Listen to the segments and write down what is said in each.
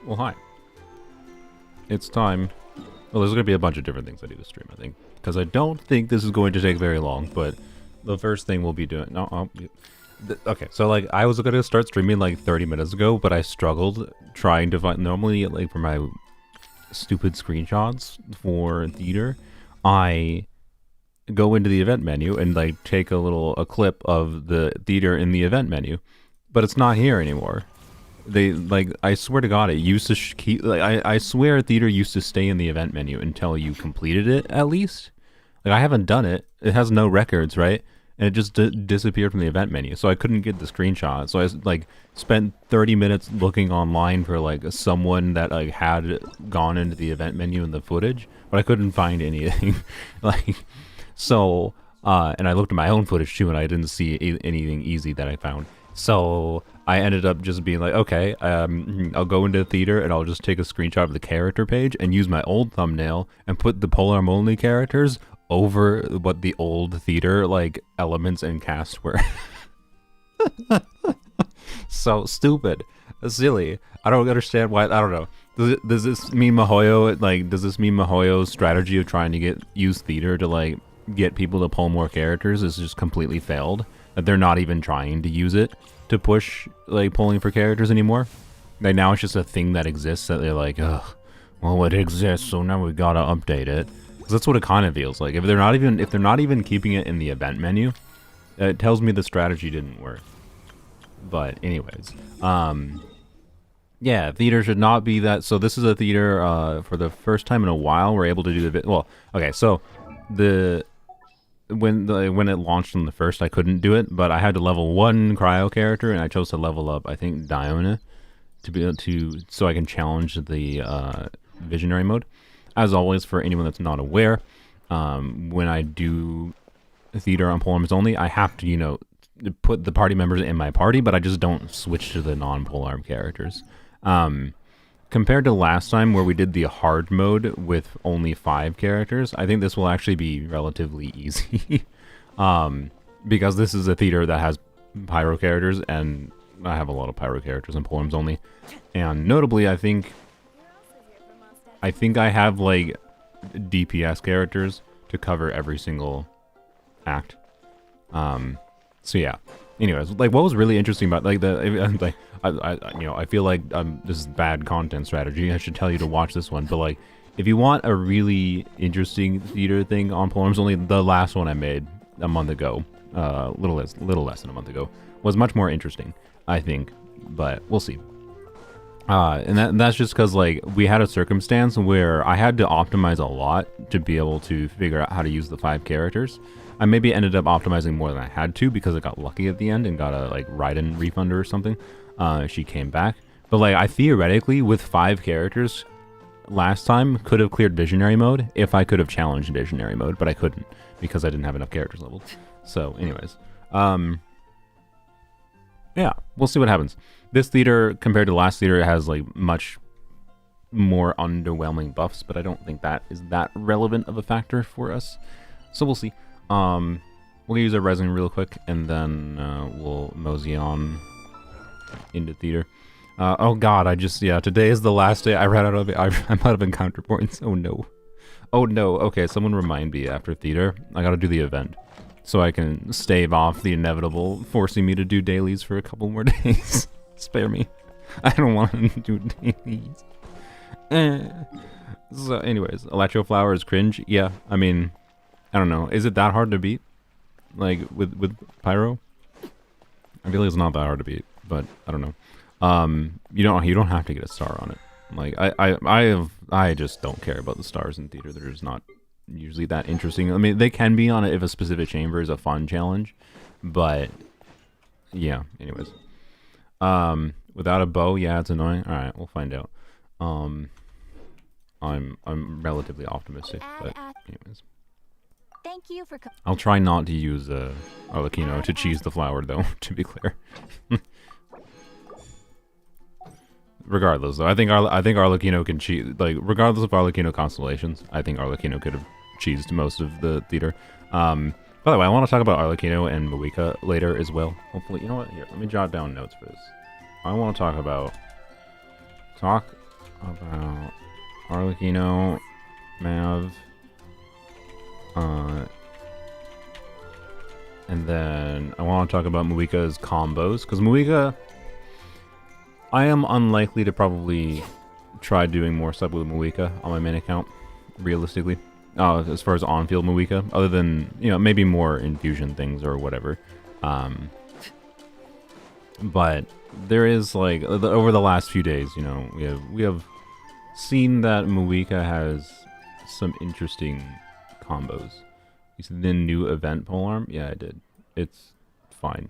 Well, hi. It's time. Well, there's going to be a bunch of different things I do this stream, I think. Because I don't think this is going to take very long, but the first thing we'll be doing... No, okay, so, like, I was going to start streaming, like, 30 minutes ago, but I struggled trying to find... Normally, like, for my stupid screenshots for theater, I go into the event menu and, like, take a clip of the theater in the event menu, but it's not here anymore. They, like, I swear to God, it used to keep, like, I swear theater used to stay in the event menu until you completed it, at least. Like, I haven't done it. It has no records, right? And it just disappeared from the event menu, so I couldn't get the screenshot. So I, like, spent 30 minutes looking online for, like, someone that, like, had gone into the event menu in the footage, but I couldn't find anything. Like, so, and I looked at my own footage, too, and I didn't see anything easy that I found. So I ended up just being like, okay, I'll go into theater and I'll just take a screenshot of the character page and use my old thumbnail and put the Polearms Only characters over what the old theater, like, elements and cast were. So stupid. Silly. I don't understand why. I don't know. Does this mean Mihoyo, like, does this mean Mihoyo's strategy of trying to use theater to, like, get people to pull more characters is just completely failed? That they're not even trying to use it to push, like, pulling for characters anymore? Like, now it's just a thing that exists that they're like, ugh, well, it exists, so now we gotta update it. Because that's what it kind of feels like. If they're not even keeping it in the event menu, it tells me the strategy didn't work. But anyways, yeah, theater should not be that. So this is a theater for the first time in a while we're able to do the well, okay, so when it launched on the first, I couldn't do it, but I had to level 1 cryo character, and I chose to level up, I think, Diona to be able to, so I can challenge the visionary mode. As always, for anyone that's not aware, when I do theater on Polearms Only, I have to, you know, put the party members in my party, but I just don't switch to the non-polearm characters. Compared to last time where we did the hard mode with only 5 characters, I think this will actually be relatively easy. Because this is a theater that has pyro characters, and I have a lot of pyro characters in Polearms Only. And notably, I think I have, like, DPS characters to cover every single act. So yeah. Anyways, like, what was really interesting about, like, you know, I feel like this is bad content strategy. I should tell you to watch this one, but, like, if you want a really interesting theater thing on Polearms Only, the last one I made a month ago, little less than a month ago, was much more interesting, I think. But we'll see. And that's just because, like, we had a circumstance where I had to optimize a lot to be able to figure out how to use the 5 characters. I maybe ended up optimizing more than I had to because I got lucky at the end and got a, like, Raiden refunder or something. She came back. But, like, I theoretically, with 5 characters, last time could have cleared visionary mode if I could have challenged visionary mode, but I couldn't because I didn't have enough characters leveled. So, anyways. Yeah, we'll see what happens. This theater, compared to last theater, has, like, much more underwhelming buffs, but I don't think that is that relevant of a factor for us. So we'll see. We'll use a resin real quick, and then we'll mosey on into theater. Oh god, yeah, today is the last day. I ran out of I'm out of encounter points. Oh no. Oh no, okay, someone remind me after theater. I gotta do the event, so I can stave off the inevitable forcing me to do dailies for a couple more days. Spare me. I don't want to do dailies. So anyways, Electro Flower is cringe. Yeah, I mean, I don't know. Is it that hard to beat? Like, with Pyro? I feel like it's not that hard to beat, but I don't know. You don't have to get a star on it. Like, I just don't care about the stars in theater. They're just not usually that interesting. I mean, they can be on it if a specific chamber is a fun challenge, but yeah, anyways. Without a bow, yeah, it's annoying. Alright, we'll find out. I'm relatively optimistic, but anyways. Thank you for I'll try not to use Arlecchino to cheese the flower, though, to be clear. Regardless, though, I think Arlecchino can cheese, like, regardless of Arlecchino constellations, I think Arlecchino could have cheesed most of the theater. By the way, I want to talk about Arlecchino and Moika later as well. Hopefully, you know what? Here, let me jot down notes for this. I want to talk about Arlecchino, Mav, and then I want to talk about Muika's combos, because Muika, I am unlikely to probably try doing more stuff with Muika on my main account, realistically. As far as on-field Muika, other than, you know, maybe more infusion things or whatever. But there is, like, over the last few days, you know, we have seen that Muika has some interesting combos. You see the new event polearm? Yeah, I did. It's fine.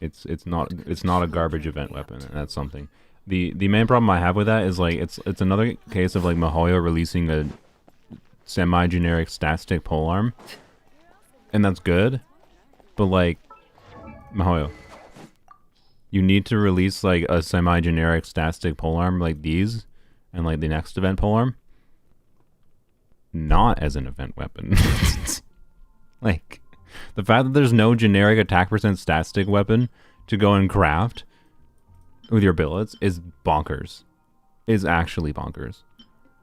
It's not a garbage event weapon, and that's something. The main problem I have with that is, like, it's another case of, like, Mihoyo releasing a semi-generic stat stick polearm, and that's good, but, like, Mihoyo, you need to release, like, a semi-generic stat stick polearm like these, and, like, the next event polearm, not as an event weapon. Like, the fact that there's no generic attack percent stat stick weapon to go and craft with your billets is bonkers. Is actually bonkers.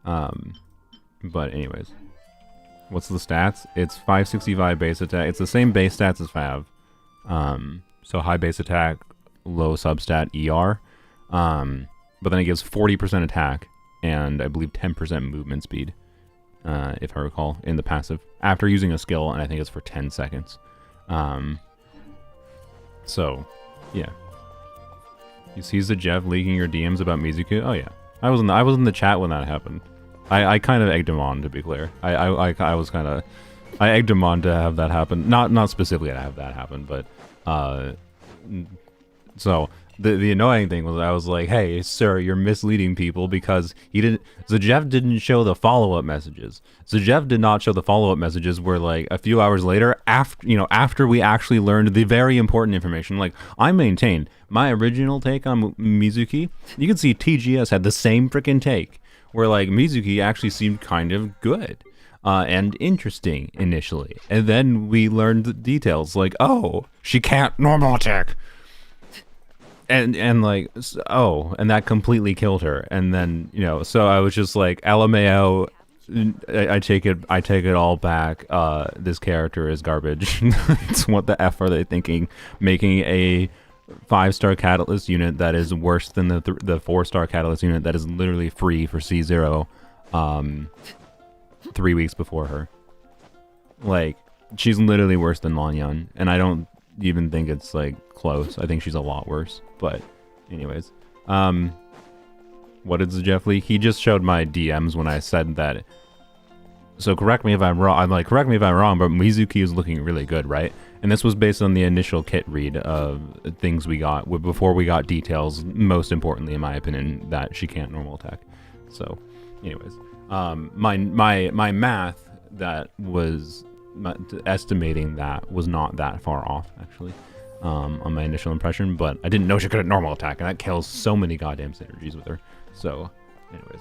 But anyways, what's the stats? It's 565 base attack. It's the same base stats as Fav. So high base attack, low substat ER. But then it gives 40% attack and I believe 10% movement speed, if I recall, in the passive after using a skill, and I think it's for 10 seconds. So yeah. You see the Jeff leaking your DMs about Mizuki? Oh yeah, I was in the chat when that happened. I kind of egged him on, to be clear. I egged him on to have that happen. Not specifically to have that happen, but so the annoying thing was I was like, hey sir, you're misleading people, because Zajev didn't show the follow-up messages. Zajev did not show the follow-up messages where, like, a few hours later, after we actually learned the very important information. Like, I maintained my original take on Mizuki. You can see TGS had the same freaking take, where, like, Mizuki actually seemed kind of good and interesting initially, and then we learned the details, like, oh, she can't normal attack. And like, oh, and that completely killed her. And then, you know, so I was just like, LMAO, I take it all back. This character is garbage. It's what the F are they thinking? Making a 5-star catalyst unit that is worse than the 4-star catalyst unit that is literally free for C0 3 weeks before her. Like, she's literally worse than Lanyan, and I don't even think it's, like, close. I think she's a lot worse. But anyways, what did Jeff leak? He just showed my DMs when I said that. So correct me if I'm wrong. I'm like, correct me if I'm wrong, but Mizuki is looking really good, right? And this was based on the initial kit read of things we got before we got details. Most importantly, in my opinion, that she can't normal attack. So, anyways, my math that was estimating that was not that far off, actually, on my initial impression, but I didn't know she could normal attack, and that kills so many goddamn synergies with her. So, anyways,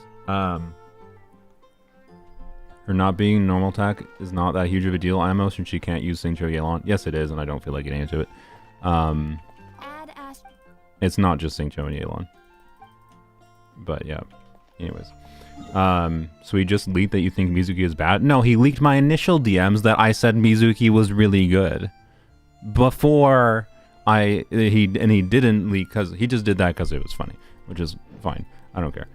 her not being normal attack is not that huge of a deal, IMO, since she can't use Sanctuary Yelan. Yes, it is, and I don't feel like getting into it. It's not just Sanctuary Yelan. But yeah, anyways. So he just leaked that you think Mizuki is bad? No, he leaked my initial DMs that I said Mizuki was really good. Before he didn't leak, because he just did that because it was funny, which is fine. I don't care.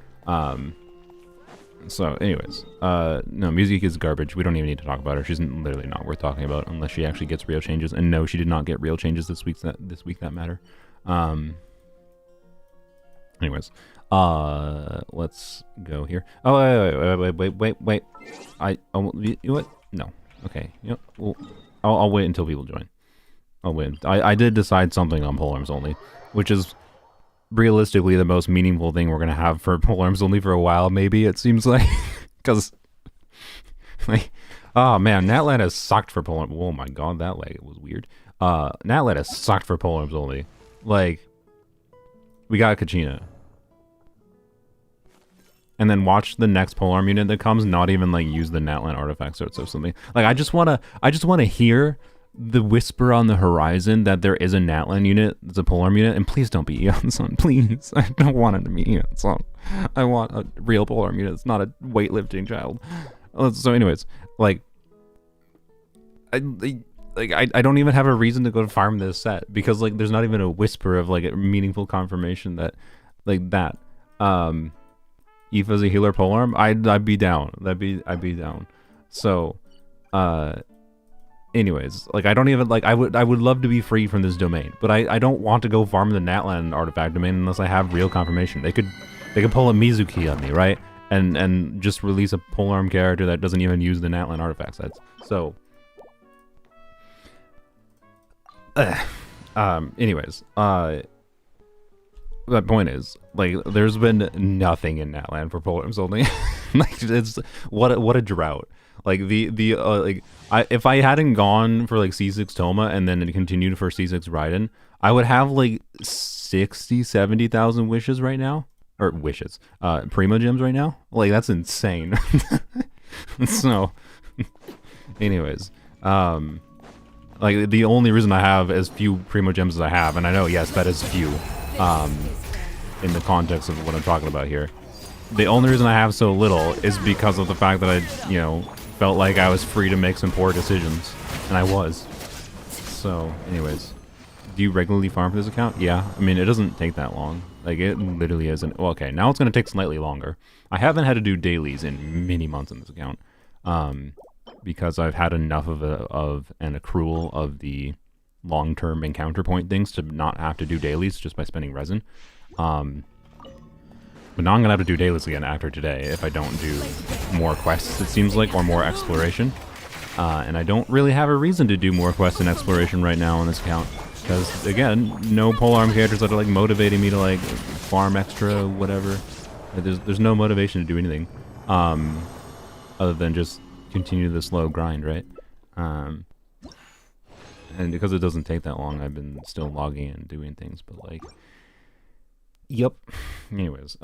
So anyways, no, Mizuki is garbage. We don't even need to talk about her. She's literally not worth talking about unless she actually gets real changes. And no, she did not get real changes this week that matter. Anyways, let's go here. Oh, wait. What? No. Okay. Yep. Well, I'll wait until people join. I'll wait. I did decide something on Polearms Only, which is realistically the most meaningful thing we're gonna have for Polearms Only for a while. Maybe it seems like, because, like, oh man, Natlan has sucked for Polearms. Oh my god, that leg was weird. Natlan has sucked for Polearms Only. Like, we got Kachina. And then watch the next polearm unit that comes not even, like, use the Natlan artifacts or something. Like, I just wanna hear the whisper on the horizon that there is a Natlan unit, it's a polearm unit, and please don't be Eon's son, please. I don't want it to be Eon's son. I want a real polearm unit. It's not a weightlifting child. So anyways, like, I don't even have a reason to go to farm this set because like there's not even a whisper of like a meaningful confirmation that like that. Aoife's a healer polearm. I'd be down. I'd be down. So, anyways, like I don't even like I would love to be free from this domain, but I don't want to go farm the Natlan artifact domain unless I have real confirmation. They could pull a Mizuki on me, right? And just release a polearm character that doesn't even use the Natlan artifact sets. So, anyways, that point is, like, there's been nothing in Natlan for Polearms Only. Like, it's what a drought. Like if I hadn't gone for like C6 Toma and then continued for C6 Raiden, I would have like 70,000 wishes right now, or wishes, Primo gems right now. Like that's insane. So, anyways, like the only reason I have as few Primo gems as I have, and I know yes that is few, in the context of what I'm talking about here. The only reason I have so little is because of the fact that I, you know, felt like I was free to make some poor decisions, and I was. So, anyways, do you regularly farm for this account? Yeah, I mean, it doesn't take that long. Like, it literally isn't. Well, okay, now it's going to take slightly longer. I haven't had to do dailies in many months in this account, because I've had enough of an accrual of the long-term encounter point things to not have to do dailies just by spending resin. But now I'm going to have to do dailies again after today if I don't do more quests, it seems like, or more exploration. And I don't really have a reason to do more quests and exploration right now on this account. Because, again, no polearm characters that are, like, motivating me to, like, farm extra, whatever. There's no motivation to do anything. Other than just continue the slow grind, right? And because it doesn't take that long, I've been still logging and doing things, but, like... Yep. Anyways,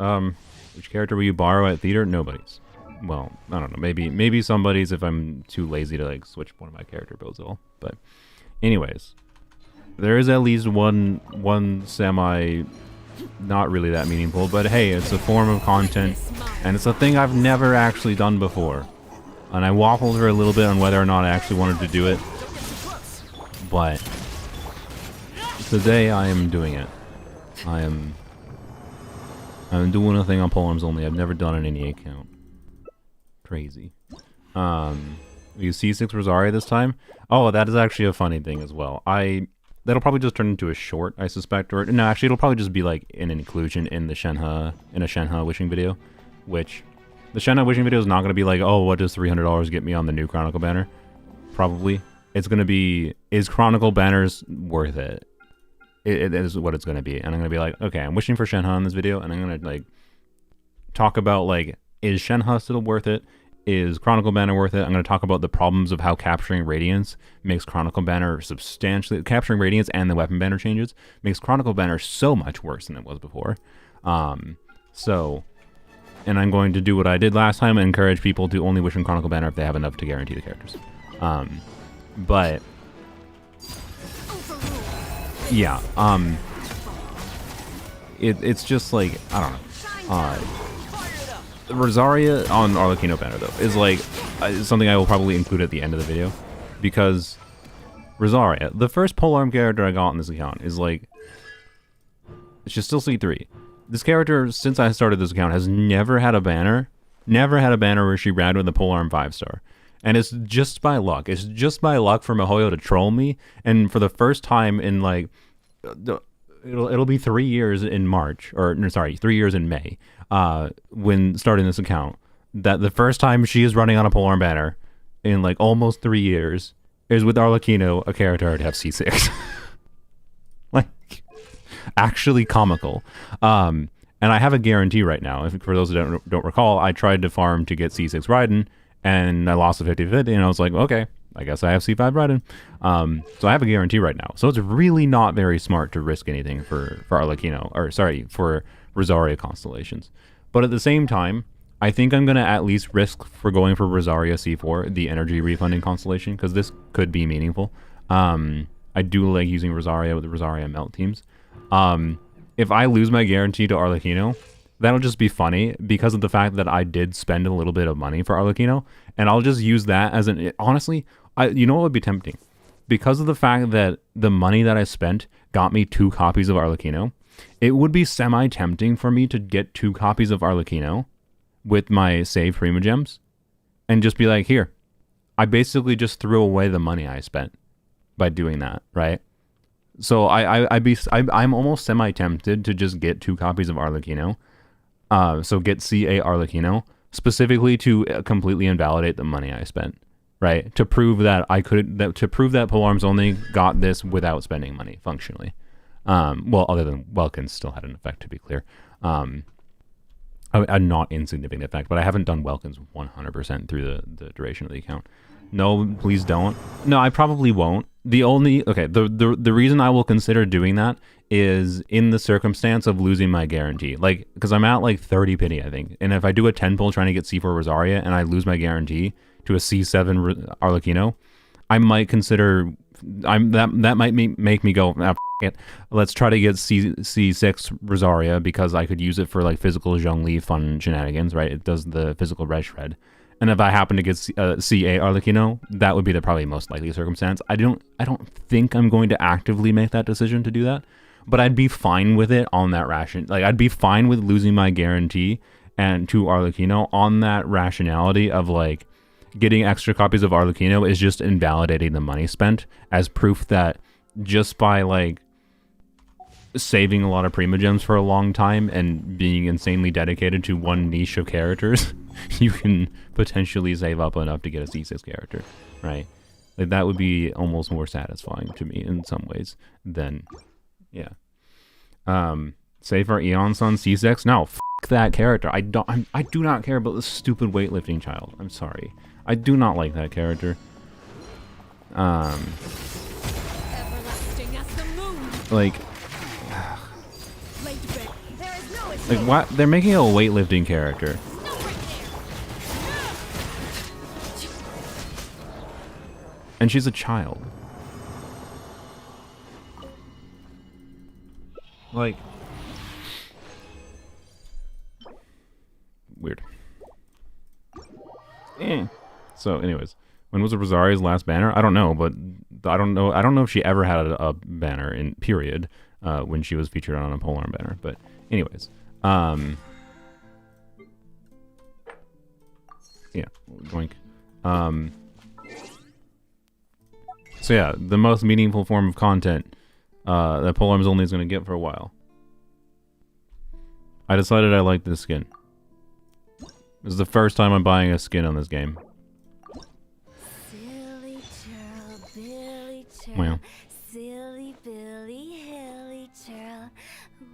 which character will you borrow at theater? Nobody's. Well, I don't know. Maybe somebody's if I'm too lazy to like switch one of my character builds at all. But, anyways, there is at least one semi, not really that meaningful. But hey, it's a form of content, and it's a thing I've never actually done before. And I waffled for a little bit on whether or not I actually wanted to do it. But today I am doing it. I'm doing a thing on Polearms Only. I've never done it in any account. Crazy. We use C6 Rosaria this time. Oh, that is actually a funny thing as well. That'll probably just turn into a short, I suspect. Or no, actually, it'll probably just be like an inclusion in the Shenhe wishing video. Which the Shenhe wishing video is not going to be like, oh, what does $300 get me on the new Chronicle banner? Probably. It's going to be, is Chronicle banners worth it? It is what it's going to be. And I'm going to be like, okay, I'm wishing for Shenhe in this video, and I'm going to, like, talk about, like, is Shenhe still worth it? Is Chronicle Banner worth it? I'm going to talk about the problems of how capturing Radiance makes Chronicle Banner substantially... Capturing Radiance and the weapon banner changes makes Chronicle Banner so much worse than it was before. So... And I'm going to do what I did last time and encourage people to only wish in Chronicle Banner if they have enough to guarantee the characters. But... Yeah, it's just like, I don't know, Rosaria on Arlecchino banner though is like something I will probably include at the end of the video, because Rosaria, the first polearm character I got in this account, is like, she's still C3. This character, since I started this account, has never had a banner where she ran with the polearm 5-star. And it's just by luck. It's just by luck for Mihoyo to troll me. And for the first time in like, it'll be 3 years in March, or no, sorry, 3 years in May, when starting this account, that the first time she is running on a polearm banner in like almost 3 years is with Arlecchino, a character I already have C6. Like, actually comical. And I have a guarantee right now. For those who don't recall, I tried to farm to get C6 Raiden, and I lost a 50-50, and I was like, okay, I guess I have C5 Raiden. So I have a guarantee right now. So it's really not very smart to risk anything for Arlecchino, or sorry, for Rosaria constellations. But at the same time, I think I'm going to at least risk for going for Rosaria C4, the energy refunding constellation, because this could be meaningful. I do like using Rosaria with the Rosaria melt teams. If I lose my guarantee to Arlecchino, that'll just be funny because of the fact that I did spend a little bit of money for Arlecchino, and I'll just use that as an... Honestly, you know what would be tempting? Because of the fact that the money that I spent got me 2 copies of Arlecchino, it would be semi-tempting for me to get 2 copies of Arlecchino with my saved Primogems and just be like, here, I basically just threw away the money I spent by doing that, right? So I'm almost semi-tempted to just get 2 copies of Arlecchino. So get CA Arlecchino specifically to completely invalidate the money I spent, right? To prove that to prove that Polearms Only got this without spending money functionally. Well, other than Welkins still had an effect, to be clear. A not insignificant effect, but I haven't done Welkins 100% through the duration of the account. No, please don't. No, I probably won't. The reason I will consider doing that is in the circumstance of losing my guarantee. Like, because I'm at like 30 pity, I think. And if I do a 10 pull trying to get C4 Rosaria and I lose my guarantee to a C7 Arlecchino, I might consider... that might make me go, it. Let's try to get C6 Rosaria because I could use it for like physical Zhongli fun shenanigans, right? It does the physical red shred. And if I happen to get CA Arlecchino, that would be the probably most likely circumstance. I don't think I'm going to actively make that decision to do that, but I'd be fine with it on that ration. Like, I'd be fine with losing my guarantee and to Arlecchino on that rationality of like getting extra copies of Arlecchino is just invalidating the money spent as proof that just by like saving a lot of Primogems for a long time and being insanely dedicated to one niche of characters, you can potentially save up enough to get a C6 character, right? Like, that would be almost more satisfying to me in some ways than, yeah. Save our Eon Sun C6? No, f that character. I do not care about this stupid weightlifting child. I'm sorry. I do not like that character. Like, what? They're making a weightlifting character. And she's a child. Like, weird. So, anyways, when was Rosaria's last banner? I don't know, but I don't know if she ever had a banner in period when she was featured on a Polearm banner. But, anyways, yeah, doink. So yeah, the most meaningful form of content that Polearms Only is going to get for a while. I decided I liked this skin. This is the first time I'm buying a skin on this game. Silly churl, Billy churl, Well. silly Billy, hilly churl.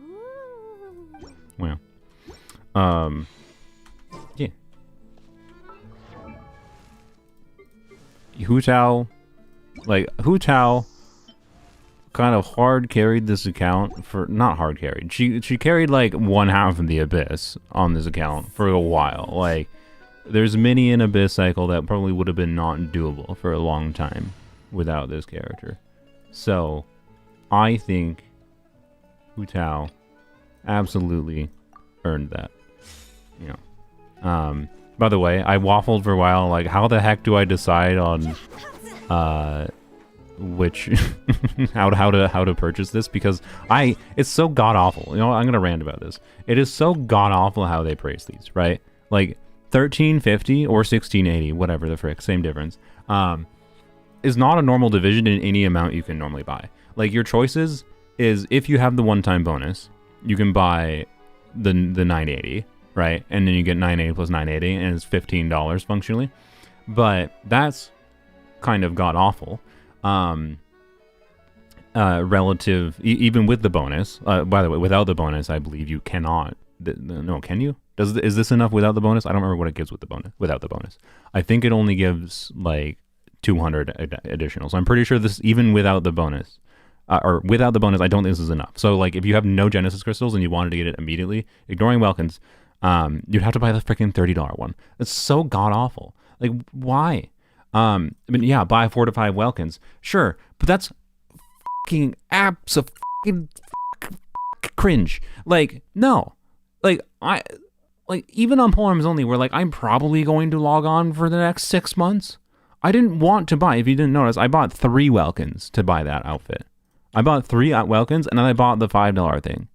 Ooh. Well. Yeah. Hu Tao, like, Hu Tao kind of hard carried this account for, not hard carried, she carried like 1/2 of the Abyss on this account for a while. Like, there's many an Abyss cycle that probably would have been not doable for a long time without this character. So, I think Hu Tao absolutely earned that. You know. By the way, I waffled for a while, like, how the heck do I decide on which how to purchase this? Because it's so god awful. You know, I'm gonna rant about this. It is so god awful how they price these, right? Like, 1350 or 1680, whatever the frick, same difference. Is not a normal division in any amount you can normally buy. Like, your choices is, if you have the one-time bonus, you can buy the 980, right? And then you get 980 plus 980, and it's $15 functionally. But that's kind of god awful. Relative, even with the bonus. By the way, without the bonus, I believe you cannot. No, can you? Is this enough without the bonus? I don't remember what it gives with the bonus. Without the bonus, I think it only gives like 200 additional. So I'm pretty sure this, even without the bonus, or without the bonus, I don't think this is enough. So like, if you have no Genesis crystals and you wanted to get it immediately, ignoring Welkins, you'd have to buy the freaking $30 one. It's so god awful. Like, why? But yeah, buy 4 to 5 Welkins. Sure, but that's fucking abso-fucking cringe. Like, no. Like, even on Polearms Only, where, like, I'm probably going to log on for the next 6 months, I didn't want to buy, if you didn't notice, I bought 3 Welkins to buy that outfit. I bought 3 Welkins, and then I bought the $5 thing.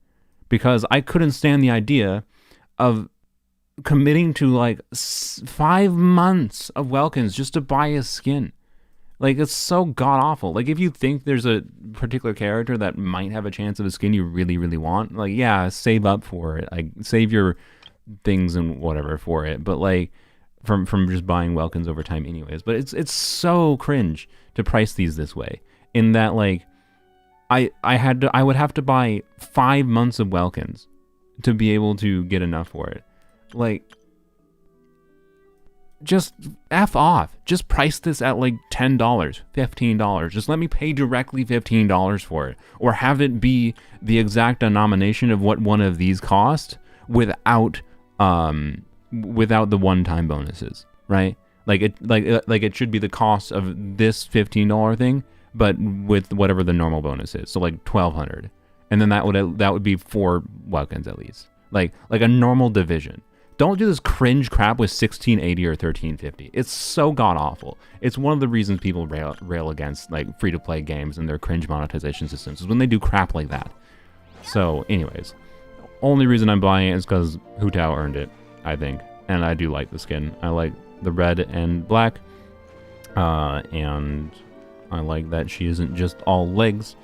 Because I couldn't stand the idea of committing to, like, 5 months of Welkins just to buy a skin. Like, it's so god-awful. Like, if you think there's a particular character that might have a chance of a skin you really, really want, like, yeah, save up for it. Like, save your things and whatever for it. But, like, from just buying Welkins over time anyways. But it's so cringe to price these this way. In that, like, I would have to buy 5 months of Welkins to be able to get enough for it. Like, just F off. Just price this at like $10, $15. Just let me pay directly $15 for it. Or have it be the exact denomination of what one of these cost without the one-time bonuses, right? Like it should be the cost of this $15 thing, but with whatever the normal bonus is. So like $1,200. And then that would be 4 Welkins at least. Like a normal division. Don't do this cringe crap with 1680 or 1350. It's so god-awful. It's one of the reasons people rail against like free-to-play games and their cringe monetization systems is when they do crap like that. So anyways, only reason I'm buying it is because Hu Tao earned it, I think. And I do like the skin. I like the red and black. And I like that she isn't just all legs.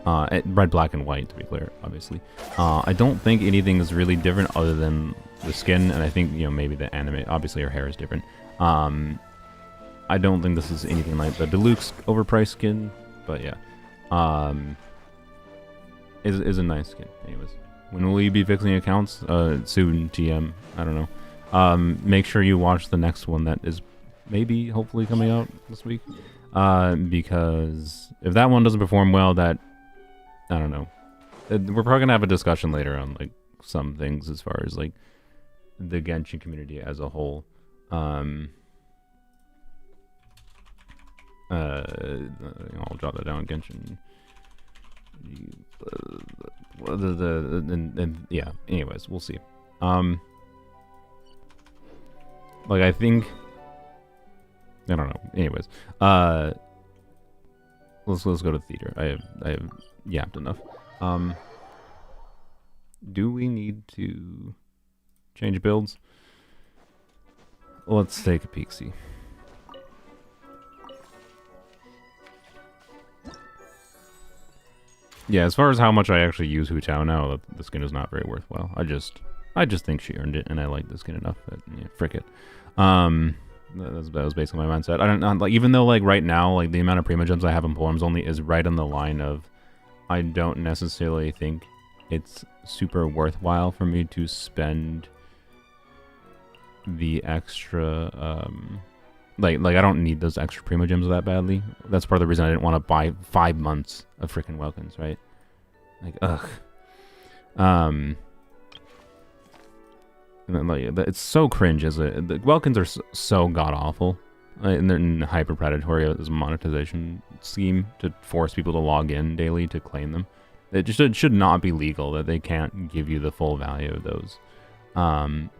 Red, black, and white, to be clear, obviously. I don't think anything is really different other than the skin, and I think, you know, maybe the anime. Obviously, her hair is different. I don't think this is anything like the deluxe overpriced skin, but yeah. Is a nice skin. Anyways, when will you be fixing accounts? Soon, TM. I don't know. Make sure you watch the next one that is maybe, hopefully, coming out this week. Because if that one doesn't perform well, that, I don't know. We're probably gonna have a discussion later on like some things as far as like the Genshin community as a whole. I'll drop that down. Genshin. Yeah. Anyways, we'll see. Like I think. I don't know. Anyways, let's go to theater. I have yapped enough. Do we need to change builds? Let's take a peek. See. Yeah, as far as how much I actually use Hu Tao now, the skin is not very worthwhile. I just think she earned it, and I like the skin enough that yeah, frick it. That was basically my mindset. I don't know, like even though like right now like the amount of Prima Gems I have in Polearms Only is right on the line of I don't necessarily think it's super worthwhile for me to spend the extra like I don't need those extra Prima Gems that badly. That's part of the reason I didn't want to buy 5 months of freaking Welkins, right? Like ugh. And then, like, it's so cringe the Welkins are so god-awful. And they're hyper predatory as a monetization scheme to force people to log in daily to claim them. It should not be legal that they can't give you the full value of those.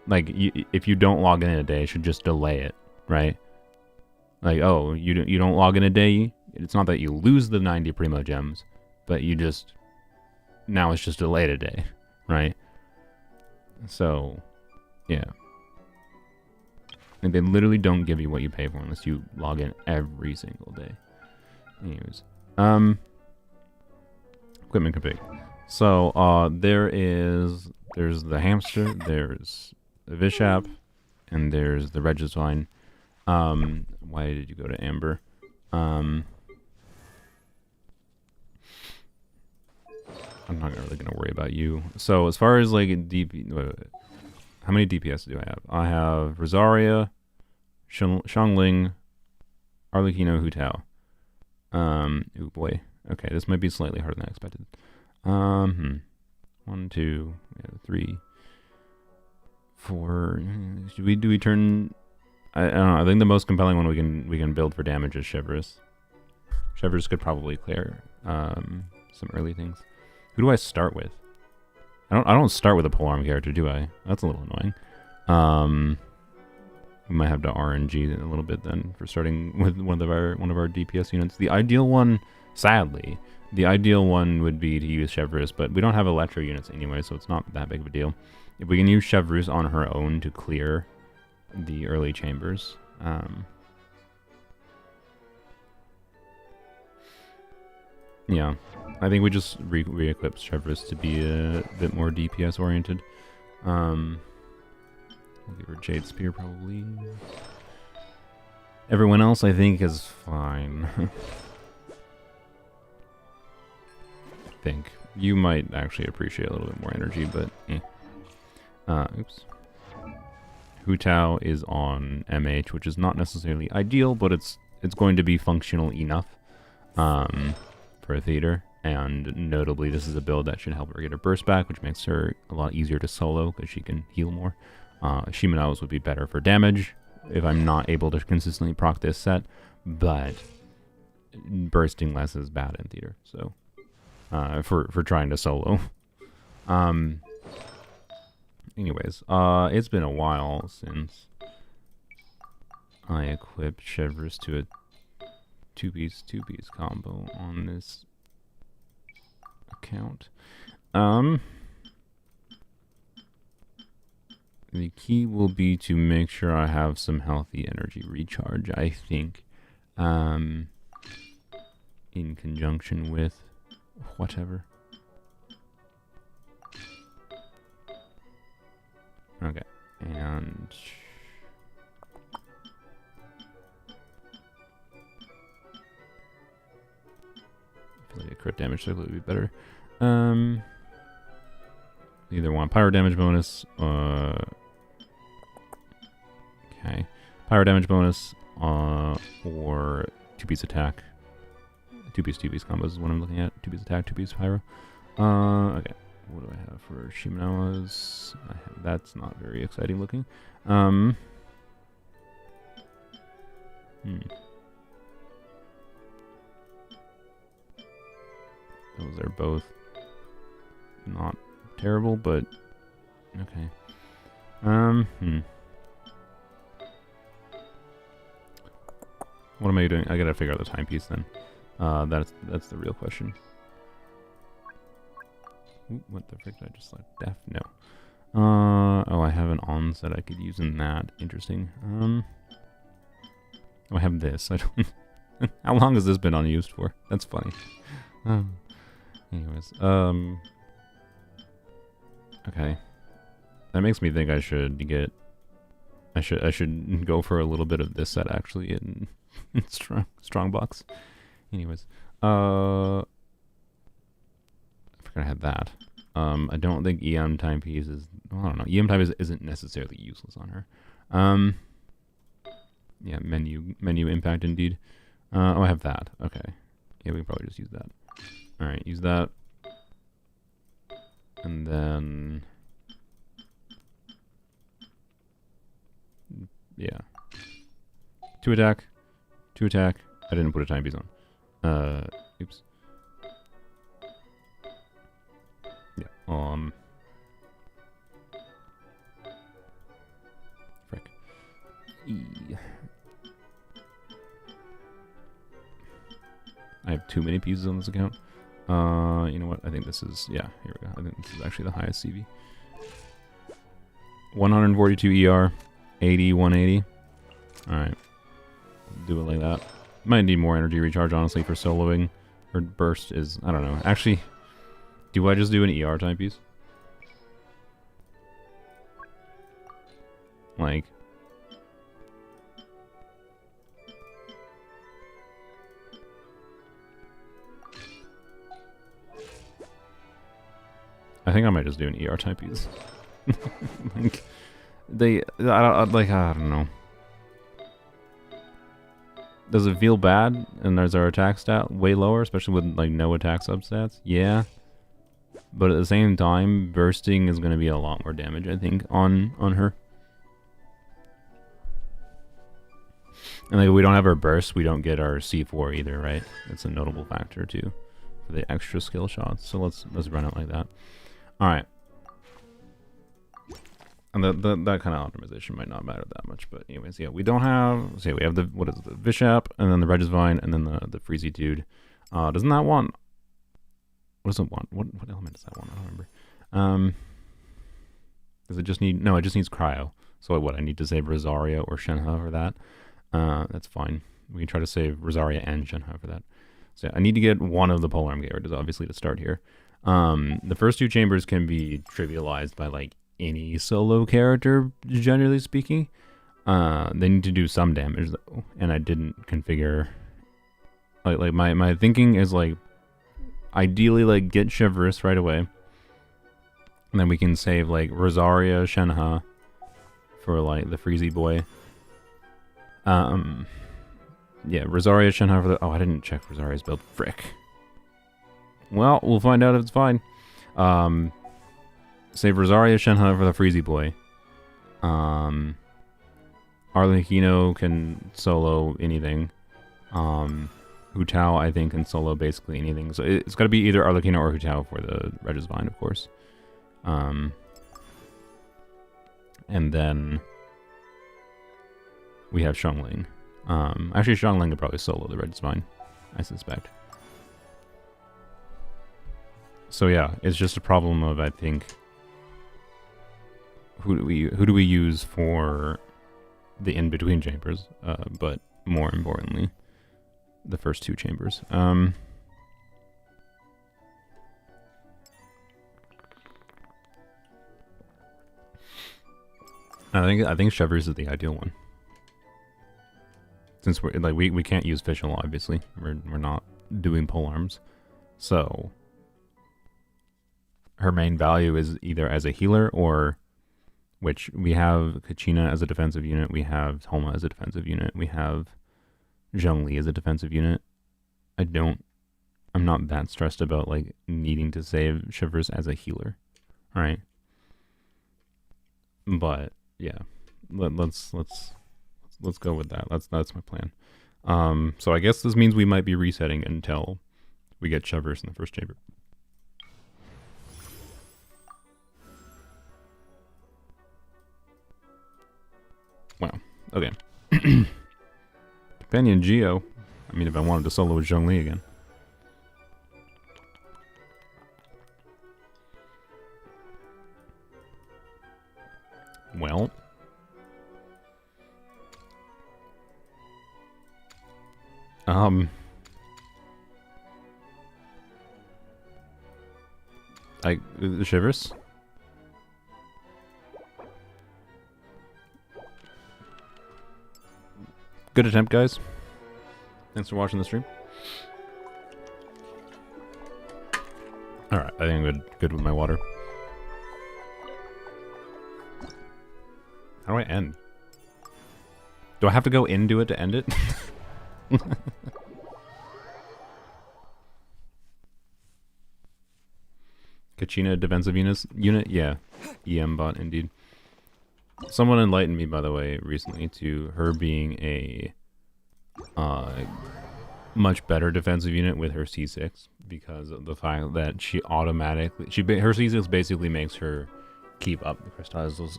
Like, if you don't log in a day, it should just delay it, right? Like, oh, you don't log in a day, it's not that you lose the 90 Primo Gems, but you just, now it's just delayed a day, right? So, yeah. Like, they literally don't give you what you pay for unless you log in every single day. Anyways. Equipment config. So, there's the hamster, there's the Vishap, and there's the Regisvine. Why did you go to Amber? I'm not really gonna worry about you. So, as far as, like, DP... How many DPS do I have? I have Rosaria, Xiangling, Arlecchino, Hu Tao. Oh boy. Okay, this might be slightly harder than I expected. 1, 2, 3, 4. Do we turn I don't know. I think the most compelling one we can build for damage is Chevreuse. Chevreuse could probably clear some early things. Who do I start with? I don't start with a polearm character, do I? That's a little annoying. We might have to RNG a little bit then for starting with one of our DPS units. The ideal one, sadly, the ideal one would be to use Chevreuse, but we don't have electro units anyway, so it's not that big of a deal. If we can use Chevreuse on her own to clear the early chambers, yeah, I think we just re-equip Chevreuse to be a bit more DPS oriented. I'll give her Jade Spear probably. Everyone else I think is fine. I think you might actually appreciate a little bit more energy, but oops. Hu Tao is on MH, which is not necessarily ideal, but it's going to be functional enough for a theater. And notably, this is a build that should help her get her burst back, which makes her a lot easier to solo because she can heal more. Shimenaos would be better for damage if I'm not able to consistently proc this set, but bursting less is bad in theater. So for trying to solo. Anyways, it's been a while since I equipped Chevreuse to a two-piece combo on this account. The key will be to make sure I have some healthy energy recharge, I think, in conjunction with whatever. Okay, and I feel like a crit damage cycle would be better. Either want pyro damage bonus, okay, pyro damage bonus, or two-piece attack. Two-piece combos is what I'm looking at. Two-piece attack, two-piece pyro. Okay. What do I have for Shimenawas? That's not very exciting looking. Those are both not terrible, but okay. What am I doing? I gotta figure out the timepiece then. That's the real question. Ooh, what the frick did I just select? Def? No. Oh, I have an onset I could use in that. Interesting. Oh, I have this. I don't... How long has this been unused for? That's funny. Anyways, okay. That makes me think I should get... I should go for a little bit of this set, actually, in strong box. Anyways, I forgot I had that. I don't think EM timepiece is... Well, I don't know. EM time isn't necessarily useless on her. Yeah, menu impact indeed. Oh, I have that. Okay. Yeah, we can probably just use that. Alright, use that. And then... Yeah. Two attack. I didn't put a timepiece on. Oops. Yeah, frick. I have too many pieces on this account. You know what? I think this is... Yeah, here we go. I think this is actually the highest CV. 142 ER. 80, 180. Alright. Do it like that. Might need more energy recharge, honestly, for soloing. Or burst is... I don't know. Actually, do I just do an ER timepiece? Like... I think I might just do an ER timepiece. Like... I don't know. Does it feel bad? And there's our attack stat way lower, especially with like no attack substats? Yeah. But at the same time, bursting is going to be a lot more damage, I think, on her. And like we don't have our burst, we don't get our C4 either, right? That's a notable factor too for the extra skill shots. So let's run it like that. All right. And that kind of optimization might not matter that much, but anyways, yeah, we don't have. So yeah, we have the what is it, the Bishop, and then the Regisvine, and then the Freezy dude. Doesn't that want? What does it want? What element does that want? I don't remember. Does it just need? No, it just needs Cryo. So what? I need to save Rosaria or Shenhe for that. That's fine. We can try to save Rosaria and Shenhe for that. So yeah, I need to get one of the Polearm characters, obviously, to start here. The first two chambers can be trivialized by like any solo character, generally speaking. They need to do some damage though, and I didn't configure. Like my thinking is like, ideally like get Chevreuse right away, and then we can save like Rosaria, Shenhe for like the Freezy boy. Yeah, Rosaria, Shenhe for the. Oh, I didn't check Rosaria's build. Frick. Well, we'll find out if it's fine. Save Rosaria, Shenhe for the Freezy boy. Arlecchino can solo anything. Hu Tao, I think, can solo basically anything. So it's got to be either Arlecchino or Hu Tao for the Regisvine, of course. And then we have Xiangling. Actually, Xiangling could probably solo the Regisvine, I suspect. So yeah, it's just a problem of, I think, who do we use for the in-between chambers, but more importantly, the first two chambers. I think Chevreuse is the ideal one. Since we're like we can't use Fischl, obviously. We're not doing polearms. So her main value is either as a healer or, which we have Kachina as a defensive unit, we have Homa as a defensive unit, we have Zhongli as a defensive unit. I'm not that stressed about like needing to save Chevreuse as a healer. Alright. But yeah. Let's go with that. That's my plan. So I guess this means we might be resetting until we get Chevreuse in the first chamber. Wow. Okay. Companion Geo. I mean, if I wanted to solo with Zhongli again. Well. The Chevreuse? Good attempt, guys. Thanks for watching the stream. Alright, I think I'm good with my water. How do I end? Do I have to go into it to end it? Kachina defensive unit? Yeah. EM bot, indeed. Someone enlightened me, by the way, recently to her being a much better defensive unit with her C6 because of the fact that she automatically... her C6 basically makes her keep up the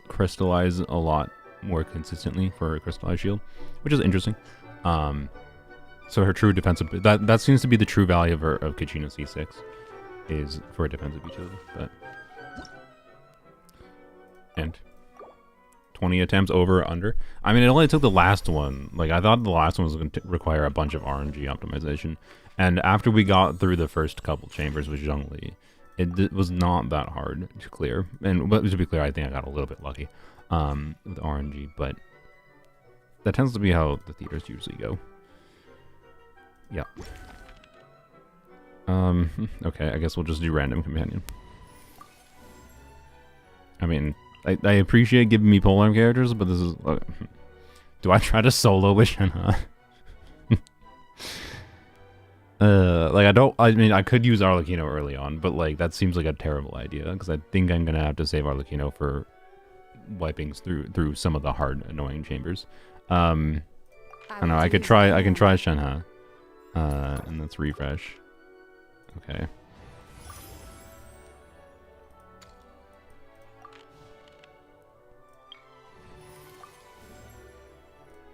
crystallize a lot more consistently for her crystallized shield, which is interesting. So her true defensive... That seems to be the true value of Kachina C6, is for a defensive utility, but... And... 20 attempts over or under. I mean, it only took the last one. Like, I thought the last one was going to require a bunch of RNG optimization. And after we got through the first couple chambers with Zhongli, it was not that hard to clear. And to be clear, I think I got a little bit lucky with RNG, but that tends to be how the theaters usually go. Yeah. Okay, I guess we'll just do random companion. I mean... I appreciate giving me polearm characters, but this is... do I try to solo with Shenhe? I mean, I could use Arlecchino early on, but, like, that seems like a terrible idea, because I think I'm going to have to save Arlecchino for wiping through some of the hard, annoying chambers. I know, I can try Shenhe. And let's refresh. Okay.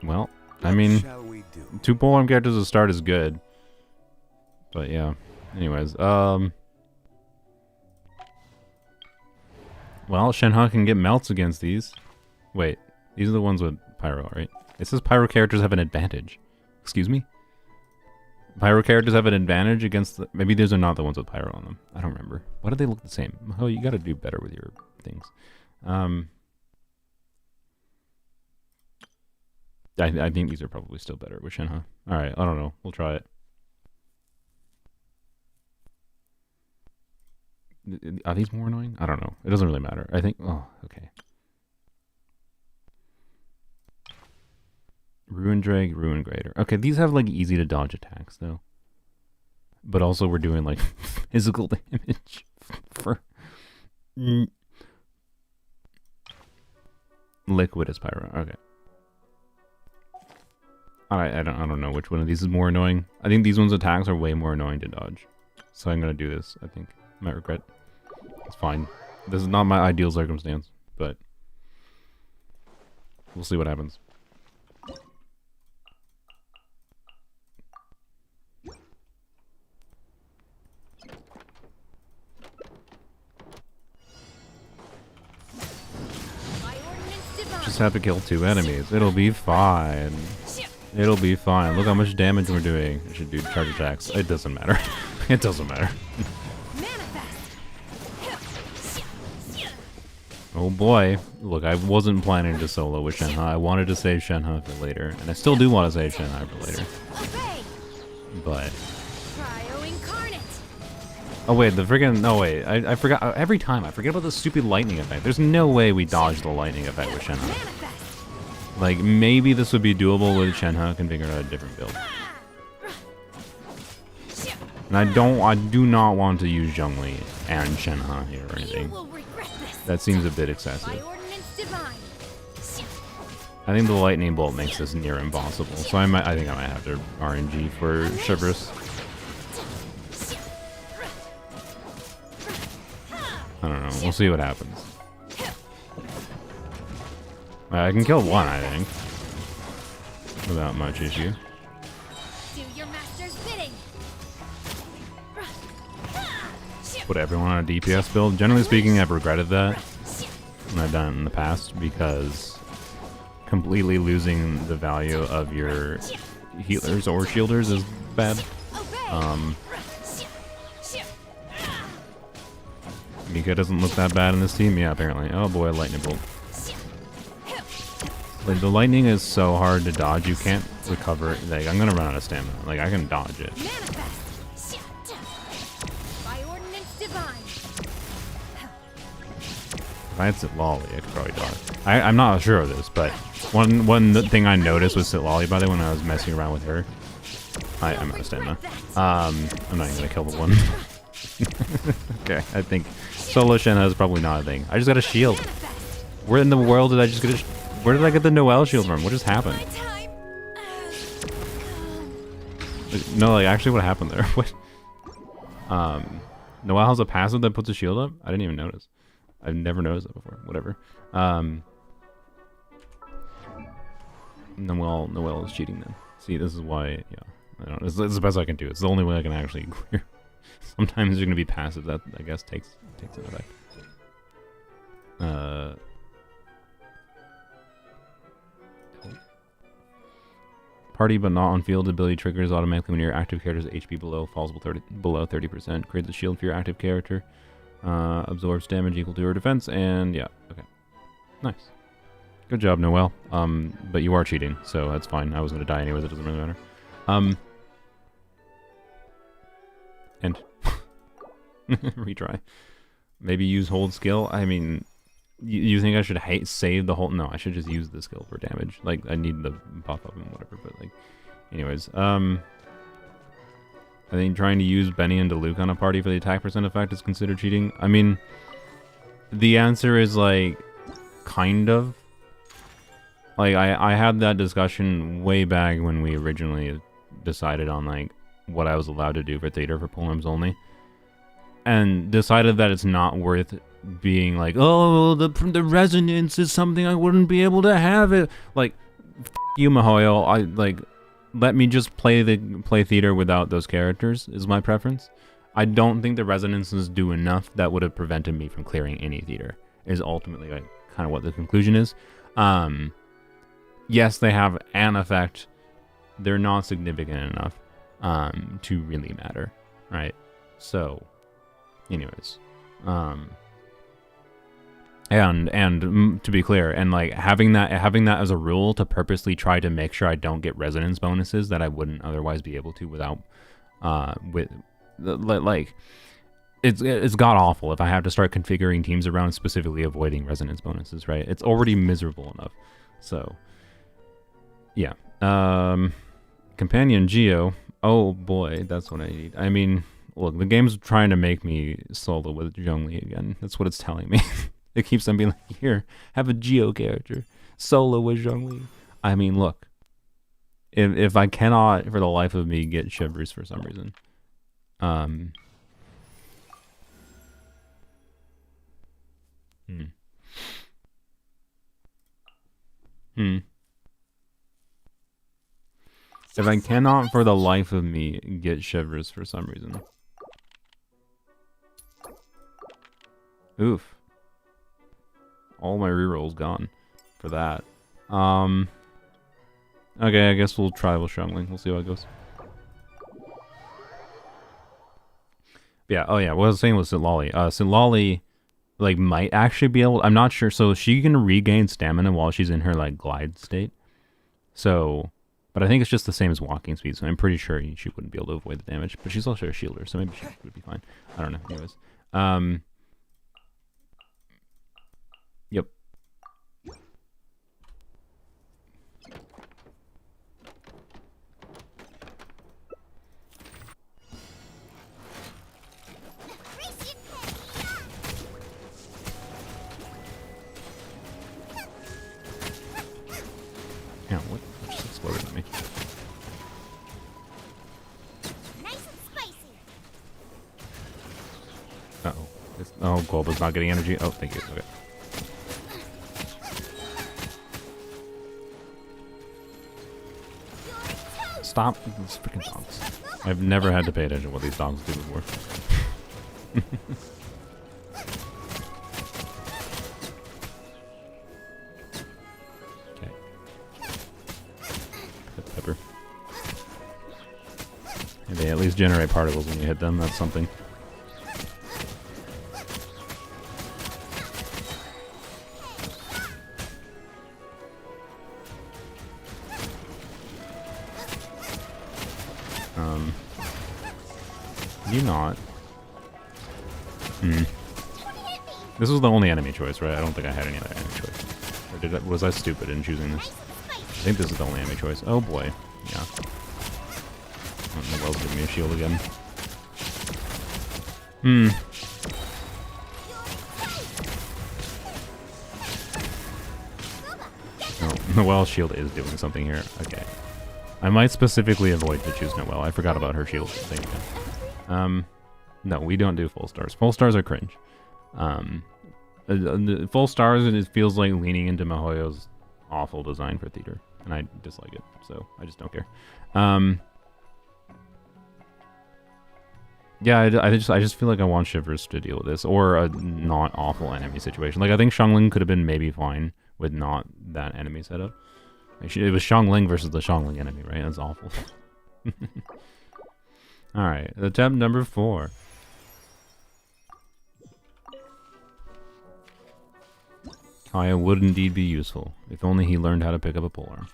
Well, I mean, 2 Polearm characters to start is good. But yeah. Anyways, well, Shenhe can get melts against these. Wait, these are the ones with Pyro, right? It says Pyro characters have an advantage. Excuse me? Pyro characters have an advantage against the... Maybe those are not the ones with Pyro on them. I don't remember. Why do they look the same? Oh, you gotta do better with your things. I think these are probably still better with Shenhe. Alright, I don't know. We'll try it. Are these more annoying? I don't know. It doesn't really matter. I think... Oh, okay. Ruin Drake, Ruin Grader. Okay, these have, like, easy to dodge attacks, though. But also we're doing, like, physical damage for... Liquid is Pyro. Okay. Alright, I don't know which one of these is more annoying. I think these ones' attacks are way more annoying to dodge. So I'm gonna do this, I think. Might regret. It's fine. This is not my ideal circumstance, but we'll see what happens. Just have to kill 2 enemies. It'll be fine. It'll be fine. Look how much damage we're doing. I should do charge attacks. It doesn't matter. It doesn't matter. Oh boy. Look, I wasn't planning to solo with Shenhe. I wanted to save Shenhe for later. And I still do want to save Shenhe for later. But... Oh wait, the friggin'... No wait, I forgot... Every time I forget about the stupid lightning effect. There's no way we dodge the lightning effect with Shenhe. Like, maybe this would be doable with Shenhe configured at a different build. And I do not want to use Zhongli and Shenhe here or anything. That seems a bit excessive. I think the lightning bolt makes this near impossible, so I think I might have to RNG for Chevreuse. I don't know. We'll see what happens. I can kill 1, I think, without much issue. Do your master's bidding. Put everyone on a DPS build. Generally speaking, I've regretted that when I've done it in the past because completely losing the value of your healers or shielders is bad. Mika doesn't look that bad in this team. Yeah, apparently. Oh boy, lightning bolt. Like, the lightning is so hard to dodge, you can't recover it. Like, I'm gonna run out of stamina. Like, I can dodge it. If I had Sitlali, I could probably dodge. I'm not sure of this, but one thing I noticed with Sitlali, by the way, when I was messing around with her... I'm out of stamina. I'm not even gonna kill the one. Okay, I think solo Shenhe is probably not a thing. I just got a shield. Where in the world did I just get a... Where did I get the Noelle shield from? What just happened? No, like, actually what happened there? What? Noelle has a passive that puts a shield up? I didn't even notice. I've never noticed that before. Whatever. Noelle is cheating then. See, this is why, yeah. I don't know. It's the best I can do. It's the only way I can actually clear. Sometimes you're going to be passive. That, I guess, takes an effect. Party but not on field ability triggers automatically when your active character's HP falls below 30%. Creates a shield for your active character. Absorbs damage equal to her defense, and yeah, okay. Nice. Good job, Noelle. But you are cheating, so that's fine. I was gonna die anyways, it doesn't really matter. And retry. Maybe use hold skill. I mean, you think I should save the whole... No, I should just use the skill for damage. Like, I need the pop up and whatever, but like... Anyways, I think trying to use Benny and Diluc on a party for the attack percent effect is considered cheating. I mean, the answer is like, kind of. Like, I had that discussion way back when we originally decided on, like, what I was allowed to do for theater for Polearms Only. And decided that it's not worth being like, oh, the resonance is something I wouldn't be able to have it. Like, you, Mihoyo. Let me just play theater without those characters is my preference. I don't think the resonances do enough that would have prevented me from clearing any theater, is ultimately like kind of what the conclusion is. Yes, they have an effect. They're not significant enough to really matter, right? So, anyways, and to be clear, and like having that as a rule to purposely try to make sure I don't get resonance bonuses that I wouldn't otherwise be able to without like it's god awful if I have to start configuring teams around specifically avoiding resonance bonuses, right? It's already miserable enough. So yeah. Companion Geo. Oh boy, that's what I need. I mean, look, the game's trying to make me solo with Zhongli again. That's what it's telling me. It keeps on being like, here, have a Geo character. Solo with Zhongli. I mean, look. If I cannot, for the life of me, get Chevreuse for some reason. If I cannot, for the life of me, get Chevreuse for some reason. Oof. All my rerolls gone for that. Okay, I guess we'll try with Shungling. We'll see how it goes. Yeah, oh yeah, what I was saying was Sinlali. Sinlali, like, might actually be able... I'm not sure. So she can regain stamina while she's in her, like, glide state. So... But I think it's just the same as walking speed, so I'm pretty sure she wouldn't be able to avoid the damage. But she's also a shielder, so maybe she would be fine. I don't know. Anyways. Yep. Yeah, what just exploded at me? Nice and spicy. Uh-oh. Oh, Golba's not getting energy. Oh, thank you. Okay. Stop these freaking dogs. I've never had to pay attention to what these dogs do before. Okay. Pepper. And they at least generate particles when you hit them. That's something. You not. This was the only enemy choice, right? I don't think I had any other enemy choice. Or was I stupid in choosing this? I think this is the only enemy choice. Oh boy. Yeah. Oh, Noelle's giving me a shield again. Oh, Noelle's shield is doing something here. Okay. I might specifically avoid to choose Noelle. I forgot about her shield thing again. No, we don't do full stars. Full stars are cringe. Full stars, it feels like leaning into Mihoyo's awful design for theater, and I dislike it, so I just don't care. Yeah, I just feel like I want Chevreuse to deal with this, or a not awful enemy situation. Like, I think Xiangling could have been maybe fine with not that enemy setup. It was Xiangling versus the Xiangling enemy, right? That's awful. Alright, attempt number 4. Kaya would indeed be useful, if only he learned how to pick up a polearm.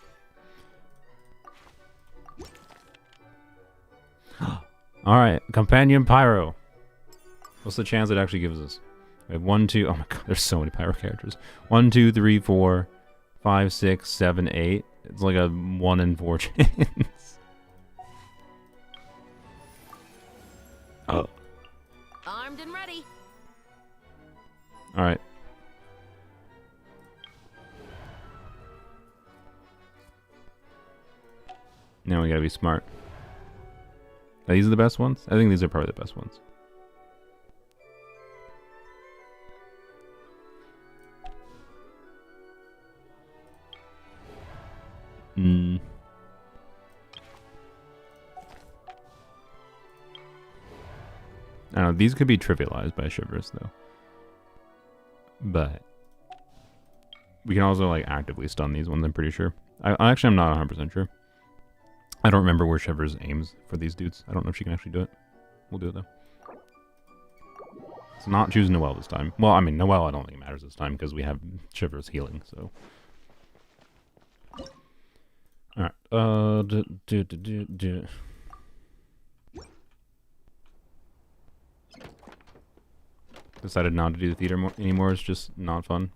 Alright, Companion Pyro. What's the chance it actually gives us? We have 1, 2... Oh my god, there's so many Pyro characters. 1, 2, 3, 4, 5, 6, 7, 8. It's like a 1 in 4 chance. Oh. Armed and ready. Alright. Now we gotta be smart. Are these the best ones? I think these are probably the best ones. Hmm. I don't know, these could be trivialized by Chevreuse though. But we can also like actively stun these ones, I'm pretty sure. Actually I'm not 100% sure. I don't remember where Chevreuse aims for these dudes. I don't know if she can actually do it. We'll do it though. It's not choosing Noelle this time. Well, I mean, Noelle I don't think it matters this time because we have Chevreuse healing, so. Alright, Decided not to do the theater anymore, it's just not fun.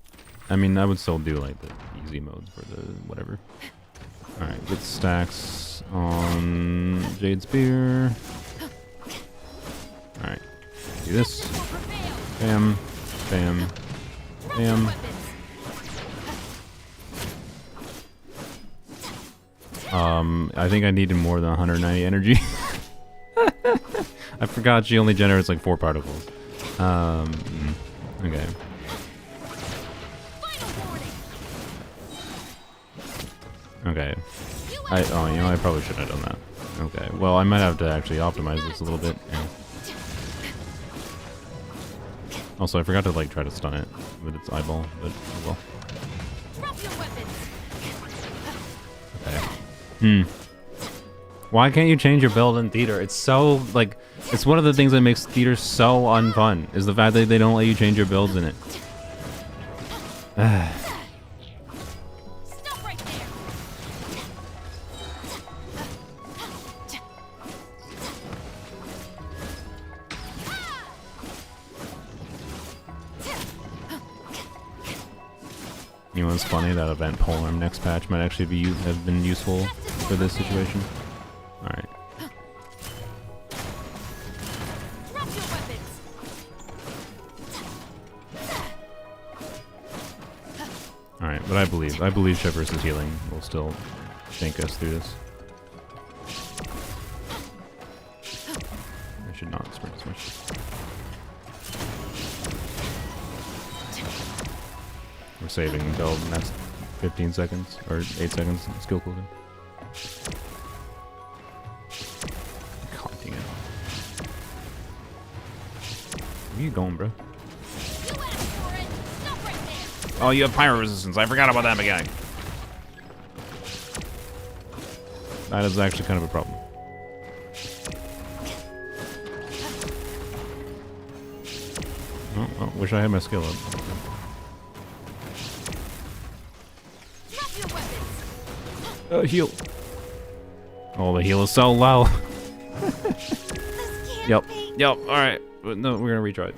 I mean, I would still do like the easy modes for the whatever. Alright, get stacks on Jade Spear. Alright, do this. Bam, bam, bam. I think I needed more than 190 energy. I forgot she only generates like 4 particles. Okay. Okay. Oh, you know, I probably shouldn't have done that. Okay. Well, I might have to actually optimize this a little bit. Yeah. Also, I forgot to like try to stun it with its eyeball, but oh well. Okay. Why can't you change your build in theater? It's so like, it's one of the things that makes theater so unfun, is the fact that they don't let you change your builds in it. Stop right there. You know what's funny? That event Polearm next patch might actually be have been useful for this situation. Alright. Alright, but I believe Chevreuse' healing will still shank us through this. I should not sprint as much. We're saving build the next 15 seconds, or 8 seconds, skill cooldown. Copying it. Where you going, bro? Oh, you have pyro resistance. I forgot about that mechanic. That is actually kind of a problem. Oh, wish I had my skill up. Heal. Oh, the heal is so low. Yep. Alright. No, we're gonna retry it.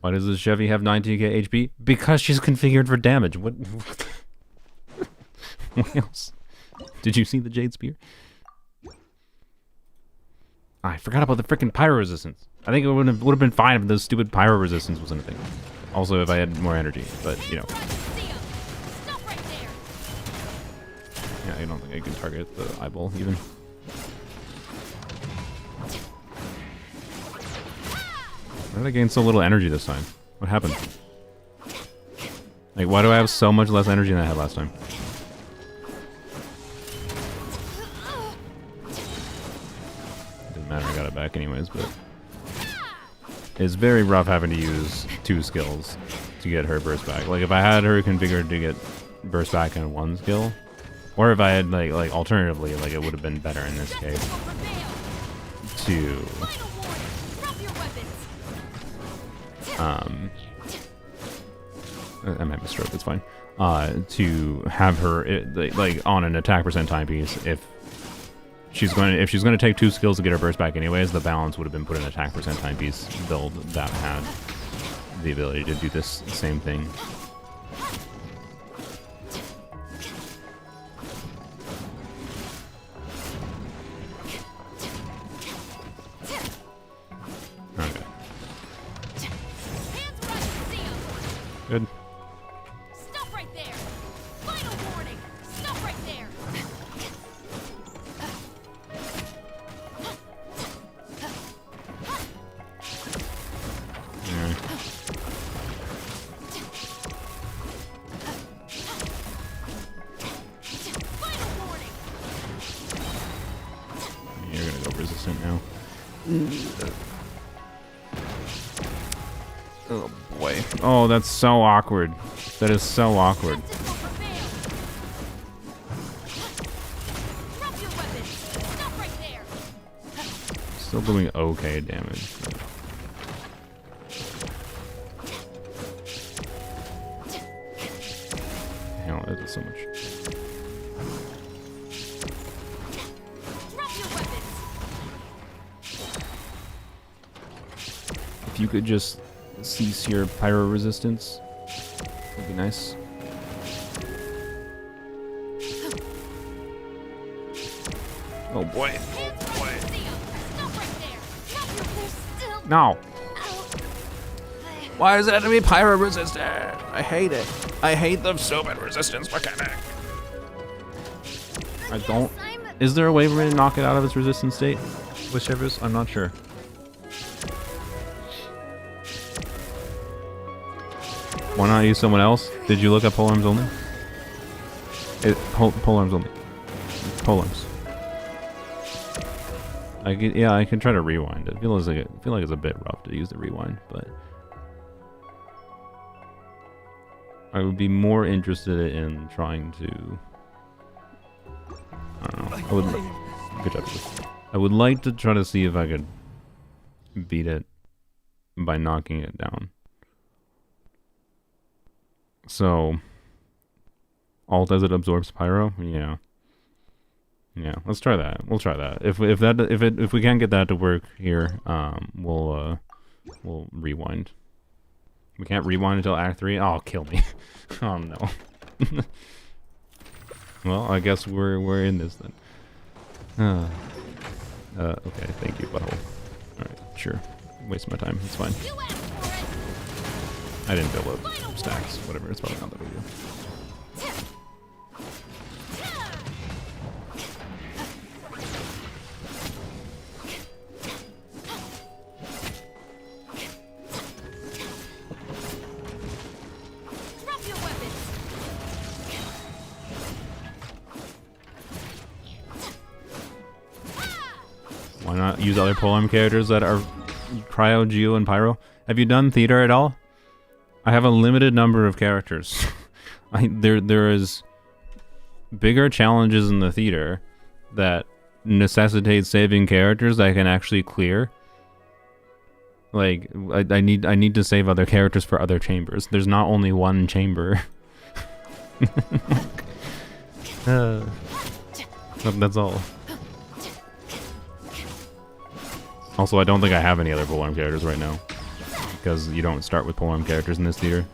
Why does this Chevy have 19k HP? Because she's configured for damage. What? What else? Did you see the Jade Spear? I forgot about the freaking pyro resistance. I think it would have been fine if the stupid pyro resistance wasn't a thing. Also, if I had more energy, but you know. Yeah, I don't think I can target the eyeball even. Why did I gain so little energy this time? What happened? Like, why do I have so much less energy than I had last time? Doesn't matter, I got it back anyways, but... It's very rough having to use 2 skills to get her burst back. Like, if I had her configured to get burst back in 1 skill, or if I had, like alternatively, like, it would have been better in this case to... I might misstroke, it's fine. To have her like on an attack percent timepiece, if she's going to take 2 skills to get her burst back anyways, the balance would have been put in attack percent timepiece build that had the ability to do this same thing. Okay. Good. Stop right there. Final warning. Stop right there. Oh boy. Oh, that's so awkward. That is so awkward. Justice will prevail. Drop your weapon. Stop right there. Still doing okay damage. Hell, that does so much. Drop your weapons. If you could just cease your pyro resistance, that'd be nice. Oh boy. Stop right there. Drop your weapons still. No. Ow. Why does it have to be pyro resistant? I hate it. I hate the stupid resistance mechanic. I don't. Is there a way for me to knock it out of its resistance state with Chevreuse? I'm not sure. Why not use someone else? Did you look up Polearms Only? Polearms Only. Polearms. I can try to rewind it. I feel like it's a bit rough to use the rewind, but I would be more interested in trying to. I don't know. Good job. I would like to try to see if I could beat it by knocking it down. So, alt as it absorbs pyro, yeah. Let's try that. We'll try that. If we can't get that to work here, we'll rewind. We can't rewind until Act 3. Oh, kill me. Oh no. Well, I guess we're in this then. Okay. Thank you, butthole. All right, sure. Waste my time. It's fine. You asked for it. I didn't build up stacks. Whatever. It's probably not that big a deal. Drop your weapons. Why not use other Polearm characters that are Cryo, Geo, and Pyro? Have you done theater at all? I have a limited number of characters. There is bigger challenges in the theater that necessitate saving characters that I can actually clear. Like I need to save other characters for other chambers. There's not only one chamber. That's all. Also, I don't think I have any other Polearm characters right now, because you don't start with Polearm characters in this theater.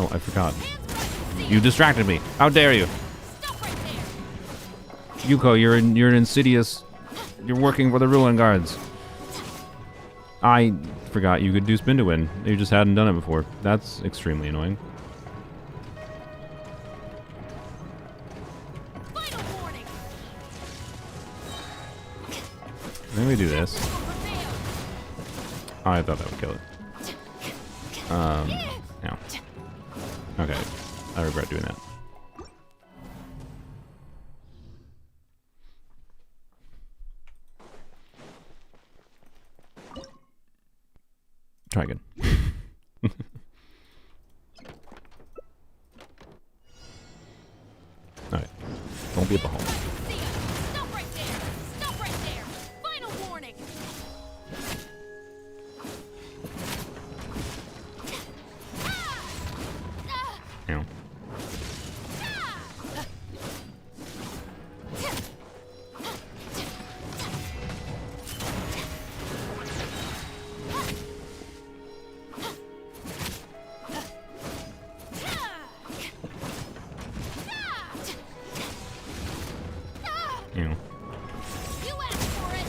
Oh, I forgot. You distracted me. How dare you? Stop right there. Yuko, you're an insidious. You're working for the Ruin Guards. I forgot you could do spin to win. You just hadn't done it before. That's extremely annoying. Final warning. Maybe do this. Will prevail. Oh, I thought that would kill it. No. Okay. I regret doing that. Try again. Alright. Don't be a butthole. See ya. Stop right there. Stop right there. Final warning. Ow. Ew. You asked for it.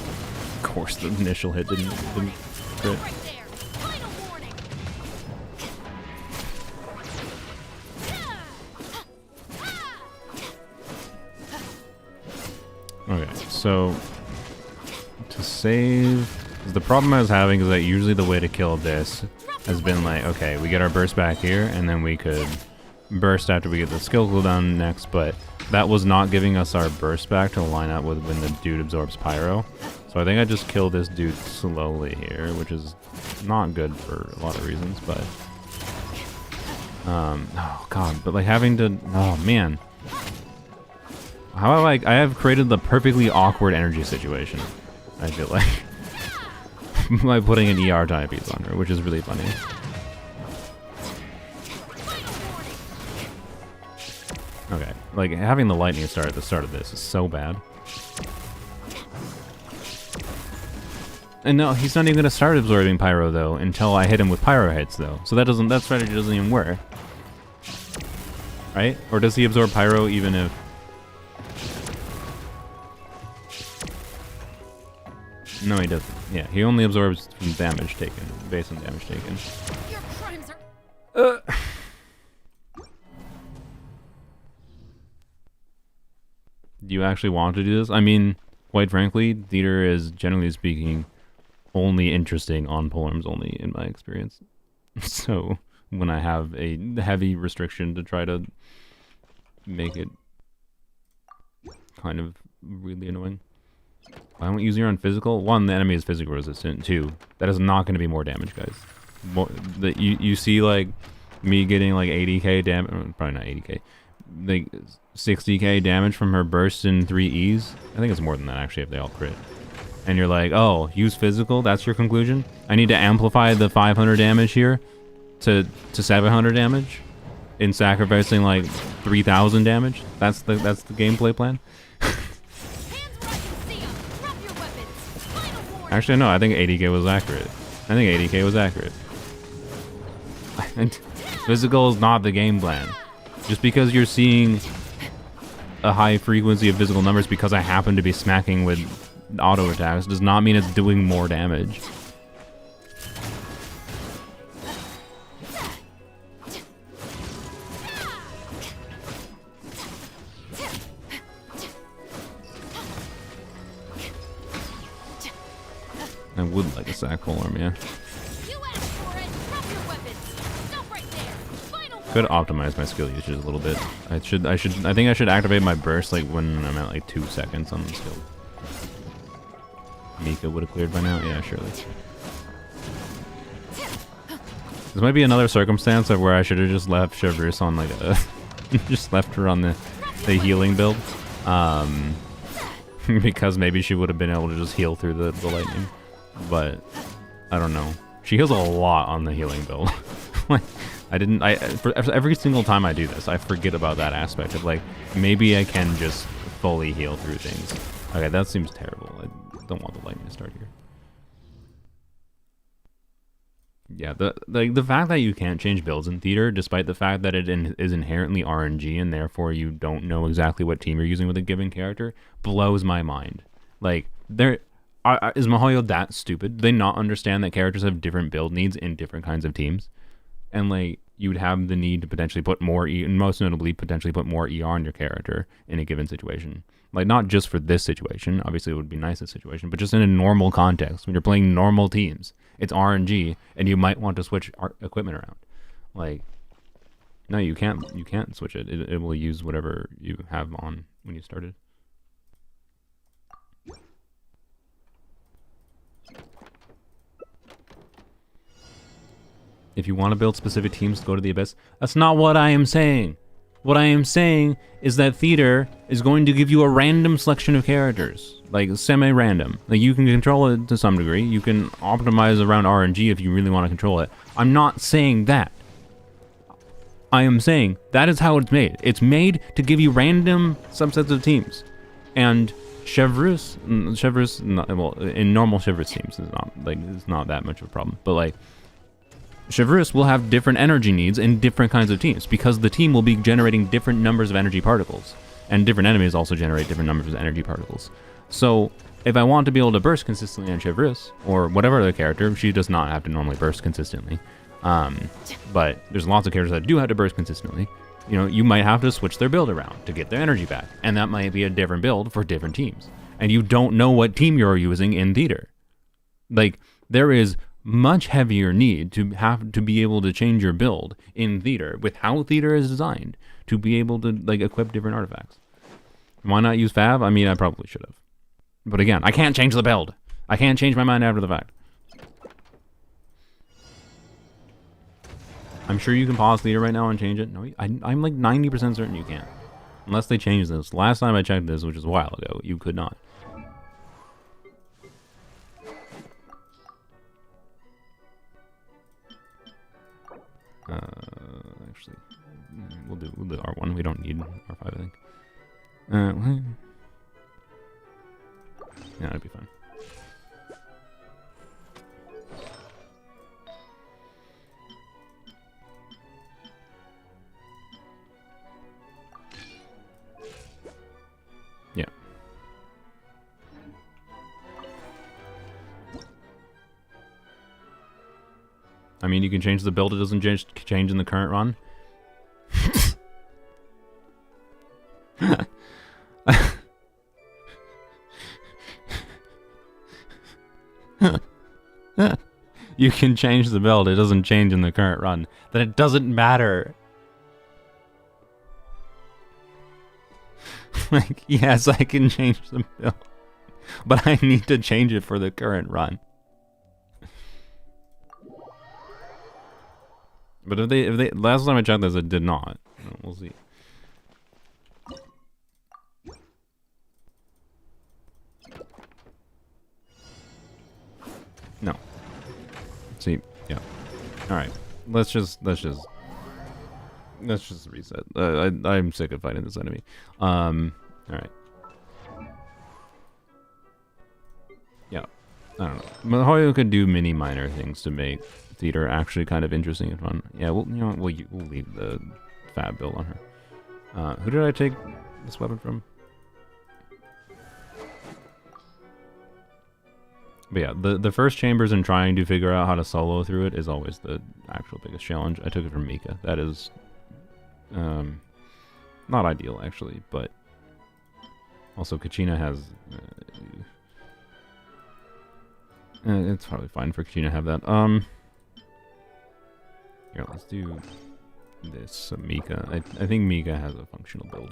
Of course, the initial hit didn't crit. Stop right there. Final warning. Okay, so to save, the problem I was having is that usually the way to kill this has been like, okay, we get our burst back here, and then we could burst after we get the skill cooldown next, but that was not giving us our burst back to line up with when the dude absorbs pyro. So I think I just kill this dude slowly here, which is not good for a lot of reasons, but... oh god, but like having to... Oh man. How I have created the perfectly awkward energy situation, I feel like. By putting an ER timepiece on her, which is really funny. Okay, like having the lightning start at the start of this is so bad. And no, he's not even gonna start absorbing pyro though until I hit him with pyro hits though. So that strategy doesn't even work. Right? Or does he absorb pyro even if... No, he doesn't. Yeah, he only absorbs from damage taken, based on damage taken. Your crimes are... Do you actually want to do this? I mean, quite frankly, theater is, generally speaking, only interesting on Polearms Only, in my experience. So, when I have a heavy restriction to try to make it kind of really annoying. I won't use your on physical. One, the enemy is physical resistant. Two, that is not going to be more damage, guys. You see, like, me getting, like, 80k damage. Probably not 80k. Like, 60k damage from her burst in 3 Es. I think it's more than that, actually, if they all crit. And you're like, oh, use physical? That's your conclusion? I need to amplify the 500 damage here to 700 damage in sacrificing, like, 3,000 damage? That's the gameplay plan? Actually, no, I think 80k was accurate. I think 80k was accurate. Physical is not the game plan. Just because you're seeing a high frequency of physical numbers because I happen to be smacking with auto attacks does not mean it's doing more damage. I would like a sack polearm, yeah. Could optimize my skill usage a little bit. I think I should activate my burst like when I'm at like 2 seconds on the skill. Mika would have cleared by now? Yeah, surely. This might be another circumstance of where I should have just left Chevreuse on like a just left her on the healing build. Because maybe she would have been able to just heal through the lightning. But I don't know. She heals a lot on the healing build. Like for every single time I do this, I forget about that aspect of like maybe I can just fully heal through things. Okay, that seems terrible. I don't want the lightning to start here. Yeah, the fact that you can't change builds in theater, despite the fact that it is inherently RNG and therefore you don't know exactly what team you're using with a given character, blows my mind. Like, is Mihoyo that stupid? Do they not understand that characters have different build needs in different kinds of teams? And, like, you would have the need to potentially put more, and most notably, potentially put more ER on your character in a given situation. Like, not just for this situation, obviously it would be nice this situation, but just in a normal context, when you're playing normal teams, it's RNG, and you might want to switch equipment around. Like, no, you can't switch it. It will use whatever you have on when you started. If you want to build specific teams, go to the Abyss. That's not what I am saying. What I am saying is that theater is going to give you a random selection of characters. Like, semi-random. Like, you can control it to some degree. You can optimize around RNG if you really want to control it. I'm not saying that. I am saying that is how it's made. It's made to give you random subsets of teams. And Chevreuse, well, in normal Chevreuse teams, it's not that much of a problem. But, like, Chevreuse will have different energy needs in different kinds of teams because the team will be generating different numbers of energy particles, and different enemies also generate different numbers of energy particles. So if I want to be able to burst consistently on Chevreuse, or whatever other character, she does not have to normally burst consistently, but there's lots of characters that do have to burst consistently. You know, you might have to switch their build around to get their energy back, and that might be a different build for different teams. And you don't know what team you're using in theater. Like, there is much heavier need to have to be able to change your build in theater with how theater is designed to be able to like equip different artifacts. Why not use Fav? I mean, I probably should have, But again, I can't change the build. I can't change my mind after the fact. I'm sure you can pause theater right now and change it. No, I'm like 90% certain you can't. Unless they change this. Last time I checked this, which was a while ago, you could not. Actually, we'll do R1. We don't need R5, I think. Yeah, that'd be fine. Yeah. I mean, you can change the build. It doesn't change in the current run. You can change the build. It doesn't change in the current run. Then it doesn't matter. Like, yes, I can change the build, but I need to change it for the current run. But if they last time I checked this, it did not. We'll see. No. See, yeah. All right. Let's just reset. I'm sick of fighting this enemy. All right. Yeah. I don't know. Mahoyo could do many minor things to make theater actually kind of interesting and fun. Yeah, we'll leave the fab build on her. Who did I take this weapon from? But yeah, the first chambers and trying to figure out how to solo through it is always the actual biggest challenge. I took it from Mika. That is not ideal actually, but also Kachina has it's probably fine for Kachina to have that. Here, let's do this. So Mika, I think Mika has a functional build.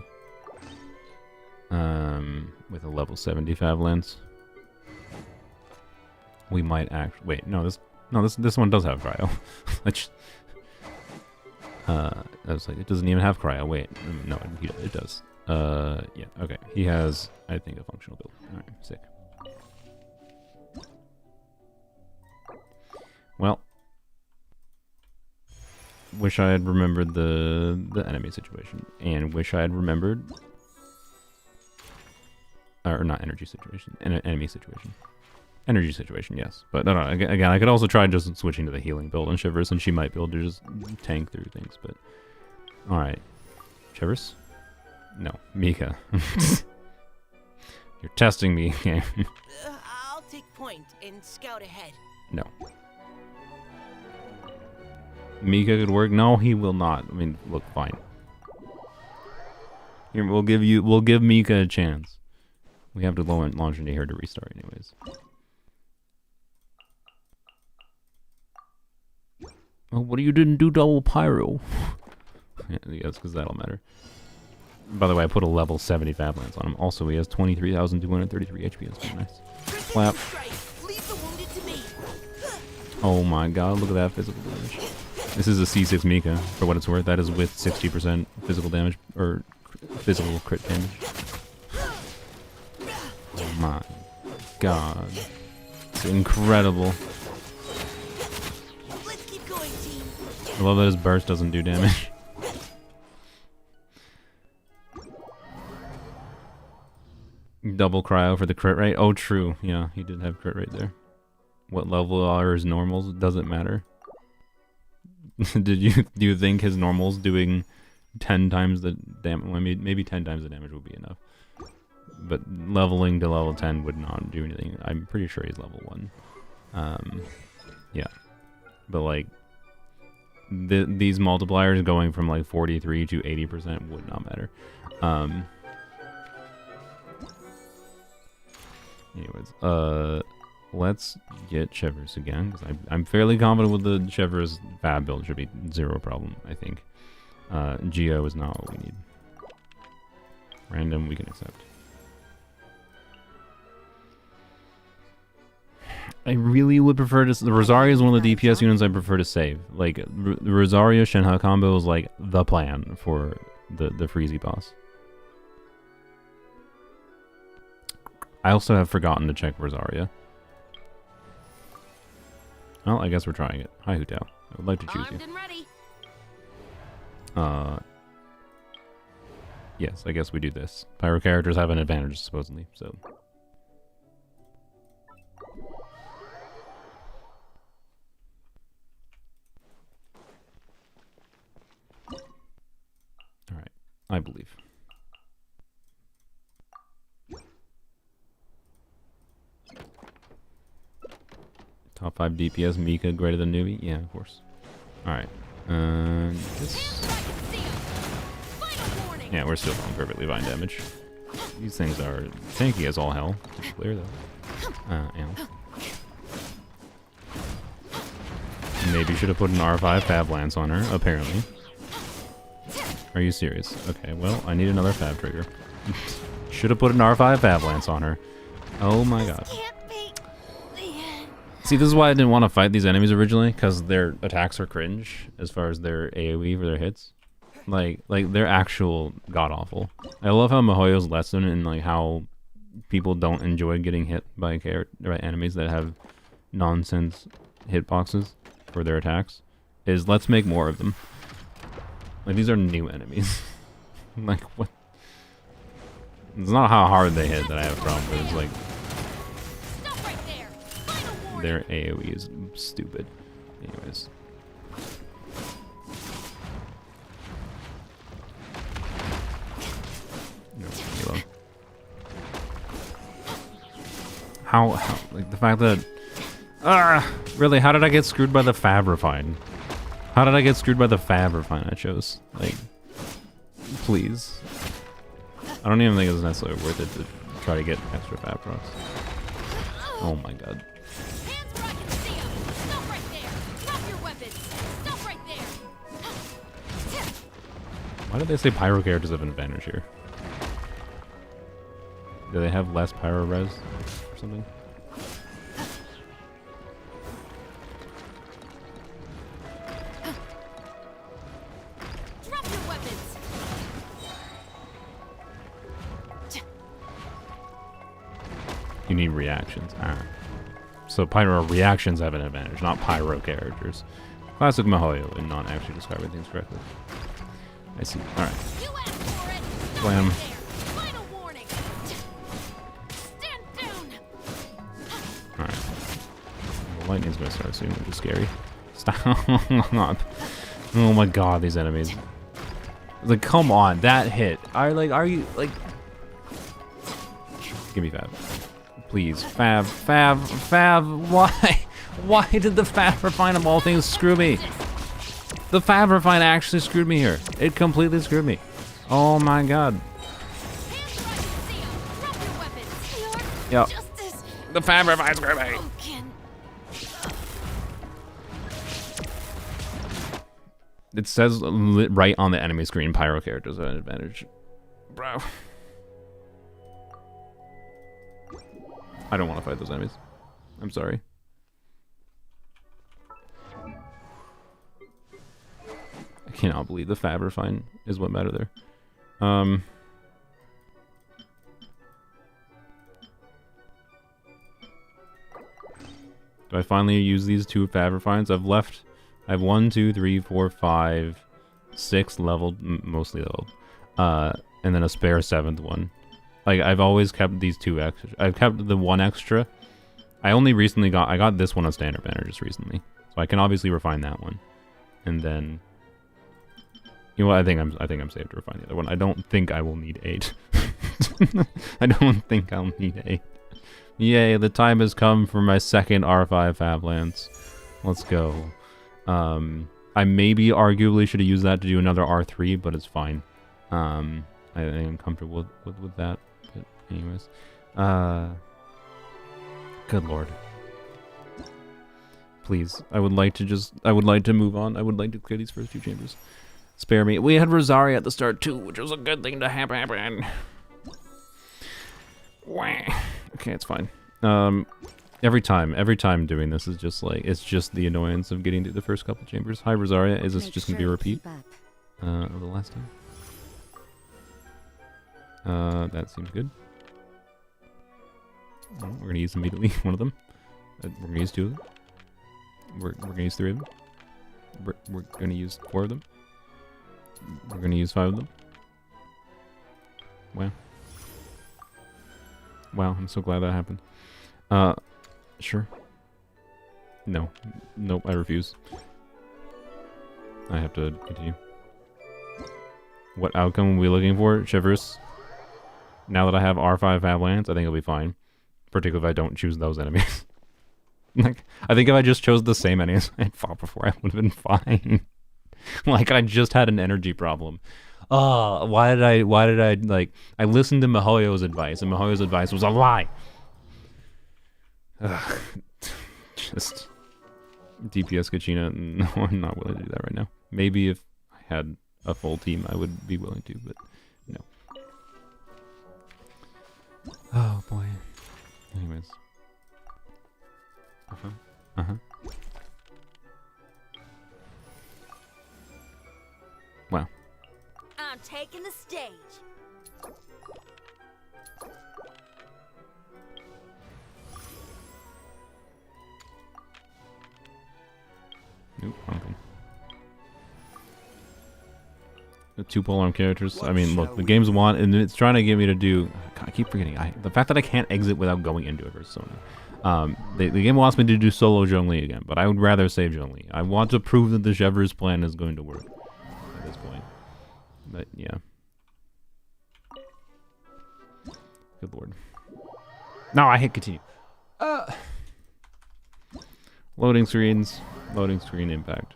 With a level 75 lance. We might wait, this one does have cryo. I was like, it doesn't even have cryo. Wait, no, it does. Yeah, okay. He has, I think, a functional build. All right, sick. Well, wish I had remembered the enemy situation, and wish I had remembered, or not energy situation, enemy situation. Energy situation, yes. But no, again, I could also try just switching to the healing build on Chevreuse, and she might be able to just tank through things, but... Alright. Chevreuse? No. Mika. You're testing me, game. I'll take point and scout ahead. No. Mika could work? No, he will not. I mean, look, fine. Here, we'll give Mika a chance. We have to launch into here to restart anyways. Oh, what you didn't do double pyro? Yeah, yes, because that'll matter. By the way, I put a level 75 lance on him. Also, he has 23,233 HP. That's pretty nice. Clap. Oh my god, look at that physical damage. This is a C6 Mika, for what it's worth. That is with 60% physical damage, or physical crit damage. Oh my god. It's incredible. I love that his burst doesn't do damage. Double cryo for the crit rate. Oh, true. Yeah, he did have crit rate there. What level are his normals? Doesn't matter. Do you think his normals doing 10 times the damage? Well, maybe 10 times the damage would be enough. But leveling to level 10 would not do anything. I'm pretty sure he's level 1. Yeah. But like, these multipliers going from like 43 to 80% would not matter. Anyways, let's get Chevreuse again, because I'm fairly confident with the Chevreuse fab build. Should be zero problem, I think. Geo is not what we need. Random we can accept. I really would prefer to... The Rosaria is one of the DPS units I prefer to save. Like, the Rosaria Shenhe combo is like the plan for the Freezy boss. I also have forgotten to check Rosaria. Well, I guess we're trying it. Hi, Hutao. I would like to choose Armed and ready. you. Yes, I guess we do this. Pyro characters have an advantage, supposedly, so... Alright, I believe. Top 5 DPS, Mika greater than newbie? Yeah, of course. Alright. This... Yeah, we're still on perfectly fine damage. These things are tanky as all hell, to be clear though. Maybe should have put an R5 Fab Lance on her, apparently. Are you serious? Okay, well, I need another Fab trigger. Should have put an R5 Fab Lance on her. Oh my god. See, this is why I didn't want to fight these enemies originally, because their attacks are cringe as far as their AoE for their hits. Like they're actual god-awful. I love how Mihoyo's lesson in like how people don't enjoy getting hit by enemies that have nonsense hitboxes for their attacks is let's make more of them. Like, these are new enemies. Like, what? It's not how hard they hit that I have a problem with. It's like Stop right there. Final warning. their AoE is stupid. Anyways. No, Halo. How, like, the fact that... really, how did I get screwed by the Fab Refine? How did I get screwed by the Fab Refine I chose? Like, please. I don't even think it's necessarily worth it to try to get extra Fab procs. Oh my god. Hands where I can see 'em. Stop right there. Drop your weapons. Stop right there. Why did they say Pyro characters have an advantage here? Do they have less Pyro res or something? Drop your weapons. You need reactions. So Pyro reactions have an advantage, not Pyro characters. Classic Mihoyo in not actually describing things correctly. I see. Alright. You asked for it. Stop Blam. right there. Final warning. Stand down. Alright. The lightning's gonna start soon, which is scary. Stop. Oh my god, these enemies. Like, come on, that hit. Are you, like... Give me Fab. Please. Fab. Why? Why did the Fab Refine of all things screw me? The Fab Refine actually screwed me here. It completely screwed me. Oh my god. Hands where I can see 'em. Drop your weapons. Yep. Justice. The Fab Refine screwed me. Broken. It says right on the enemy screen, Pyro characters have an advantage. Bro. I don't want to fight those enemies. I'm sorry. I cannot believe the Fab Refine is what mattered there. Do I finally use these 2 Fab Refines? I have 1, 2, 3, 4, 5, 6 leveled, mostly leveled, and then a spare 7th one. Like, I've always kept these 2 extra. I've kept the 1 extra. I only recently I got this one on standard banner just recently, so I can obviously refine that one, and then, you know what? I think I'm safe to refine the other one. I don't think I will need 8. I don't think I'll need 8. Yay! The time has come for my second R5 Fab Lance. Let's go. I maybe arguably should have used that to do another R3, but it's fine. I am comfortable with that. But anyways, good lord. Please, I would like to move on. I would like to clear these first 2 chambers. Spare me. We had Rosaria at the start too, which was a good thing to happen. Okay, it's fine. Every time doing this is just like, it's just the annoyance of getting through the first couple chambers. Hi, Rosaria. Is this Make just going to be a sure you repeat keep up. of the last time? That seems good. Well, we're going to use immediately one of them. We're going to use 2 of them. We're going to use 3 of them. We're going to use 4 of them. We're going to use 5 of them. Wow. Wow, I'm so glad that happened. Sure. No. Nope, I refuse. I have to continue. What outcome are we looking for? Chevreuse? Now that I have R5 Avalanche, I think it'll be fine. Particularly if I don't choose those enemies. Like, I think if I just chose the same enemies I fought before, I would have been fine. Like, I just had an energy problem. Oh, why did I, like, I listened to Mihoyo's advice, and Mihoyo's advice was a lie. Just DPS Kachina. No, I'm not willing to do that right now. Maybe if I had a full team, I would be willing to, but no. Oh boy. Anyways. Wow. I'm taking the stage. Nope, wrong thing. The 2 polearm characters. I mean, look, the game's and it's trying to get me to do. God, I keep forgetting. The fact that I can't exit without going into it versus Sony. The game wants me to do solo Zhongli again, but I would rather save Zhongli. I want to prove that the Chevreuse plan is going to work at this point. But yeah. Good lord. No, I hit continue. Loading screens. Loading screen impact.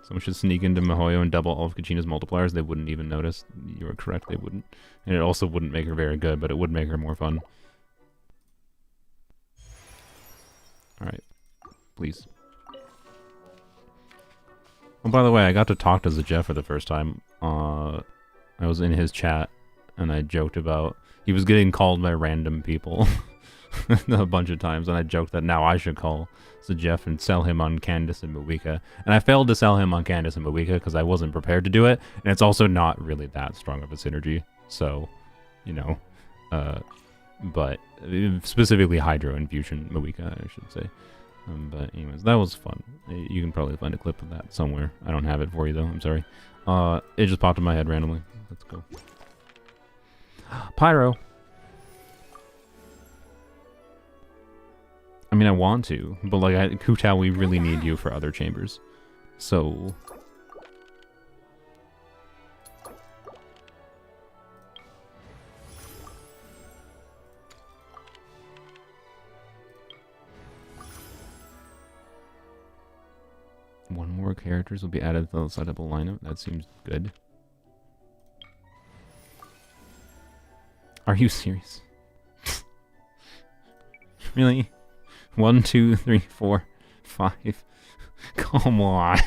Someone should sneak into Mihoyo and double all of Kachina's multipliers. They wouldn't even notice. You were correct, they wouldn't. And it also wouldn't make her very good, but it would make her more fun. Alright. Please. Oh, by the way, I got to talk to Jeff for the first time. I was in his chat, and I joked about... He was getting called by random people a bunch of times, and I joked that now I should call Jeff and sell him on Candace and Mawika. And I failed to sell him on Candace and Mawika because I wasn't prepared to do it, and it's also not really that strong of a synergy. So, you know, but specifically Hydro and Fusion Mawika, I should say. But anyways, that was fun. You can probably find a clip of that somewhere. I don't have it for you though, I'm sorry. It just popped in my head randomly. Let's go. Pyro! I mean, I want to, but like, Kutao, we really need you for other chambers. So... One more characters will be added to the setup lineup. That seems good. Are you serious? Really? 1, 2, 3, 4, 5. Come on.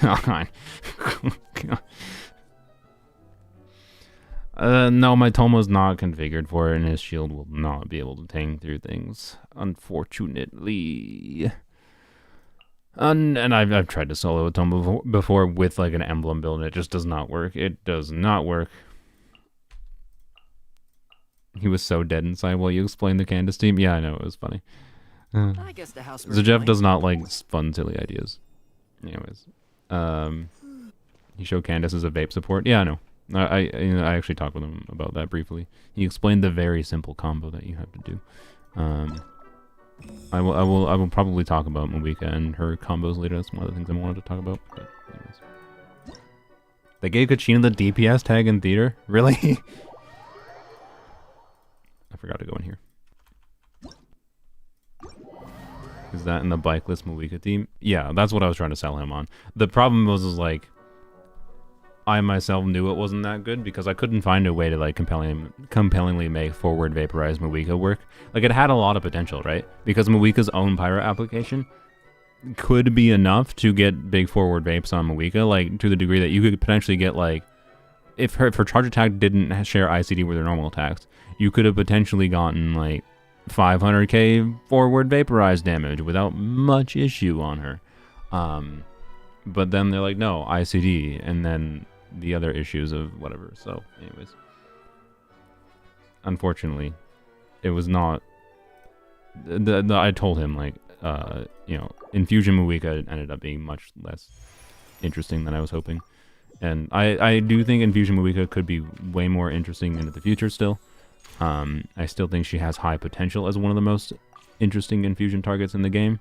No, my Tomo's not configured for it, and his shield will not be able to tank through things, unfortunately. And I've tried to solo a Tomo before with like an emblem build, and it just does not work. It does not work. He was so dead inside while you explained the Candace team. Yeah, I know, it was funny. I guess the house. Jeff does not like fun, silly ideas. Anyways, he showed Candace as a vape support. Yeah, I know. I actually talked with him about that briefly. He explained the very simple combo that you have to do. I will probably talk about Mawika and her combos later. That's one of the things I wanted to talk about. But anyways. They gave Kachina the DPS tag in theater? Really? I forgot to go in here. Is that in the bikeless Mawika team? Yeah, that's what I was trying to sell him on. The problem was like, I myself knew it wasn't that good because I couldn't find a way to like compellingly make forward vaporized Mawika work. Like it had a lot of potential, right? Because Mawika's own pyro application could be enough to get big forward vapes on Mawika, like to the degree that you could potentially get like, if her charge attack didn't share ICD with her normal attacks, you could have potentially gotten like 500k forward vaporized damage without much issue on her. But then they're like, no, ICD, and then the other issues of whatever. So, anyways. Unfortunately, it was not... I told him, like, you know, Infusion Muika ended up being much less interesting than I was hoping. And I do think Infusion Muika could be way more interesting into the future still. I still think she has high potential as one of the most interesting infusion targets in the game.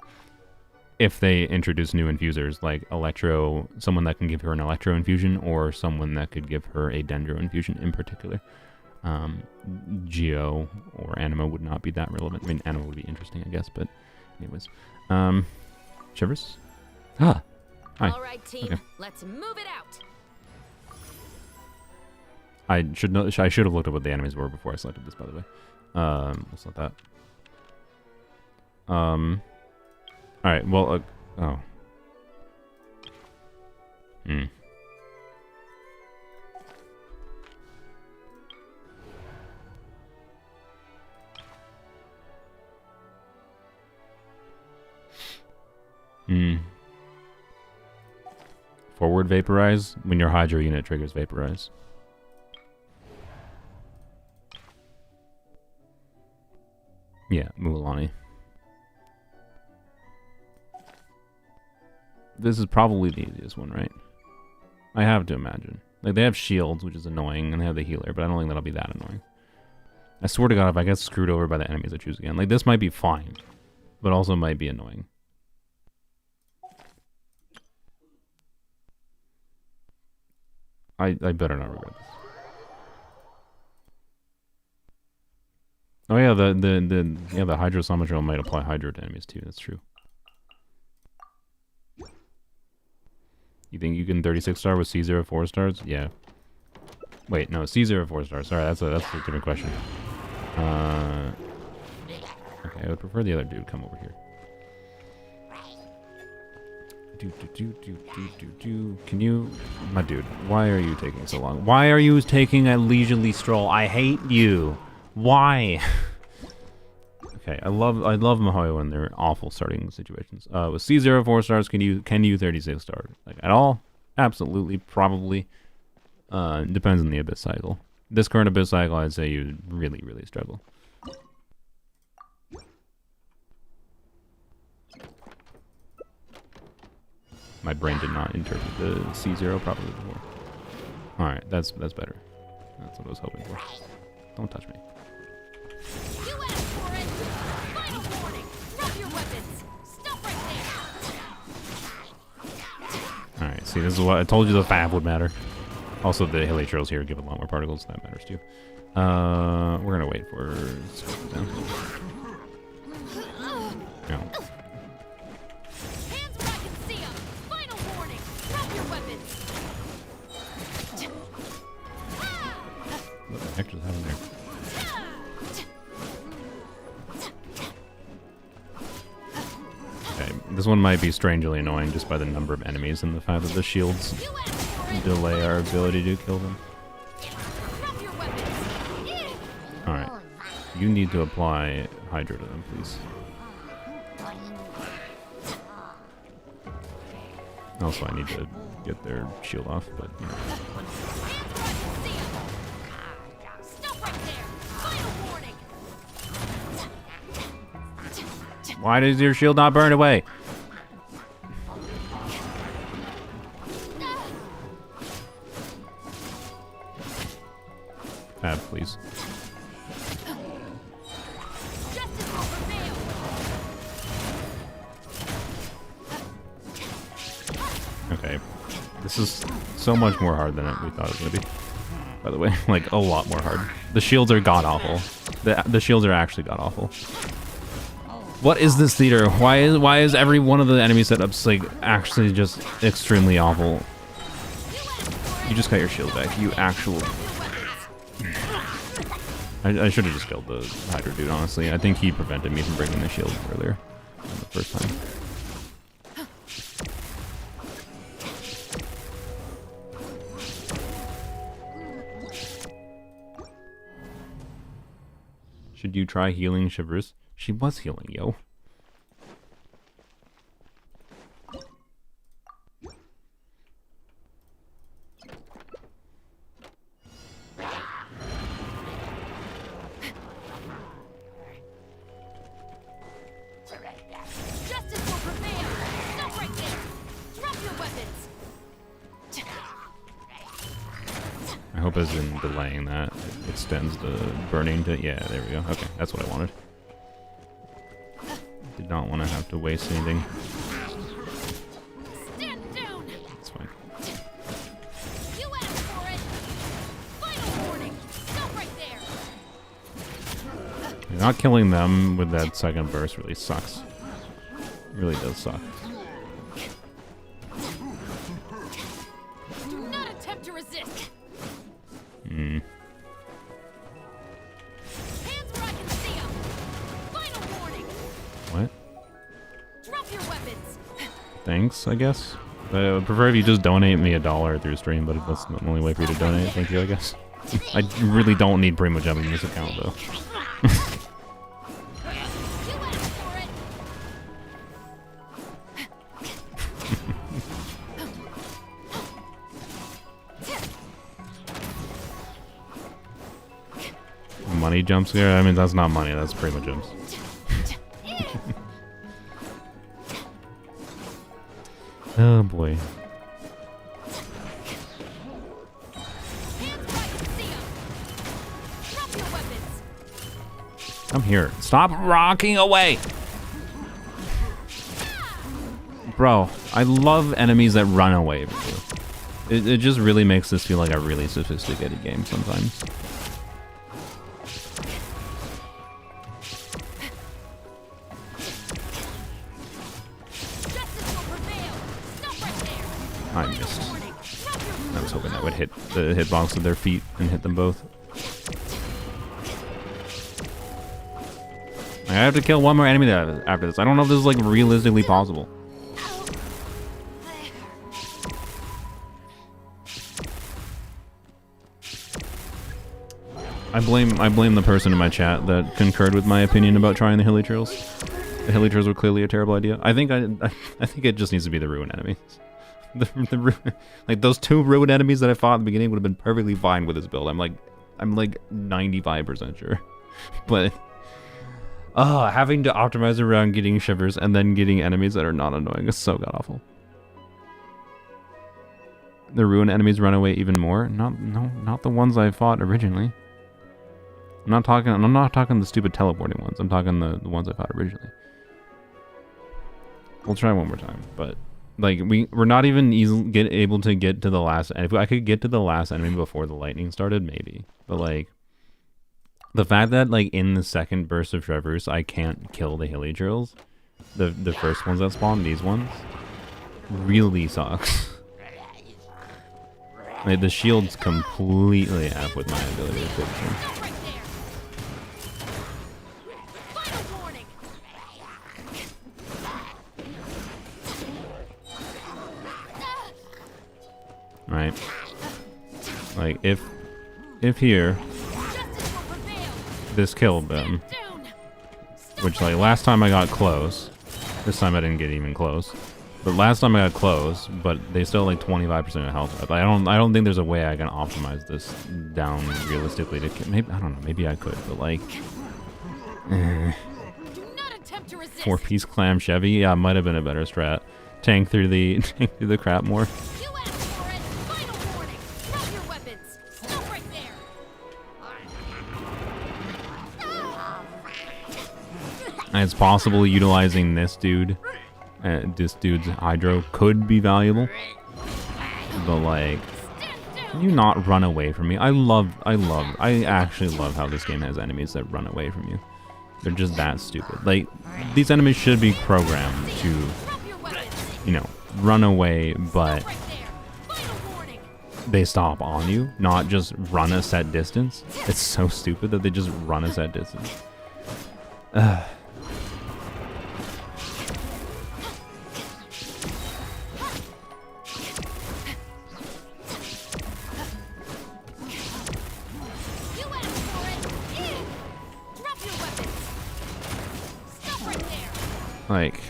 If they introduce new infusers, like Electro, someone that can give her an Electro infusion, or someone that could give her a Dendro infusion in particular. Geo or Anima would not be that relevant. I mean, Anima would be interesting, I guess, but anyways. Chevreuse? Ah! Hi. All right, team. Okay. Let's move it out. I should have looked up what the enemies were before I selected this, by the way. Let's not that. Alright, well, oh. Forward vaporize when your Hydra unit triggers vaporize. Yeah, Mulan. This is probably the easiest one, right? I have to imagine. Like, they have shields, which is annoying, and they have the healer, but I don't think that'll be that annoying. I swear to God, if I get screwed over by the enemies I choose again, like, this might be fine, but also might be annoying. I better not regret this. Oh yeah, the Hydro Somatril might apply Hydro to enemies too. That's true. You think you can 36 star with C0 4 stars? Yeah. Wait, no, C0 4 stars. Sorry, that's a different question. Okay, I would prefer the other dude come over here. Can you... My dude, why are you taking so long? Why are you taking a leisurely stroll? I hate you. Why? Okay, I love Mahoyo when they're awful starting situations. With C0 4 stars, can you 36 star? Like, at all? Absolutely, probably. Depends on the Abyss cycle. This current Abyss cycle, I'd say you really, really struggle. My brain did not interpret the C0 properly before. Alright, that's better. That's what I was hoping for. Don't touch me. You asked for it. Final warning. Drop your weapons. Stop right there. Alright, see, this is what I told you the Fab would matter. Also, the Heliotros here give a lot more particles. That matters too. We're gonna wait for... No. Hands where I can see 'em. Final warning. Drop your weapons. What the heck just happened there? Okay, this one might be strangely annoying just by the number of enemies and the fact that the shields delay our ability to kill them. Drop your weapons. Alright. You need to apply Hydra to them, please. Also, I need to get their shield off, but, you know. Stop right there. Final warning. Why does your shield not burn away? Fab, please. Justice will prevail. Okay. This is so much more hard than we thought it was going to be. By the way, like, a lot more hard. The shields are god-awful. The shields are actually god-awful. What is this theater? Why is every one of the enemy setups, like, actually just extremely awful? You just got your shield back, you actual... I should have just killed the Hydra dude, honestly. I think he prevented me from breaking the shield earlier than the first time. Should you try healing Chevreuse? She was healing, yo. Justice will prevail. Stop right there. Drop your weapons. I hope as in delaying that, it extends the burning to... Yeah, there we go. Okay, that's what I wanted. Did not want to have to waste anything. Stand down. That's fine. You asked for it. Final warning. Stop right there. Not killing them with that second burst really sucks. It really does suck. Do not attempt to resist. Hmm. Hands where I can see them. Final warning. What? Drop your weapons. Thanks, I guess. I would prefer if you just donate me $1 through stream, but if that's the only way for you to donate, thank you, I guess. I really don't need pretty much everything in this account, though. You asked for it. Money jump scare? I mean, that's not money, that's pretty much jumps. Oh boy. Hands where I can see them. Drop your weapons. I'm here. Stop rocking away! Bro, I love enemies that run away from you. It just really makes this feel like a really sophisticated game sometimes. Justice will prevail. Stop right there. I missed. Warning. Drop your I was hoping that would hit the hitbox of their feet and hit them both. I have to kill one more enemy after this. I don't know if this is like realistically possible. I blame the person in my chat that concurred with my opinion about trying the hilly trails. The hilly trails were clearly a terrible idea. I think it just needs to be the ruin enemies. Like those two ruin enemies that I fought at the beginning would have been perfectly fine with this build. I'm like 95% sure. But having to optimize around getting Chevreuse and then getting enemies that are not annoying is so god awful. The ruin enemies run away even more. Not the ones I fought originally. I'm not talking the stupid teleporting ones. I'm talking the ones I fought originally. We'll try one more time, but like we're not even able to get to the last. And if I could get to the last enemy before the lightning started, maybe. But like the fact that like in the second burst of Chevreuse, I can't kill the hilly drills, the first ones that spawn, these ones, really sucks. Like, the shield's completely F with my ability to quick turn. Stop right there. Final warning. Right? Like if here Justice will prevail. this killed them, Down. Stop which right like last time I got close. This time I didn't get even close. But last time I got close, but they still like 25% of health. I don't think there's a way I can optimize this down realistically to maybe I don't know, maybe I could, but like Do not attempt to resist. 4-piece clam Chevy, yeah, might have been a better strat. Tank through the crap more. You asked for it. Final warning. Drop your weapons. Stop right there. And it's possible utilizing this dude's hydro could be valuable. But like, can you not run away from me? I actually love how this game has enemies that run away from you. They're just that stupid. Like, these enemies should be programmed to, Drop your weapons. you know, run away, but Right there. Final warning. they stop on you, not just run a set distance. It's so stupid that they just run a set distance. You asked for it. Drop your Like...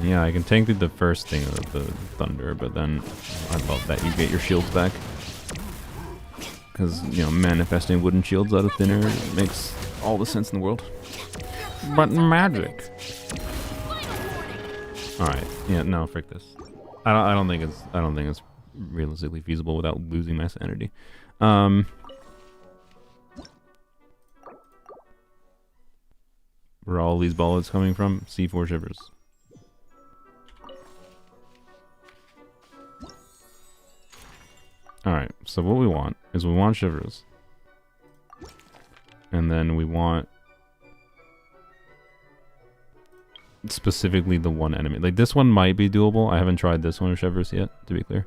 Yeah, I can tank through the first thing of the thunder, but then I love that you get your shields back. Because, you know, manifesting wooden shields out of thin air makes all the sense in the world. But magic. Alright, yeah, no, frick this. I don't think it's realistically feasible without losing my sanity. Where are all these bullets coming from? C4 Chevreuse. Alright, so what we want is we want Chevreuse. And then we want specifically the one enemy. Like, this one might be doable. I haven't tried this one with Chevreuse yet, to be clear.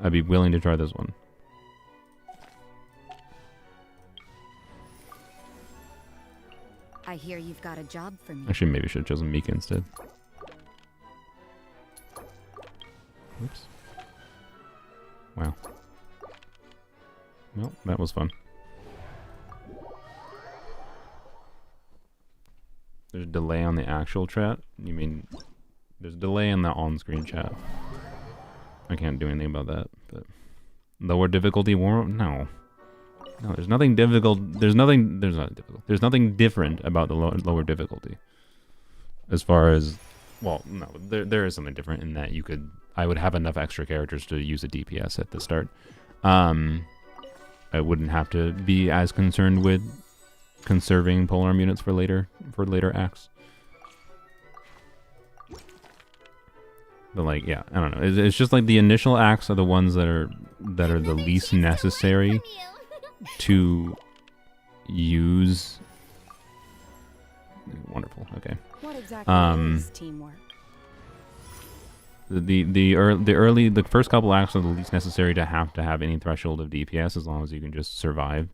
I'd be willing to try this one. I hear you've got a job for me. Actually, maybe I should have chosen Mika instead. Oops. Wow. Well, that was fun. There's a delay on the actual chat? You mean there's a delay in the on-screen chat? I can't do anything about that, but... Lower difficulty warm? No. No, there's nothing difficult. There's nothing different about the lower difficulty. As far as... Well, no, there is something different in that I would have enough extra characters to use a DPS at the start. I wouldn't have to be as concerned with conserving polearm units for later acts. But like, yeah, I don't know. It's just like the initial acts are the ones that are the least necessary to use. Wonderful. Okay. What exactly is teamwork? The first couple acts are the least necessary to have any threshold of DPS, as long as you can just survive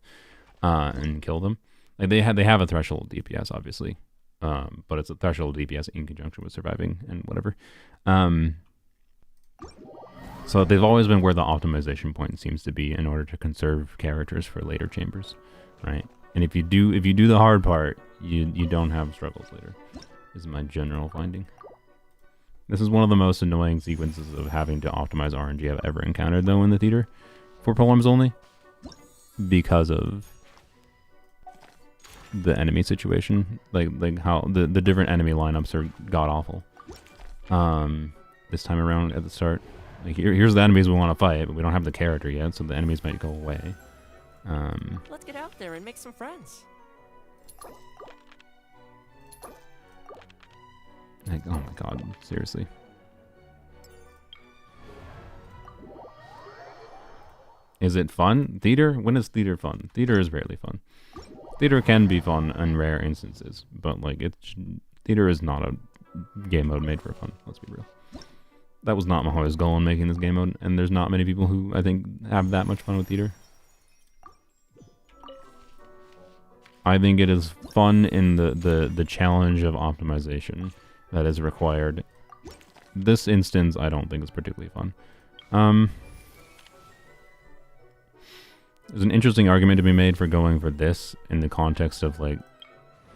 and kill them. Like they have a threshold DPS, obviously, but it's a threshold DPS in conjunction with surviving and whatever. So they've always been where the optimization point seems to be in order to conserve characters for later chambers, right? And if you do the hard part, you don't have struggles later. Is my general finding. This is one of the most annoying sequences of having to optimize RNG I've ever encountered, though, in the theater for Polearms Only, because of the enemy situation, like how the different enemy lineups are god awful. This time around at the start, like here's the enemies we want to fight, but we don't have the character yet, so the enemies might go away. Let's get out there and make some friends. Like, oh my god, seriously. Is it fun? Theater? When is theater fun? Theater is rarely fun. Theater can be fun in rare instances, but like theater is not a game mode made for fun, let's be real. That was not Mahoy's goal in making this game mode, and there's not many people who I think have that much fun with theater. I think it is fun in the challenge of optimization that is required. This instance, I don't think is particularly fun. There's an interesting argument to be made for going for this in the context of like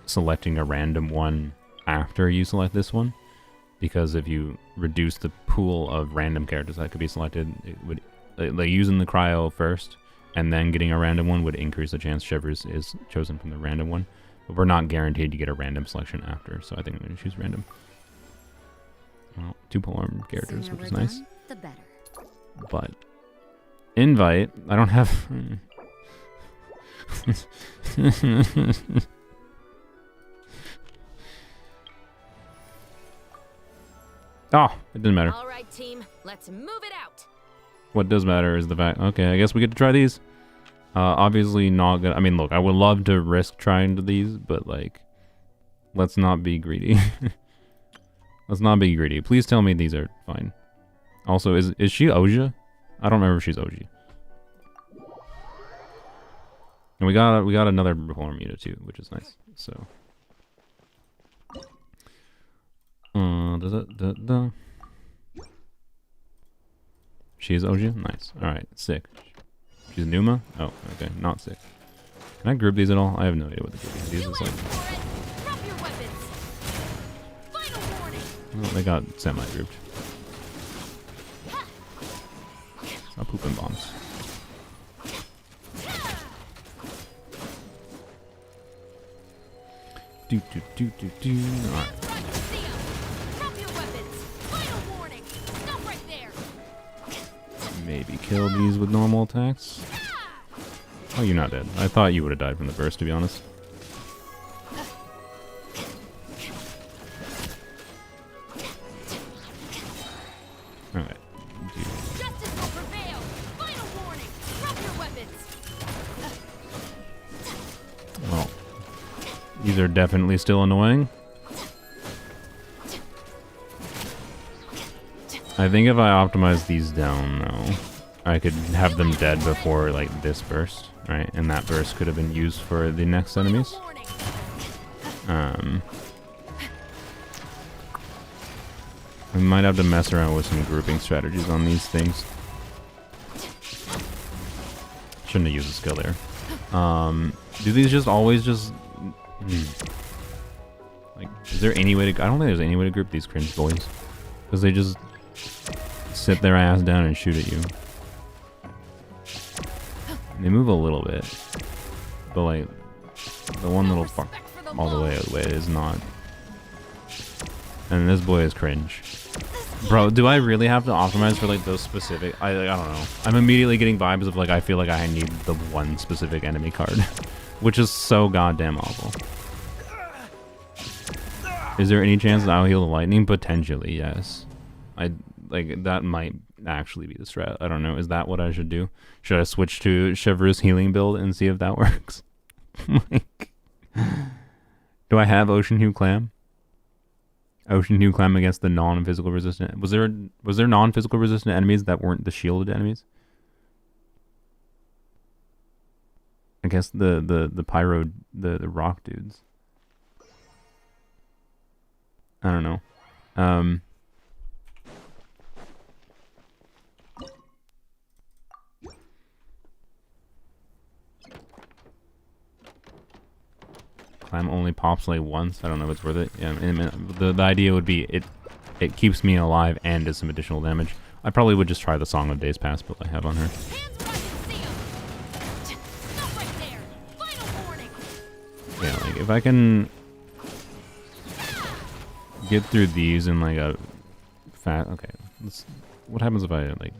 selecting a random one after you select this one, because if you reduce the pool of random characters that could be selected, it would like using the cryo first and then getting a random one would increase the chance Chevreuse is chosen from the random one. But we're not guaranteed to get a random selection after, so I think I'm going to choose random. Well, 2 polearm characters, which is nice. The better. But invite, I don't have. Oh, it didn't matter. All right, team, let's move it out. What does matter is the fact. Okay, I guess we get to try these. Obviously not gonna. I mean, look, I would love to risk trying these, but like, let's not be greedy. Let's not be greedy. Please tell me these are fine. Also, is she Oja? I don't remember if she's Oji. And we got another polearm unit too, which is nice. So, She's Oji? Nice. Alright, sick. She's Numa? Oh, okay. Not sick. Can I group these at all? I have no idea what the grouping of these You is asked like. for it. Drop your weapons. Final warning. Well, they got semi-grouped. Stop pooping bombs. Do do do do do. Alright. Hands where I can see 'em. Drop your weapons. Final warning. Stop right there. Maybe kill these with normal attacks. Oh, you're not dead. I thought you would have died from the burst, to be honest. Alright. Justice will prevail. Final warning. Drop your weapons. Well, these are definitely still annoying. I think if I optimize these down, though, I could have them dead before, like, this burst, right? And that burst could have been used for the next enemies. Warning. We might have to mess around with some grouping strategies on these things. Shouldn't have used a skill there. Do these just always just... Like, is there any way to... I don't think there's any way to group these cringe boys. Because they just sit their ass down and shoot at you. They move a little bit. But, like, the one little fuck all the way is not. And this boy is cringe. Bro, do I really have to optimize for, like, those specific... I don't know. I'm immediately getting vibes of, like, I feel like I need the one specific enemy card. Which is so goddamn awful. Is there any chance that I'll heal the lightning? Potentially, yes. Like, that might actually be the strat. I don't know. Is that what I should do? Should I switch to Chevreuse healing build and see if that works? Like, do I have Ocean Hue Clam? Ocean Hue Clam against the non-physical resistant. Was there non-physical resistant enemies that weren't the shielded enemies? I guess the pyro, the rock dudes. I don't know. Clam only pops like once. I don't know if it's worth it. Yeah, the idea would be it keeps me alive and does some additional damage. I probably would just try the Song of Days Past build I have on her. Hands where I can see 'em. Stop right there. Final warning. Yeah, like if I can get through these in like a fat. Okay, what happens if I like?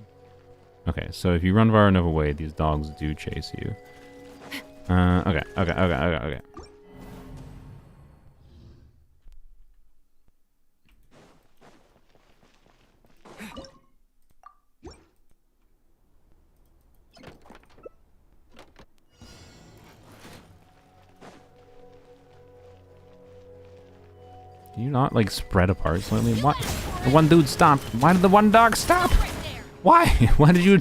Okay, so if you run far enough away, these dogs do chase you. Okay. Can you not like spread apart slightly? What? The one dude stopped. Why did the one dog stop? Right there. Why? Why did you?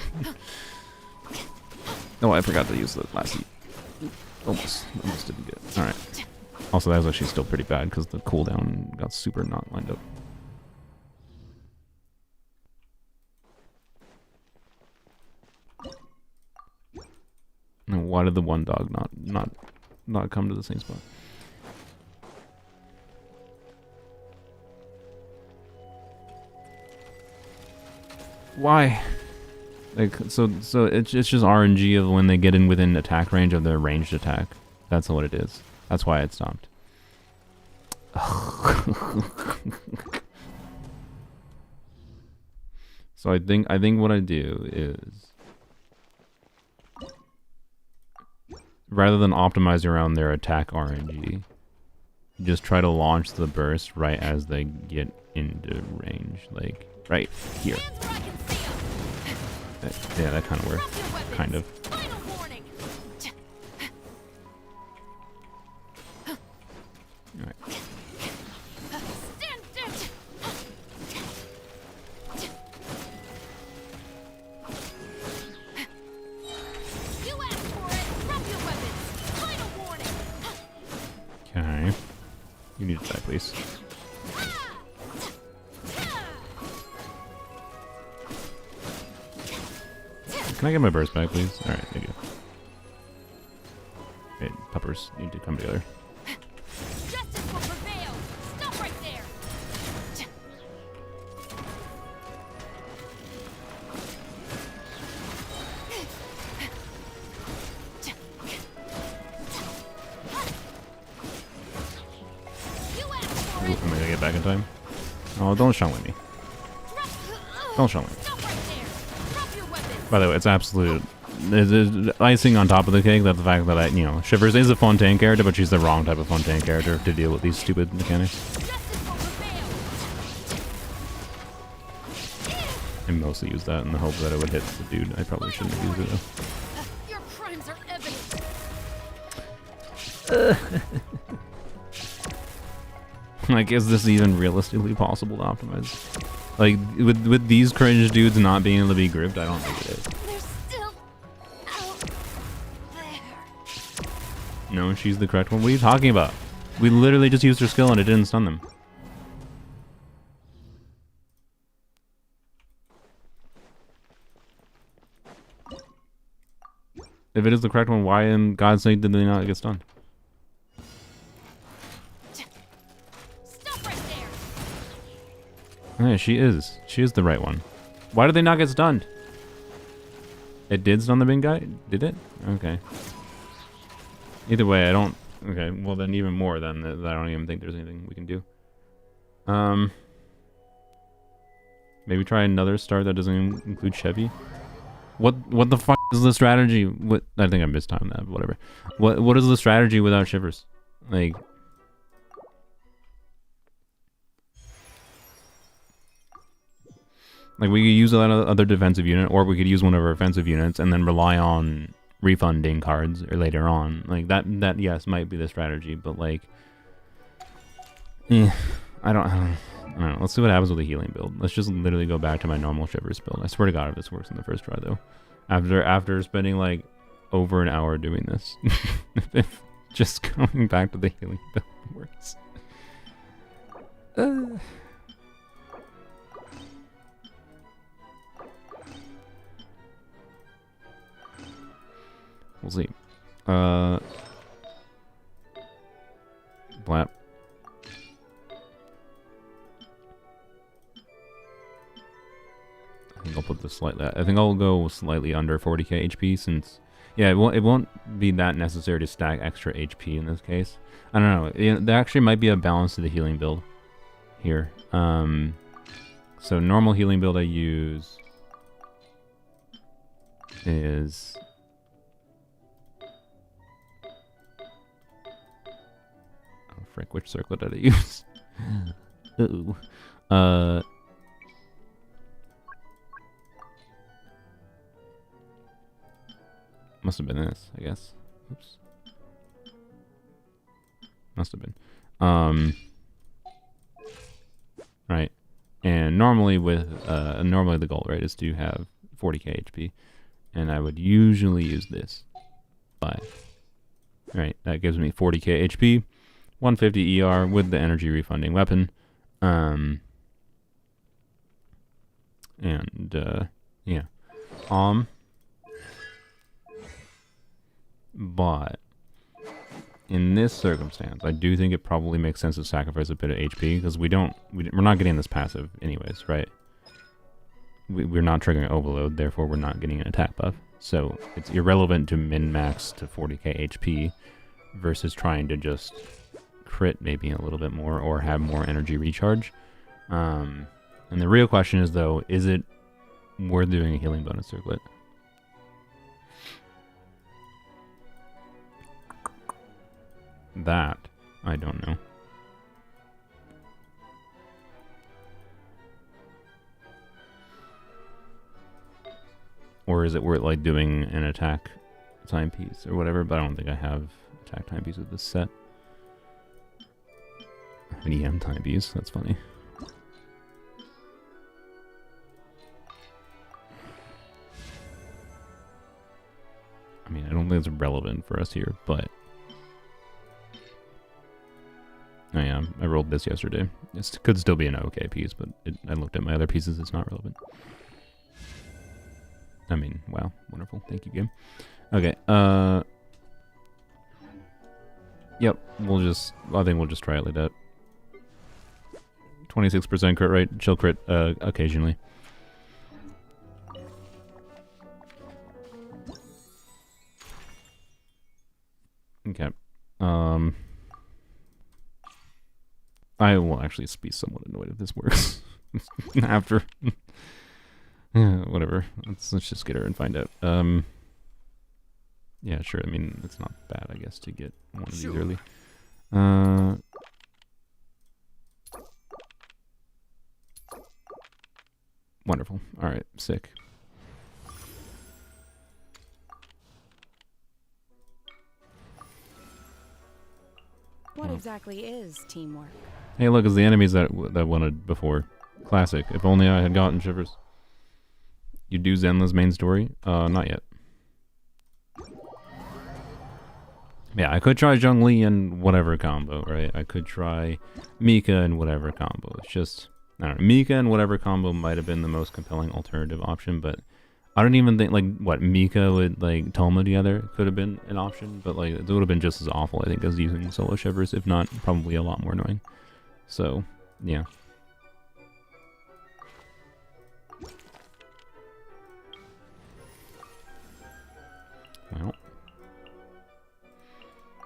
Oh, I forgot to use the last heat. Almost didn't get it. All right. Also, that was actually still pretty bad because the cooldown got super not lined up. And why did the one dog not come to the same spot? Why? Like so it's just RNG of when they get in within attack range of their ranged attack. That's what it is. That's why it stopped. So I think what I do is rather than optimize around their attack RNG, just try to launch the burst right as they get into range, like right here. Yeah, that kind of works. Kind of. Final warning. Alright. Stand down. You asked for it. Drop your weapons. Final warning. Okay. You need to die, please. Can I get my burst back, please? Alright, thank you. Okay, puppers need to come together. Justice will prevail. Stop right there. You asked for Ooh, it. am I gonna get back in time? Oh, don't shun with me. Don't shun with me. Stop right there. Drop your weapons. By the way, it's absolute icing on top of the cake that the fact that Chevreuse is a Fontaine character, but she's the wrong type of Fontaine character to deal with these stupid mechanics. Justice will prevail. I mostly use that in the hope that it would hit the dude. I probably shouldn't have used it though. Your crimes are evident. Like, is this even realistically possible to optimize? Like, with these cringe dudes not being able to be grouped, I don't think it is. They're still out there. No, she's the correct one. What are you talking about? We literally just used her skill and it didn't stun them. If it is the correct one, why in God's sake did they not get stunned? Stop right there. Yeah, she is. She is the right one. Why did they not get stunned? It did stun the big guy? Did it? Okay. Either way, I don't... Okay, well then even more than that, I don't even think there's anything we can do. Maybe try another start that doesn't include Chevy. What the fuck is the strategy? What I think I mistimed that, but whatever. What is the strategy without Shivers? Like... Like, we could use a other defensive unit, or we could use one of our offensive units and then rely on refunding cards or later on. Like, that yes, might be the strategy, but like... I don't know. Let's see what happens with the healing build. Let's just literally go back to my normal Shivers build. I swear to God if this works in the first try, though. After spending, like, over an hour doing this. If just going back to the healing build works. We'll see. Blap. I think I'll put this slightly... I think I'll go slightly under 40k HP since... Yeah, it won't be that necessary to stack extra HP in this case. I don't know. There actually might be a balance to the healing build here. So normal healing build I use is... Oh, frick, which circle did I use? Uh-oh. Must have been this, I guess. Oops. Must have been. Right. And normally normally the goal, right, is to have 40k HP. And I would usually use this. 5. Right, that gives me 40k HP, 150 ER with the energy refunding weapon. Yeah. But in this circumstance, I do think it probably makes sense to sacrifice a bit of HP because we're not getting this passive anyways, right? We're not triggering overload, therefore we're not getting an attack buff. So it's irrelevant to min-max to 40k HP versus trying to just crit maybe a little bit more or have more energy recharge. And the real question is though, is it worth doing a healing bonus circlet? That, I don't know. Or is it worth like doing an attack timepiece or whatever? But I don't think I have attack timepiece with this set. An EM timepiece, that's funny. I mean, I don't think it's relevant for us here, but... Oh yeah, I rolled this yesterday. It could still be an okay piece, but I looked at my other pieces, it's not relevant. I mean, wow, wonderful. Thank you, game. Okay, yep, I think we'll just try it like that. 26% crit rate, chill crit, occasionally. Okay, I will actually be somewhat annoyed if this works. After. Yeah, whatever. Let's just get her and find out. Yeah, sure. I mean, it's not bad, I guess, to get one of these early. Wonderful. All right, sick. What exactly is teamwork? Hey, look, it's the enemies that wanted before. Classic. If only I had gotten Chevreuse. You do Zenla's main story? Not yet. Yeah, I could try Zhongli and whatever combo, right? I could try Mika and whatever combo. It's just, I don't know. Mika and whatever combo might have been the most compelling alternative option, but I don't even think, like, what, Mika with, like, Toma together could have been an option, but, like, it would have been just as awful, I think, as using solo Chevreuse, if not probably a lot more annoying. So, yeah. Well.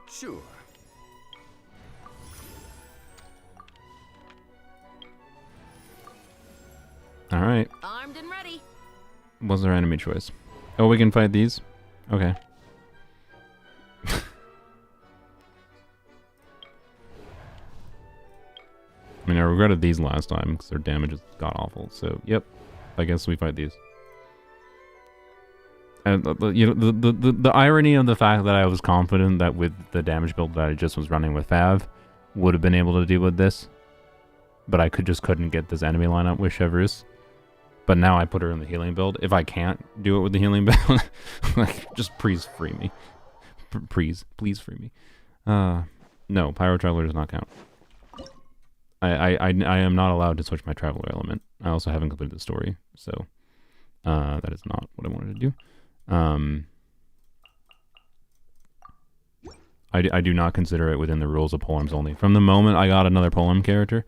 Sure. All right. Armed and ready. What's our enemy choice? Oh, we can fight these? Okay. I mean, I regretted these last time because their damage is god-awful. So, yep. I guess we fight these. And you know, the irony of the fact that I was confident that with the damage build that I just was running with Fav, would have been able to deal with this, but I couldn't get this enemy lineup with Chevreuse. But now I put her in the healing build. If I can't do it with the healing build, like, just please free me. Please free me. No, Pyro Traveler does not count. I am not allowed to switch my Traveler element. I also haven't completed the story, so that is not what I wanted to do. I do not consider it within the rules of Polearms Only. From the moment I got another Polearm character,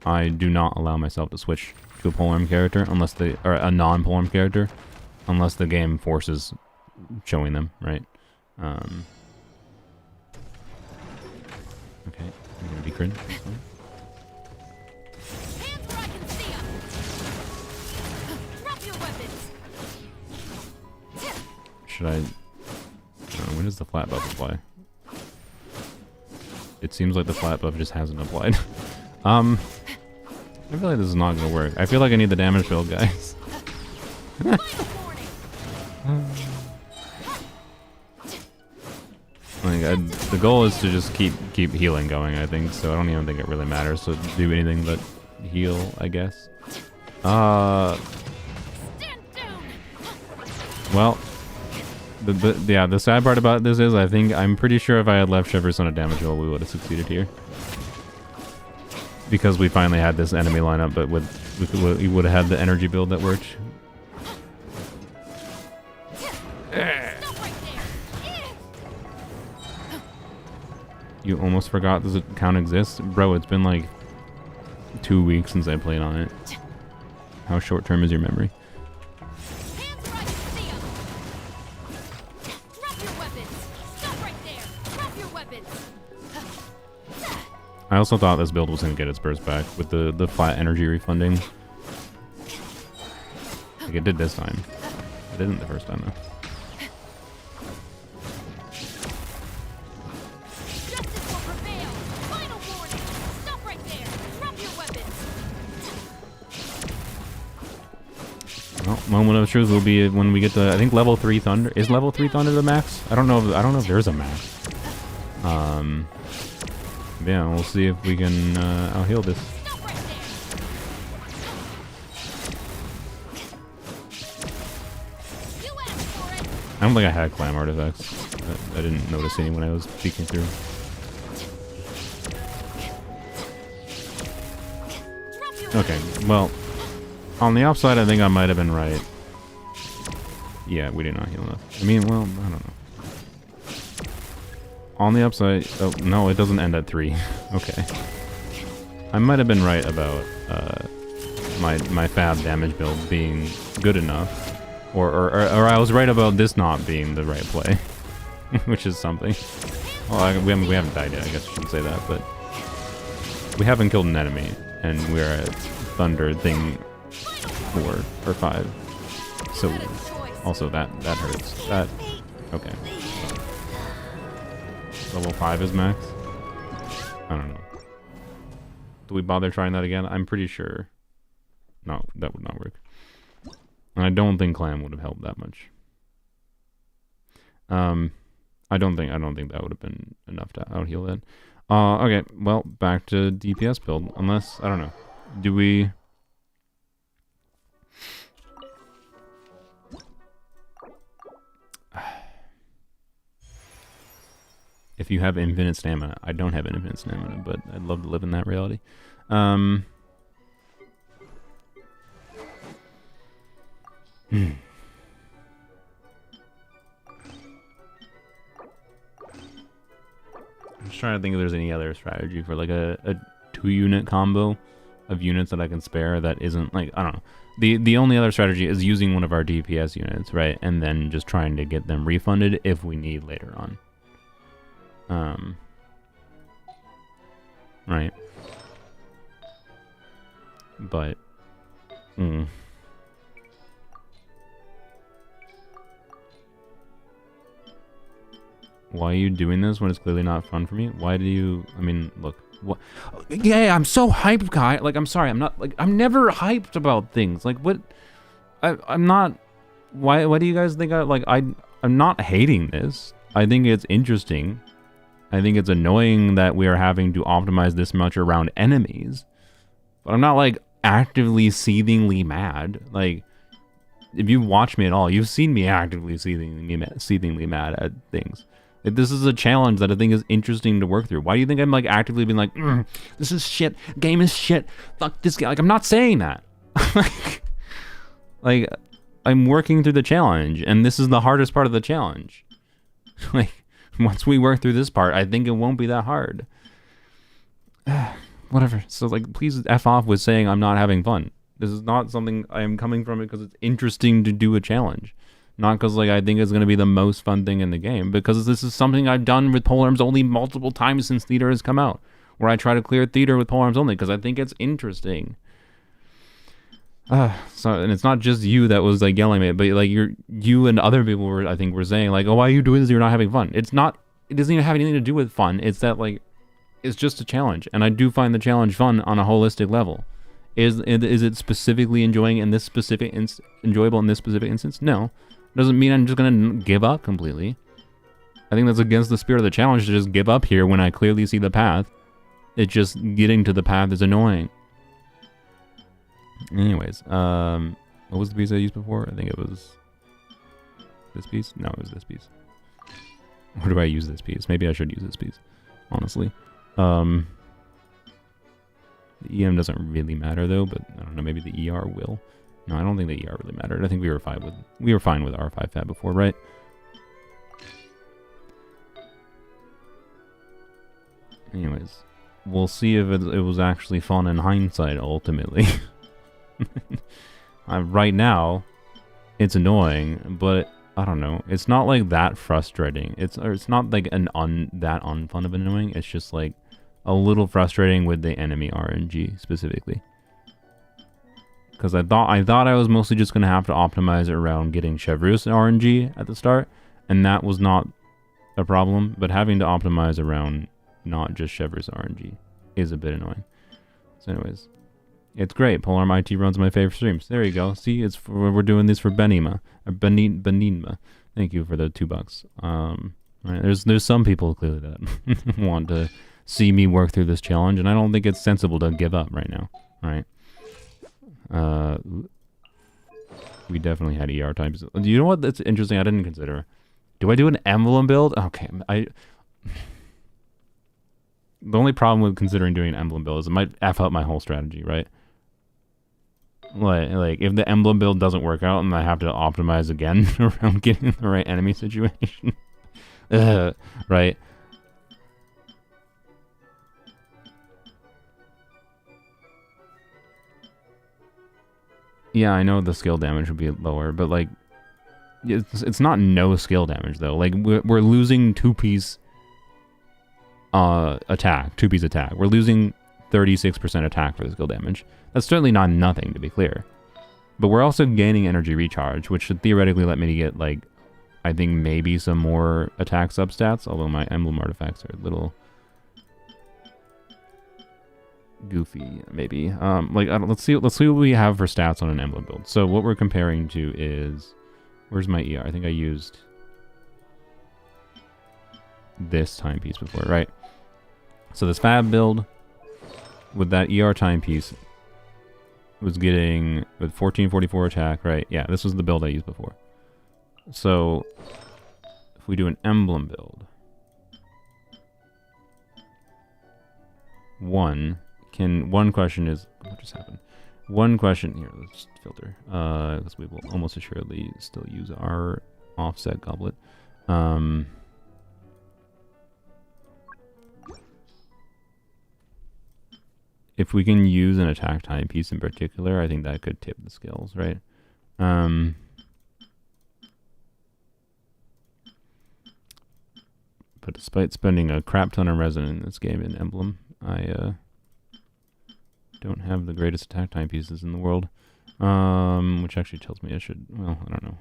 I do not allow myself to switch to a Polearm character unless or a non-Polearm character, unless the game forces showing them, right? Okay, I'm gonna be crit. That's fine. Hands where I can see 'em. Drop your weapons. Should I... when does the flat buff apply? It seems like the flat buff just hasn't applied. I feel like this is not gonna work. I feel like I need the damage build, guys. The goal is to just keep healing going, I think, so I don't even think it really matters to do anything but heal, I guess. Well, the sad part about this is I'm pretty sure if I had left Chevreuse on a damage roll, we would have succeeded here. Because we finally had this enemy lineup, but we would have had the energy build that worked. You almost forgot this account exists? Bro, it's been like 2 weeks since I played on it. How short term is your memory? I also thought this build was going to get its burst back with the flat energy refunding. Like it did this time. It didn't the first time though. Well, moment of truth will be when we get to, I think, level 3 Thunder. Is level 3 Thunder the max? I don't know if there's a max. Yeah, we'll see if we can out-heal this. I don't think I had clam artifacts. I didn't notice any when I was peeking through. Okay, well, on the upside, I think I might have been right. Yeah, we did not heal enough. I mean, well, I don't know. On the upside... Oh, no, it doesn't end at 3. Okay. I might have been right about my fab damage build being good enough. Or I was right about this not being the right play. Which is something. Well, we haven't died yet, I guess I shouldn't say that, but... We haven't killed an enemy, and we're at Thunder thing 4 or 5. So, also that hurts. That... Okay. Level 5 is max? I don't know. Do we bother trying that again? I'm pretty sure. No, that would not work. And I don't think Clam would have helped that much. I don't think that would have been enough to out heal that. Okay, well, back to DPS build. Unless, I don't know. Do we... If you have infinite stamina. I don't have infinite stamina, but I'd love to live in that reality. I'm just trying to think if there's any other strategy for like a 2-unit combo of units that I can spare that isn't like, I don't know. The only other strategy is using one of our DPS units, right? And then just trying to get them refunded if we need later on. Right. But, why are you doing this when it's clearly not fun for me? Why do you, I mean, look, what? Yeah, I'm so hyped, Kai. Like, I'm sorry, I'm not, like, I'm never hyped about things. Like, what, I'm not, why do you guys think I'm not hating this. I think it's interesting. I think it's annoying that we are having to optimize this much around enemies. But I'm not, like, actively seethingly mad. Like, if you watch me at all, you've seen me actively seethingly mad at things. Like, this is a challenge that I think is interesting to work through. Why do you think I'm, like, actively being like, this is shit, game is shit, fuck this guy? Like, I'm not saying that. like, I'm working through the challenge, and this is the hardest part of the challenge. Like, once we work through this part, I think it won't be that hard. Whatever. So, like, please F off with saying I'm not having fun. This is not something I am coming from because it's interesting to do a challenge. Not because, like, I think it's going to be the most fun thing in the game. Because this is something I've done with Polearms Only multiple times since Theater has come out. Where I try to clear Theater with Polearms Only because I think it's interesting. And it's not just you that was, like, yelling at me, but, like, you and other people were, I think, were saying, like, oh, why are you doing this? You're not having fun. It doesn't even have anything to do with fun. It's that, like, it's just a challenge. And I do find the challenge fun on a holistic level. Is it specifically enjoyable in this specific instance? No. Doesn't mean I'm just going to give up completely. I think that's against the spirit of the challenge to just give up here when I clearly see the path. It's just getting to the path is annoying. Anyways, what was the piece I used before? I think it was this piece? No, it was this piece. Or do I use this piece? Maybe I should use this piece, honestly. The EM doesn't really matter though, but I don't know, maybe the ER will. No, I don't think the ER really mattered. I think we were fine with R5 fab before, right? Anyways, we'll see if it was actually fun in hindsight ultimately. Right now, it's annoying, but I don't know. It's not like that frustrating. It's not like that unfun of annoying. It's just like a little frustrating with the enemy RNG specifically. Because I thought I was mostly just gonna have to optimize it around getting Chevreuse RNG at the start, and that was not a problem. But having to optimize around not just Chevreuse RNG is a bit annoying. So, anyways. It's great. Polearm IT runs my favorite streams. There you go. See, we're doing this for Benima. Or Benima. Thank you for the $2. Right, there's some people clearly that want to see me work through this challenge, and I don't think it's sensible to give up right now. Right? We definitely had ER types. You know what? That's interesting. I didn't consider. Do I do an emblem build? Okay, the only problem with considering doing an emblem build is it might F up my whole strategy, right? Like if the emblem build doesn't work out and I have to optimize again around getting the right enemy situation. Right? Yeah, I know the skill damage would be lower, but like it's not no skill damage though. Like we're losing two-piece attack, two-piece attack. We're losing 36% attack for the skill damage. That's certainly not nothing, to be clear. But we're also gaining energy recharge, which should theoretically let me get, like, I think maybe some more attack substats, although my emblem artifacts are a little goofy, maybe. Let's see what we have for stats on an emblem build. So what we're comparing to is, where's my ER? I think I used this timepiece before, right? So this fab build with that ER timepiece was getting with 1444 attack, right? Yeah, this was the build I used before. So if we do an emblem build, one question is, what just happened? One question here, let's filter. Because we will almost assuredly still use our offset goblet. If we can use an attack timepiece in particular, I think that could tip the scales, right? But despite spending a crap ton of resin in this game in Emblem, I don't have the greatest attack timepieces in the world. Which actually tells me I should, well, I don't know.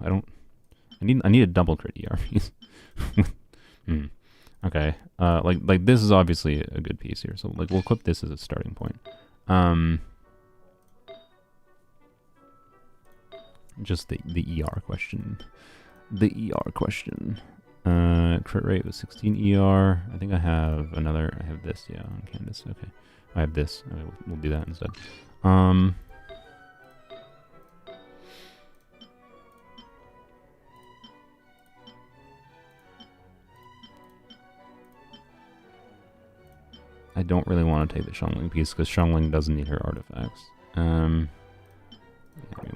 I need a double crit ER piece. Okay, like this is obviously a good piece here, so like we'll equip this as a starting point. Just the ER question. The ER question. Crit rate was 16 ER. I think I have this, yeah, on Canvas. Okay, I have this. We'll do that instead. I don't really want to take the Shungling piece because Shungling doesn't need her artifacts. Yeah, maybe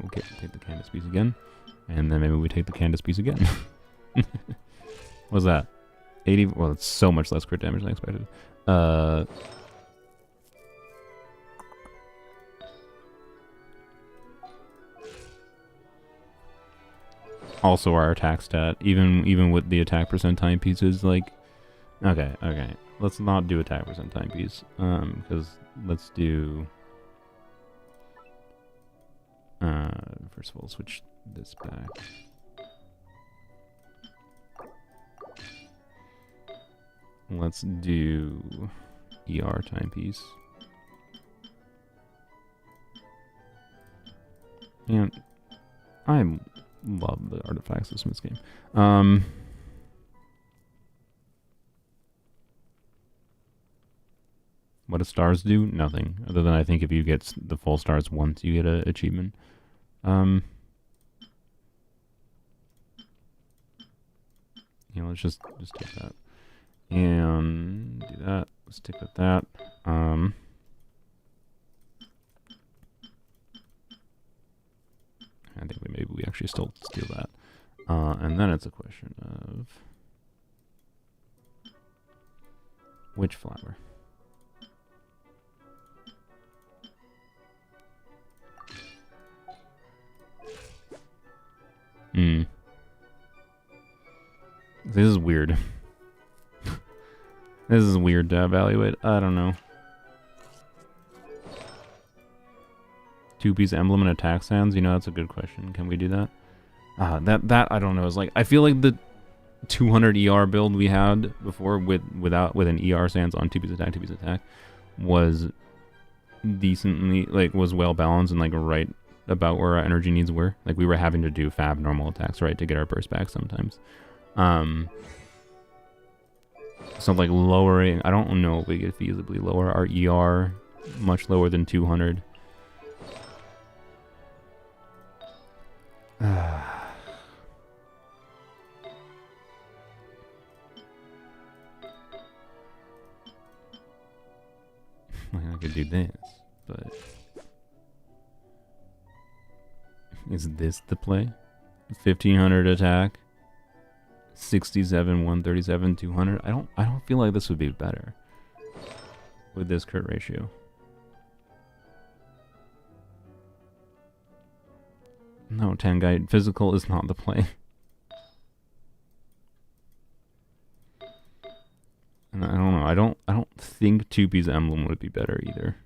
we'll take the Candace piece again, and then maybe we take the Candace piece again. What's that? 80. Well, it's so much less crit damage than I expected. Also, our attack stat, even with the attack percent timepieces, like, okay. Let's not do attack percent timepiece, because let's do. First of all, switch this back. Let's do ER timepiece. And I love the artifacts system in this game. What do stars do? Nothing. Other than I think if you get the full stars once, you get an achievement. Yeah, let's just take that. And do that. Let's stick with that. I think maybe we actually still steal that. And then it's a question of which flower. This is weird. This is weird to evaluate. I don't know. Two-piece emblem and attack sands? You know, that's a good question. Can we do that? That I don't know. Is like, I feel like the 200 ER build we had before with an ER sands on two-piece attack was decently, like, was well balanced and like right about where our energy needs were. Like, we were having to do fab normal attacks, right, to get our burst back sometimes. So like lowering, I don't know if we could feasibly lower our ER much lower than 200. I could do this, but Is this the play? 1500 attack, 67, 137, 200. I don't feel like this would be better with this crit ratio. No, Tangite, physical is not the play. And I don't know. I don't think 2P's emblem would be better either.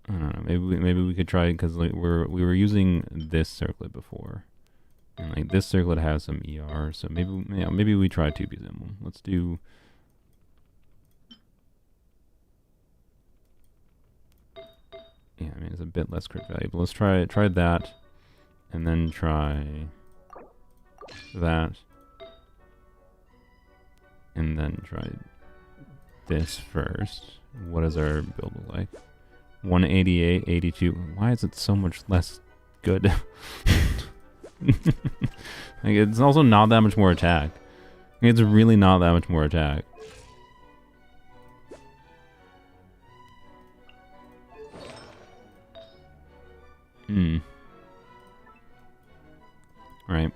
I don't know. Maybe we could try, because like we were using this circlet before, and like this circlet has some ER. So maybe we try 2P's emblem. Let's do. Yeah, I mean it's a bit less crit value, but let's try that, and then try that, and then try this first. What does our build look like? 188, 82. Why is it so much less good? Like, it's also not that much more attack. It's really not that much more attack. Right.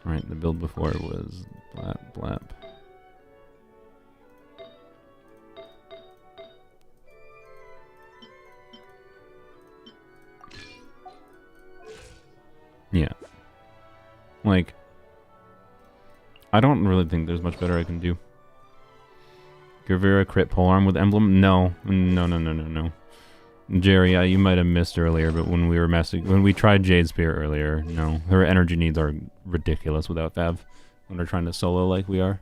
Right, the build before it was blap blap. Yeah. Like, I don't really think there's much better I can do. Gravera crit polearm with emblem? No. No. Jerry, you might have missed earlier, but when we tried Jade Spear earlier, no. Her energy needs are ridiculous without Fav when they're trying to solo like we are.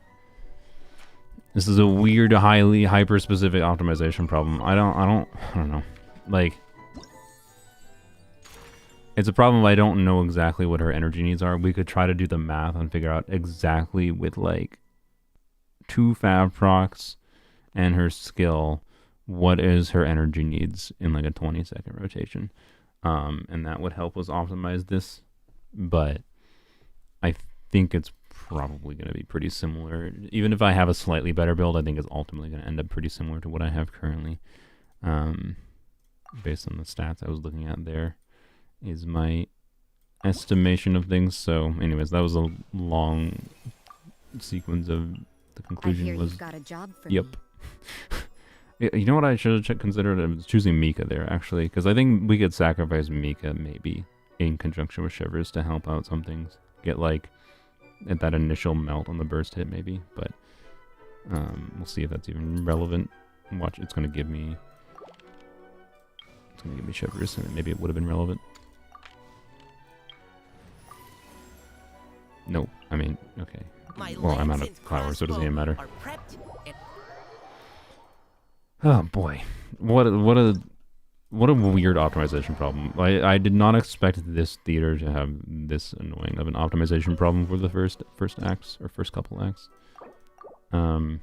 This is a weird, highly hyper-specific optimization problem. I don't know. Like, it's a problem I don't know exactly what her energy needs are. We could try to do the math and figure out exactly with like 2 Fav procs and her skill what is her energy needs in like a 20-second rotation. And that would help us optimize this. But I think it's probably going to be pretty similar. Even if I have a slightly better build, I think it's ultimately going to end up pretty similar to what I have currently. Based on the stats I was looking at there. Is my estimation of things. So anyways, that was a long sequence of the conclusion. I hear was you've got a job for yep. me. You know what I should have considered? I was choosing Mika there actually, because I think we could sacrifice Mika maybe in conjunction with Chevreuse to help out some things. Get like at that initial melt on the burst hit maybe, but we'll see if that's even relevant. Watch, it's gonna give me Chevreuse, and maybe it would have been relevant. No, I mean, okay. Well, I'm out of flour, so it doesn't even matter. Oh boy, what a weird optimization problem. I did not expect this theater to have this annoying of an optimization problem for the first acts or first couple acts. Again,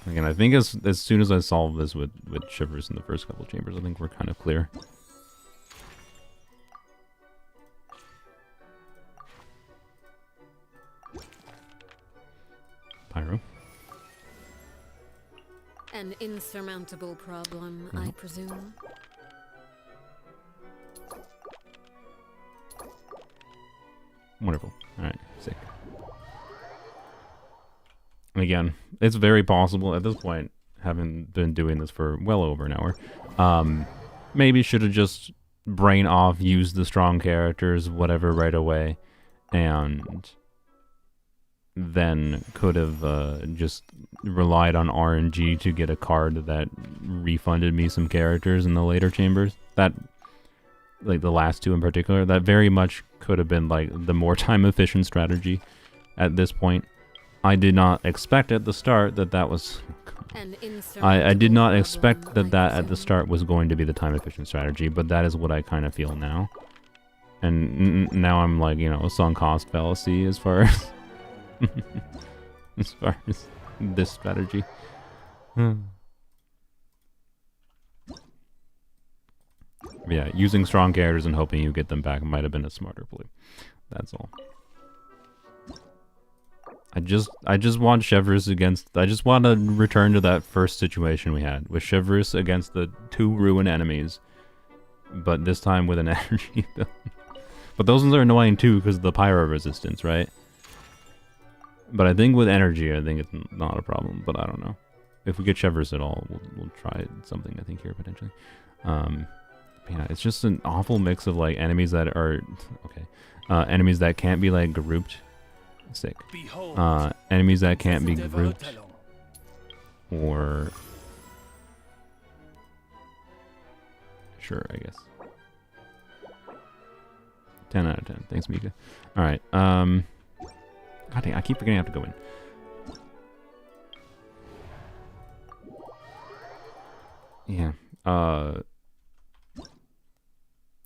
I think as soon as I solve this with Chevreuse in the first couple chambers, I think we're kind of clear. Pyro. An insurmountable problem, I presume. Wonderful. Alright, sick. And again, it's very possible at this point, having been doing this for well over an hour, maybe should have just brain off, used the strong characters, whatever, right away, and then could have just relied on RNG to get a card that refunded me some characters in the later chambers. That, like the last two in particular, that very much could have been like the more time efficient strategy at this point. I did not expect at the start that was... I did not expect that at the start was going to be the time efficient strategy, but that is what I kind of feel now. And now I'm like, you know, a sunk cost fallacy as far as... as far as this strategy. Yeah, using strong characters and hoping you get them back might have been a smarter play. That's all. I just want Chevreuse against... I just want to return to that first situation we had, with Chevreuse against the 2 ruin enemies, but this time with an energy build. But those ones are annoying too, because of the pyro resistance, right? But I think with energy, I think it's not a problem, but I don't know. If we get Chevreuse at all, we'll try something, I think, here, potentially. Yeah, it's just an awful mix of, like, enemies that are... Okay. Enemies that can't be, like, grouped. Sick. Enemies that can't be grouped. Or... Sure, I guess. 10 out of 10. Thanks, Mika. Alright, God dang, I keep forgetting I have to go in. Yeah.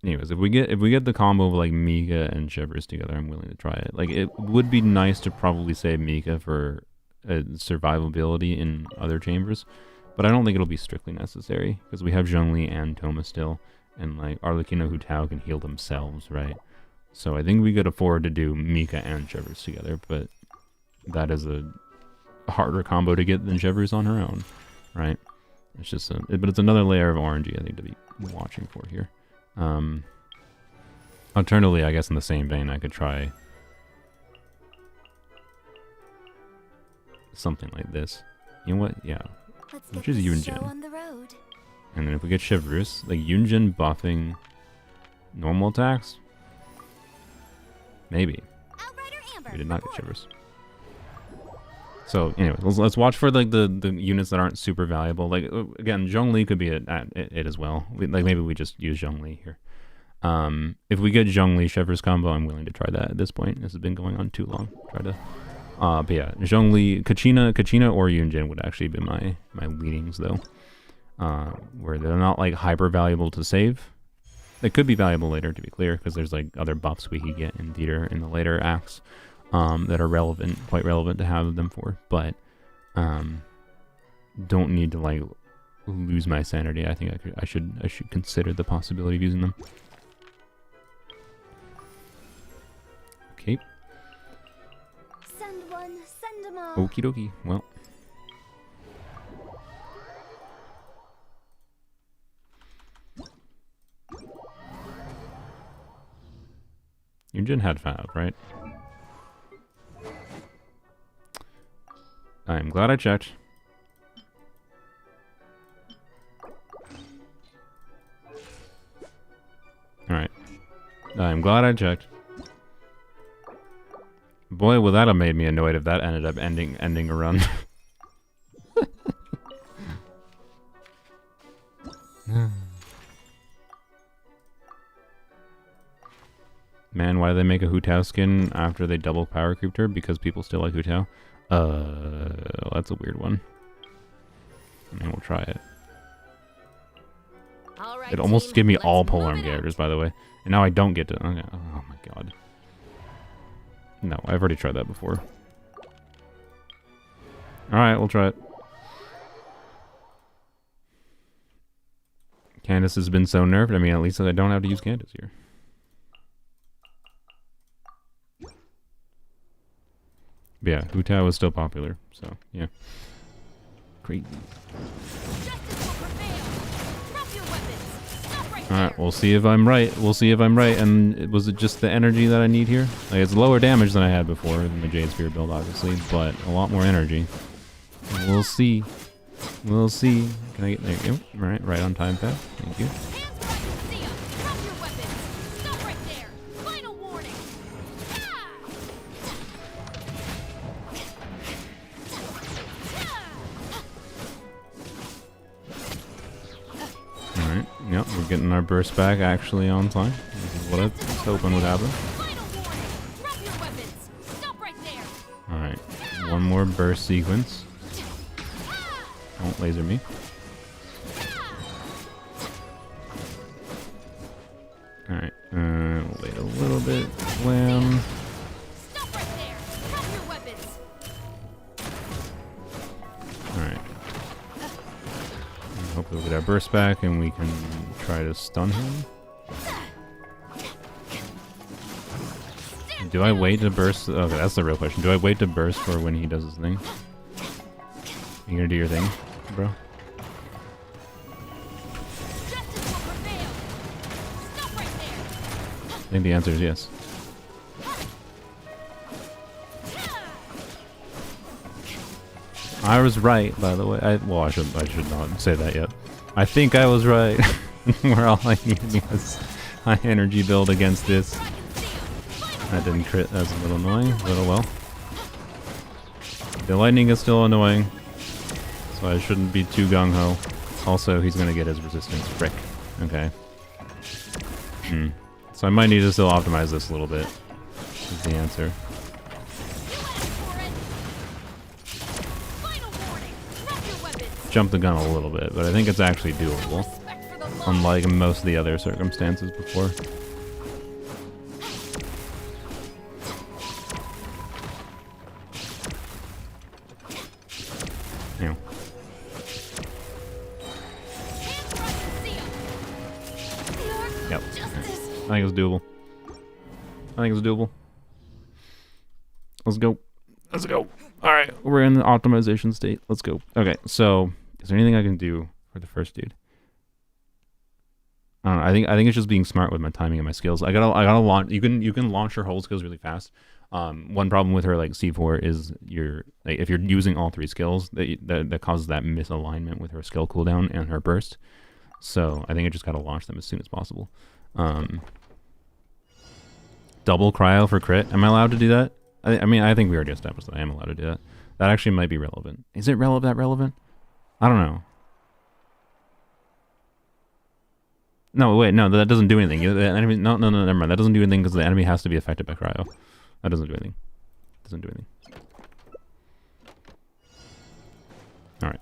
Anyways, if we get the combo of like Mika and Chevreuse together, I'm willing to try it. Like, it would be nice to probably save Mika for survivability in other chambers, but I don't think it'll be strictly necessary because we have Zhongli and Toma still, and like Arlecchino Hu Tao can heal themselves, right? So I think we could afford to do Mika and Chevreuse together, but that is a harder combo to get than Chevreuse on her own, right? It's just but it's another layer of RNG I think to be watching for here. Alternatively, I guess in the same vein, I could try something like this. You know what? Yeah. Which is Yunjin. And then if we get Chevreuse, like Yunjin buffing normal attacks? Maybe. We did not get Chevreuse. So, anyway, let's watch for like the units that aren't super valuable. Like, again, Zhongli could be it as well. Like, maybe we just use Zhongli here. If we get Zhongli Chevreuse combo, I'm willing to try that at this point. This has been going on too long. Try to... but yeah, Zhongli, Kachina or Yunjin would actually be my leanings, though. Where they're not, like, hyper valuable to save. They could be valuable later, to be clear, because there's, like, other buffs we could get in theater in the later acts. That are relevant, quite relevant to have them for, but don't need to like lose my sanity. I think I should consider the possibility of using them. Okay. Send one, send them all. Okie dokie. Well. Yunjin had Fab, right? I'm glad I checked. Alright. I'm glad I checked. Boy, would that have made me annoyed if that ended up ending a run. Man, why do they make a Hu Tao skin after they double power creeped her? Because people still like Hu Tao? That's a weird one. I mean, we'll try it. It almost gave me all polearm characters, by the way. And now I don't get to... Okay. Oh my god. No, I've already tried that before. Alright, we'll try it. Candace has been so nerfed. I mean, at least I don't have to use Candace here. But yeah, Hu Tao is still popular, so yeah. Crazy. Alright, we'll see if I'm right. We'll see if I'm right. And was it just the energy that I need here? Like, it's lower damage than I had before in the Jade Spear build, obviously, but a lot more energy. We'll see. We'll see. Can I get there? Yep. Right on time, Pat. Thank you. Yep, we're getting our burst back actually on time. This is what I was hoping would happen. Alright, one more burst sequence. Don't laser me. Alright, we'll wait a little bit. Wham. Alright. Hopefully we'll get our burst back and we can try to stun him. Do I wait to burst? Okay, that's the real question. Do I wait to burst for when he does his thing? You gonna do your thing, bro? Justice will prevail. Stop right there. I think the answer is yes. I was right, by the way. Well, I should not say that yet. I think I was right. Where all I need was high energy build against this. That didn't crit. That's a little annoying. A little well. The lightning is still annoying, so I shouldn't be too gung ho. Also, he's gonna get his resistance. Frick. Okay. So I might need to still optimize this a little bit. Is the answer. Jump the gun a little bit, but I think it's actually doable. Unlike most of the other circumstances before. Yeah. Yep. I think it's doable. Let's go. Let's go. Alright, we're in the optimization state. Let's go. Okay, so is there anything I can do for the first dude? I don't know. I think it's just being smart with my timing and my skills. I gotta launch. You can launch your whole skills really fast. One problem with her like C4 is if you're using all three skills, that causes that misalignment with her skill cooldown and her burst. So I think I just gotta launch them as soon as possible. Double cryo for crit. Am I allowed to do that? I mean, I think we already established that I am allowed to do that. That actually might be relevant. Is it that relevant? I don't know. No, wait, no, that doesn't do anything. The enemy, no, never mind. That doesn't do anything because the enemy has to be affected by cryo. That doesn't do anything. Doesn't do anything. Alright.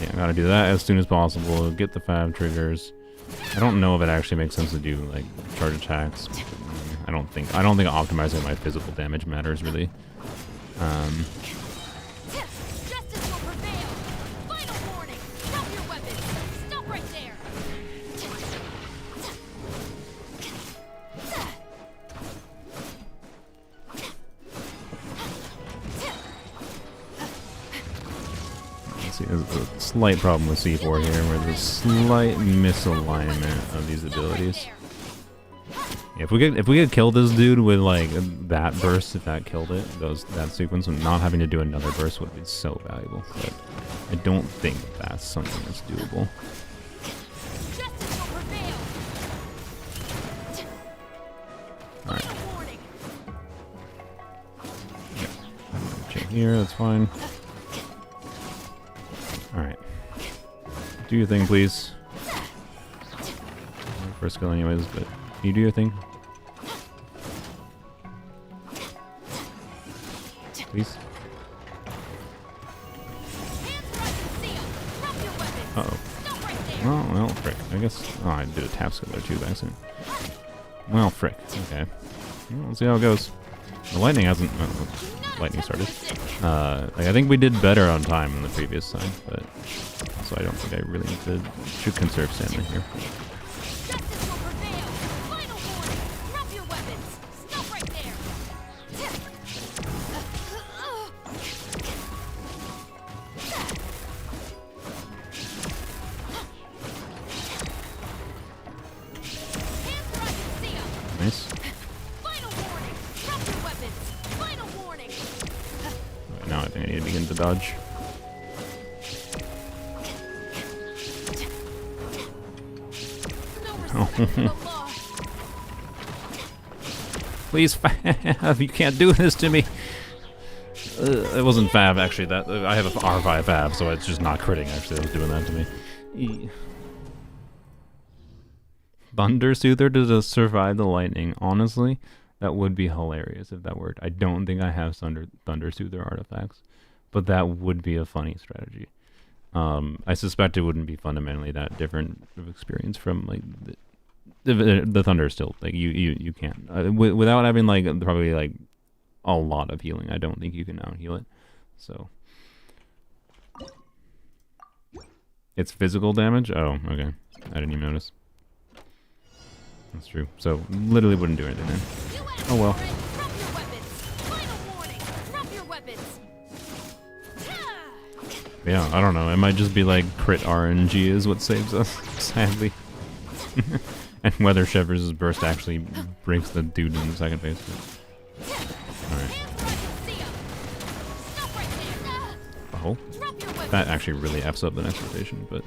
Yeah, I gotta do that as soon as possible. Get the fab triggers. I don't know if it actually makes sense to do like charge attacks. I don't think optimizing my physical damage matters really. Justice will prevail. Final warning. Drop your weapons. Stop right there. See, there's a slight problem with C4 here, where there's a slight misalignment of these abilities. Yeah, if we could kill this dude with like that burst, if that killed it, that sequence, and not having to do another burst would be so valuable. But I don't think that's something that's doable. All right. Yeah. Chill here. That's fine. Alright. Do your thing, please. First skill anyways, but you do your thing. Please. Uh-oh. Oh, well, frick. I guess... Oh, I did a tap skill there too by accident. Well, frick. Okay. Well, let's see how it goes. The lightning hasn't... lightning started. Like I think we did better on time than the previous time, but so I don't think I really need to should conserve stamina here. Nice. Now I think I need to begin to dodge. Please, Fab, you can't do this to me. It wasn't Fab, actually. That I have a R5 Fab, so it's just not critting, actually, that was doing that to me. Thunder Soother to survive the lightning. Honestly, that would be hilarious if that worked. I don't think I have Thunder Soother artifacts, but that would be a funny strategy. I suspect it wouldn't be fundamentally that different of experience from like the Thunder still. Like you can't without having like probably like a lot of healing. I don't think you can out heal it. So it's physical damage. Oh, okay. I didn't even notice. That's true. So literally wouldn't do anything there. Oh well. Drop your weapons. Final warning. Drop your weapons. Yeah, I don't know. It might just be like crit RNG is what saves us, sadly. And whether Chevreuse's burst actually breaks the dude in the second phase. Alright. Oh. That actually really F's up the next rotation, but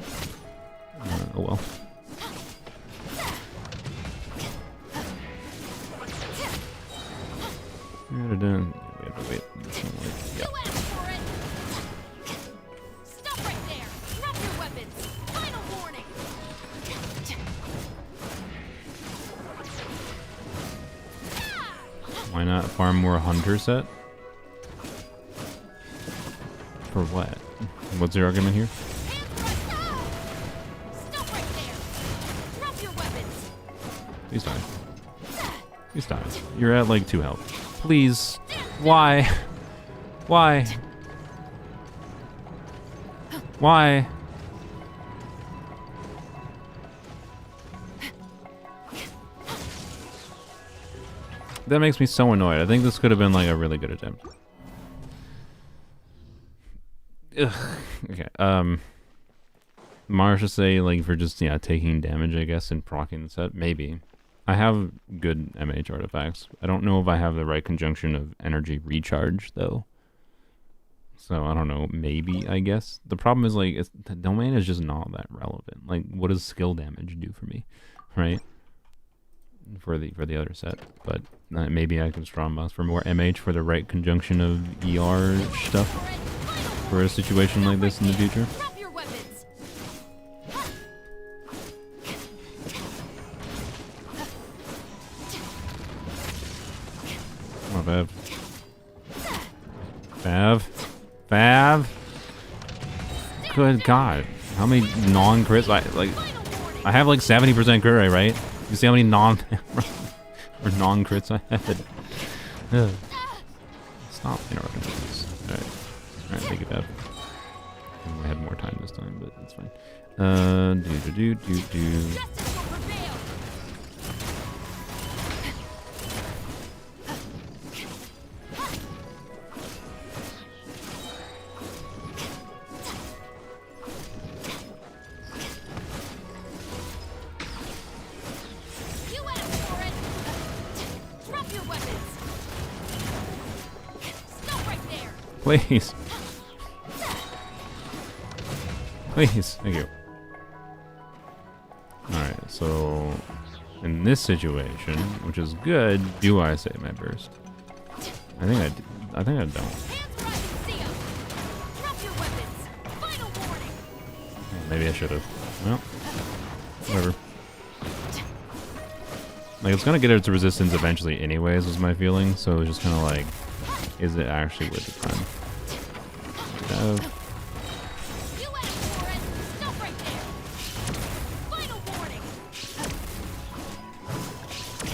oh well. We have to wait. Yeah. Stop right there. Drop your weapons. Final warning. Why not farm more hunter set? For what? What's your argument here? Stop right there. Drop your weapons. Please die. Please die. You're at like 2 health. Please. Why? Why? Why? That makes me so annoyed. I think this could have been like a really good attempt. Ugh. Okay. Mara should say like for just taking damage, I guess, and proccing the set. Maybe. I have good MH artifacts. I don't know if I have the right conjunction of energy recharge though. So I don't know. Maybe, I guess. The problem is like the domain is just not that relevant. Like, what does skill damage do for me, right? For the other set, but maybe I can strong boss for more MH for the right conjunction of ER stuff for a situation like this in the future. Drop your weapons. Oh, Fav. Fav. Fav. Good God. How many non-crits? I have like 70% crit rate, right? You see how many or non-crits I had? Ugh. Stop interrupting this. Alright, thank you, Fav. I had more time this time, but it's fine. Do. Justice will prevail. You asked for it. Drop your weapons. Stop right there. Please. Please, thank you. Alright, so in this situation, which is good, do I save my burst? I think I do. I think I don't. Hands where I can see 'em. Drop your weapons. Final warning. Maybe I should have. Well, whatever. Like, it's gonna get its resistance eventually anyways, was my feeling, so it was just kind of like, is it actually worth the time? You asked for it. Stop right there. Final warning.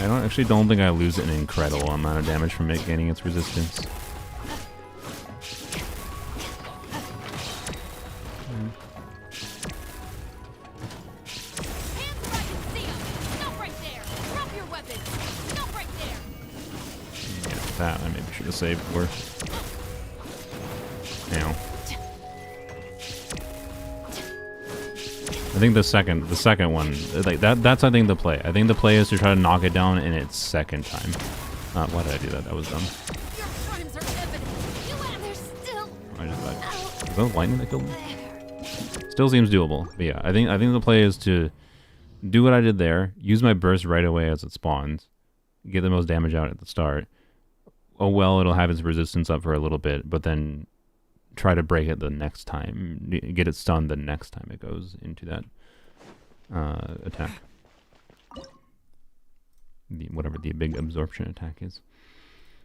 I don't think I lose an incredible amount of damage from it gaining its resistance. Hands where I can see 'em. Stop right there. Drop your weapons. Stop right there. Yeah, that I maybe should have saved for. Now. I think the second one, like that's I think the play. I think the play is to try to knock it down in its second time. Why did I do that? That was dumb. Your crimes are evident. There's still I just died. Is that lightning that killed me? Still seems doable. But yeah, I think the play is to do what I did there, use my burst right away as it spawns, get the most damage out at the start. Oh well, it'll have its resistance up for a little bit, but then try to break it the next time, get it stunned the next time it goes into that attack. Whatever the big absorption attack is.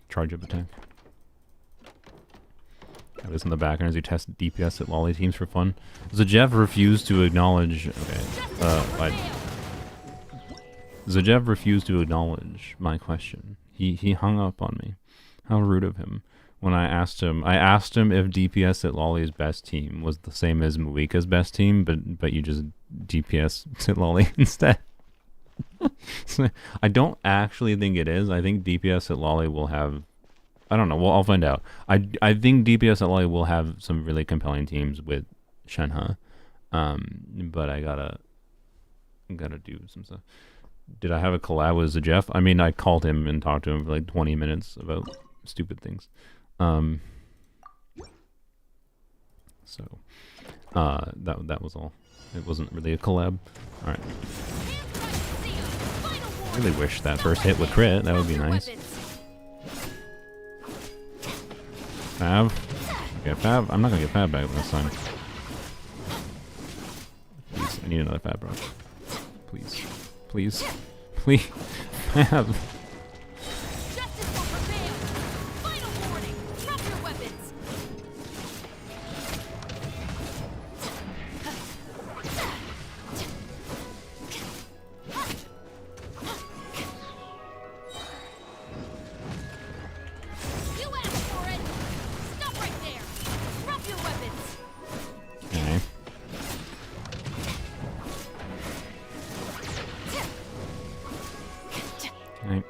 Charge of attack. Have this in the background as you test DPS at lolly teams for fun. Zajev refused to acknowledge... Okay. Zajev refused to acknowledge my question. He hung up on me. How rude of him. When I asked him if DPS at Lolly's best team was the same as Muika's best team, but you just DPS at Lolly instead. I don't actually think it is. I think DPS at Lolly will have... I don't know. Well, I'll find out. I think DPS at Lolly will have some really compelling teams with Shenhe. But I gotta do some stuff. Did I have a collab with Jeff? I mean, I called him and talked to him for like 20 minutes about stupid things. So that was all. It wasn't really a collab. All right. I really wish that first hit would crit. That would be nice. Fav. Okay, Fav. I'm not gonna get Fav back this time. Please, I need another Fav, bro. Please. Please. Please. Fav. Justice will prevail. Final warning. Drop your weapons. You asked for it. Stop right there. Drop your weapons. Okay. Okay.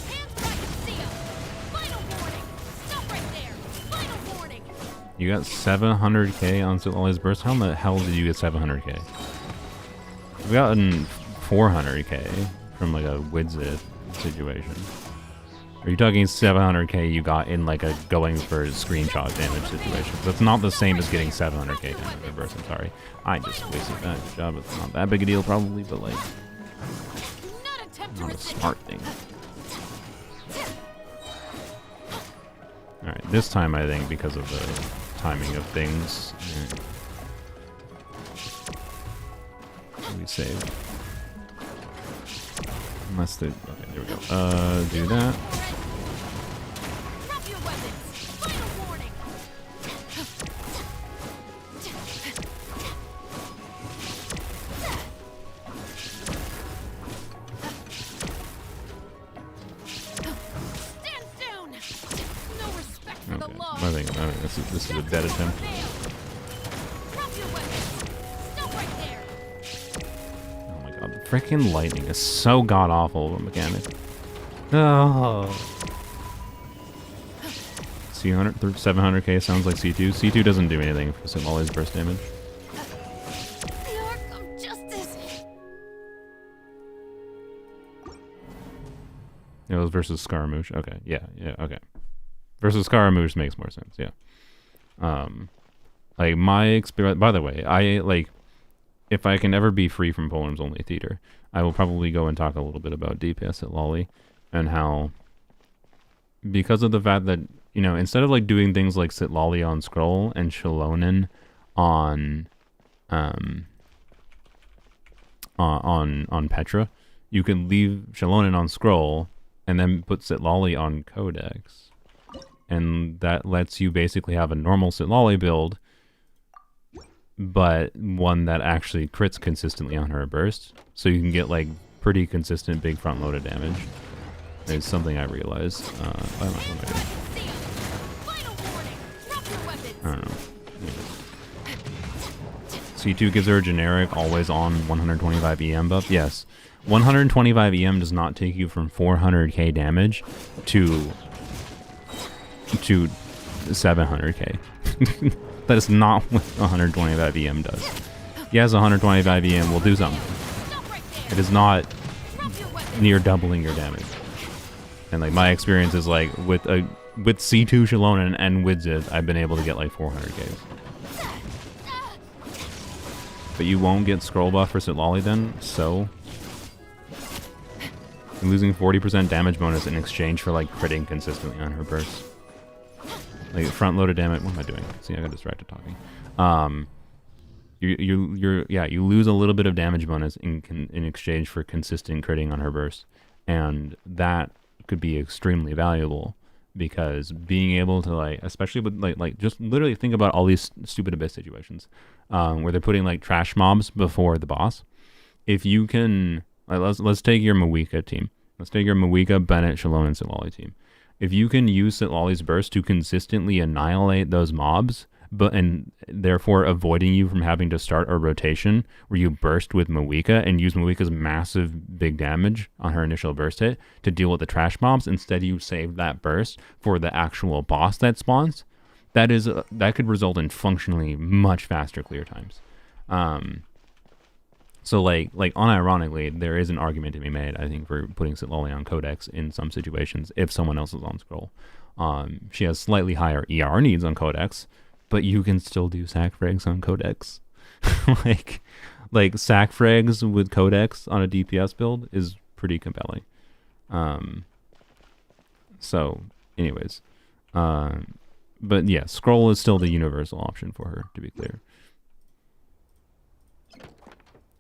Hands where I can see 'em. Final warning. Stop right there. Final warning. You got 700k on Lolly's burst. How in the hell did you get 700k? We've gotten 400k from like a Widzit situation. Are you talking 700k you got in like a going for screenshot damage situation? That's not the same as getting 700k damage in burst. I'm sorry. I just wasted that. Good job. It's not that big a deal probably, but like Do not attempt to not a resist. smart thing. Alright, this time I think because of the timing of things. We save. Unless they... Okay, there we go. Do that. Drop your weapons. Final warning. Stand down. No respect for the Okay. law. I think this is a dead attempt. Drop your weapons. Stop right there. Oh my god, freaking lightning is so god awful of a mechanic. Oh. C100, 700k sounds like C2. C2 doesn't do anything for Simali's burst damage. The arc of justice. It was versus Scaramouche. Okay, yeah, okay. Versus Scaramouche makes more sense, yeah. Like my experience, by the way, I like, if I can ever be free from Polearms Only theater, I will probably go and talk a little bit about DPS at Lolly and how, because of the fact that, you know, instead of like doing things like sit Lolly on scroll and Shalonen on Petra, you can leave Shalonen on scroll and then put sit Lolly on Codex, and that lets you basically have a normal sit Lolly build, but one that actually crits consistently on her burst, so you can get like pretty consistent big front loaded damage. It's something I realized. What am I doing? Final warning. Drop your weapons. I don't know. C2 gives her a generic always on 125 EM buff. Yes, 125 EM does not take you from 400k damage to 700k. That is not what 125 EM does. Yes, 125 EM will do something. Stop right there. It is not Drop your weapons. near doubling your damage. And like my experience is like with C2 Shalonen and Widzith, I've been able to get like 400k. But you won't get scroll buff for Sitlolly then, so you're losing 40% damage bonus in exchange for like critting consistently on her burst. Like front loaded damage. What am I doing? See, I got distracted talking. You lose a little bit of damage bonus in exchange for consistent critting on her burst, and that could be extremely valuable, because being able to like, especially with like just literally think about all these stupid abyss situations where they're putting like trash mobs before the boss. If you can, like, let's take your Mawika team. Let's take your Mawika, Bennett, Shalom, and Sitlolly team. If you can use Sitlolly's burst to consistently annihilate those mobs but and therefore avoiding you from having to start a rotation where you burst with Moika and use Moika's massive big damage on her initial burst hit to deal with the trash mobs. Instead, you save that burst for the actual boss that spawns. That could result in functionally much faster clear times. So like unironically, there is an argument to be made, I think, for putting Sitlali on Codex in some situations if someone else is on scroll. She has slightly higher ER needs on Codex, but you can still do sack frags on Codex. like sack frags with Codex on a DPS build is pretty compelling. So anyways, but yeah, scroll is still the universal option for her, to be clear.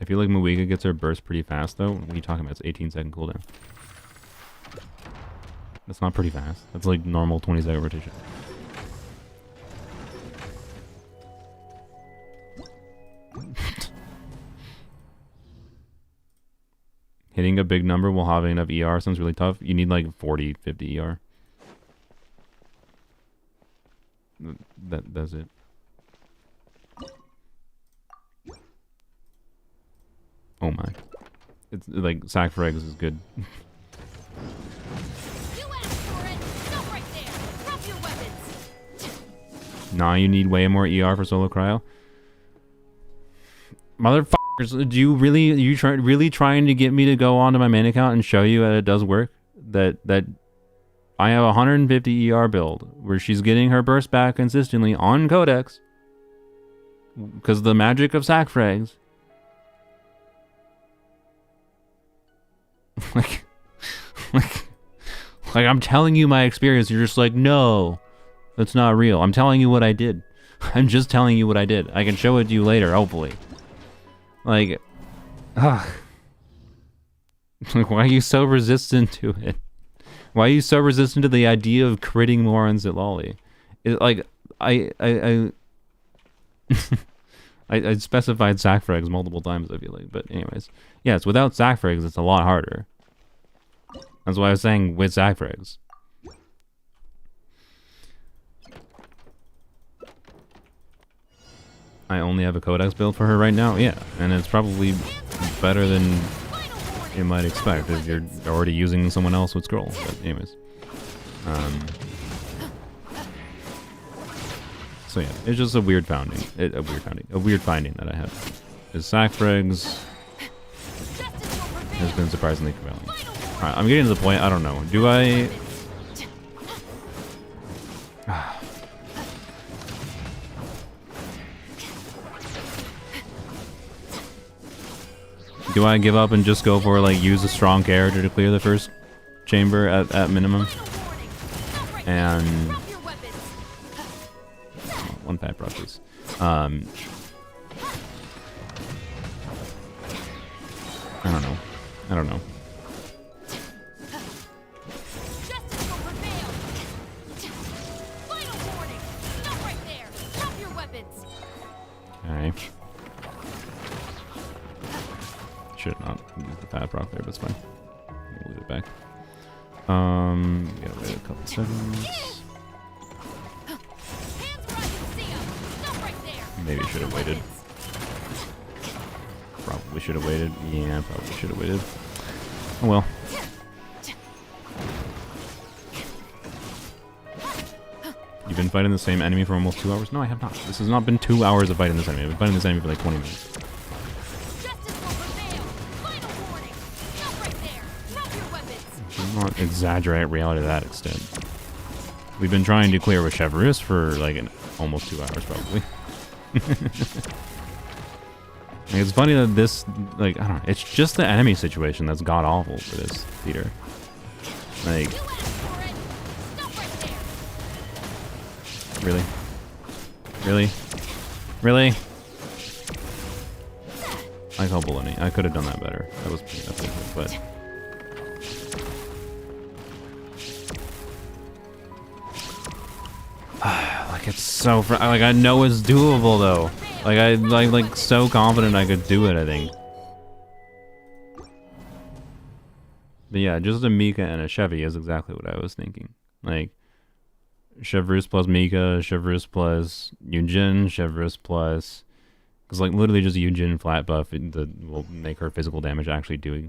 I feel like Moika gets her burst pretty fast, though. What are you talking about? It's 18-second cooldown. That's not pretty fast. That's like normal 20-second rotation. Hitting a big number while having enough ER sounds really tough. You need like 40, 50 ER. That's it. Oh my. It's like sack frags is good. You asked for it. Stop right there. Drop your weapons. Nah, you need way more ER for solo cryo. Motherfuckers, really trying to get me to go onto my main account and show you that it does work? That I have a 150 ER build where she's getting her burst back consistently on Codex because the magic of sack frags. like I'm telling you my experience. You're just like, no, that's not real. I'm telling you what I did. I'm just telling you what I did. I can show it to you later, hopefully. Like, why are you so resistant to it? Why are you so resistant to the idea of critting more on Zitlali? Like, I specified sack frags multiple times, I feel like. But anyways, yes, without sack frags, it's a lot harder. That's why I was saying with sack frags. I only have a Codex build for her right now. Yeah, and it's probably better than you might expect if you're already using someone else with scroll. But anyways. So yeah, it's just a weird finding. A weird finding that I have. Is sack frags has been surprisingly compelling. Alright, I'm getting to the point, I don't know. Do I... Do I give up and just go for, like, use a strong character to clear the first chamber at minimum? And... One fat prop, please. I don't know. Okay. Should not use the fat proc there, but it's fine. We'll leave it back. Yeah, wait a couple seconds. Maybe should have waited. Probably should have waited. Yeah, probably should have waited. Oh well. You've been fighting the same enemy for almost 2 hours? No, I have not. This has not been 2 hours of fighting this enemy. I've been fighting this enemy for like 20 minutes. Do not exaggerate reality to that extent. We've been trying to clear with Chevreuse for like almost 2 hours, probably. Like, it's funny that this, like, I don't know, it's just the enemy situation that's god awful for this theater. Like, really? Really? Really? I call baloney. I could have done that better. That was pretty epic, but... like, it's so... like, I know it's doable, though. Like, I'm like so confident I could do it, I think. But yeah, just a Mika and a Chevy is exactly what I was thinking. Like, Chevreuse plus Mika, Chevreuse plus Yunjin, Chevreuse plus... Because, like, literally just Yunjin flat buff that will make her physical damage actually do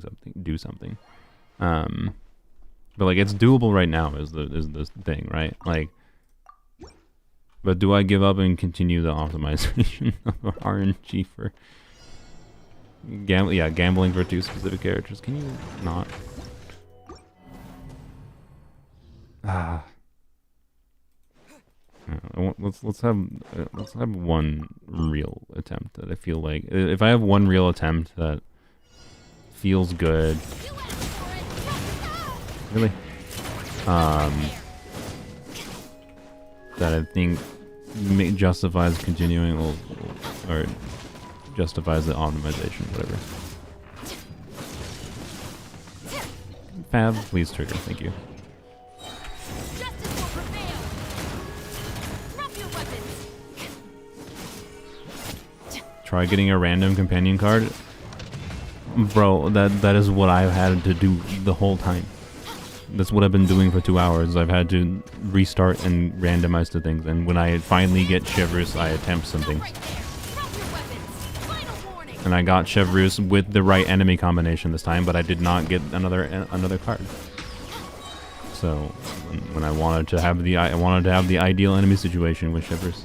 something. But, like, it's doable right now is the thing, right? Like... But do I give up and continue the optimization of RNG for... gambling for 2 specific characters? Can you not? Ah... let's have one real attempt that I feel like if I have one real attempt that feels good, really, that I think justifies continuing or justifies the optimization, whatever. Fab, please trigger. Thank you. Try getting a random companion card. Bro, that is what I've had to do the whole time. That's what I've been doing for 2 hours. I've had to restart and randomize the things, and when I finally get Chevreuse, I attempt some things. And I got Chevreuse with the right enemy combination this time, but I did not get another card. So when I wanted to have the ideal enemy situation with Chevreuse.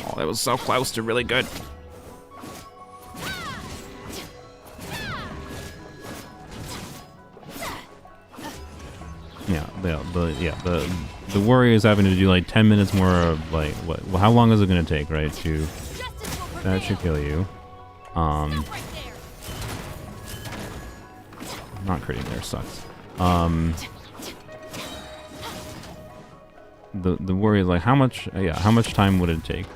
Oh, that was so close to really good. The worry is having to do like 10 minutes more of like what? Well, how long is it gonna take, right? That should kill you. Not critting there sucks. The worry is like how much time would it take?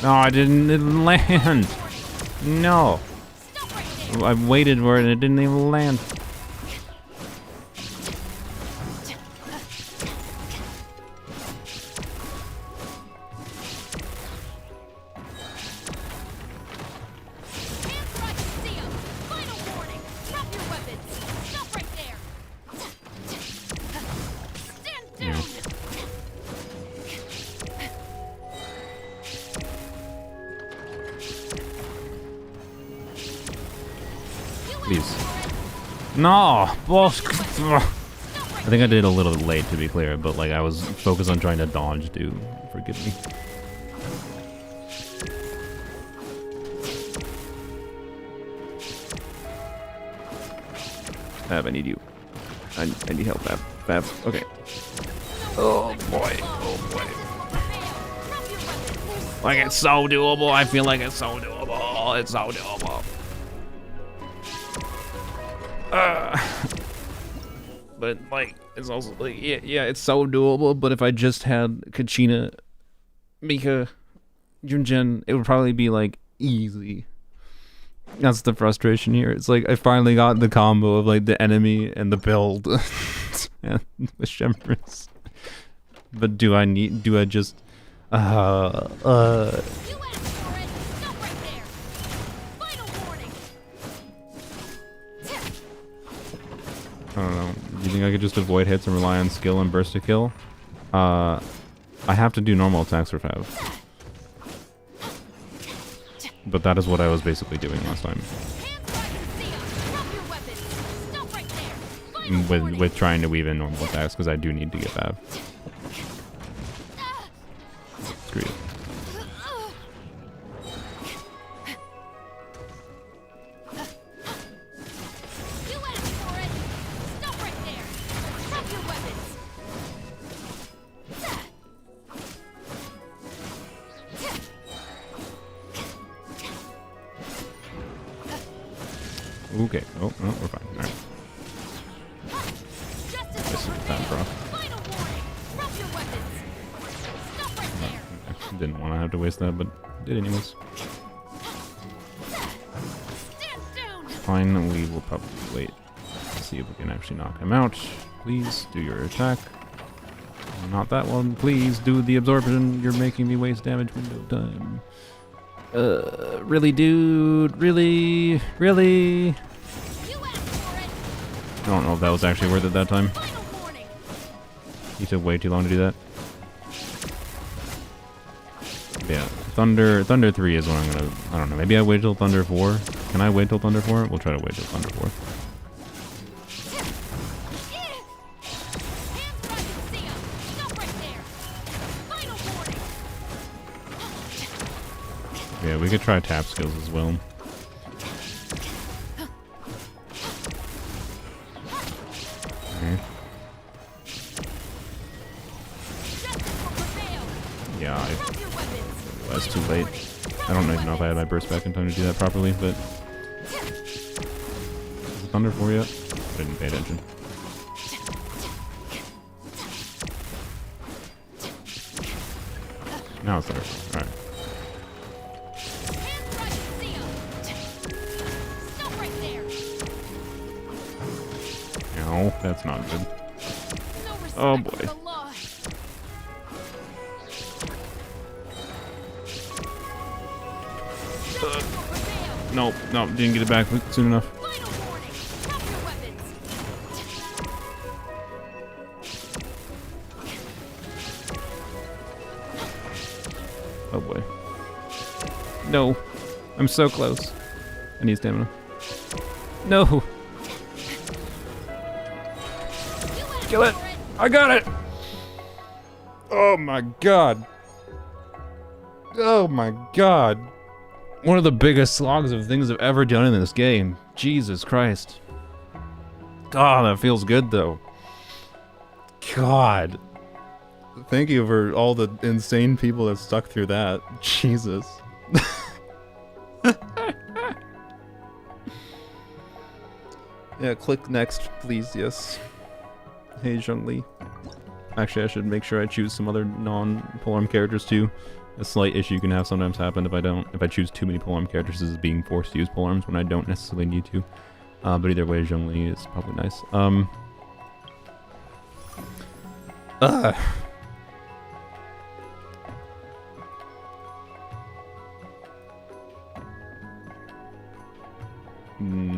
No, I didn't land. No. I waited for it and it didn't even land. No, boss. I think I did a little late to be clear, but like I was focused on trying to dodge, dude. Forgive me. Fab, I need you. I need help, Fab. Fab, okay. Oh boy, oh boy. Like it's so doable. I feel like it's so doable. It's so doable. But like it's also like yeah it's so doable, but if I just had Kachina, Mika, Junjin, it would probably be like easy. That's the frustration here. It's like I finally got the combo of like the enemy and the build and with Chevreuse. But do I just I don't know. Do you think I could just avoid hits and rely on skill and burst to kill? I have to do normal attacks for Fab. But that is what I was basically doing last time. With trying to weave in normal attacks, because I do need to get Fab. Screw it. Okay. Oh, we're fine. All right. This is bad, bro. I didn't want to have to waste that, but did anyways. Fine. We will probably wait to see if we can actually knock him out. Please do your attack. Not that one. Please do the absorption. You're making me waste damage window time. Really, dude? Really? Really? You asked for it. I don't know if that was actually worth it that time. Final warning. You took way too long to do that. Yeah, Thunder 3 is what I'm gonna... I don't know, maybe I wait till Thunder 4? Can I wait till Thunder 4? We'll try to wait till Thunder 4. Hands where I can see 'em. Stop right there. Final warning. Yeah, we could try tap skills as well. Okay. Justice will prevail. Yeah, Drop your weapons. that's too late. I don't even know if I had my burst back in time to do that properly, but... Is it Thunder 4 yet? I didn't pay attention. Now it's Thunder 4. Alright. Hands where I can see 'em. Stop right there. No, that's not good. No respect Oh, for boy. the law. Justice will prevail. Nope, nope, didn't get it back soon enough. Final warning. Drop your weapons. Oh boy. No. I'm so close. I need stamina. No! You asked Kill it! for it. I got it! Oh my god. Oh my god. One of the biggest slogs of things I've ever done in this game. Jesus Christ. God, that feels good though. God. Thank you for all the insane people that stuck through that. Jesus. Yeah, click next, please, yes. Hey, Zhongli. Actually, I should make sure I choose some other non-Polearm characters too. A slight issue can have sometimes happen if I choose too many Polearm characters is being forced to use Polearms when I don't necessarily need to. But either way, Zhongli is probably nice.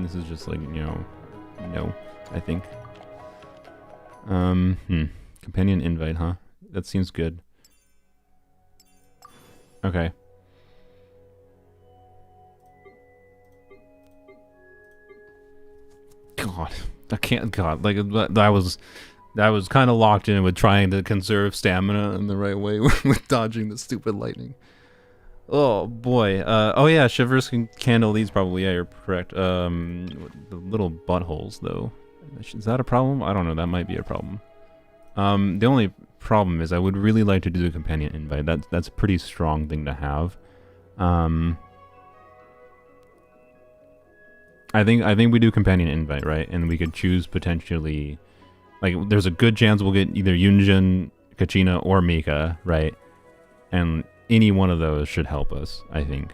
This is just like, you know, no, I think. Companion invite, huh? That seems good. Okay. God, I can't. God, like that was kind of locked in with trying to conserve stamina in the right way with dodging the stupid lightning. Oh boy. Oh yeah, Chevreuse can handle these probably. Yeah, you're correct. The little buttholes though. Is that a problem? I don't know. That might be a problem. The only problem is I would really like to do the companion invite. That's a pretty strong thing to have. I think we do companion invite, right? And we could choose potentially, like, there's a good chance we'll get either Yunjin, Kachina, or Mika, right? And any one of those should help us, I think,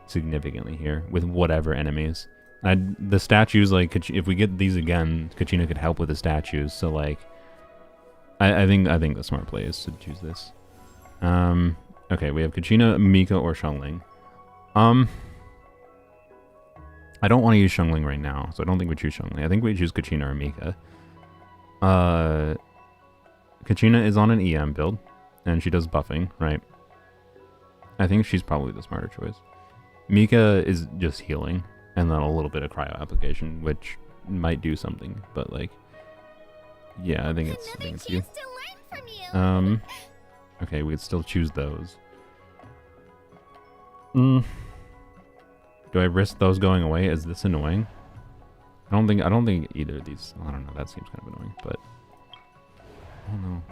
significantly here with whatever enemies. The statues, like, if we get these again, Kachina could help with the statues. So, like, I think the smart play is to choose this. Okay, we have Kachina, Mika, or Xiangling. I don't want to use Xiangling right now, so I don't think we choose Xiangling. I think we choose Kachina or Mika. Kachina is on an EM build, and she does buffing, right? I think she's probably the smarter choice. Mika is just healing, and then a little bit of cryo application, which might do something, but like, yeah, I think it's you. Okay, we could still choose those. Do I risk those going away? Is this annoying? I don't think either of these. I don't know. That seems kind of annoying, but I don't know.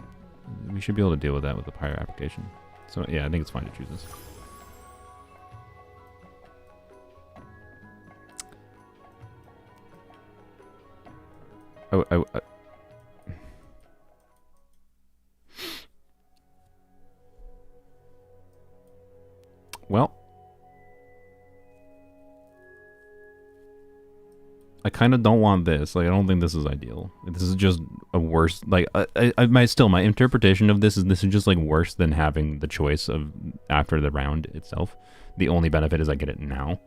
We should be able to deal with that with the pyro application. So yeah, I think it's fine to choose this. Oh. Well, I kind of don't want this. Like, I don't think this is ideal. This is just a worse. Like, my interpretation of this is just like worse than having the choice of after the round itself. the only benefit is I get it now.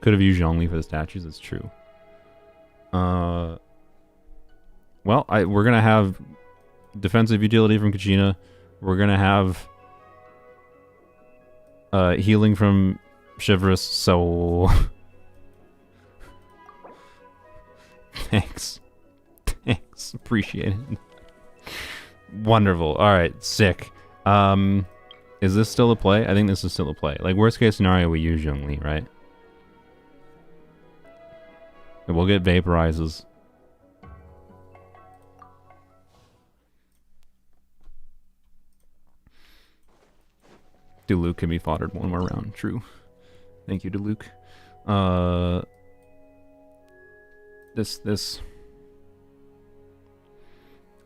Could have used Zhongli for the statues, it's true. Well, we're gonna have defensive utility from Kachina. We're gonna have healing from Chevreuse, so thanks. Thanks. Appreciate it. Wonderful. Alright, sick. Is this still a play? I think this is still a play. Like, worst case scenario, we use Zhongli, right? And we'll get vaporizes. Diluc can be foddered one more round. True. Thank you, Diluc. This.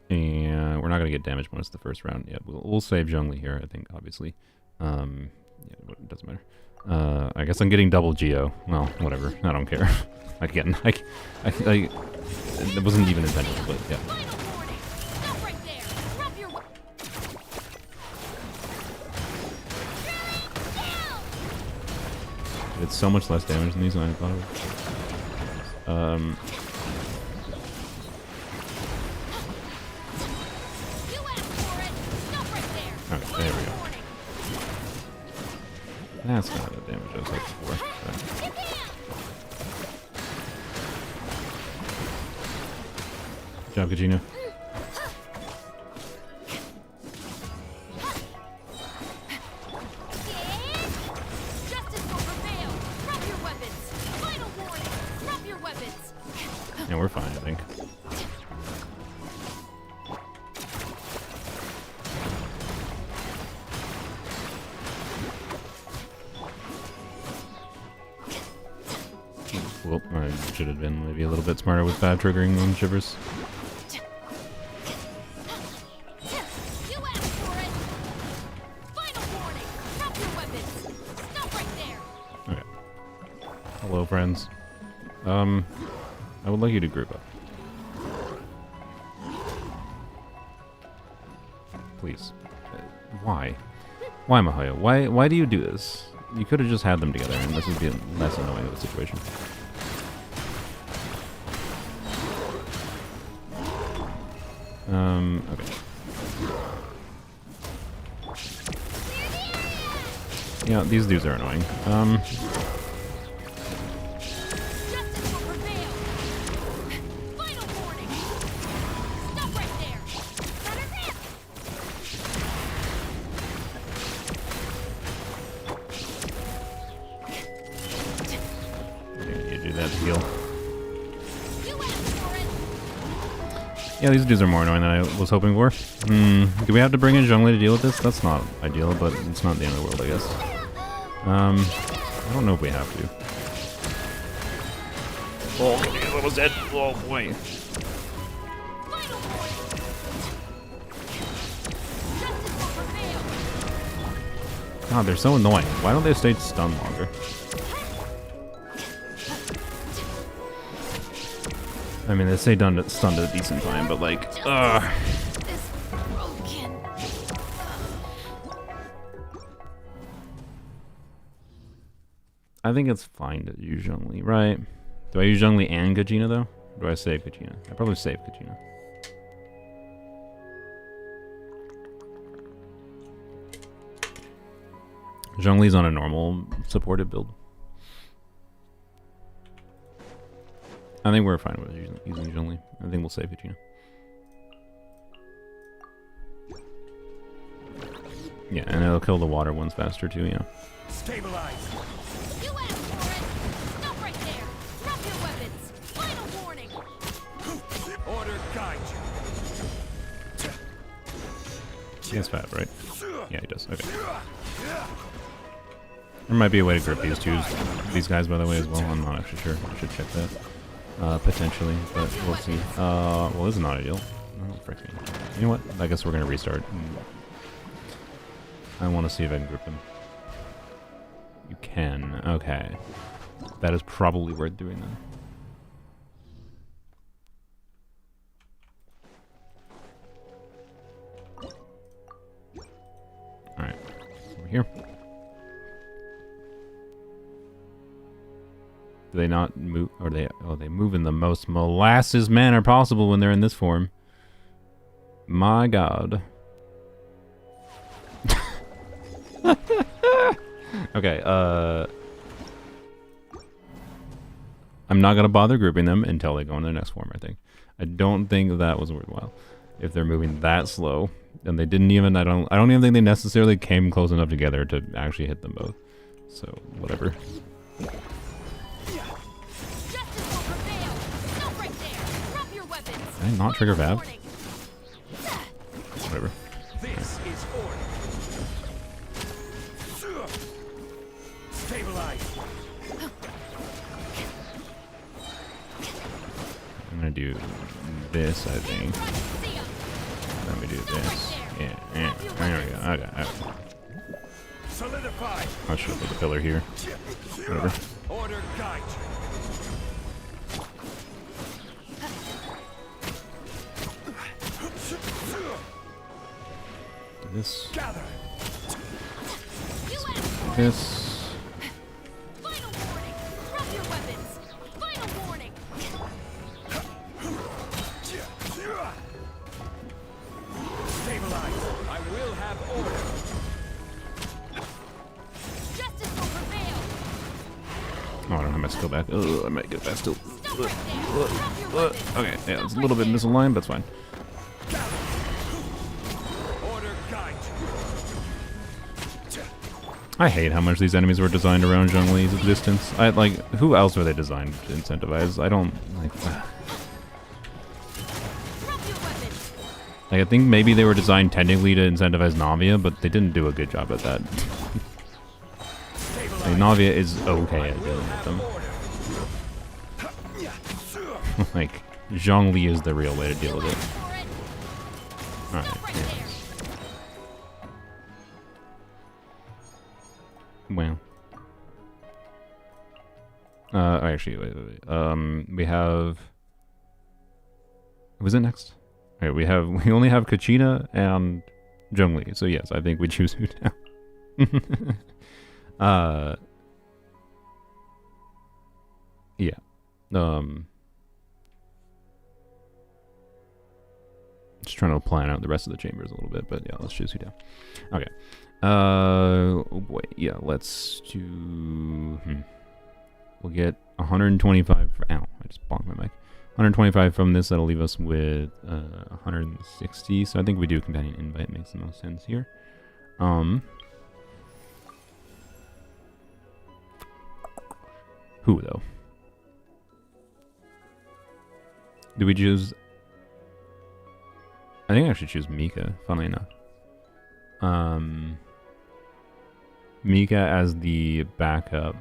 And we're not gonna get damage bonus the first round. Yeah, we'll save Zhongli here, I think, obviously. Yeah, it doesn't matter. I guess I'm getting double Geo. Well, whatever. I don't care. Again, it wasn't even intentional, but yeah. It's so much less damage than these than I thought it would. Okay, there we go. That's not the damage I was looking for. Good job, Kajina. Yeah, we're fine, I think. Well, I should have been maybe a little bit smarter with bad triggering on Chevreuse. Okay. Hello, friends. I would like you to group up. Please. Why? Why, Mahaya? Why do you do this? You could have just had them together, and this would be a less annoying of a situation. Okay. Yeah, these dudes are annoying. Yeah, these dudes are more annoying than I was hoping for. Do we have to bring in Zhongli to deal with this? That's not ideal, but it's not the end of the world, I guess. I don't know if we have to. Oh, he's almost dead. Oh, boy. God, they're so annoying. Why don't they stay stunned longer? I mean, they stay stunned at a decent time, but like, I think it's fine to use Zhongli, right? Do I use Zhongli and Kajina, though? Or do I save Kajina? I probably save Kajina. Zhongli's on a normal supported build. I think we're fine with using Zhongli. I think we'll save Kachina. Yeah, and it'll kill the water ones faster too, yeah. Stabilize. You asked for it. Stop right there. Drop your weapons. Final warning. Order guide you. He has Fab, right? Yeah, he does. Okay. There might be a way to grip these guys, by the way, as well. I'm not actually sure. I should check that. Potentially, but we'll see. Well, this is not ideal. Oh, frick me. You know what? I guess we're gonna restart. I want to see if I can group them. You can. Okay. That is probably worth doing then. Alright. over here. Do they not move? Or they? Oh, they move in the most molasses manner possible when they're in this form. My God. Okay. I'm not gonna bother grouping them until they go in their next form. I think. I don't think that was worthwhile. If they're moving that slow, and they didn't even. I don't even think they necessarily came close enough together to actually hit them both. So whatever. Did I not trigger Vab? Whatever. This is order. Stabilize. I'm gonna do this, I think. Let me do this. Yeah. There we go. Okay. Solidify. I should have put the pillar here. Whatever. Order guide you. Do this. Gather. This. Final warning. Drop your weapons. Final warning. Stabilize. I will have order. Justice will prevail. Oh, I don't have my skill back. Ugh, I might get that still. Stop right there. Drop your weapons. Okay, yeah, it's a little bit misaligned, but it's fine. Order guide you. I hate how much these enemies were designed around Zhongli's existence. Who else were they designed to incentivize? I don't, like... Drop your weapons. I think maybe they were designed technically to incentivize Navia, but they didn't do a good job at that. Navia is okay at dealing with them. Like, Zhongli is the real way to deal with it. Alright, yeah. Well. Actually, wait. We have... Was it next? Okay, we only have Kachina and Zhongli, so yes, I think we choose Hu now. Yeah. Just trying to plan out the rest of the chambers a little bit, but yeah, let's choose Hu down. Okay. Wait, yeah, let's do... We'll get 125 for... Ow, I just bonked my mic. 125 from this, that'll leave us with 160, so I think we do companion invite, makes the most sense here. Who, though? Do we choose... I think I should choose Mika, funnily enough. Mika as the backup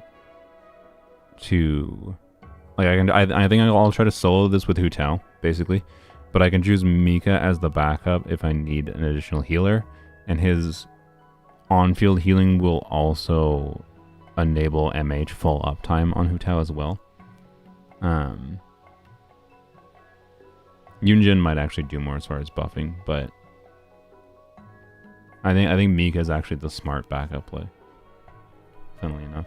to... Like, I think I'll try to solo this with Hu Tao, basically. But I can choose Mika as the backup if I need an additional healer. And his on-field healing will also enable MH full uptime on Hu Tao as well. Yunjin might actually do more as far as buffing, but I think Mika is actually the smart backup play. Funnily enough.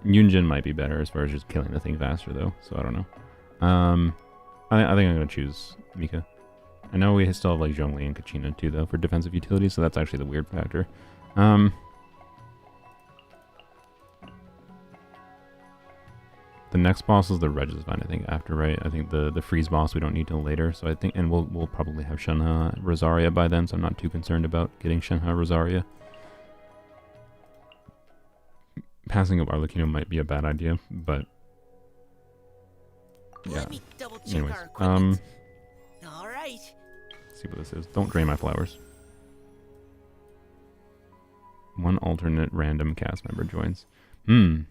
Yunjin might be better as far as just killing the thing faster, though, so I don't know. I think I'm going to choose Mika. I know we still have like Zhongli and Kachina too, though, for defensive utility, so that's actually the weird factor. The next boss is the Regisvine, I think, after, right? I think the freeze boss we don't need till later, so I think, and we'll probably have Shenhe Rosaria by then, so I'm not too concerned about getting Shenhe Rosaria. Passing up Arlecchino might be a bad idea, but yeah. Let me double check Anyways, our equipment. All right. see what this is. Don't drain my flowers. One alternate random cast member joins. 1,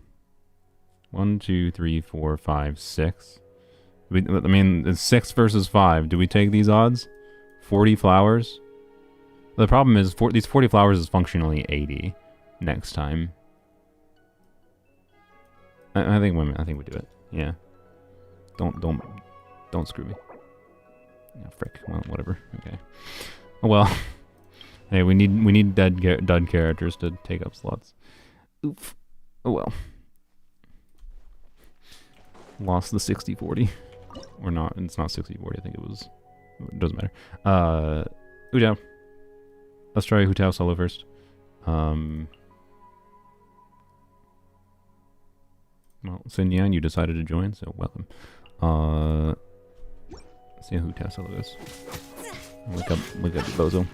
2, 3, 4, 5, 6. I mean, it's 6 versus 5. Do we take these odds? 40 flowers? The problem is, these 40 flowers is functionally 80 next time. I think we do it. Yeah. Don't screw me. Yeah, frick. Well, whatever. Okay. Oh, well. Hey, we need dud characters to take up slots. Oof. Oh well. Lost the 60-40. Or not, it's not 60-40, I think it was. It doesn't matter. Hu Tao. Let's try Hu Tao solo first. Well, Sun Yan, you decided to join, so welcome. Let's see how Hu Tao solo goes. Look up Bozo.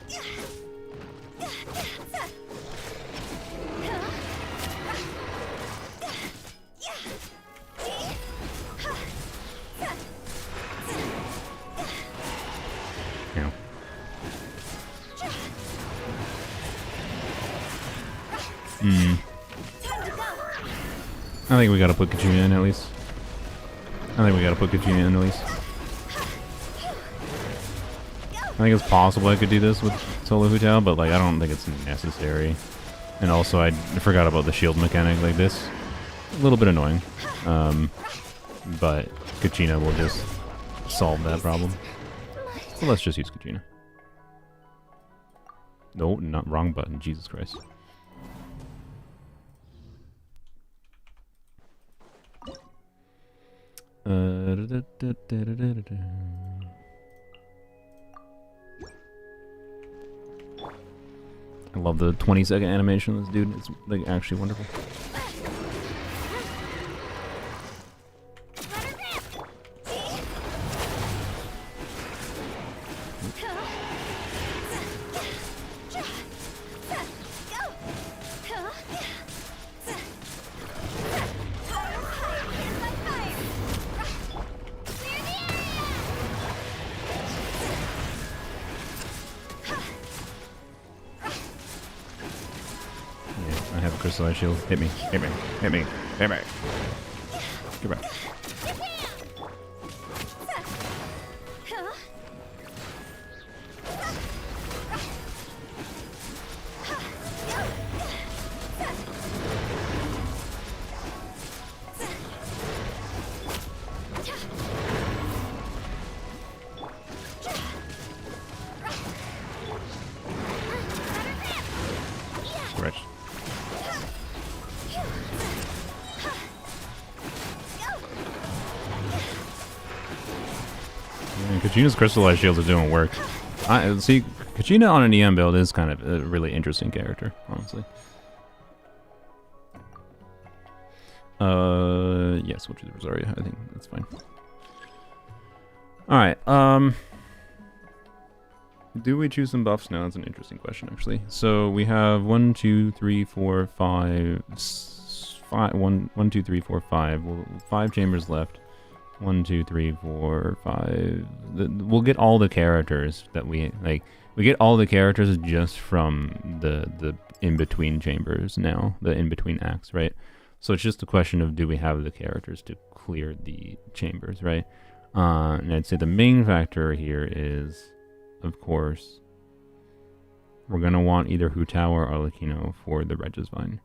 Yeah. I think we gotta put Kachina in at least. I think it's possible I could do this with solo Hu Tao, but like I don't think it's necessary. And also I forgot about the shield mechanic like this. A little bit annoying. But Kachina will just solve that problem. So let's just use Kachina. No, not wrong button, Jesus Christ. I love the 20-second animation of this dude. It's like actually wonderful. Crystallized shield. Hit me. Hit me. Hit me. Hit me. Get back. Kachina's crystallized shields are doing work. See, Kachina on an EM build is kind of a really interesting character, honestly. Yes, which is Rosaria. I think that's fine. All right. Do we choose some buffs now? That's an interesting question, actually. So we have 1, 2, 3, 4, 5, 1, 2, 3, 4, 5. Well, 5 chambers left. 1, 2, 3, 4, 5. We'll get all the characters that we like. We get all the characters just from the in-between chambers now, the in-between acts, right? So it's just a question of do we have the characters to clear the chambers, right? And I'd say the main factor here is, of course, we're gonna want either Hu Tao or Arlecchino for the Regis Vine.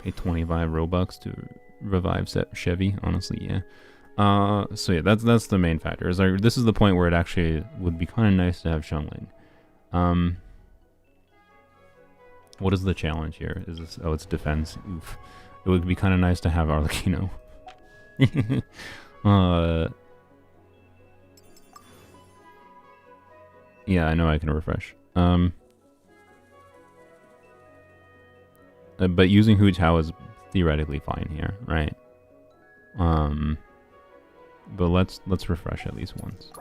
Pay 25 Robux to revive Chevy, honestly, yeah. So yeah, that's the main factor. This is the point where it actually would be kind of nice to have Xiangling. What is the challenge here? Is this? Oh, it's defense. Oof. It would be kind of nice to have Arlecchino. Yeah, I know I can refresh. But using Hu Tao is theoretically fine here, right? But let's refresh at least once.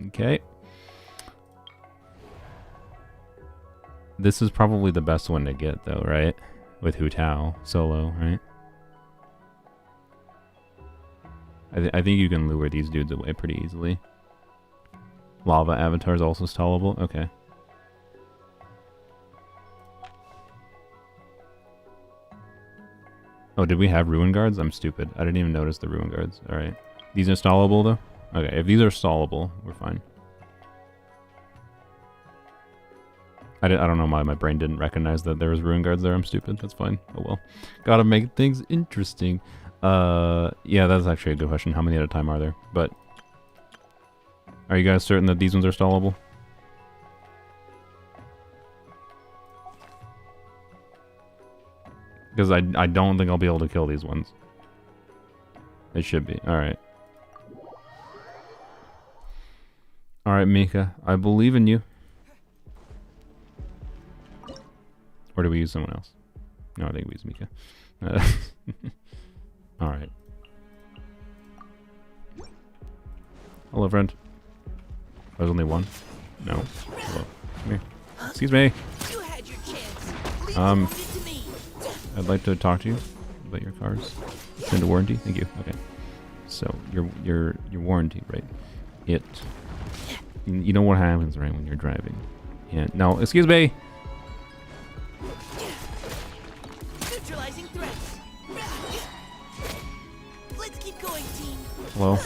Okay. This is probably the best one to get though, right? With Hu Tao solo, right? I think you can lure these dudes away pretty easily. Lava Avatar is also stallable. Okay. Oh, did we have Ruin Guards? I'm stupid. I didn't even notice the Ruin Guards. Alright. These are stallable, though? Okay, if these are stallable, we're fine. I don't know why my brain didn't recognize that there was Ruin Guards there. I'm stupid. That's fine. Oh well. Gotta make things interesting. Yeah, that's actually a good question. How many at a time are there? But are you guys certain that these ones are stallable? Because I don't think I'll be able to kill these ones. It should be. Alright. Alright, Mika. I believe in you. Or do we use someone else? No, I think we use Mika. Alright. Hello, friend. There's only one? No. Hello. Come here. Excuse me. You had your chance. Leave the wounded to me. I'd like to talk to you about your cars. It's into warranty? Thank you. Okay. So, your warranty, right? It... You know what happens, right, when you're driving. And... No, excuse me! Neutralizing threats. Let's keep going, team. Hello?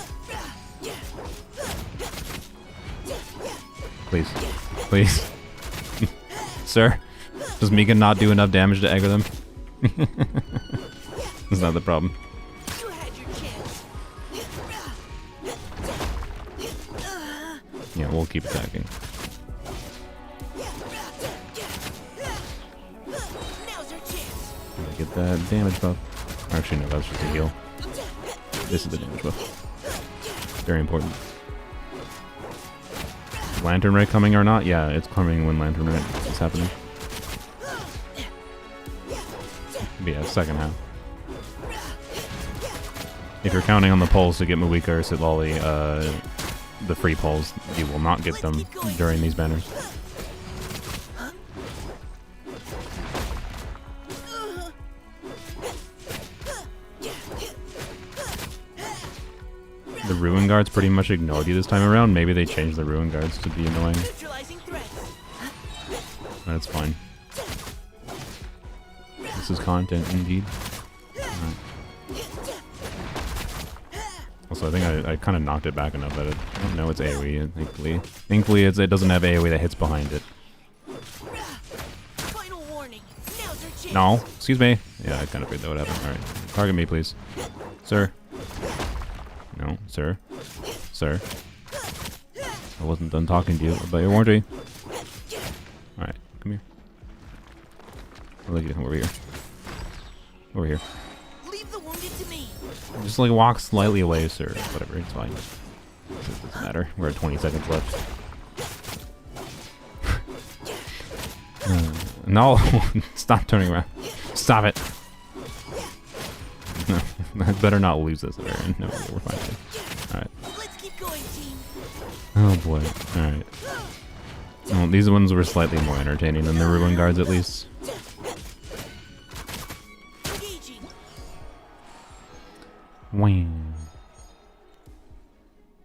Please. Please. Sir? Does Mika not do enough damage to aggro them? That's not the problem. You had your chance. Yeah, we'll keep attacking. Now's our chance. Gotta get that damage buff. Actually, no, that's just a heal. This is the damage buff. Very important. Lantern Ray coming or not? Yeah, it's coming when Lantern Ray is happening. Yeah, second half. If you're counting on the pulls to get Muika or Sitlali, the free pulls, you will not get them during these banners. The Ruin Guards pretty much ignored you this time around. Maybe they changed the Ruin Guards to be annoying. That's fine. This is content indeed. Right. Also, I think I kind of knocked it back enough that it... I don't know, it's AoE, thankfully. Thankfully, it doesn't have AoE that hits behind it. Final warning. Now's our chance. No, excuse me. Yeah, I kind of figured that would happen. Alright, target me, please. Sir. No, sir. Sir. I wasn't done talking to you about your warranty. Alright, come here. Look at over here. Over here. Leave the wounded to me. Just like walk slightly away, sir. Whatever, it's fine. It doesn't matter. We're at 20 seconds left. No! Stop turning around. Stop it! No, I better not lose this, Aaron. No, we're fine. Alright. Let's keep going, team. Oh boy. Alright. Well, these ones were slightly more entertaining than the Ruin Guards, at least. Engaging. Wham.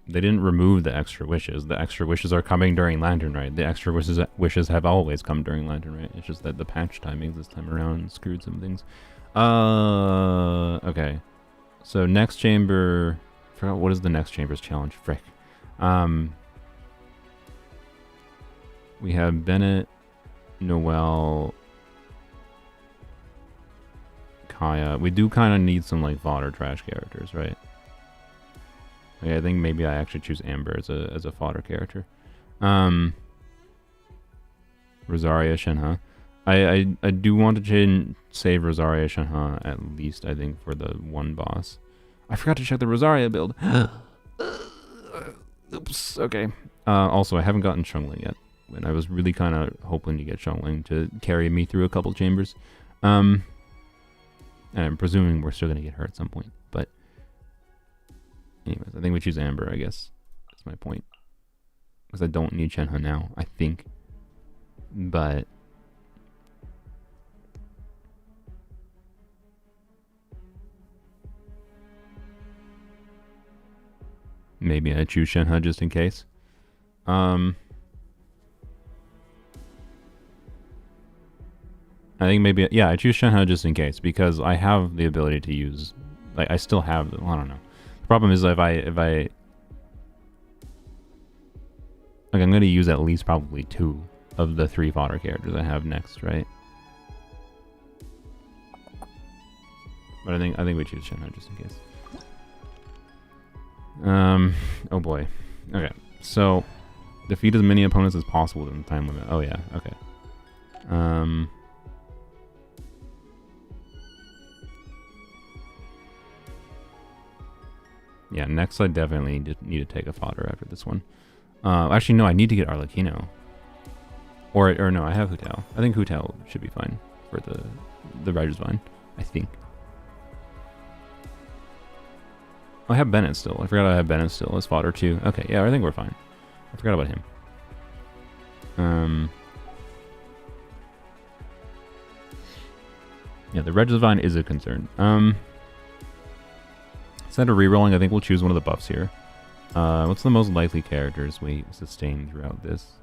They didn't remove the extra wishes. The extra wishes are coming during Lantern Rite. The extra wishes have always come during Lantern Rite. It's just that the patch timings this time around screwed some things. Okay. So next chamber... I forgot what is the next chamber's challenge. Frick. We have Bennett, Noel, Kaya. We do kind of need some like fodder trash characters, right? Okay, I think maybe I actually choose Amber as a fodder character. Rosaria Shenhe. I do want to save Rosaria Shenhe at least, I think, for the one boss. I forgot to check the Rosaria build. Oops. Okay. Also, I haven't gotten Chungling yet. And I was really kind of hoping to get Chungling to carry me through a couple chambers. And I'm presuming we're still going to get her at some point. But anyways, I think we choose Amber, I guess. That's my point. Because I don't need Shenhe now, I think. But maybe I choose Shenhe just in case. I think maybe, yeah, I choose Shenhe just in case, because I have the ability to use, like, I still have, well, I don't know. The problem is if I, like, I'm going to use at least probably 2 of the 3 fodder characters I have next, right? But I think we choose Shenhe just in case. Oh boy. Okay. So defeat as many opponents as possible within the time limit. Oh yeah. Okay. Yeah, next I definitely need to take a fodder after this one. Actually, no, I need to get Arlecchino. Or no, I have Hu Tao. I think Hu Tao should be fine for the Rider's Vine, I think. Oh, I have Bennett still. I forgot I have Bennett still as fodder too. Okay, yeah, I think we're fine. I forgot about him. Yeah, the Rider's Vine is a concern. Instead of rerolling, I think we'll choose one of the buffs here. What's the most likely characters we sustain throughout this?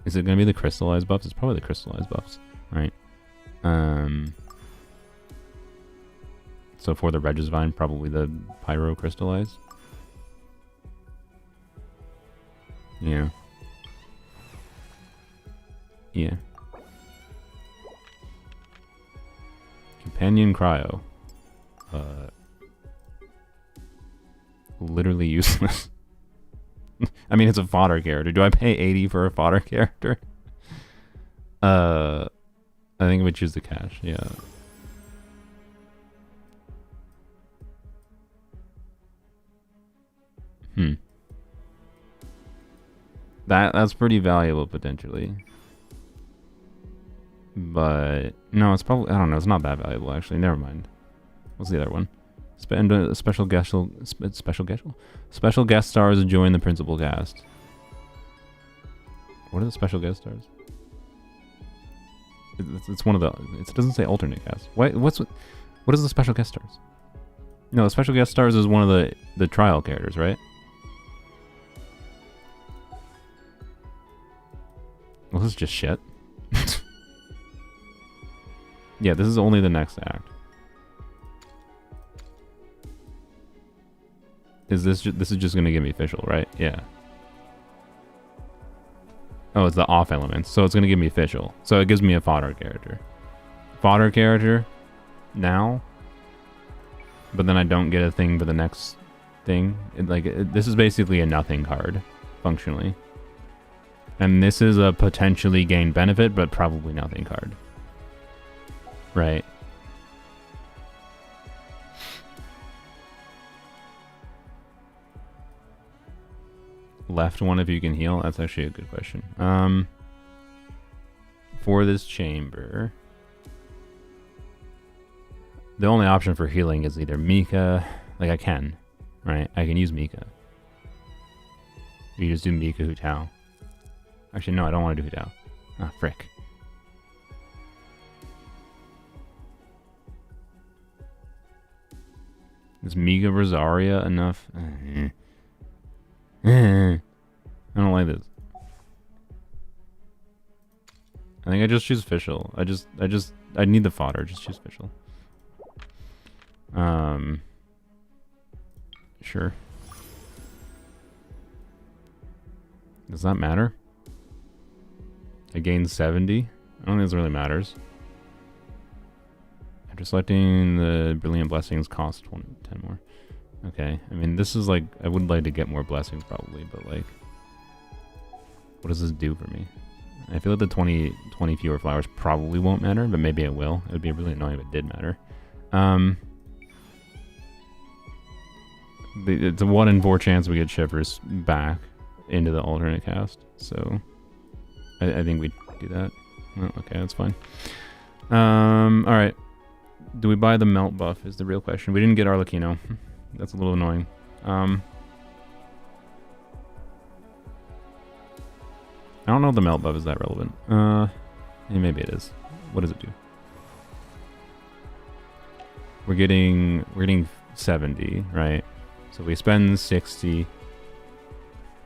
Is it going to be the crystallized buffs? It's probably the crystallized buffs, right? So for the Regis Vine, probably the Pyro crystallized. Yeah. Yeah. Companion Cryo. Literally useless. I mean, it's a fodder character. Do I pay 80 for a fodder character? I think we choose the cash. Yeah. That's pretty valuable potentially. But no, it's probably, I don't know, it's not that valuable actually. Never mind. What's the other one? Spend a special guest stars and join the principal cast. What are the special guest stars? It's one of the. It doesn't say alternate cast. What is the special guest stars? No, the special guest stars is one of the trial characters, right? Well, this is just shit. Yeah, this is only the next act. Is this this is just gonna give me official, right? Yeah. Oh, it's the off elements, so it's gonna give me official. So it gives me a fodder character. Fodder character now, but then I don't get a thing for the next thing. This is basically a nothing card, functionally. And this is a potentially gain benefit, but probably nothing card. Right. Left one if you can heal? That's actually a good question. For this chamber, the only option for healing is either Mika, like I can, right? I can use Mika. You just do Mika Hu Tao. Actually, no, I don't want to do Hu Tao. Ah, frick. Is Mika Rosaria enough? I don't like this. I think I just choose official. I need the fodder. Just choose official. Sure. Does that matter? I gained 70. I don't think this really matters. After selecting the Brilliant Blessings cost 10 more. Okay, I mean, this is like, I would like to get more blessings probably, but like, what does this do for me? I feel like the 20 fewer flowers probably won't matter, but maybe it will. It would be really annoying if it did matter. It's a 1 in 4 chance we get Chevreuse back into the alternate cast, so I think we do that. Oh, okay, that's fine. Alright. Do we buy the melt buff is the real question. We didn't get Arlecchino. That's a little annoying. I don't know if the melt buff is that relevant. Yeah, maybe it is. What does it do? We're getting 70, right? So we spend 60.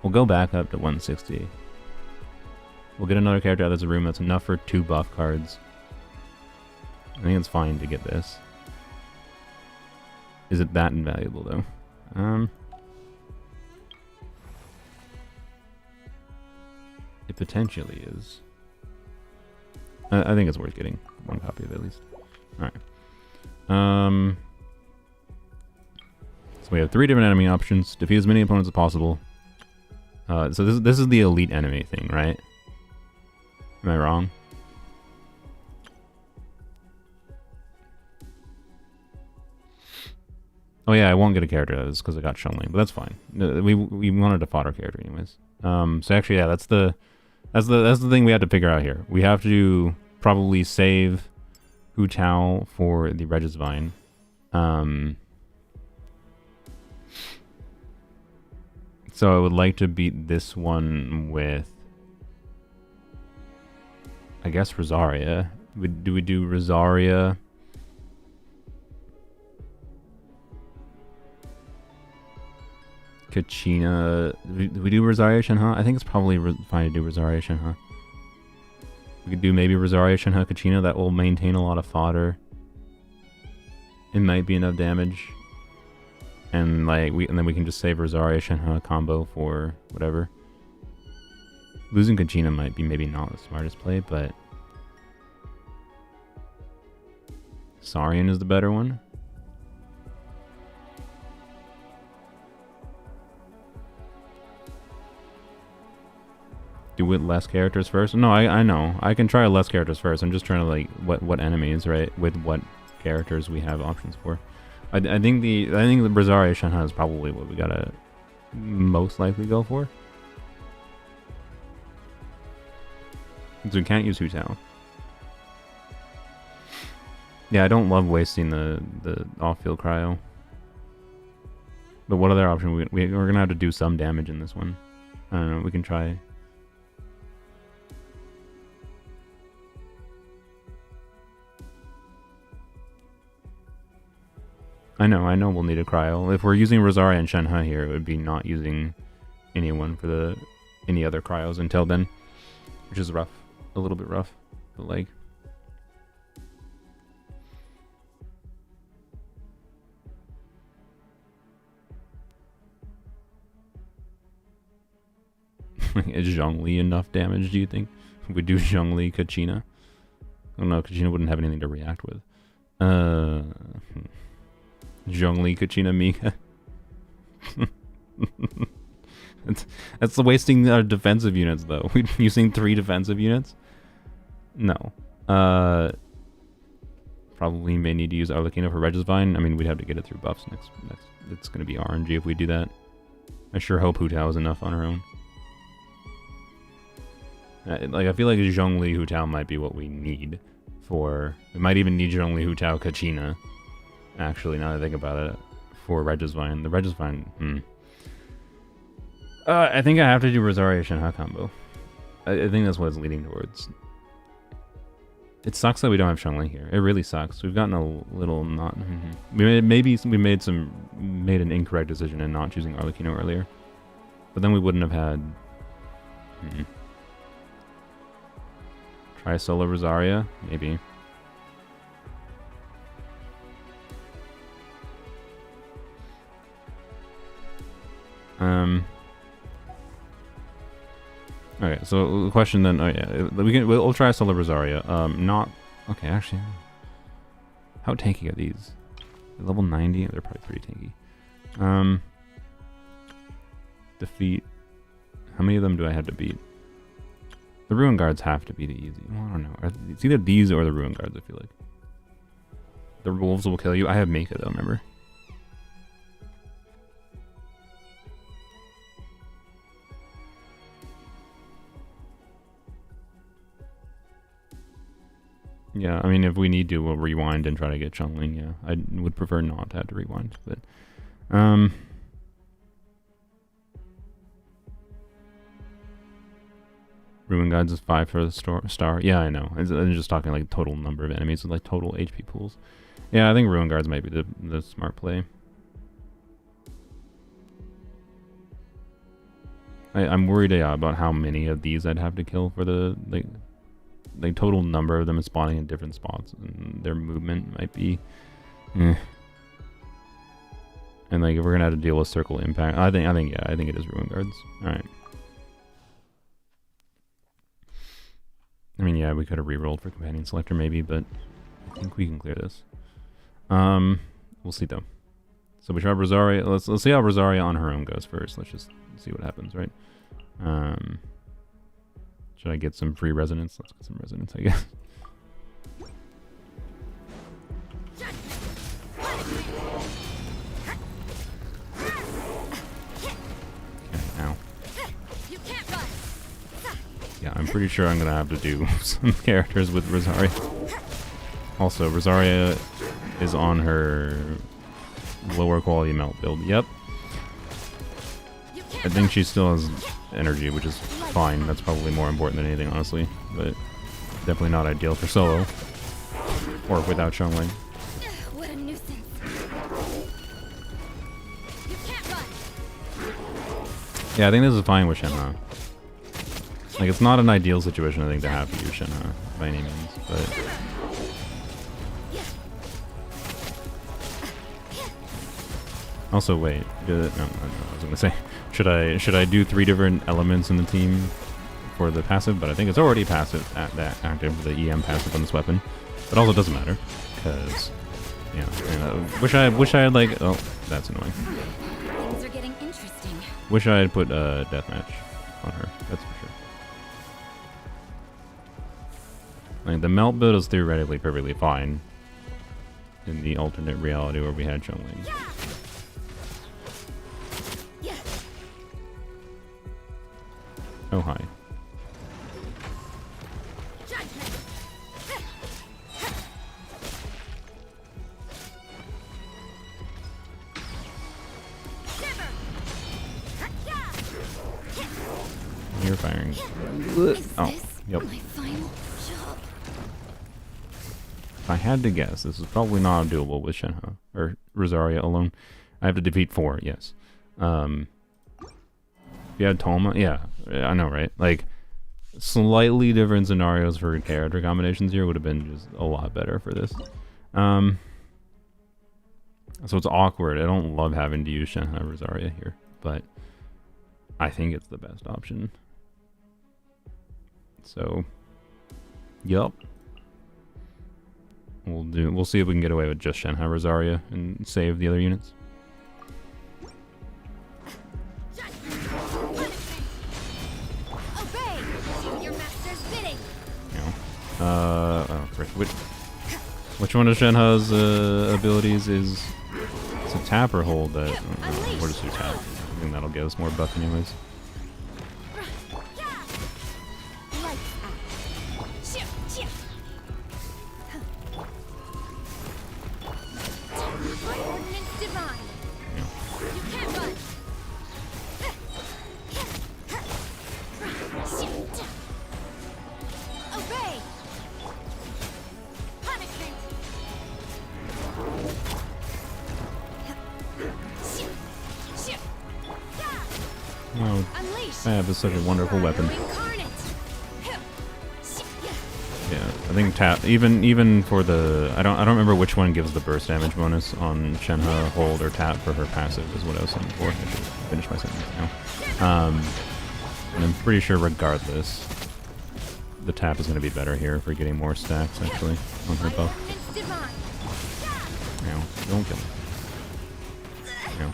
We'll go back up to 160. We'll get another character out of this room. That's enough for 2 buff cards. I think it's fine to get this. Is it that invaluable though? It potentially is. I think it's worth getting 1 copy of it at least. Alright. So we have 3 different enemy options. Defeat as many opponents as possible. So this is the elite enemy thing, right? Am I wrong? Oh yeah, I won't get a character out of this because I got Chun-Li, but that's fine. We wanted a fodder character anyways. So actually, yeah, that's the thing we have to figure out here. We have to probably save Hu Tao for the Regisvine. So I would like to beat this one with, I guess, Rosaria. Do we do Rosaria? Kachina. Do we do Rosaria Shenhe? I think it's probably fine to do Rosaria Shenhe. We could do maybe Rosaria Shenhe Kachina. That will maintain a lot of fodder. It might be enough damage. And like and then we can just save Rosaria Shenhe combo for whatever. Losing Kachina might be maybe not the smartest play, but Saurian is the better one. Do with less characters first? No, I know. I can try less characters first. I'm just trying to like what enemies, right? With what characters we have options for. I think the Rosaria Shenhe is probably what we gotta most likely go for. Because we can't use Hu Tao. Yeah, I don't love wasting the off-field cryo. But what other option? We're gonna have to do some damage in this one. I don't know. We can try. I know we'll need a cryo. If we're using Rosaria and Shenhe here, it would be not using anyone for any other cryos until then. Which is rough. A little bit rough. But like... Is Zhongli enough damage, do you think? We do Zhongli Kachina? Oh no, Kachina wouldn't have anything to react with. Zhongli Kachina Mika. That's wasting our defensive units though. We're using 3 defensive units? No. Probably may need to use Arlecchino for Regisvine. I mean, we'd have to get it through buffs next. It's going to be RNG if we do that. I sure hope Hu Tao is enough on her own. Like, I feel like Zhongli Hu Tao might be what we need for... We might even need Zhongli Hu Tao Kachina. Actually, now that I think about it, for Regisvine. The Regisvine, I think I have to do Rosaria Shenhe combo. I think that's what it's leading towards. It sucks that we don't have Chun-Li here. It really sucks. We've gotten a little not... We made an incorrect decision in not choosing Arlecchino earlier. But then we wouldn't have had... Try solo Rosaria? Maybe. Okay, so the question then, oh yeah, we'll try solo Rosaria. Not okay. Actually, how tanky are these? Level 90. They're probably pretty tanky. Defeat. How many of them do I have to beat? The Ruin Guards have to be the easy. Well, I don't know. It's either these or the Ruin Guards. I feel like the wolves will kill you. I have Mika though. Remember. Yeah, I mean, if we need to, we'll rewind and try to get Chun-Li. Yeah, I would prefer not to have to rewind, but Ruin Guides is 5 for the star. Yeah, I know. I'm just talking like total number of enemies with like total HP pools. Yeah, I think Ruin Guards might be the smart play. I'm worried about how many of these I'd have to kill for the total number of them is spawning in different spots, and their movement might be and like if we're gonna have to deal with circle impact, I think it is Ruin Guards. Alright. I mean, yeah, we could have re-rolled for companion selector maybe, but I I think we can clear this. We'll see though. So we try Rosaria. Let's see how Rosaria on her own goes first. Let's just see what happens, right? Should I get some free resonance? Let's get some resonance, I guess. Okay, ow. Yeah, I'm pretty sure I'm gonna have to do some characters with Rosaria. Also, Rosaria is on her lower quality melt build. Yep. I think she still has energy, which is fine. That's probably more important than anything, honestly. But definitely not ideal for solo. Or without Xiangling. What a nuisance. You can't run. Yeah, I think this is fine with Shenhe. Like, it's not an ideal situation, I think, to have to use Shenhe by any means, but... Also, wait. No, I was gonna say, should I do 3 different elements in the team for the passive? But I think it's already passive at that active, the EM passive on this weapon. But also doesn't matter, because wish I had like that's annoying. Things are getting interesting. Wish I had put deathmatch on her. That's for sure. Like the melt build is theoretically perfectly fine in the alternate reality where we had Xiangling. Oh, hi. You're firing. Oh, yep. If I had to guess, this is probably not doable with Shenhe or Rosaria alone. I have to defeat 4, yes. If you had Toma, yeah, I know, right? Like, slightly different scenarios for character combinations here would have been just a lot better for this. So it's awkward. I don't love having to use Shenhe Rosaria here, but I think it's the best option. So, yup. We'll see if we can get away with just Shenhe Rosaria and save the other units. Which one of Shenhe's abilities is it's a tap or hold that? We'll just do tap. I think that'll get us more buff anyways. Oh, Fab is such a wonderful weapon. Yeah, I think tap even for the I don't remember which one gives the burst damage bonus on Shenhe, hold or tap for her passive is what I was saying before. I should finish my sentence now. And I'm pretty sure regardless, the tap is going to be better here for getting more stacks actually on her buff. No, don't kill me. No.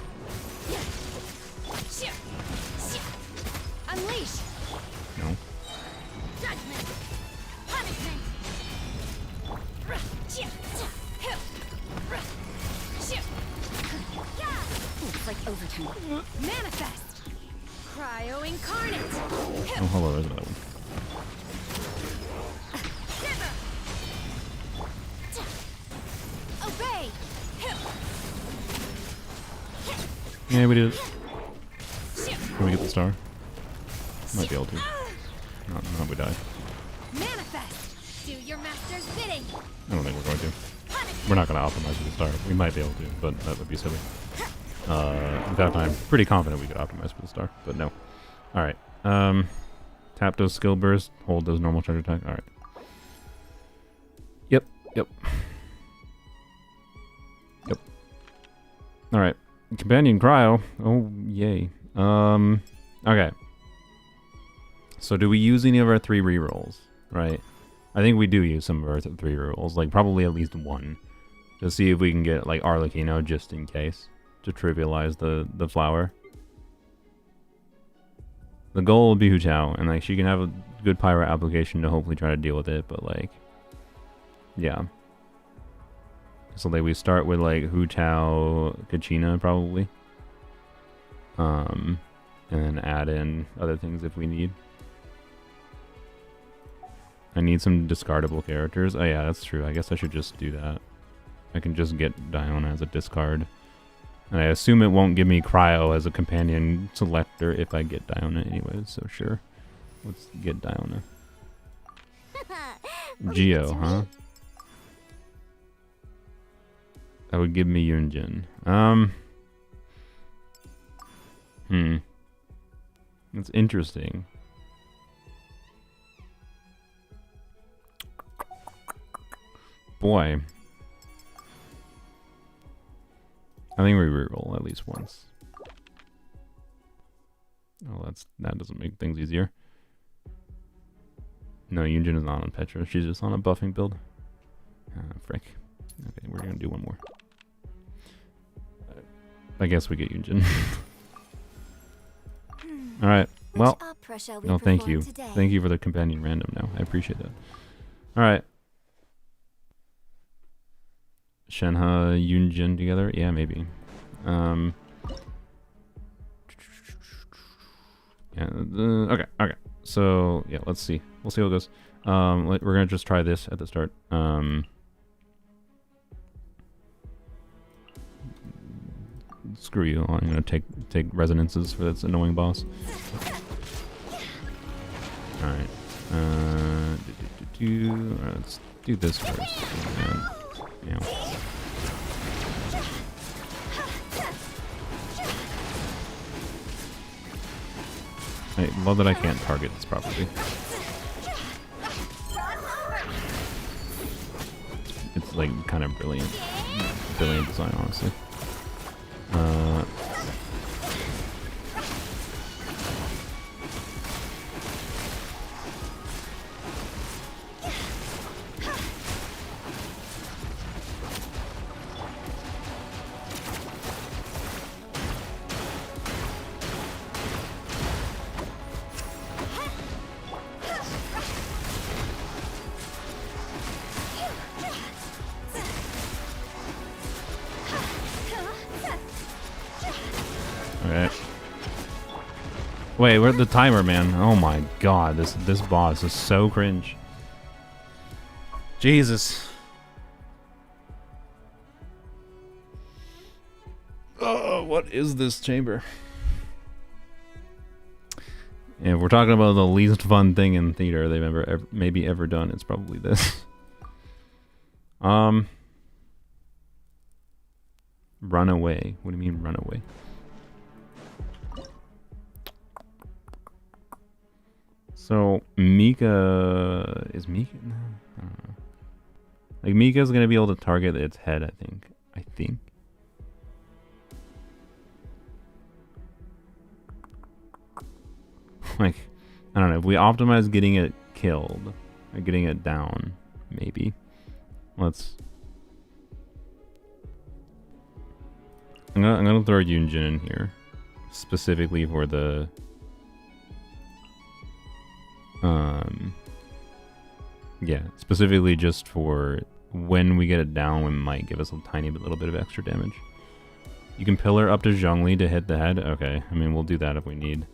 No. It's like overtime. Manifest. Cryo incarnate. Oh, hello, there's another one. Obey. Yeah, we did it. Can we get the star? Might be able to. No, we died. Manifest. Do your master's bidding. I don't think we're going to. We're not going to optimize for the star. We might be able to, but that would be silly. In fact, I'm pretty confident we could optimize for the star, but no. Alright. Tap does skill burst, hold does normal charge attack. Alright. Yep. Alright. Companion cryo. Oh, yay. Okay. So do we use any of our 3 rerolls? Right. I think we do use some of our 3 rolls, like probably at least 1, to see if we can get like Arlecchino just in case, to trivialize the flower. The goal will be Hu Chao, and like she can have a good pyro application to hopefully try to deal with it, but like, yeah. So like we start with like Hu Chao, Kachina probably, and then add in other things if we need. I need some discardable characters. Oh yeah, that's true. I guess I should just do that. I can just get Diona as a discard. And I assume it won't give me Cryo as a companion selector if I get Diona anyways, so sure. Let's get Diona. Geo, huh? That would give me Yunjin. That's interesting. Boy. I think we reroll at least once. Oh, that doesn't make things easier. No, Yunjin is not on Petra. She's just on a buffing build. Frick. Okay, we're gonna do one more. I guess we get Yunjin. All right. Well, no, thank you. Thank you for the companion random. Now I appreciate that. All right. Shenhe, Yunjin together? Yeah, maybe. Yeah. Okay. So yeah, let's see. We'll see how it goes. We're gonna just try this at the start. Screw you. I'm gonna take resonances for this annoying boss. All right. Let's do this first. Yeah. I love that I can't target this properly. It's like kind of brilliant design, honestly. Wait, we're at the timer, man. Oh my god, this boss is so cringe. Jesus. Oh, what is this chamber? Yeah, if we're talking about the least fun thing in theater they've maybe ever done, it's probably this. Run away. What do you mean run away? So Mika is Mika? No, I don't know. Like Mika's gonna be able to target its head, I think. Like, I don't know. If we optimize getting it killed or getting it down, maybe. I'm gonna throw Yunjin in here specifically for the. Yeah, specifically just for when we get it down, it might give us a little bit of extra damage. You can pillar up to Zhongli to hit the head. Okay, I mean, we'll do that if we need.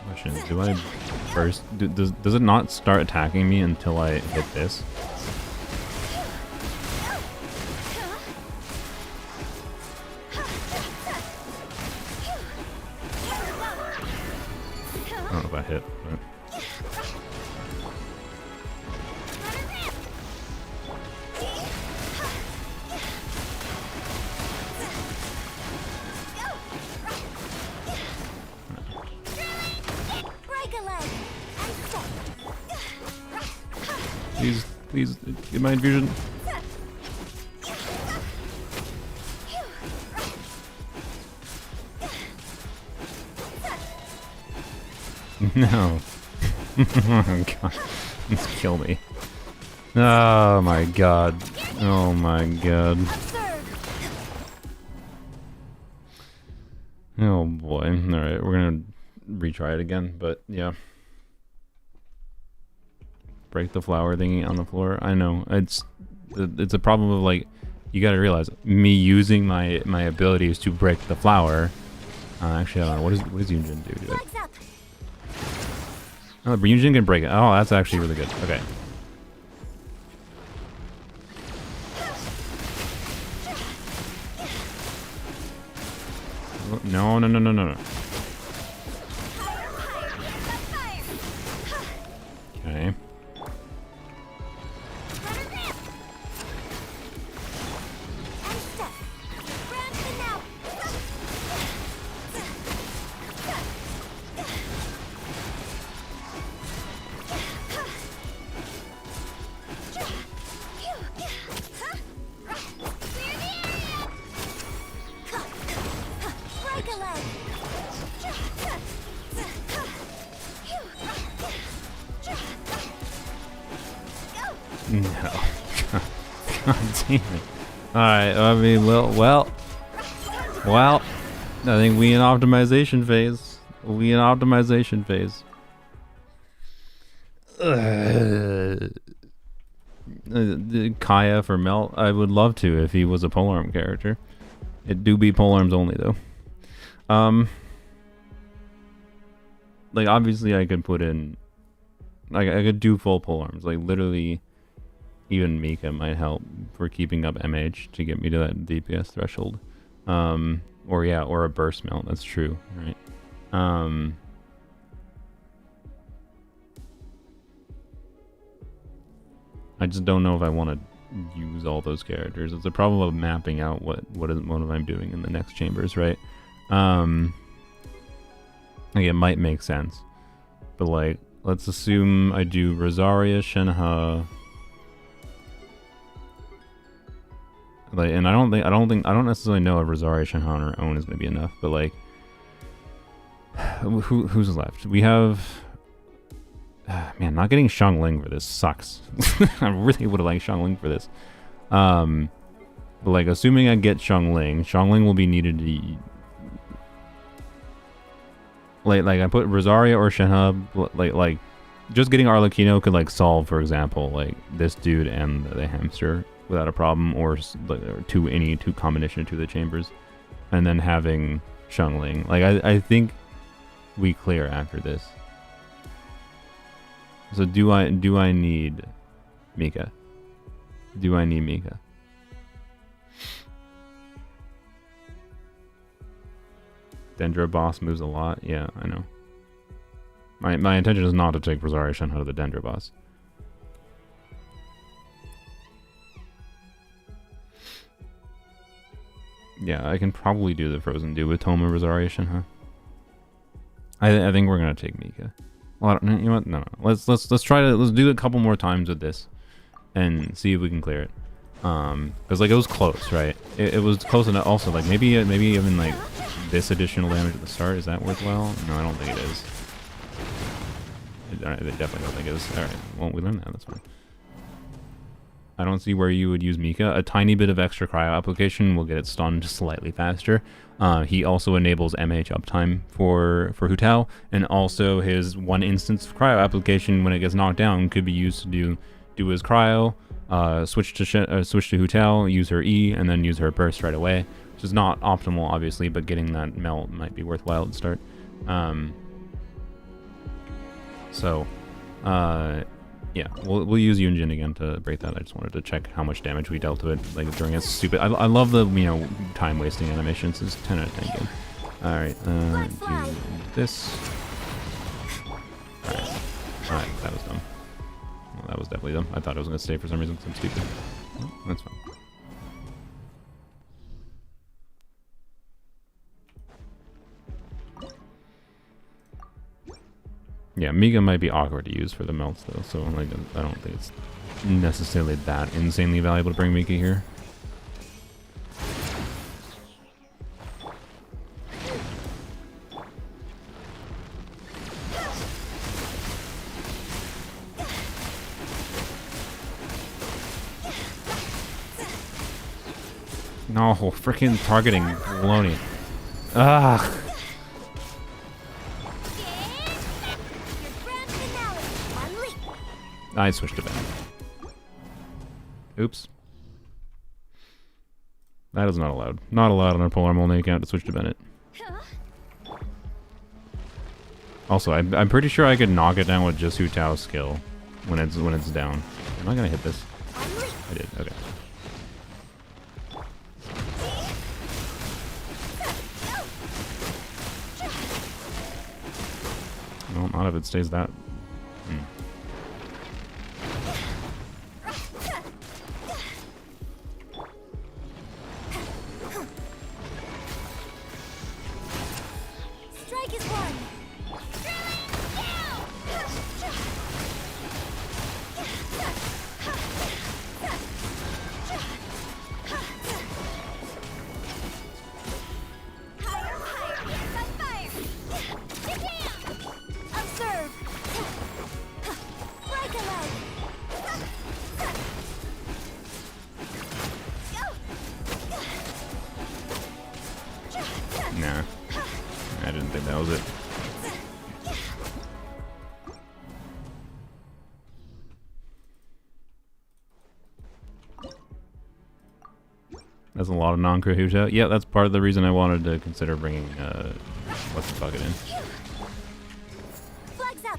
Question: do I first? Does it not start attacking me until I hit this? I don't know if I hit, but... Please get my infusion. No. Oh god. Just kill me. Oh my god. Oh my god. Oh boy. Alright, we're gonna retry it again, but yeah. Break the flower thingy on the floor. I know. It's a problem of like, you gotta realize, me using my abilities to break the flower. Actually, I don't know. What does Yunjin do to it? Oh, Yunjin can break it. Oh, that's actually really good. Okay. No, no, no, no, no, no. Okay. No. God damn it. Alright, I mean, well. I think we in optimization phase. Kaya for Melt, I would love to if he was a polearm character. It do be polearms only though. Like obviously I could put in, like I could do full polearms. Like literally, even Mika might help for keeping up MH to get me to that DPS threshold. Or yeah, or a burst melt. That's true, right? I just don't know if I want to use all those characters. It's a problem of mapping out what I'm doing in the next chambers, right? Like it might make sense, but like let's assume I do Rosaria, Shenhe, like, and I don't necessarily know if Rosaria, Shenhe on her own is going to be enough, but like, who's left? We have. Man, not getting Xiangling for this sucks. I really would have liked Xiangling for this. But like, assuming I get Xiangling will be needed to... Like I put Rosaria or Shenhe, like, just getting Arlecchino could, like, solve, for example, like, this dude and the hamster without a problem, or any two combination of two of the chambers. And then having Xiangling. Like, I think we clear after this. So do I need Mika? Do I need Mika? Dendra boss moves a lot. Yeah, I know. My intention is not to take Rosaria Shenhe to the Dendra boss. Yeah, I can probably do the Frozen Dew with Toma Rosaria Shenhe. I think we're gonna take Mika. Well, you know what? No. Let's do it a couple more times with this, and see if we can clear it. Because like it was close, right? It was close enough. Also, like maybe even like this additional damage at the start, is that worthwhile? No, I don't think it is. I definitely don't think it is. All right, well we learned that. That's fine. I don't see where you would use Mika. A tiny bit of extra cryo application will get it stunned slightly faster. He also enables MH uptime for Hu Tao, and also his one instance of cryo application when it gets knocked down could be used to do his cryo, switch to Hu Tao, use her E, and then use her burst right away, which is not optimal obviously, but getting that melt might be worthwhile to start. Yeah, we'll use Yunjin again to break that. I just wanted to check how much damage we dealt to it, like during a stupid. I love the time wasting animations. It's 10 out of 10 good. All right, do this. All right, that was dumb. Well, that was definitely dumb. I thought it was gonna stay for some reason. I'm stupid. Oh, that's fine. Yeah, Mika might be awkward to use for the melts though, so like I don't think it's necessarily that insanely valuable to bring Mika here. No, freaking targeting baloney. Ah. Your grand finale. Unleash. I switched to Bennett. Oops. That is not allowed. Not allowed on a Polearm Only account to switch to Bennett. Also, I'm pretty sure I could knock it down with just Hu Tao's skill when it's down. Am I gonna hit this? I did. Okay. Well, not if it stays that. Strike is one. Observe. Break a leg. Nah. I didn't think that was it. That's a lot of non-crew Hu Tao. Yeah, that's part of the reason I wanted to consider bringing, what's the bucket in. Flags up.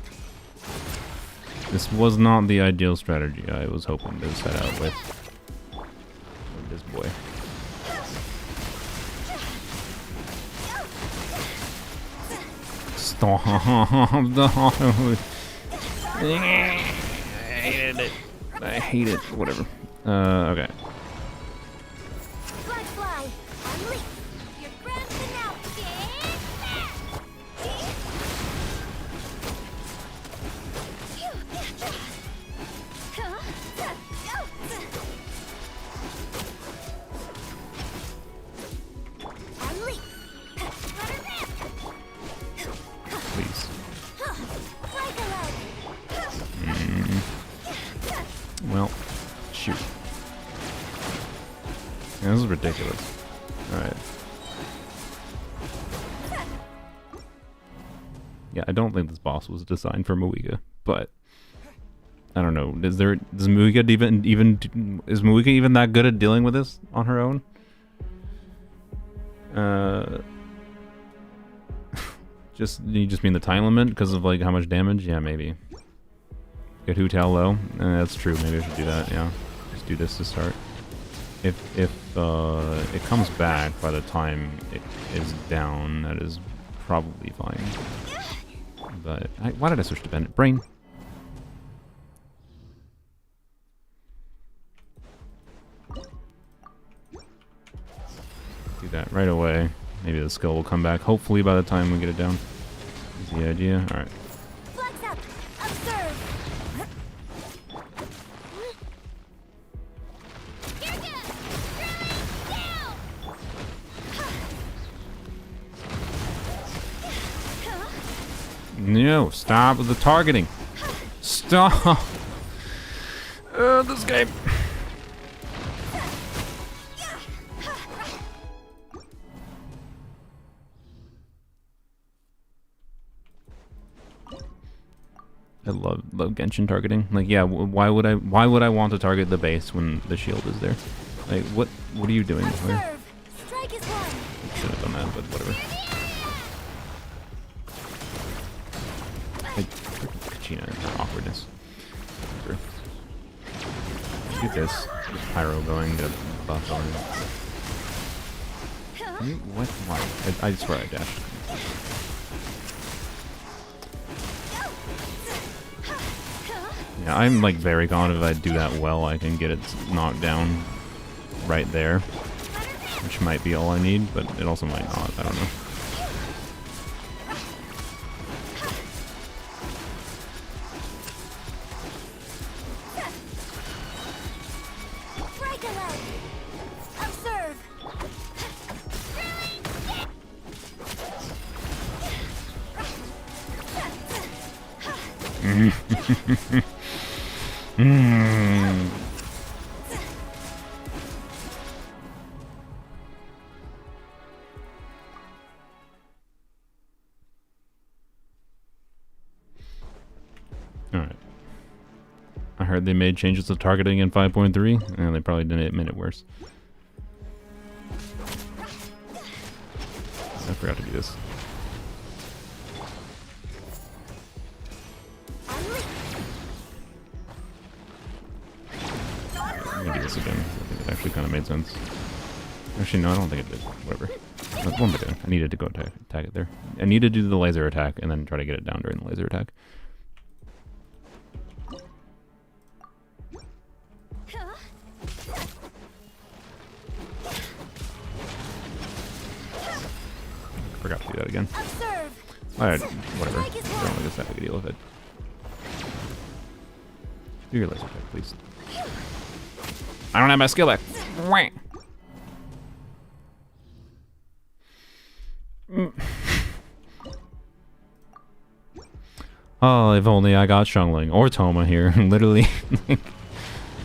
This was not the ideal strategy I was hoping to set out with this boy. Stop. I hated it. I hate it. Whatever. Okay. Flag fly. Unleash. Your grand finale. Unleash. Please. Break a leg. Well, shoot. Yeah, this is ridiculous. Alright. Yeah, I don't think this boss was designed for Moiga, but I don't know. Does Moiga is Moiga even that good at dealing with this on her own? You just mean the time limit because of like how much damage? Yeah, maybe. Get Hu Tao low. That's true. Maybe I should do that. Yeah, just do this to start. If it comes back by the time it is down, that is probably fine. But why did I switch to Bennett? Brain. Do that right away. Maybe the skill will come back. Hopefully by the time we get it down. Is the idea. All right. Flags up. Observe. Here goes. Down. No, stop with the targeting. Stop. This game. I love Genshin targeting. Like, yeah, why would I want to target the base when the shield is there? Like, what are you doing? Where? Strike is one. Should have done that, but whatever. Kachina and her awkwardness. Sure. Get this pyro going, get a buff on it. What? Why? I swear I dashed. Yeah, I'm like very confident if I do that well, I can get it knocked down right there, which might be all I need, but it also might not. I don't know. Break a leg. Observe. Alright. I heard they made changes to targeting in 5.3, and they probably didn't admit it worse. I forgot to do this. I'm gonna do this again. I think it actually kind of made sense. Actually, no, I don't think it did. Whatever. What am I doing? I needed to go attack it there. I need to do the laser attack and then try to get it down during the laser attack. Forgot to do that again. Alright, whatever. I don't think it's that big a deal with it. Do your laser attack, please. I don't have my skill back. Oh, if only I got Shungling or Toma here. Literally,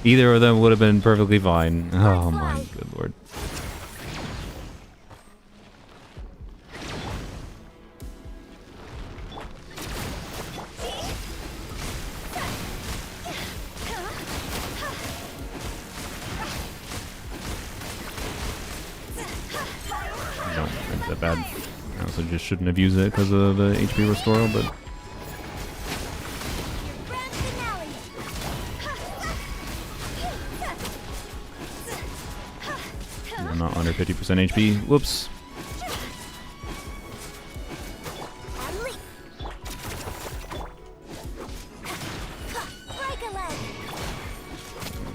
either of them would have been perfectly fine. Oh my good lord. No, it's that bad. I also just shouldn't have used it because of the HP restoral, but. I'm not under 50% HP. Whoops.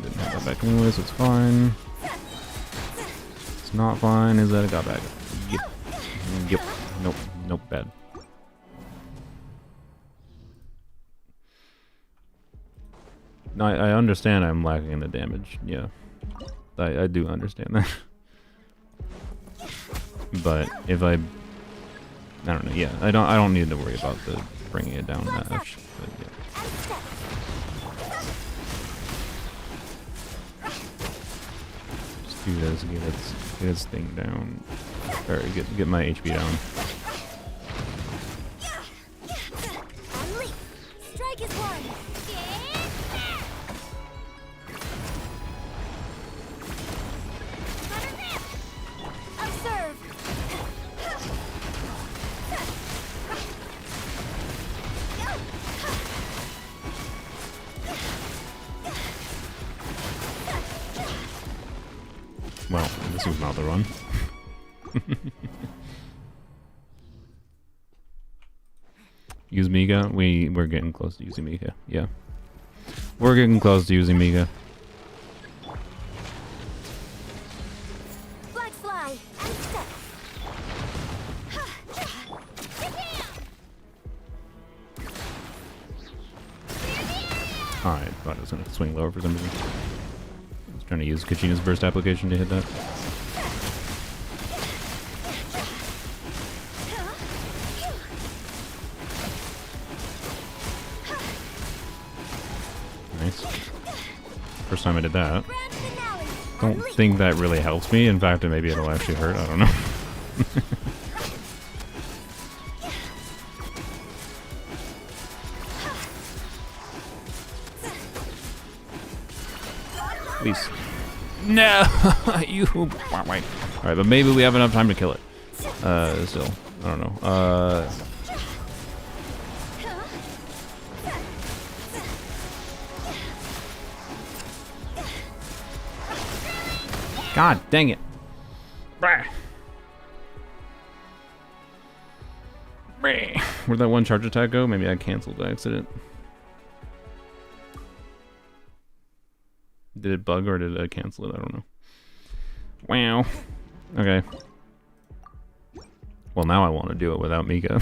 Didn't have that back anyway, so it's fine. It's not fine is that it got back. Yep. Yep. Nope. Nope. Bad. No, I understand I'm lacking in the damage. Yeah. I do understand that. But if I don't know, yeah, I don't need to worry about the bringing it down that much. But yeah. Just do this, get its thing down. Or get my HP down. Well, this was not the run. Use Mega? We're getting close to using Mega. Yeah. We're getting close to using Mega. Alright, thought I was gonna swing lower for some reason. I was trying to use Kachina's burst application to hit that. Nice. First time I did that. Don't think that really helps me. In fact, maybe it'll actually hurt. I don't know. Please. No! You. Alright, but maybe we have enough time to kill it. Still. I don't know. God dang it. Where'd that one charge attack go? Maybe I canceled by accident. Did it bug or did I cancel it? I don't know. Wow. Okay. Well, now I want to do it without Mika.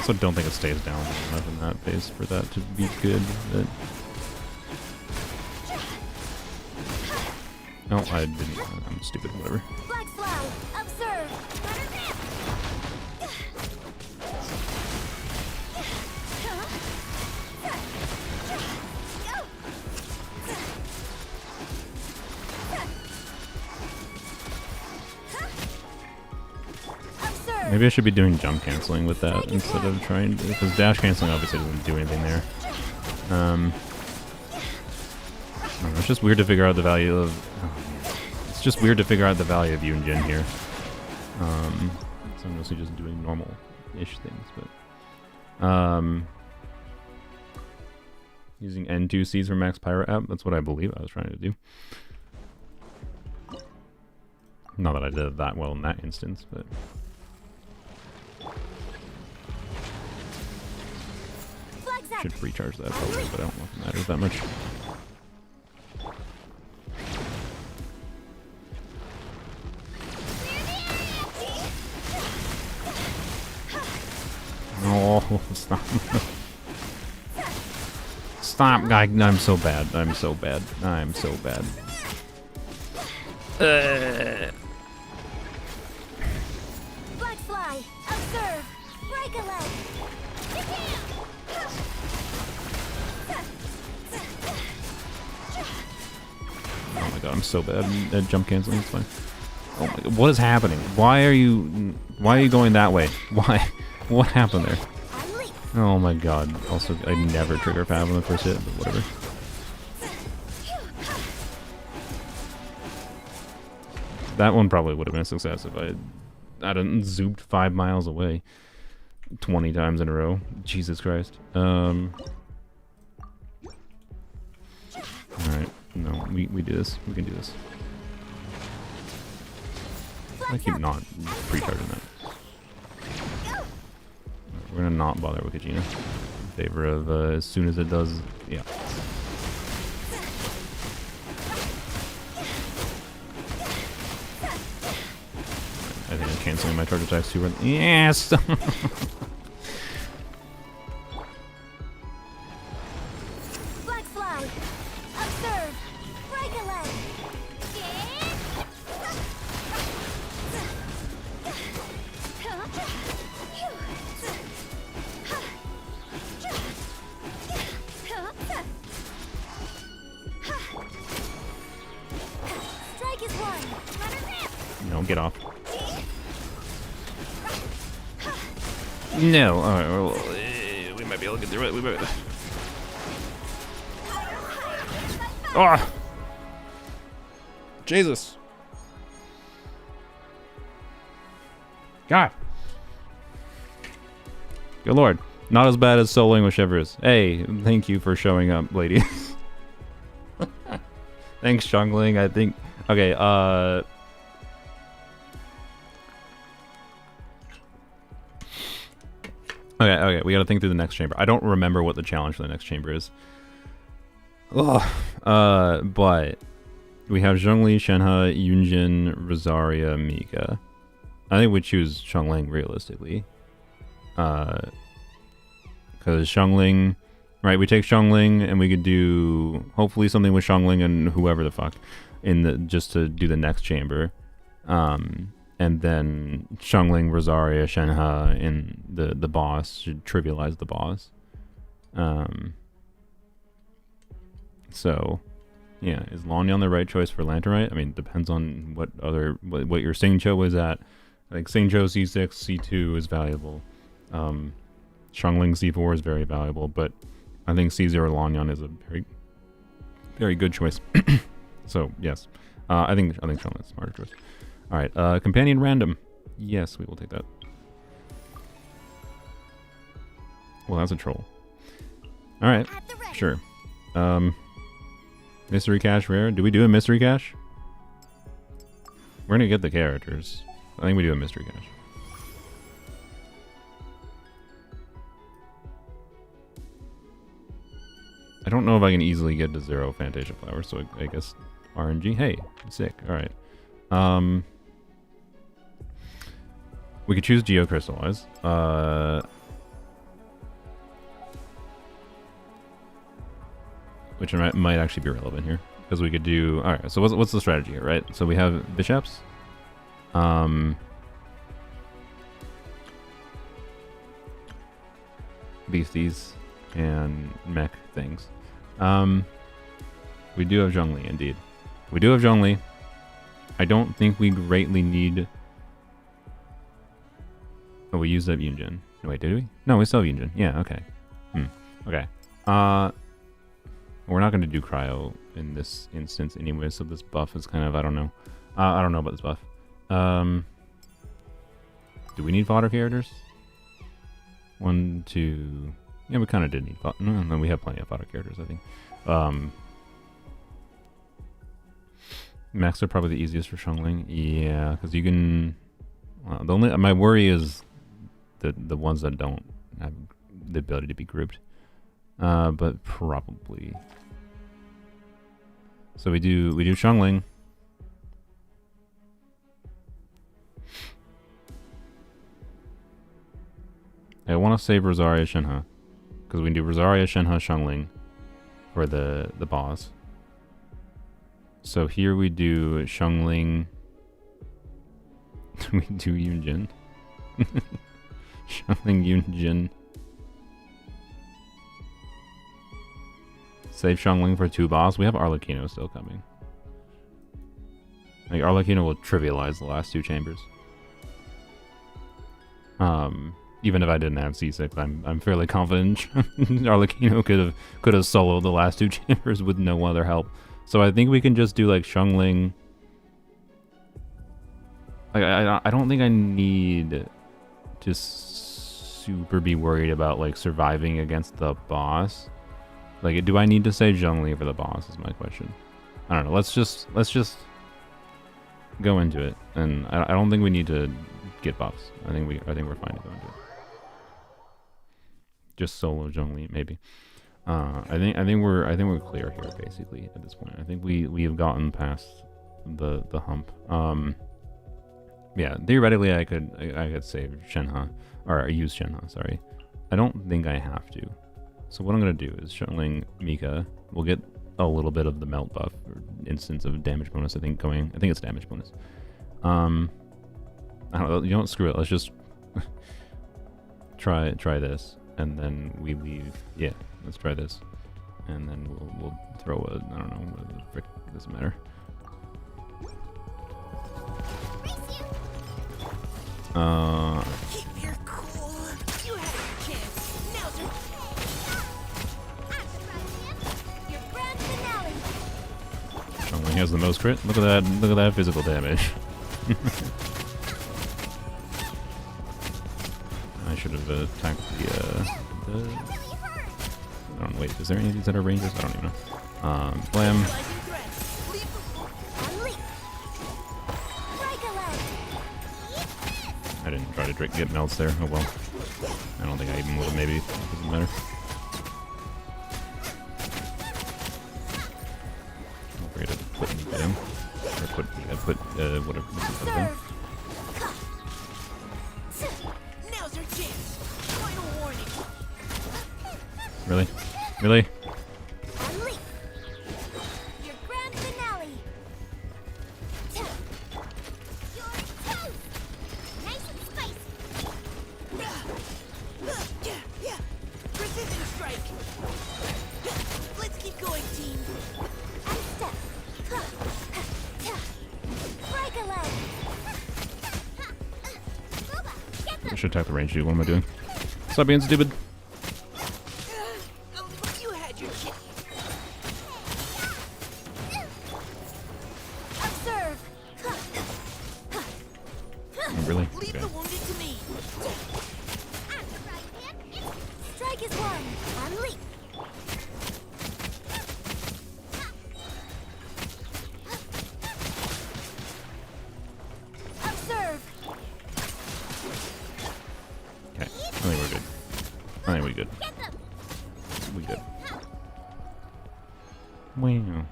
I don't think it stays down enough in that phase for that to be good. But... No, I didn't. I'm stupid. Whatever. Maybe I should be doing jump canceling with that instead of trying to, because dash canceling obviously doesn't do anything there. I don't know, it's just weird to figure out the value of. It's just weird to figure out the value of Yunjin here. So I'm mostly just doing normal-ish things, but using N2 seeds for max pyro app. That's what I believe I was trying to do. Not that I did it that well in that instance, but. Should recharge that probably, but I don't know if it matters that much. Oh, stop. Stop, guy. I'm so bad. I'm so bad. I'm so bad. Black fly, observe, break a leg. Oh my god, I'm so bad at jump canceling. It's fine. Oh my god, what is happening? Why are you going that way? Why? What happened there? Oh my god. Also, I never trigger Fab on the first hit, but whatever. That one probably would have been a success if I hadn't zooped 5 miles away 20 times in a row. Jesus Christ. Alright. No, we do this. We can do this. I keep not pre-charging that. We're gonna not bother with Kajina in favor of as soon as it does, yeah. I think I'm canceling my charge attacks too. Yes. Black fly, observe, break a leg. Strike is one. No, get off. No. All right. Well, we might be able to get through it. We might. Ah! Jesus. God. Good lord. Not as bad as soloing with Chevreuse. Hey, thank you for showing up, ladies. Thanks, Chongling. I think. Okay, Okay, we gotta think through the next chamber. I don't remember what the challenge for the next chamber is. Ugh. But we have Zhongli, Shenhe, Yunjin, Rosaria, Mika. I think we choose Xiangling realistically. Because Xiangling, right? We take Xiangling and we could do hopefully something with Xiangling and whoever the fuck in the just to do the next chamber. And then Xiangling, Rosaria, Shenhe, and the boss should trivialize the boss. So, yeah, is Lanyan the right choice for Lanterite? I mean, depends on what your Singcho is at. I think Singcho C6, C2 is valuable. Xiangling C4 is very valuable, but I think C0 Lanyan is a very, very good choice. So yes, I think Xiangling's a smarter choice. All right, companion random. Yes, we will take that. Well, that's a troll. All right, sure. Mystery cache rare. Do we do a mystery cache? We're gonna get the characters. I think we do a mystery cache. I don't know if I can easily get to 0 Fantasia Flowers, so I guess RNG. Hey, sick. All right. We could choose Geocrystallize. Which might actually be relevant here. Because we could do... Alright, so what's the strategy here, right? So we have Bishops. Beasties. And mech things. We do have Zhongli, indeed. We do have Zhongli. I don't think we greatly need... Oh, we used up Yunjin. No, wait, did we? No, we still have Yunjin. Yeah, okay. Okay. We're not going to do cryo in this instance anyway, so this buff is kind of, I don't know. I don't know about this buff. Do we need fodder characters? 1, 2... Yeah, we kind of did need fodder. No, we have plenty of fodder characters, I think. Max are probably the easiest for Xiangling. Yeah, because you can... the only... My worry is the ones that don't have the ability to be grouped. But probably... So we do Xiangling. I want to save Rosaria Shenhe, because we can do Rosaria Shenhe Xiangling for the boss. So here we do Xiangling. We do Yunjin. Xiangling Yunjin. Save Xiangling for 2 boss. We have Arlecchino still coming. Like, Arlecchino will trivialize the last 2 chambers. Even if I didn't have C6, I'm fairly confident Arlecchino could have soloed the last 2 chambers with no other help. So I think we can just do like Xiangling. Like I don't think I need to super be worried about like surviving against the boss. Like, do I need to say Zhongli for the boss is my question. I don't know. Let's just go into it. And I don't think we need to get buffs. I think we're fine to go into it. Just solo Zhongli, maybe. I think we're clear here basically at this point. I think we have gotten past the hump. Yeah, theoretically I could save Shenhe or use Shenhe, sorry. I don't think I have to. So what I'm gonna do is Xiangling Mika. We'll get a little bit of the melt buff or instance of damage bonus. I think it's damage bonus. I don't know. You don't screw it. Let's just try this, and then we leave. Yeah, let's try this, and then we'll throw a I don't know. What the frick doesn't matter. Keep your cool. You had a chance. Now's your Grand finale. Xiangling has the most crit. Look at that physical damage. I should have attacked the I don't know, wait, is there any of these that are rangers? I don't even know. Blam. I didn't try to get melts there. Oh well. I don't think I even would have, maybe. It doesn't matter. Don't forget to put me down. Or put whatever. Down. Now's your chance. Final warning. Really? Really? Your grand finale. Nice and spicy. Yeah. Resisting strike. Let's keep going, team. And step. Break a leg. I should attack the range dude. What am I doing? Stop being stupid. You had your chance. Observe. Really? Leave Okay. the wounded to me. Strike is one. Unleash. Observe. Okay. I think we're good. I think we're good. Get them. We good. Wow.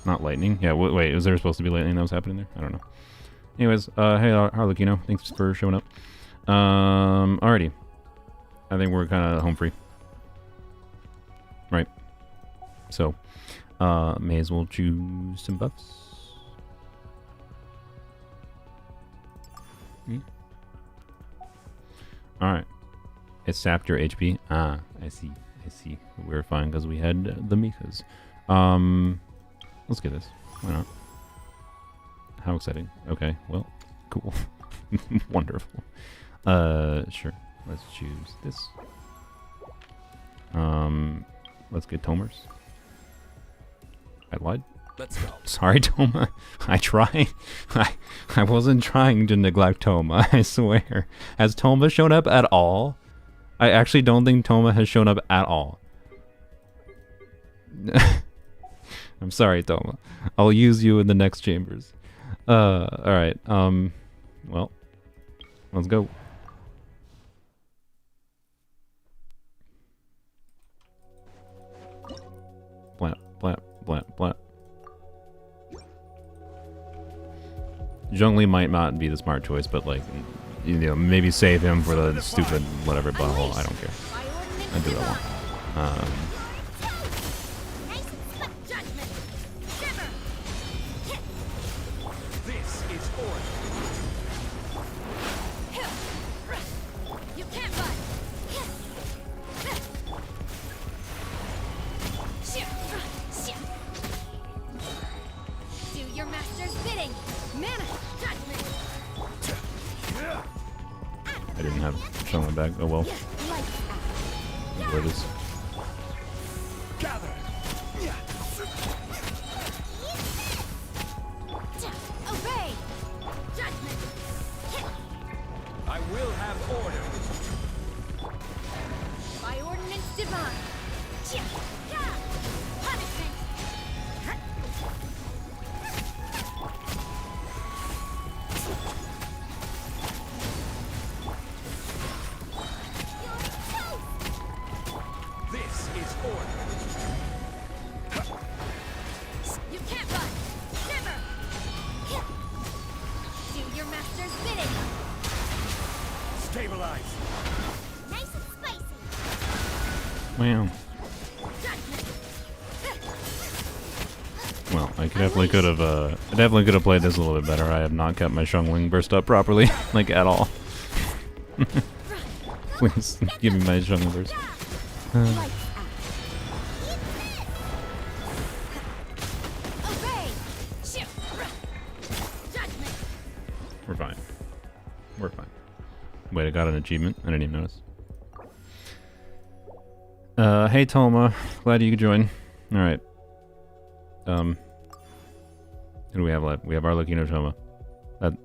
Not lightning. Yeah, wait, was there supposed to be lightning that was happening there? I don't know. Anyways, hey, Harlequino, thanks for showing up. Alrighty. I think we're kind of home free. Right. So, may as well choose some buffs. Alright. It sapped your HP. Ah, I see. We're fine because we had the Mikas. Let's get this. Why not? How exciting. Okay, well, cool. Wonderful. Sure. Let's choose this. Let's get Tomers. I lied. Let's go. Sorry, Toma. I tried. I wasn't trying to neglect Toma, I swear. Has Toma shown up at all? I actually don't think Toma has shown up at all. I'm sorry, Toma. I'll use you in the next chambers. Alright. Well, let's go. Blamp, blamp, blamp, blamp. Zhongli might not be the smart choice, but like, you know, maybe save him for the stupid whatever butthole. I don't care. I do what I want. This is order. You can't run. Do your master's bidding. Mana judgment. I didn't have show my back. Oh well. Where it is. Gather. Obey. Judgment. I will have order. By ordinance divine. Punishment. This is order. You can't run. Shiver. Do your master's bidding. Stabilize. Nice and spicy. Wow. Judgment. Well, I definitely could have played this a little bit better. I have not kept my Shungling burst up properly, like at all. Please give me my Shungling burst. Obey. Judgment. We're fine. We're fine. Wait, I got an achievement. I didn't even notice. Hey Toma, glad you could join. All right. Who do we have left? We have Arlecchino Toma.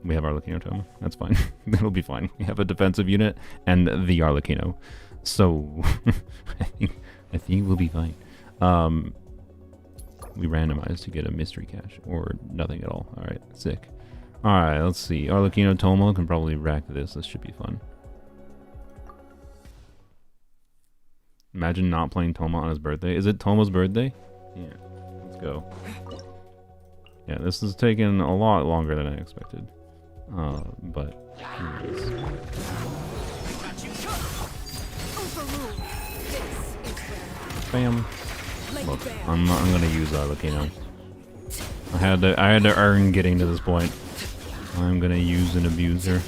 We have Arlecchino Toma. That's fine. It'll be fine. We have a defensive unit and the Arlecchino. So I think we'll be fine. We randomized to get a mystery cache or nothing at all. All right, sick. All right, let's see. Arlecchino Toma can probably rack this. This should be fun. Imagine not playing Toma on his birthday. Is it Toma's birthday? Yeah. Let's go. Yeah, this is taking a lot longer than I expected. But here it is. Overruled. This is where Bam. lay Look, bare. I'm gonna use Arlecchino. I had to earn getting to this point. I'm gonna use and abuse her.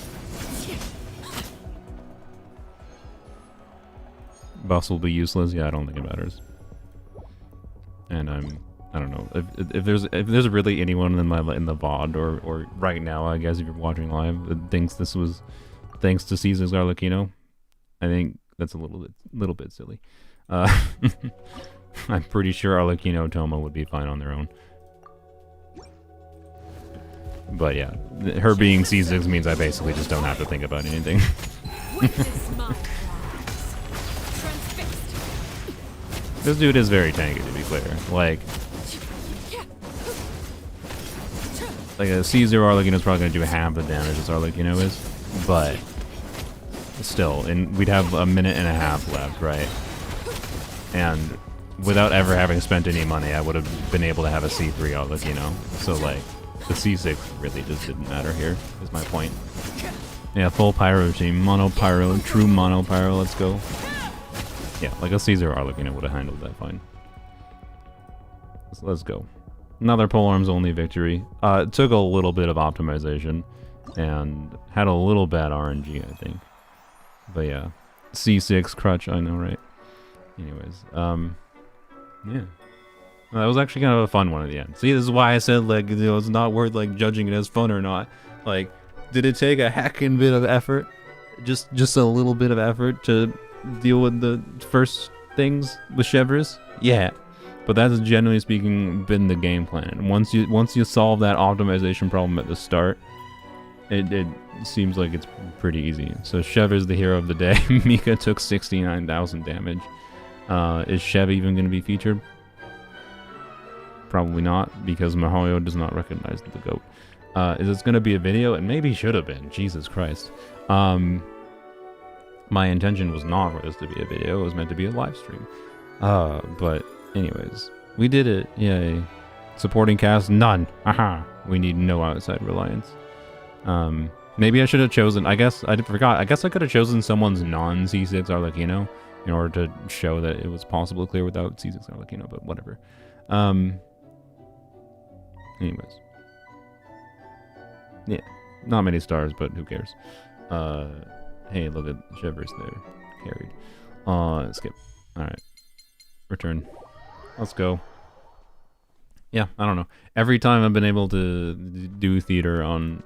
Buffs will be useless. Yeah, I don't think it matters. And I don't know if there's really anyone in the VOD or right now, I guess if you're watching live that thinks this was thanks to Caesar's Arlecchino. I think that's a little bit silly. I'm pretty sure Arlecchino Toma would be fine on their own. But yeah, her being C6 means I basically just don't have to think about anything. Witness my crimes. Transfixed. This dude is very tanky, to be clear. Like a C0 Arlecchino is probably going to do half the damage as Arlecchino is, but still, and we'd have a minute and a half left, right? And without ever having spent any money, I would have been able to have a C3 Arlecchino. So like, the C6 really just didn't matter here, is my point. Yeah, full pyro team, mono pyro, true mono pyro, let's go. Yeah, like a C0 Arlecchino would have handled that fine. So let's go. Another Polearms Only victory. It took a little bit of optimization and had a little bad RNG, I think. But yeah, C6 crutch, I know, right? Anyways, yeah. That was actually kind of a fun one at the end. See, this is why I said, like, you know, it's not worth, like, judging it as fun or not. Like, did it take a heckin' bit of effort? just a little bit of effort to deal with the first things with Chevreuse. Yeah, but that's generally speaking been the game plan. And once you solve that optimization problem at the start, it seems like it's pretty easy. So Chev is the hero of the day. Mika took 69,000 damage. Is Chev even going to be featured? Probably not, because Mihoyo does not recognize the goat. Is this going to be a video? It maybe should have been. Jesus Christ. My intention was not for this to be a video. It was meant to be a live stream. But anyways, we did it. Yay. Supporting cast? None. Aha. We need no outside reliance. Maybe I should have chosen, I guess I forgot. I guess I could have chosen someone's non-C6 Arlecchino in order to show that it was possible to clear without C6 Arlecchino, but whatever. Anyways. Yeah, not many stars, but who cares? Hey, look at Chevreuse there. Carried. Skip. Alright. Return. Let's go. Yeah, I don't know. Every time I've been able to do theater on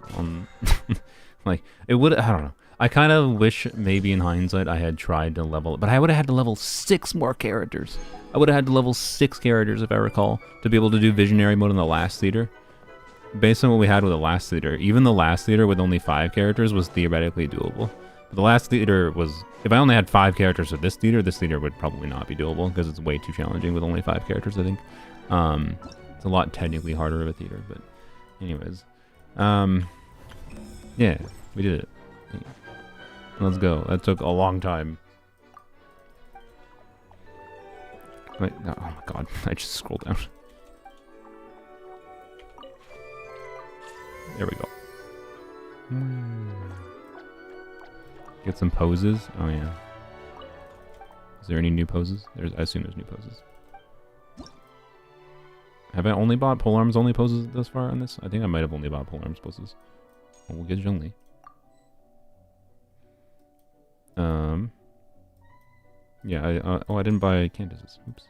like, it would, I don't know. I kind of wish maybe in hindsight I had tried to level, but I would have had to level 6 more characters. I would have had to level 6 characters, if I recall, to be able to do visionary mode in the last theater. Based on what we had with the last theater, even the last theater with only 5 characters was theoretically doable. But the last theater was, if I only had 5 characters for this theater would probably not be doable because it's way too challenging with only 5 characters, I think. It's a lot technically harder of a theater, but anyways. Yeah, we did it. Let's go. That took a long time. Wait, no, oh my god, I just scrolled down. There we go. Get some poses. Oh yeah. Is there any new poses? I assume there's new poses. Have I only bought Polearms Only poses thus far on this? I think I might have only bought Polearms poses. Well, we'll get only. Yeah, I didn't buy Candace's. Oops.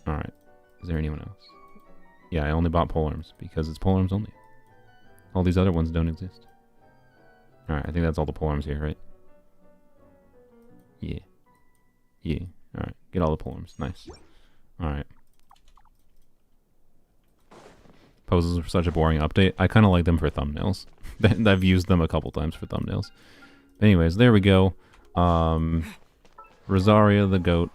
Alright. Is there anyone else? Yeah, I only bought Polearms because it's Polearms Only. All these other ones don't exist. Alright, I think that's all the Polearms here, right? Yeah. Yeah. Alright, get all the Polearms. Nice. Alright. Poses are such a boring update. I kind of like them for thumbnails. I've used them a couple times for thumbnails. Anyways, there we go. Rosaria the goat.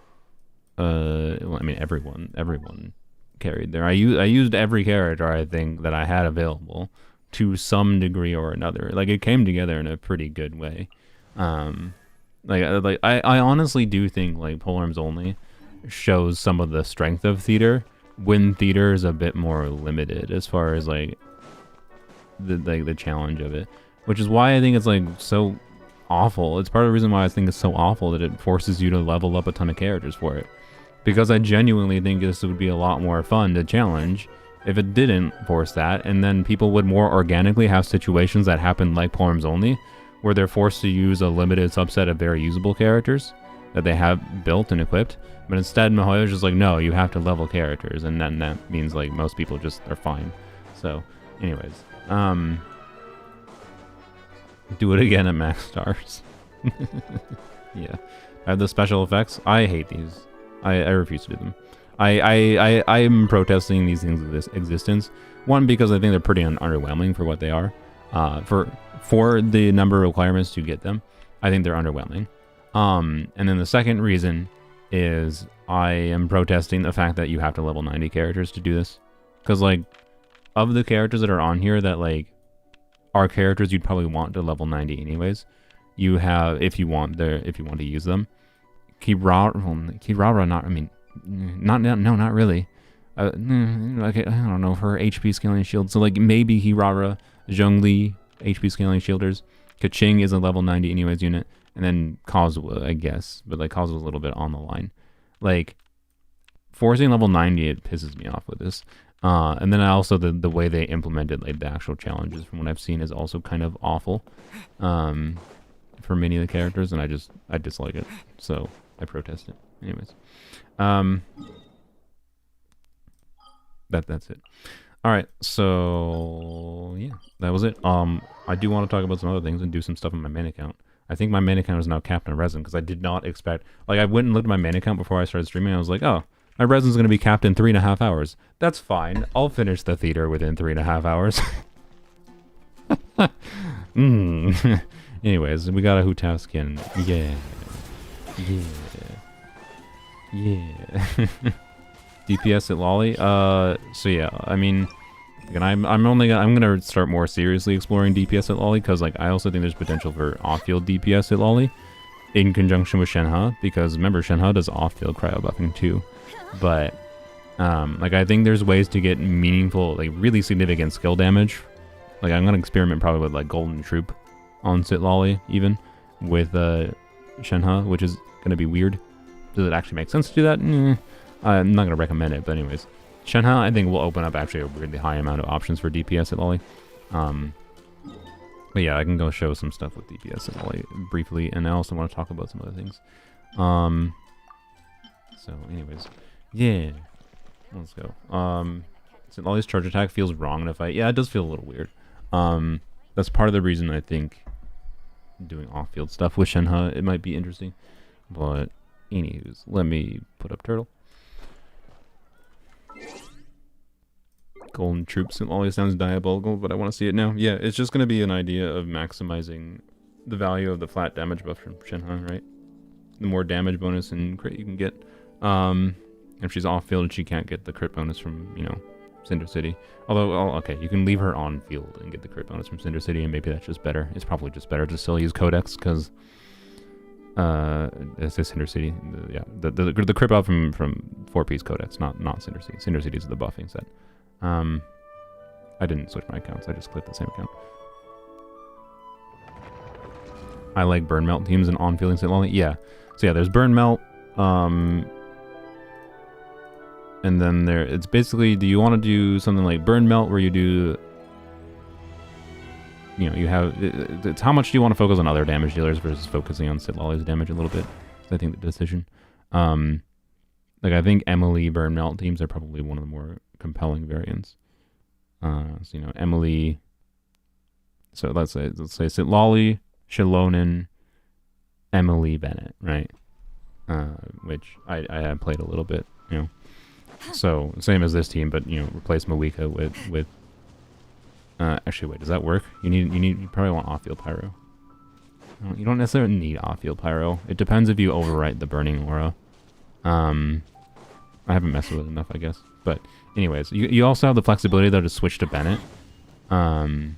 Well, I mean, everyone carried there. I used every character I think that I had available to some degree or another. Like, it came together in a pretty good way. I honestly do think like Polearms Only shows some of the strength of theater when theater is a bit more limited as far as like the challenge of it, which is why I think it's like so awful. It's part of the reason why I think it's so awful that it forces you to level up a ton of characters for it, because I genuinely think this would be a lot more fun to challenge if it didn't force that, and then people would more organically have situations that happen like Polearms Only, where they're forced to use a limited subset of very usable characters that they have built and equipped. But instead, Mihoyo's just like, no, you have to level characters, and then that means like most people just are fine. So, anyways, do it again at max stars. Yeah, I have the special effects. I hate these. I refuse to do them. I am protesting these things of this existence. One, because I think they're pretty underwhelming for what they are. For the number of requirements to get them, I think they're underwhelming. And then the second reason is I am protesting the fact that you have to level 90 characters to do this. Because, like, of the characters that are on here that, like, are characters you'd probably want to level 90 anyways, you have, if you want to use them, Kirara, not really. Okay, I don't know, for HP scaling shield. So, like, maybe Kirara, Zhongli, HP scaling shielders. Kaching is a level 90 anyways unit. And then Kazuha, I guess. But, like, Kazuha's a little bit on the line. Like, forcing level 90, it pisses me off with this. And then also the way they implemented, like, the actual challenges from what I've seen is also kind of awful. For many of the characters. And I dislike it. So, I protest it. Anyways. That's it. Alright, so... yeah. yeah, that was it. I do want to talk about some other things and do some stuff on my mana count. I think my mana count is now capped on resin because I did not expect. Like, I went and looked at my mana count before I started streaming. I was like, oh, my resin's going to be capped in 3.5 hours. That's fine. I'll finish the theater within 3.5 hours. Anyways, we got a Hutao skin. Yeah. DPS at Lolly. So yeah, I mean, again, I'm gonna start more seriously exploring DPS at Lolly because like I also think there's potential for off-field DPS at Lolly in conjunction with Shenhe, because remember Shenhe does off-field cryo buffing too. But like I think there's ways to get meaningful, like really significant skill damage. Like I'm gonna experiment probably with like Golden Troop on Sit Lolly even with Shenhe, which is gonna be weird. Does it actually make sense to do that? I'm not gonna recommend it, but anyways, Shenhe I think will open up actually a weirdly high amount of options for DPS at Lolly. But yeah, I can go show some stuff with DPS at Lolly briefly, and I also want to talk about some other things. So anyways, yeah, let's go. So Lolly's charge attack feels wrong in a fight. Yeah, it does feel a little weird. That's part of the reason I think doing off-field stuff with Shenhe, it might be interesting. But anywho's, let me put up Turtle. Golden Troops, it always sounds diabolical, but I want to see it now. Yeah, it's just going to be an idea of maximizing the value of the flat damage buff from Shenhe, right? The more damage bonus and crit you can get. If she's off-field, she can't get the crit bonus from, you know, Cinder City. Although, okay, you can leave her on-field and get the crit bonus from Cinder City, and maybe that's just better. It's probably just better to still use Codex, because it's Cinder City. Yeah, the crit buff from 4-piece Codex, not Cinder City. Cinder City is the buffing set. I didn't switch my accounts. I just clicked the same account. I like burn melt teams and on-fielding Sit Lolly. Yeah. So yeah, there's burn melt. And then it's basically, do you want to do something like burn melt where you do, you know, you have, it's how much do you want to focus on other damage dealers versus focusing on Sit Lolly's damage a little bit. I think the decision. Like I think Emily burn melt teams are probably one of the more compelling variants. So you know, Emily. So let's say Sit Lolly, Shalonen, Emily Bennett, right? Which I have played a little bit, you know. So same as this team, but you know, replace Mawika with. Actually, wait, does that work? You probably want off-field pyro. You don't necessarily need off-field pyro. It depends if you overwrite the burning aura. I haven't messed with it enough, I guess. But anyways, you also have the flexibility though to switch to Bennett. To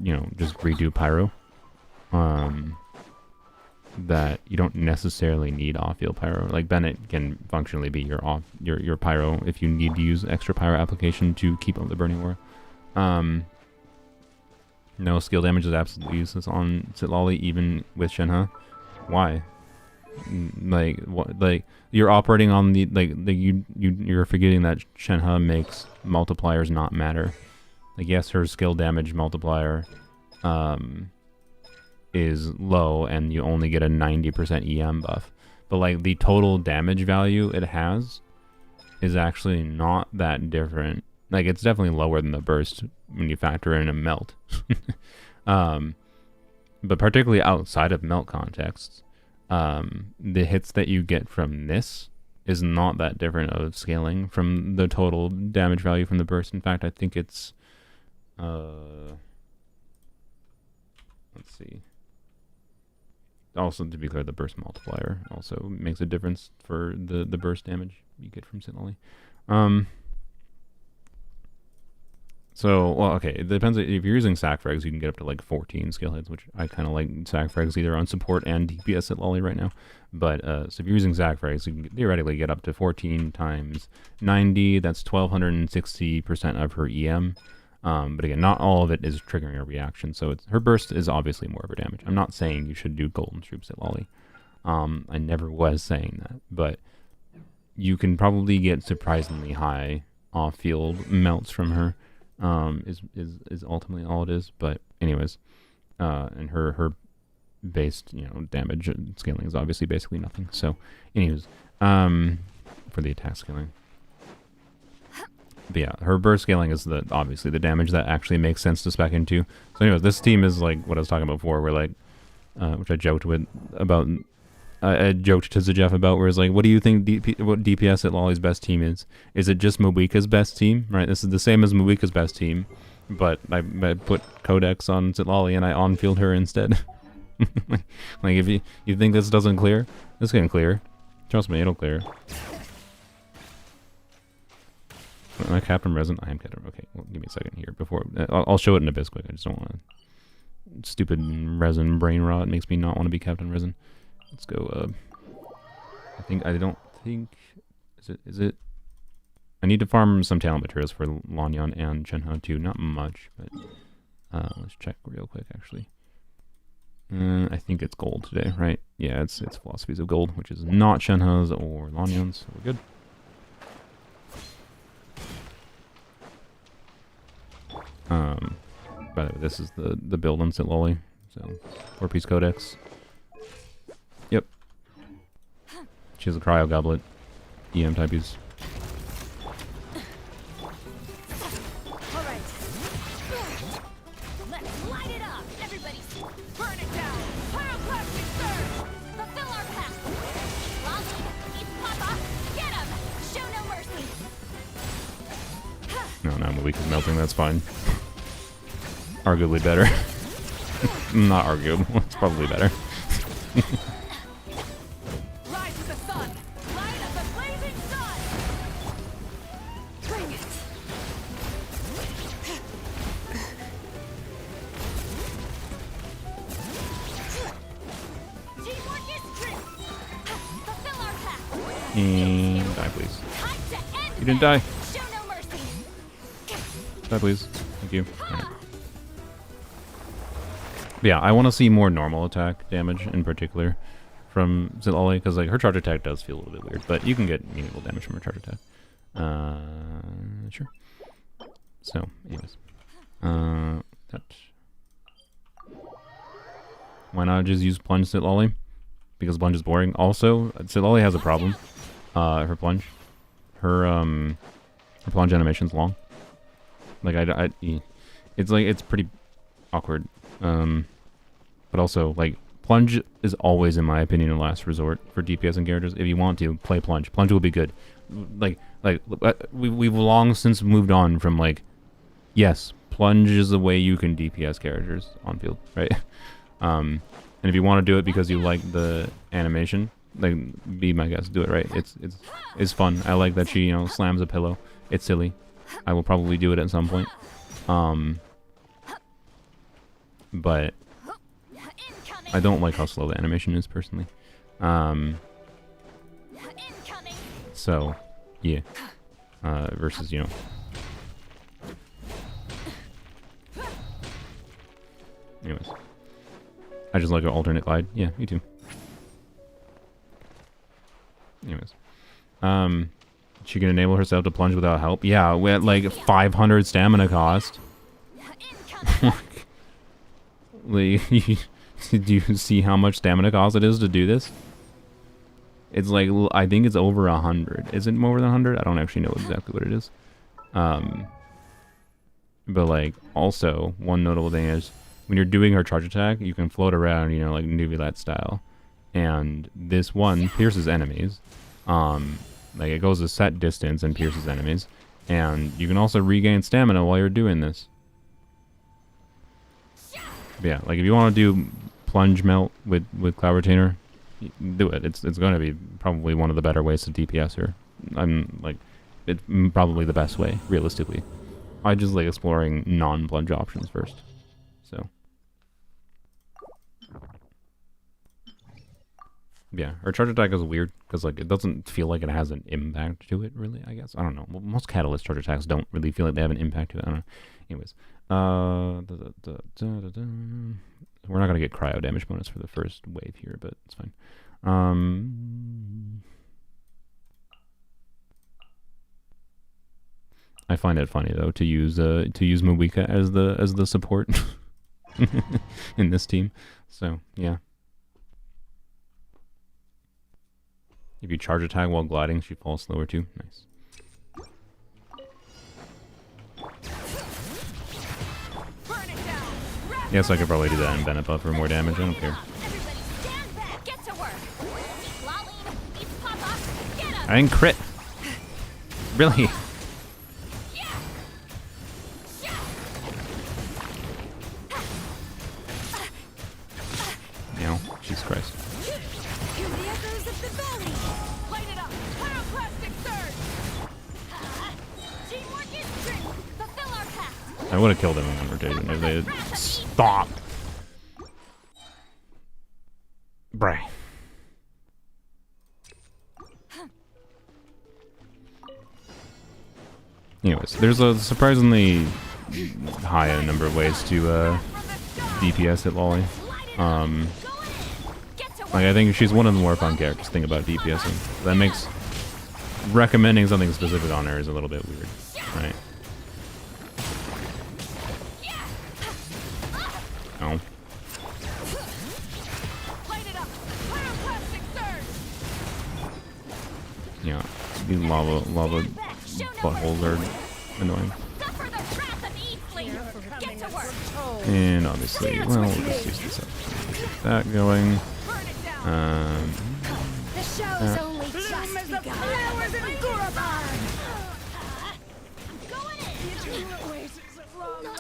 you know, just redo pyro. That you don't necessarily need off-field pyro. Like Bennett can functionally be your pyro if you need to use extra pyro application to keep up the burning aura. No skill damage is absolutely useless on Sit Lolly, even with Shenhe. Why? Like what? Like you're operating on the you're forgetting that Shenhe makes multipliers not matter. Like yes, her skill damage multiplier is low, and you only get a 90% EM buff. But like the total damage value it has is actually not that different. Like it's definitely lower than the burst when you factor in a melt. But particularly outside of melt contexts, the hits that you get from this is not that different of scaling from the total damage value from the burst. In fact, I think it's let's see. Also, to be clear, the burst multiplier also makes a difference for the burst damage you get from Sit Lolly. So, well, okay, it depends. If you're using sac frags, you can get up to like 14 skill hits, which I kind of like sac frags either on support and DPS at Lolly right now. But, so if you're using sac frags, you can theoretically get up to 14 times 90. That's 1260% of her EM. But again, not all of it is triggering a reaction, so her burst is obviously more of her damage. I'm not saying you should do Golden Troops at Lolly. I never was saying that, but you can probably get surprisingly high off-field melts from her. Is ultimately all it is. But anyways, and her based, you know, damage and scaling is obviously basically nothing. So anyways, for the attack scaling. But yeah, her burst scaling is obviously the damage that actually makes sense to spec into. So anyways, this team is like what I was talking about before, where like, which I joked with about. I joked to Jeff about, where it's like, what do you think what DPS at Lolly's best team is? Is it just Mawika's best team? Right, this is the same as Mawika's best team, but I put Codex on Zitlali and I on-field her instead. Like if you think this doesn't clear, this can clear. Trust me, it'll clear. Am I Captain Resin? I am Captain. Okay, well, give me a second here before I'll show it in a bit quick. I just don't want to. Stupid resin brain rot makes me not want to be Captain Resin. Let's go. I don't think. Is it? I need to farm some talent materials for Lanyan and Chenha too. Not much, but let's check real quick actually. I think it's gold today, right? Yeah, it's philosophies of gold, which is not Shenha's or Lanyan's. So we're good. By the way, this is the build on St. Lolly. So 4-piece Codex. Yep. She has a cryo goblet. EM type use. Alright. Let's light it up! Everybody burn it down! Pyroclastic surge! Fulfill our pact! Lolly, eat Papa! Get him! Show no mercy! No, I'm weak as melting, that's fine. Arguably better. Not arguable, it's probably better. Rise to the sun! Light of the blazing sun! Bring it! Teamwork is strength! Fulfill our pact! And die, please. Time to end You didn't die. this. Show no mercy! Die, please. Thank you. Right. Yeah, I want to see more normal attack damage in particular from Zitlali, because like her charge attack does feel a little bit weird, but you can get meaningful damage from her charge attack. Sure. So, anyways, that. Why not just use plunge Zitlali? Because plunge is boring. Also, Zitlali has a problem. Her plunge, her plunge animation's long. Like it's pretty awkward. But also, like, plunge is always, in my opinion, a last resort for DPS and characters. If you want to, play plunge. Plunge will be good. Like we've long since moved on from, like, yes, plunge is the way you can DPS characters on field, right? And if you want to do it because you like the animation, like, be my guest, do it, right? It's fun. I like that she, slams a pillow. It's silly. I will probably do it at some point. But I don't like how slow the animation is, personally. So, yeah. Versus, Anyways. I just like an alternate glide. Yeah, me too. Anyways. She can enable herself to plunge without help. Yeah, we had like 500 stamina cost. Like, do you see how much stamina cost it is to do this? It's like, I think it's over 100. Is it more than 100? I don't actually know exactly what it is. But like, also, one notable thing is, when you're doing her charge attack, you can float around, like Nuvilat style. And this one pierces enemies. Like, it goes a set distance and pierces enemies. And you can also regain stamina while you're doing this. But yeah, like, if you want to do plunge melt with Cloud Retainer, do it. It's going to be probably one of the better ways to DPS her. I'm like, it's probably the best way, realistically. I just like exploring non-plunge options first. So yeah, her charge attack is weird because like it doesn't feel like it has an impact to it, really. I guess I don't know. Well, most catalyst charge attacks don't really feel like they have an impact to it. I don't know. Anyways, we're not gonna get cryo damage bonus for the first wave here, but it's fine. I find it funny though to use Mawika as the support in this team. So yeah. If you charge attack while gliding, she falls slower too. Nice. Yes, I could probably do that in Bennett buff for more damage. I don't care. Everybody stand back. Get to work. Lolene, beats Papa. Get him. I didn't crit. Really? Yeah. No. Jesus Christ. Hear the echoes of the valley. Light it up. Pyroclastic surge. Teamwork is strength. Fulfill our pact. I would have killed him in rotation if they had stopped. Bray. Anyways, there's a surprisingly high number of ways to DPS at Lolly. Like I think she's one of the more fun characters. Think about DPSing. That makes recommending something specific on her is a little bit weird, right? No. Yeah, these lava buttholes are annoying. And obviously, well, we'll just use this up. Get that going. The show's only just begun.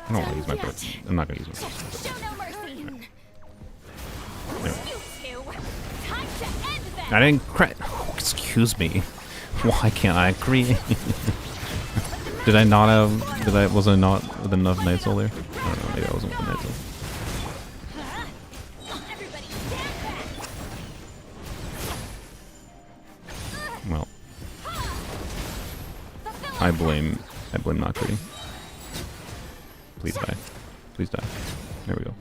I don't want to use my foot. I'm not going to use my foot. Show no mercy. Anyway. You two. Time to end them. I didn't crit. Oh, excuse me. Why can't I agree? Did I not have? Was I not with enough Night Soul there? I don't know. Maybe I wasn't with Night Soul. Everybody stand back. Well, I blame not critting. Please die. Please die. There we go.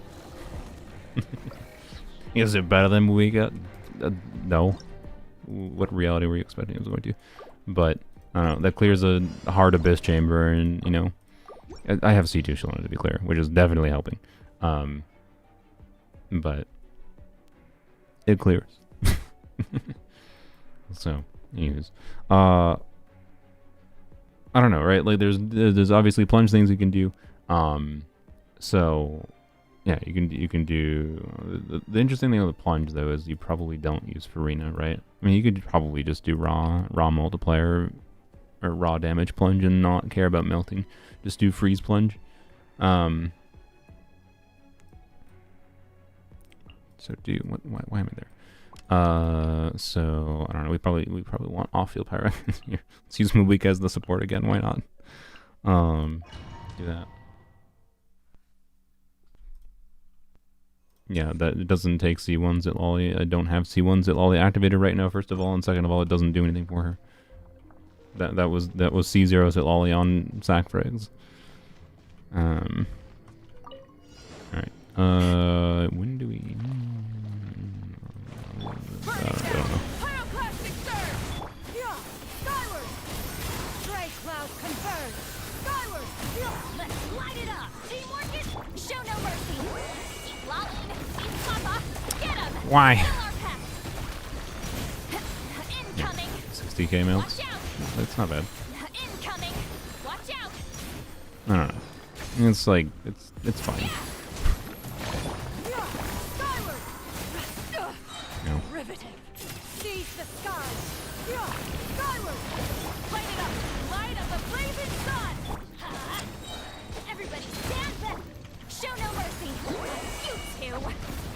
Is it better than we got? No. What reality were you expecting it was going to? But I don't know. That clears a hard abyss chamber, and you know, I have C2 Shalom to be clear, which is definitely helping. But it clears. So, anyways, I don't know, right? Like, there's obviously plunge things you can do. So yeah, you can do the interesting thing with the plunge though is you probably don't use Farina, right? I mean, you could probably just do raw multiplier or raw damage plunge and not care about melting. Just do freeze plunge. So do why am I there? So I don't know. We probably want off-field pyro here. Let's use Mubik as the support again. Why not? Do that. Yeah, that it doesn't take C1s at Lolly. I don't have C1s at Lolly activated right now, first of all, and second of all, it doesn't do anything for her. That was C0s at Lolly on sack frags. Alright. When do we I don't know. Pyroclastic surge! Yeah! Skyward! Stray cloud converge! Skyward! Yeah! Let's light it up. Teamwork is show no mercy. Lolene, beats Papa. Get him. Why? Incoming. 60k melts. Watch out. That's not bad. Incoming. Watch out. I don't know. It's like it's fine. Yeah! Skyward! No. Riveting! Seize the skies! Yeah! Skyward! Light it up. Light of the blazing sun. Everybody stand back. Show no mercy. You two.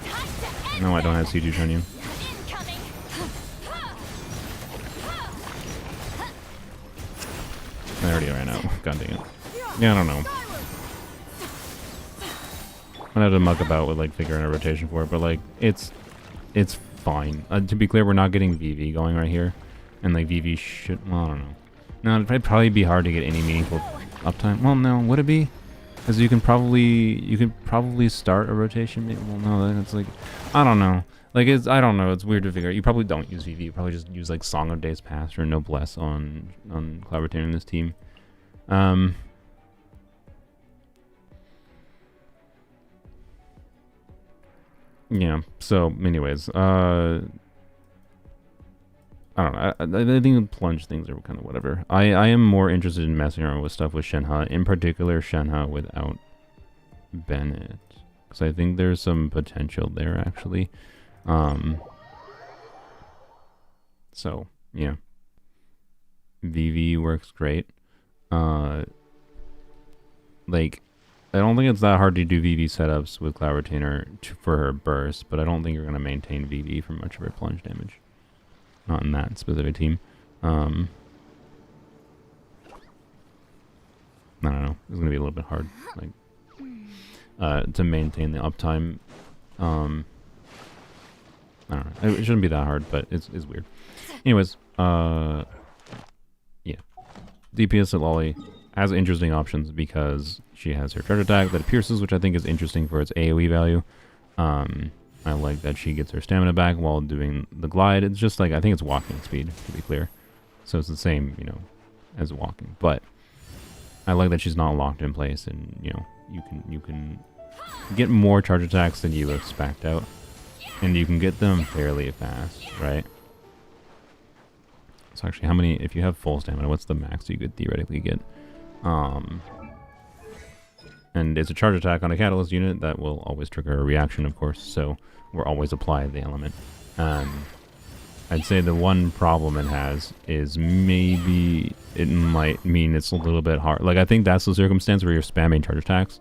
Time to end No, I don't them. have C2 Shunyu. Incoming. I already ran out. God dang it. Yeah, I don't know. I'm gonna have to muck about with like figuring a rotation for it, but like it's fine. To be clear, we're not getting VV going right here, and like VV should. Well, I don't know. No, it'd probably be hard to get any meaningful uptime. Well, no, would it be? Because you can probably start a rotation. Maybe, well, no, then it's like I don't know. Like I don't know. It's weird to figure out. You probably don't use VV. You probably just use like Song of Days Past or Noblesse on Cloud retaining this team. Yeah. So, anyways, I don't know. I think the plunge things are kind of whatever. I am more interested in messing around with stuff with Shenhe, in particular Shenhe without Bennett. because I think there's some potential there actually. So yeah, VV works great. Like, I don't think it's that hard to do VV setups with Cloud Retainer for her burst, but I don't think you're going to maintain VV for much of her plunge damage. Not in that specific team. I don't know. It's going to be a little bit hard, like, to maintain the uptime. I don't know. It shouldn't be that hard, but it's weird. Anyways, yeah. DPS at Lolly has interesting options because she has her charge attack that pierces, which I think is interesting for its AoE value. I like that she gets her stamina back while doing the glide. It's just like, I think it's walking speed, to be clear. So it's the same, you know, as walking. But I like that she's not locked in place, and, you know, you can get more charge attacks than you expect out. And you can get them fairly fast, right? So actually, how many, if you have full stamina, what's the max you could theoretically get? And it's a charge attack on a catalyst unit that will always trigger a reaction, of course, so we'll always apply the element. I'd say the one problem it has is maybe it might mean it's a little bit hard. Like, I think that's the circumstance where you're spamming charge attacks,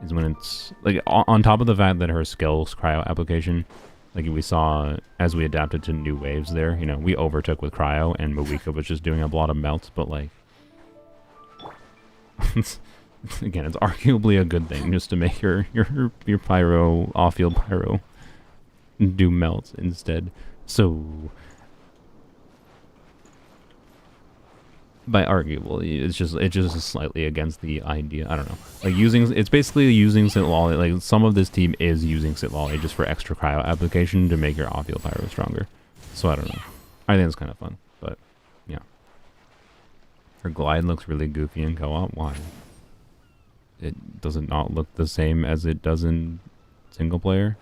is when it's, like, on top of the fact that her skills cryo application, like we saw as we adapted to new waves there, you know, we overtook with cryo and Moika was just doing a lot of melts, but like, again, it's arguably a good thing just to make your pyro, off-field pyro, do melts instead. So, by arguable, it's just slightly against the idea. I don't know. Like, it's basically using Sit Lolly. Like, some of this team is using Sit Lolly just for extra cryo application to make your off-field pyro stronger. So I don't know. I think it's kind of fun, but yeah. Her glide looks really goofy in co-op. Why? Does it not look the same as it does in single player?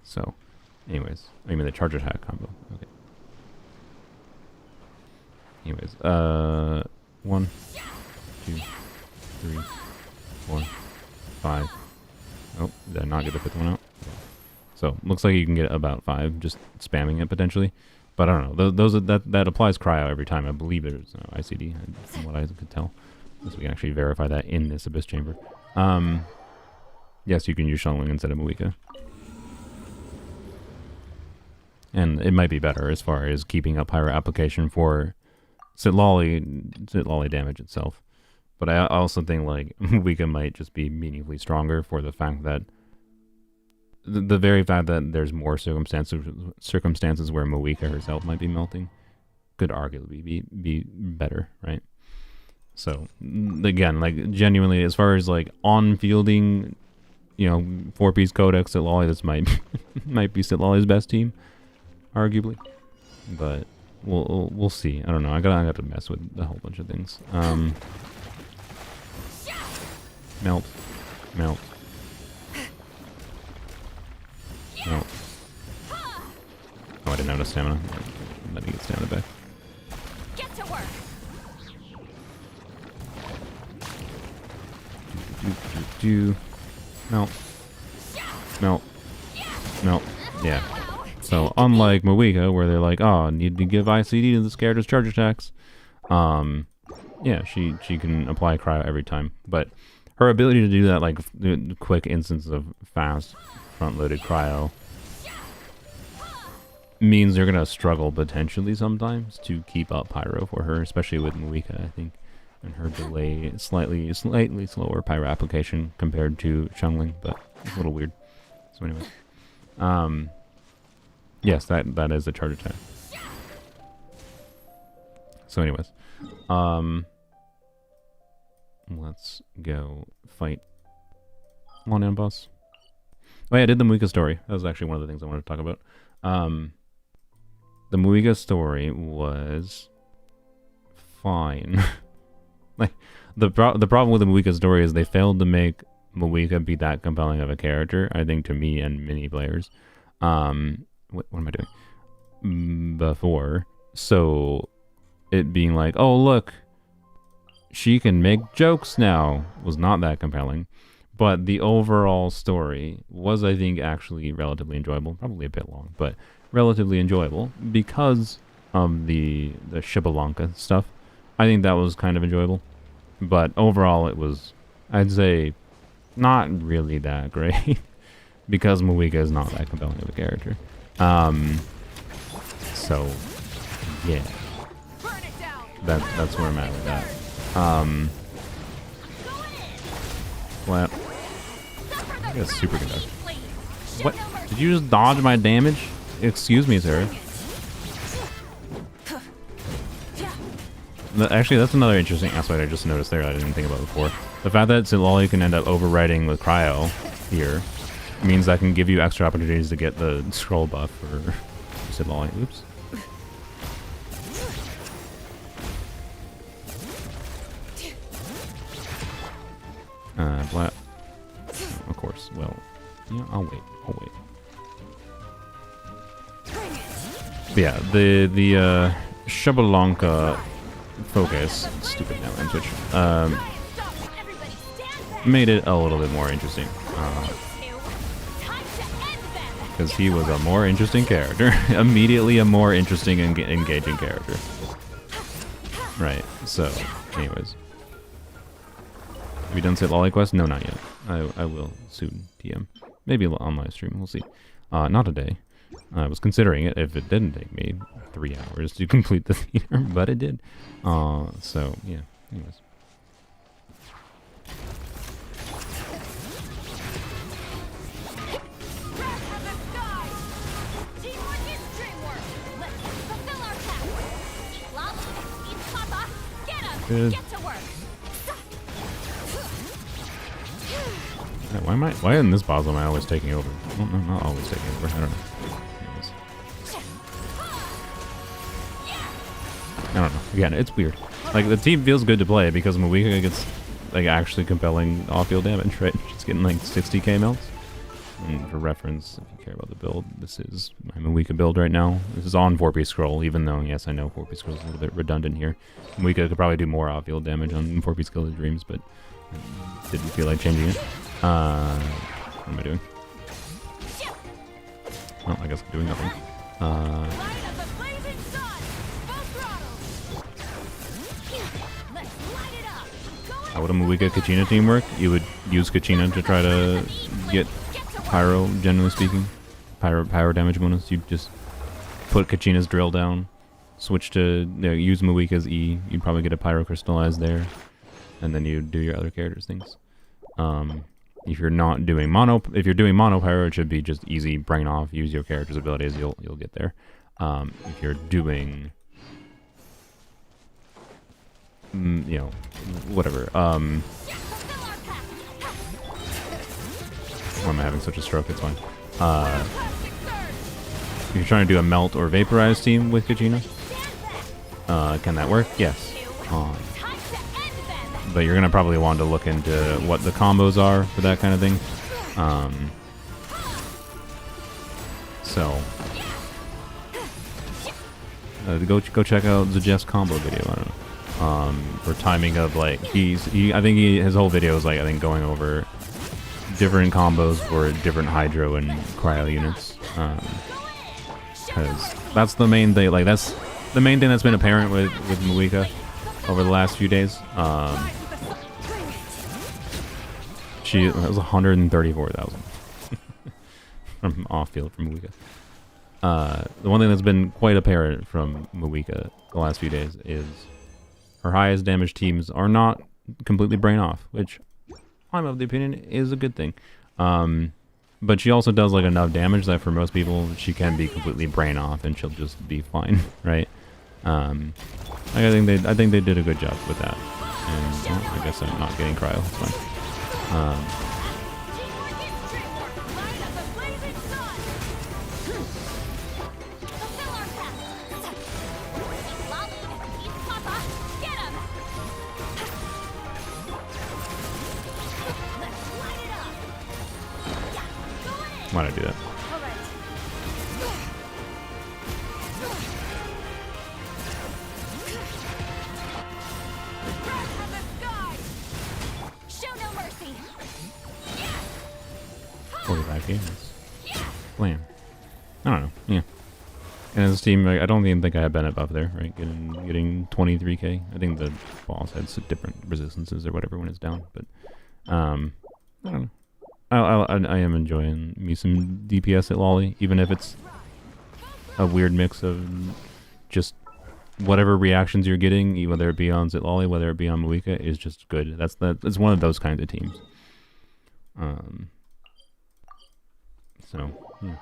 So, anyways, I mean the charge attack combo. Okay. Anyways, 1, 2, 3, 4, 5. Oh, did I not get the 5th one out? So, looks like you can get about 5 just spamming it potentially. But I don't know. That applies cryo every time. I believe there's no ICD, from what I could tell. Unless we can actually verify that in this Abyss Chamber. Yes, you can use Shungling instead of Moika. And it might be better as far as keeping up pyro application for Sit Lolly damage itself. But I also think, like, Moika might just be meaningfully stronger for the fact that the very fact that there's more circumstances where Moika herself might be melting could arguably be better, right? So, again, like, genuinely, as far as, like, on-fielding, you know, 4-piece codex Sit Lolly, this might be Sit Lolly's best team, arguably. But we'll see. I don't know. I got to mess with a whole bunch of things. Melt. Melt. Melt. Oh, I didn't have enough stamina. Let me get stamina back. Get to work. Melt. Melt. Melt. Yeah. So, unlike Moika, where they're like, oh, need to give ICD to this character's charge attacks, yeah, she can apply cryo every time. But her ability to do that, like, quick instance of fast front-loaded cryo, means they're going to struggle potentially sometimes to keep up pyro for her, especially with Moika, I think. And her delay, slightly slower pyro application compared to Shungling, but it's a little weird. So anyways. Yes, that is a charge attack. So anyways. Let's go fight one boss. Oh yeah, I did the Moika story. That was actually one of the things I wanted to talk about. The Moika story was fine. Like, the problem with the Moika story is they failed to make Moika be that compelling of a character, I think, to me and many players. What am I doing? Before. So, it being like, oh, look, she can make jokes now was not that compelling. But the overall story was, I think, actually relatively enjoyable. Probably a bit long, but relatively enjoyable because of the Shibalanka stuff. I think that was kind of enjoyable. But overall, it was, I'd say, not really that great because Moika is not that compelling of a character. So, yeah. That's where I'm at with that. What? I got superconductor. What? Did you just dodge my damage? Excuse me, sir. Actually, that's another interesting aspect I just noticed there I didn't think about before. The fact that Sitlali can end up overriding with Cryo here means I can give you extra opportunities to get the scroll buff for Sitlali. Oops. Black. Of course. Well, yeah, I'll wait. But yeah, the Shabalanka focus, stupid Natlan Twitch, made it a little bit more interesting. Because he was a more interesting character. Immediately a more interesting and engaging character. Right, so, anyways. Have you done Sitlali Quest? No, not yet. I will soon, TM. Maybe on my stream, we'll see. Not today. I was considering it if it didn't take me 3 hours to complete the theater, but it did. So, yeah, anyways. Good. Why in this boss am I always taking over? Well, no, not always taking over. I don't know. Anyways. I don't know. Again, it's weird. Like, the team feels good to play because Moika gets, like, actually compelling off-field damage, right? She's getting, like, 60k melts. And for reference, if you care about the build, this is my Moika build right now. This is on 4-piece scroll, even though, yes, I know 4-piece scroll is a little bit redundant here. Moika could probably do more off-field damage on 4-piece Guild of Dreams, but I didn't feel like changing it. What am I doing? Oh, I guess I'm doing nothing. How would a Moika Kachina team work? You would use Kachina to try to get Pyro, generally speaking. Pyro damage bonus. You'd just put Kachina's drill down, switch to, use Moika's E. You'd probably get a Pyro crystallize there, and then you'd do your other characters' things. If you're not doing mono pyro, it should be just easy brain off. Use your character's abilities, you'll get there. If you're doing, whatever. Why am I having such a stroke? It's fine. If you're trying to do a melt or vaporize team with Kachina, can that work? Yes. But you're going to probably want to look into what the combos are for that kind of thing. Go check out Zajeff's combo video. I don't know. For timing of, like, I think his whole video is, like, I think going over different combos for different hydro and cryo units. Because that's the main thing. Like, that's the main thing that's been apparent with Moika over the last few days. That was 134,000 from off-field from Moika. The one thing that's been quite apparent from Moika the last few days is her highest damage teams are not completely brain off, which I'm of the opinion is a good thing. But she also does, like, enough damage that for most people she can be completely brain off and she'll just be fine, right? I think they did a good job with that. And well, I guess I'm not getting cryo. It's fine. Why'd I do that? 5k. Blam. I don't know. Yeah. And as a team, I don't even think I had Bennett buff there, right? Getting 23k. I think the boss had some different resistances or whatever when it's down, but I don't know. I am enjoying me some DPS at Lolly, even if it's a weird mix of just whatever reactions you're getting, whether it be on Zitlolly, whether it be on Moika, is just good. It's one of those kinds of teams. So yeah.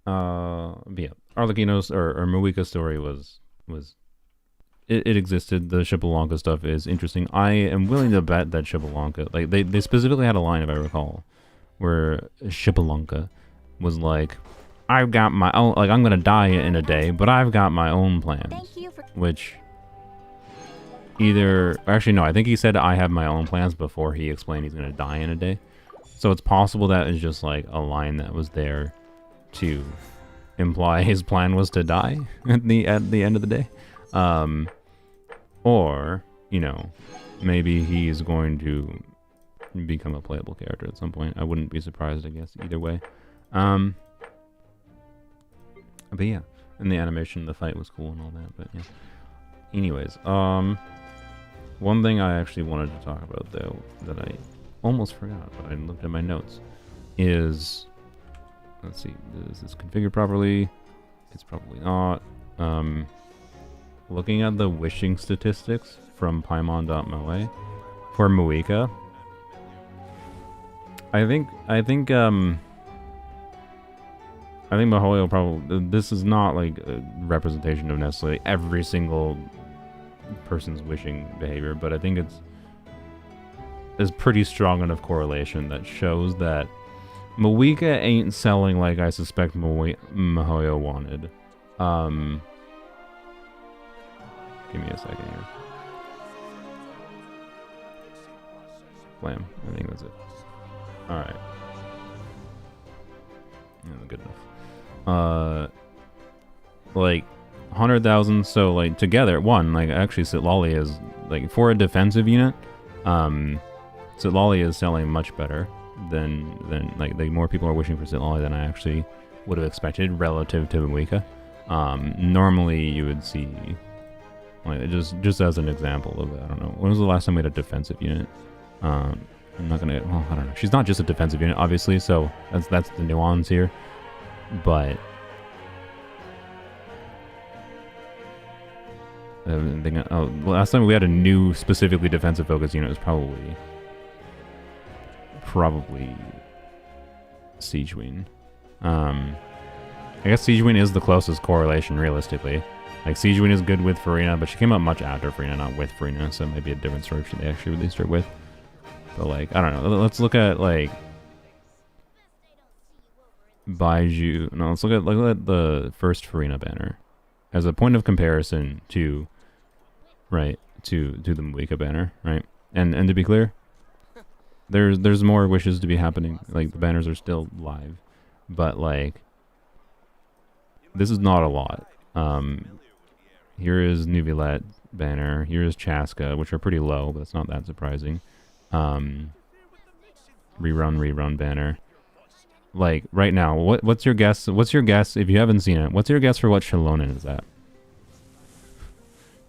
But yeah, Arlecchino's or Moika's story was it existed. The Xbalanque stuff is interesting. I am willing to bet that Xbalanque, like they specifically had a line, if I recall, where Xbalanque was like, I've got my own, like, I'm gonna die in a day, but I've got my own plans. Thank you for Which either, actually no, I think he said I have my own plans before he explained he's gonna die in a day. So it's possible that is just like a line that was there to imply his plan was to die at the end of the day. Or, you know, maybe he's going to become a playable character at some point. I wouldn't be surprised, I guess, either way. But yeah, and the animation, the fight was cool and all that, but yeah. Anyways, one thing I actually wanted to talk about, though, that I almost forgot, but I looked at my notes, is, let's see, is this configured properly? It's probably not. Looking at the wishing statistics from Paimon.moe for Moika, I think Mihoyo probably, this is not like a representation of necessarily every single person's wishing behavior, but I think it's pretty strong enough correlation that shows that Moika ain't selling like I suspect Mihoyo wanted. Give me a second here. Blam. I think that's it. Alright. Yeah, good enough. Like 100,000, so like together, like actually Zitlolly is, like, for a defensive unit, Zitlolly is selling much better than like more people are wishing for Zitlolly than I actually would have expected relative to Moika. Normally you would see, like, just as an example of, I don't know, when was the last time we had a defensive unit? I'm not gonna, well, I don't know. She's not just a defensive unit, obviously, so that's the nuance here. But last time we had a new specifically defensive focus unit was probably Siegewing. I guess Siegewing is the closest correlation realistically. Like, Siegewing is good with Farina, but she came out much after Farina, not with Farina, so it might be a different story they actually released her with. But, like, I don't know. Let's look at, like, Baiju. No, let's look at the first Farina banner as a point of comparison to, right, to the Moika banner, right? And to be clear, there's more wishes to be happening. Like, the banners are still live, but, like, this is not a lot. Here is Nuvilet banner. Here is Chaska, which are pretty low, but it's not that surprising. Rerun banner. Like, right now, what's your guess? What's your guess, if you haven't seen it, what's your guess for what Shalonen is at?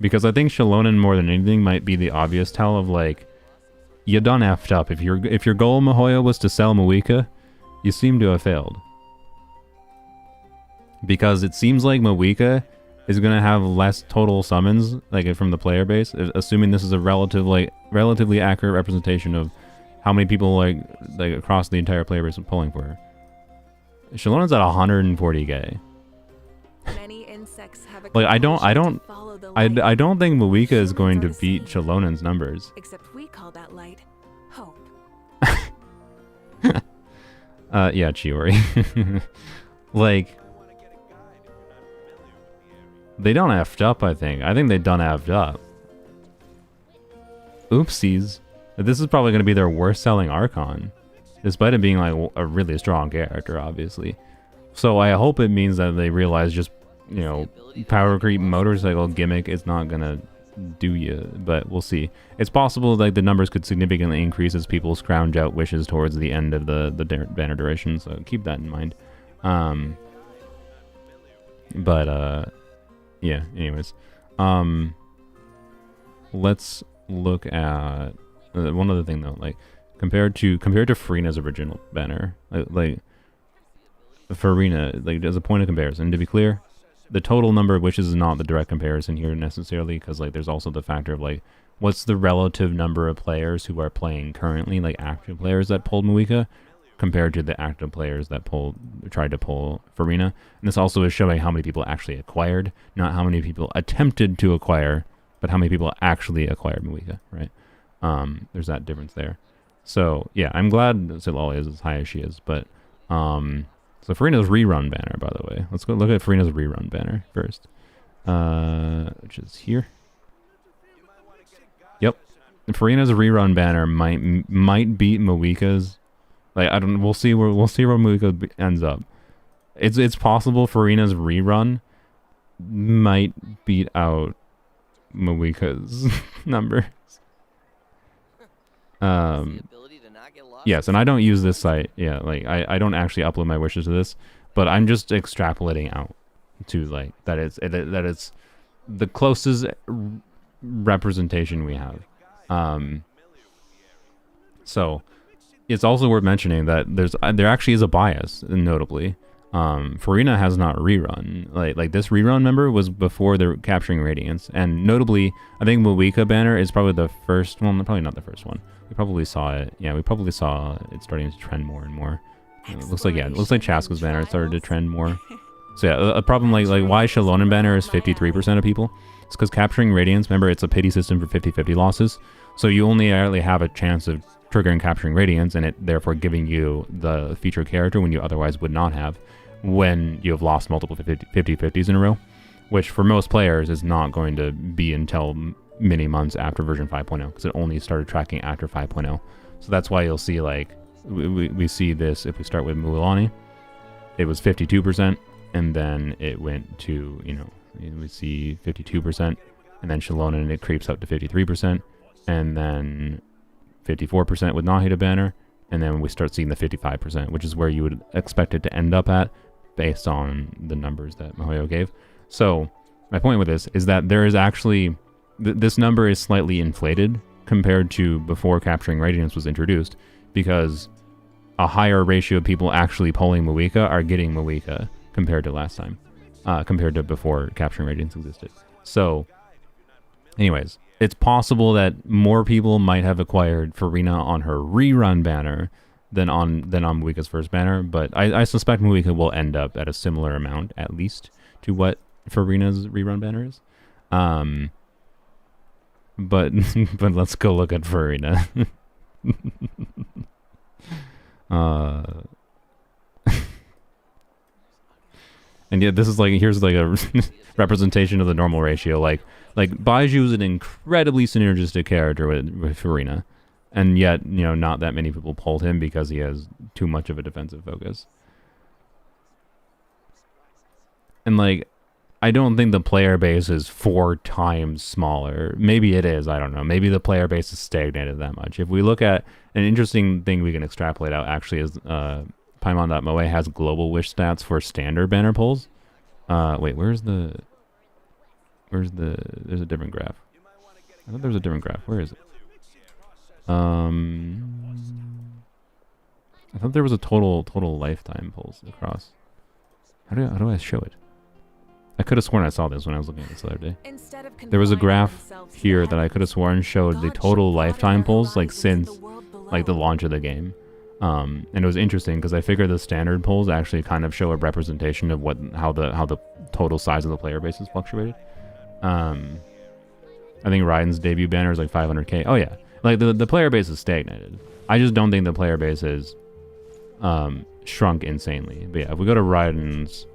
Because I think Shalonen, more than anything, might be the obvious tell of, like, you done effed up. If your goal, Mihoyo, was to sell Moika, you seem to have failed. Because it seems like Moika is going to have less total summons, like, from the player base, assuming this is a relatively accurate representation of how many people, like across the entire player base are pulling for her. Shalonen's at 140k. Many insects have a Like, I don't think Moika is going to beat Shalonen's numbers. Except we call that light hope. Yeah, Chiori. Like, they done effed up, I think. I think they done effed up. Oopsies. This is probably going to be their worst selling Archon. Despite it being, like, a really strong character, obviously. So I hope it means that they realize just, you know, power creep motorcycle gimmick is not going to do you? But we'll see. It's possible like the numbers could significantly increase as people scrounge out wishes towards the end of the banner duration. So keep that in mind. Yeah. Anyways, let's look at one other thing though. Like compared to Farina's original banner, like Farina, like as a point of comparison. To be clear, the total number of wishes is not the direct comparison here necessarily, because like there's also the factor of like what's the relative number of players who are playing currently, like active players that pulled Muika compared to the active players that tried to pull Farina. And this also is showing how many people actually acquired, not how many people attempted to acquire, but how many people actually acquired Muika, right? There's that difference there. So yeah, I'm glad Silali is as high as she is, but so Farina's rerun banner, by the way. Let's go look at Farina's rerun banner first, which is here. Yep, Farina's rerun banner might beat Muika's. Like I don't. We'll see where Muika ends up. It's possible Farina's rerun might beat out Muika's numbers. Yes, and I don't use this site. Yeah, like I don't actually upload my wishes to this, but I'm just extrapolating out to like that it's the closest representation we have. So it's also worth mentioning that there actually is a bias, notably. Farina has not rerun. Like this rerun number was before the capturing radiance, and notably, I think Muika banner is probably the first one. Probably not the first one. We probably saw it. Yeah, we probably saw it starting to trend more and more. It looks like Chaska's banner started to trend more. So yeah, a problem like why Shalonen banner is 53% of people. It's because capturing radiance. Remember, it's a pity system for 50-50 losses. So you only really have a chance of triggering capturing radiance, and it therefore giving you the featured character when you otherwise would not have, when you have lost multiple 50-50s in a row, which for most players is not going to be until many months after version 5.0, because it only started tracking after 5.0. So that's why you'll see like we see this. If we start with Mualani, it was 52%, and then it went to, we see 52%, and then Shalonen, it creeps up to 53%, and then 54% with Nahida banner, and then we start seeing the 55%, which is where you would expect it to end up at based on the numbers that Mahoyo gave. So my point with this is that there is actually this number is slightly inflated compared to before capturing radiance was introduced, because a higher ratio of people actually pulling Muika are getting Muika compared to last time, compared to before capturing radiance existed. So anyways, it's possible that more people might have acquired Farina on her rerun banner than on Muika's first banner, but I suspect Muika will end up at a similar amount, at least, to what Farina's rerun banner is. But let's go look at Farina. And yeah, this is like, here's like a representation of the normal ratio. Like Baiju is an incredibly synergistic character with Farina, and yet not that many people pulled him because he has too much of a defensive focus. And like, I don't think the player base is 4 times smaller. Maybe it is, I don't know. Maybe the player base is stagnated that much. If we look at an interesting thing we can extrapolate out actually is Paimon.moe has global wish stats for standard banner pulls. Wait, there's a different graph. I thought there was a different graph. Where is it? I thought there was a total lifetime pulls across. How do I show it? I could have sworn I saw this when I was looking at this the other day. There was a graph here that I could have sworn showed the total lifetime pulls like since like the launch of the game. And it was interesting because I figured the standard pulls actually kind of show a representation of how the total size of the player base has fluctuated. I think Raiden's debut banner is like 500k. Oh yeah, like the player base is stagnated. I just don't think the player base is shrunk insanely. But yeah, if we go to Raiden's,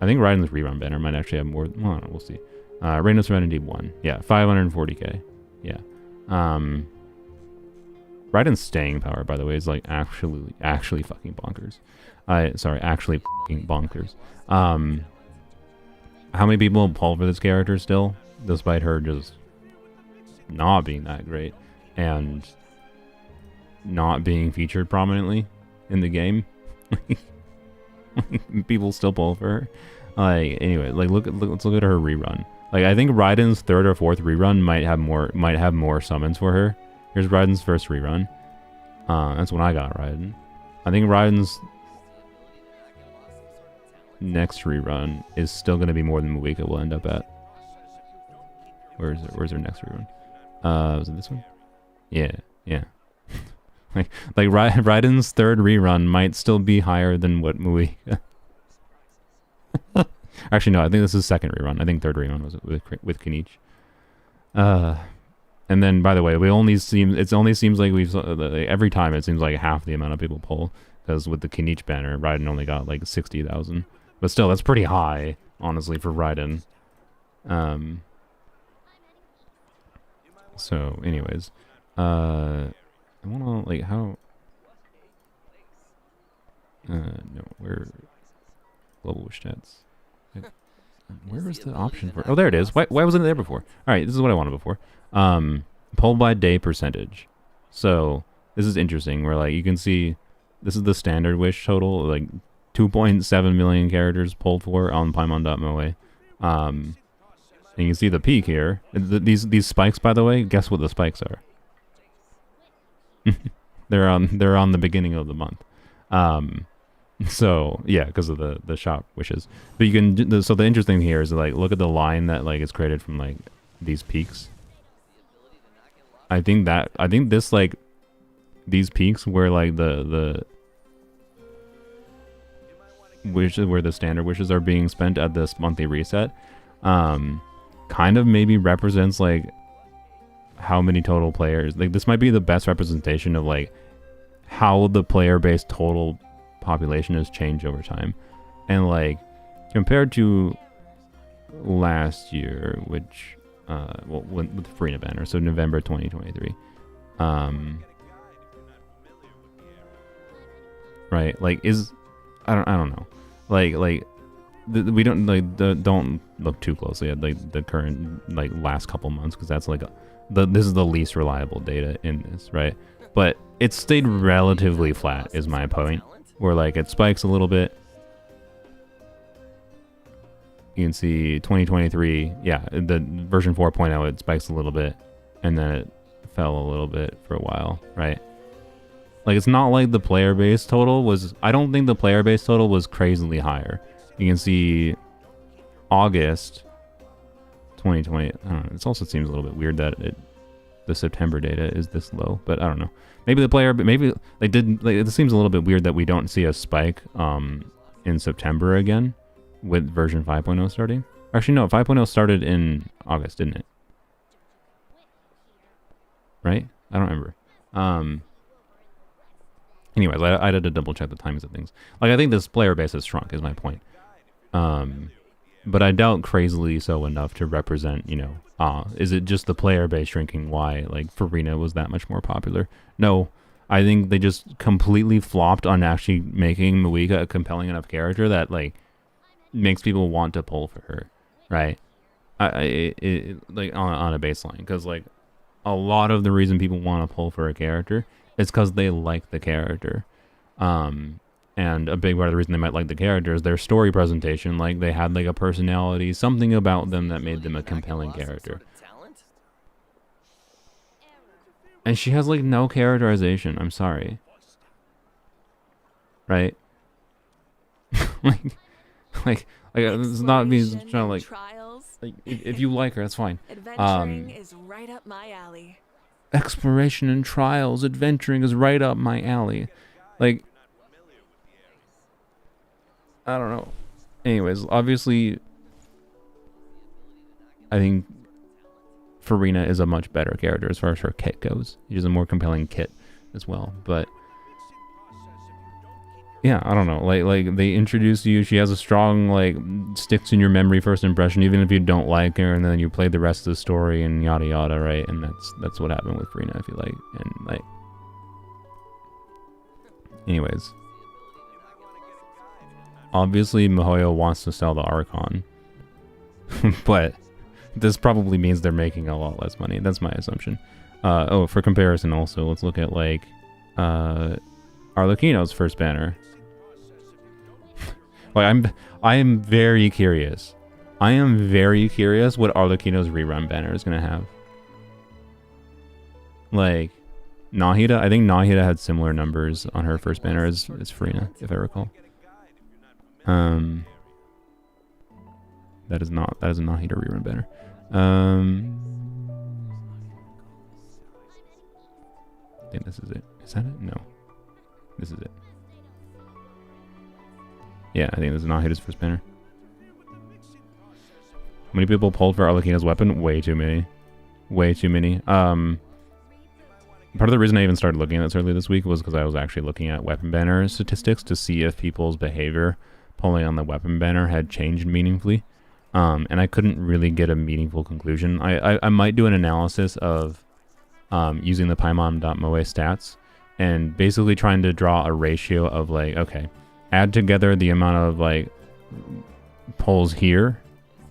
I think Raiden's rerun banner might actually have more. Well, I don't know, we'll see. Reign of Serenity 1. Yeah, 540k. Yeah. Raiden's staying power, by the way, is like actually fucking bonkers. Actually fucking bonkers. How many people pull for this character still, despite her just not being that great and not being featured prominently in the game. People still pull for her. Like, anyway, like let's look at her rerun. Like, I think Raiden's third or fourth rerun might have more summons for her. Here's Raiden's first rerun. That's when I got Raiden. I think Raiden's next rerun is still going to be more than Muika will end up at. Where's her next rerun? Was it this one? Yeah. like Raiden's third rerun might still be higher than what Muika. Actually, no, I think this is second rerun. I think third rerun was with Kenichi. And then, by the way, it only seems like we've every time it seems like half the amount of people pull, because with the Kenichi banner, Raiden only got like 60,000. But still, that's pretty high, honestly, for Raiden. So, anyways, I wanna like how. No, where global wish stats. Where is the option for? Oh, there it is. Why wasn't it there before? All right, this is what I wanted before. Pull by day percentage. So this is interesting. Where like you can see, this is the standard wish total, like 2.7 million characters pulled for on Paimon.moe. And you can see the peak here. These spikes, by the way, guess what the spikes are? they're on the beginning of the month. So yeah, because of the shop wishes. But you can so the interesting thing here is like look at the line that like is created from like these peaks. I think this like these peaks where like the wishes where the standard wishes are being spent at this monthly reset, kind of maybe represents like how many total players. Like this might be the best representation of like how the player base total population has changed over time, and like compared to last year, which well, with the Farina banner, so November 2023, right? Like is I don't know, like we don't like don't look too closely at like the current like last couple months, because that's like this is the least reliable data in this, right? But it stayed relatively flat is my point, where like it spikes a little bit. You can see 2023, yeah, the version 4.0, it spikes a little bit, and then it fell a little bit for a while, right? Like it's not like the player base total was, I don't think the player base total was crazily higher. You can see August 2020, I don't know, it also seems a little bit weird that the September data is this low, but I don't know. Maybe the player, maybe they didn't, like, it seems a little bit weird that we don't see a spike in September again with version 5.0 starting. Actually, no, 5.0 started in August, didn't it? Right? I don't remember. Anyways, I had to double check the timings of things. Like, I think this player base has shrunk, is my point. But I doubt crazily so enough to represent, you know, is it just the player base shrinking why, like, Farina was that much more popular? No, I think they just completely flopped on actually making Muika a compelling enough character that, like, makes people want to pull for her, right? Like, on a baseline. Because, like, a lot of the reason people want to pull for a character is because they like the character. And a big part of the reason they might like the character is their story presentation. Like, they had, like, a personality, something about them that made them a compelling character. And she has, like, no characterization. I'm sorry. Right? like, it's not me trying to, like if you like her, that's fine. Adventuring is right up my alley. Exploration and trials, adventuring is right up my alley. Like, I don't know. Anyways, obviously, I think Farina is a much better character as far as her kit goes. She's a more compelling kit as well. But yeah, I don't know. Like they introduce you. She has a strong, like, sticks in your memory first impression, even if you don't like her, and then you play the rest of the story and yada yada, right? And that's what happened with Farina, if you like. And like, anyways, obviously Mihoyo wants to sell the Archon, but this probably means they're making a lot less money. That's my assumption. Oh, for comparison also, let's look at like Arlecchino's first banner. Like I am very curious. I am very curious what Arlecchino's rerun banner is gonna have. Like Nahida, I think Nahida had similar numbers on her first banner as Farina, if I recall. That is a Nahida rerun banner. I think this is it. Is that it? No. This is it. Yeah, I think this is Nahida's first banner. How many people pulled for Arlecchino's weapon? Way too many. Way too many. Part of the reason I even started looking at this earlier this week was because I was actually looking at weapon banner statistics to see if people's behavior pulling on the weapon banner had changed meaningfully. And I couldn't really get a meaningful conclusion. I might do an analysis of using the Paimon.moe stats and basically trying to draw a ratio of like, okay, add together the amount of like pulls here,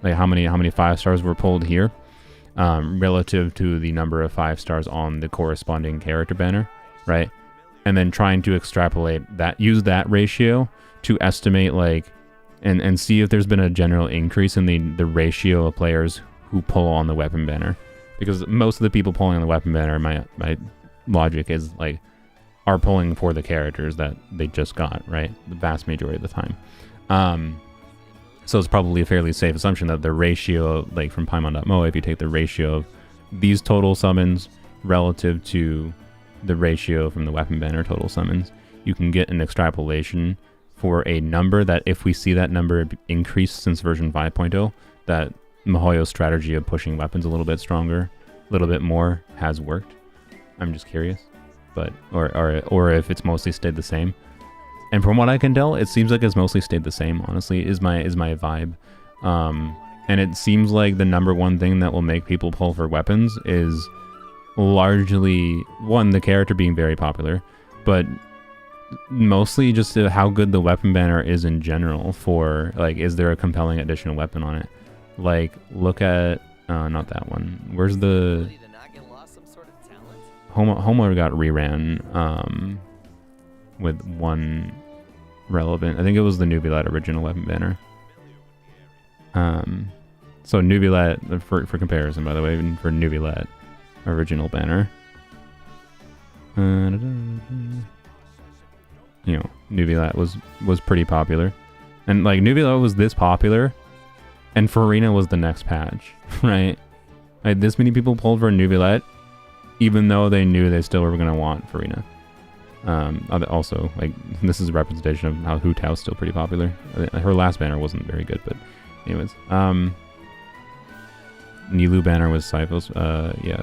like how many 5 stars were pulled here, relative to the number of 5 stars on the corresponding character banner, right? And then trying to extrapolate that, use that ratio to estimate like, and see if there's been a general increase in the ratio of players who pull on the weapon banner. Because most of the people pulling on the weapon banner, my logic is like, are pulling for the characters that they just got, right? The vast majority of the time. So it's probably a fairly safe assumption that the ratio, like from Paimon.moe, if you take the ratio of these total summons relative to the ratio from the weapon banner total summons, you can get an extrapolation for a number that if we see that number increase since version 5.0, that miHoYo's strategy of pushing weapons a little bit stronger, a little bit more, has worked. I'm just curious. But or if it's mostly stayed the same. And from what I can tell, it seems like it's mostly stayed the same, honestly, is my vibe. And it seems like the number one thing that will make people pull for weapons is largely, one, the character being very popular, but mostly just how good the weapon banner is in general for, like, is there a compelling additional weapon on it? Like, look at, not that one. Where's the... Homo got reran with one relevant. I think it was the Nubilat original weapon banner. So Nubilat, for comparison, by the way, even for Nubilat original banner. You know, Nubilat was pretty popular. And like Nubilat was this popular and Farina was the next patch, right? Like, this many people pulled for Nubilat even though they knew they still were going to want Farina. Also, like, this is a representation of how Hu Tao's still pretty popular. Her last banner wasn't very good, but anyways. Nilu banner was Cyphos. Yeah.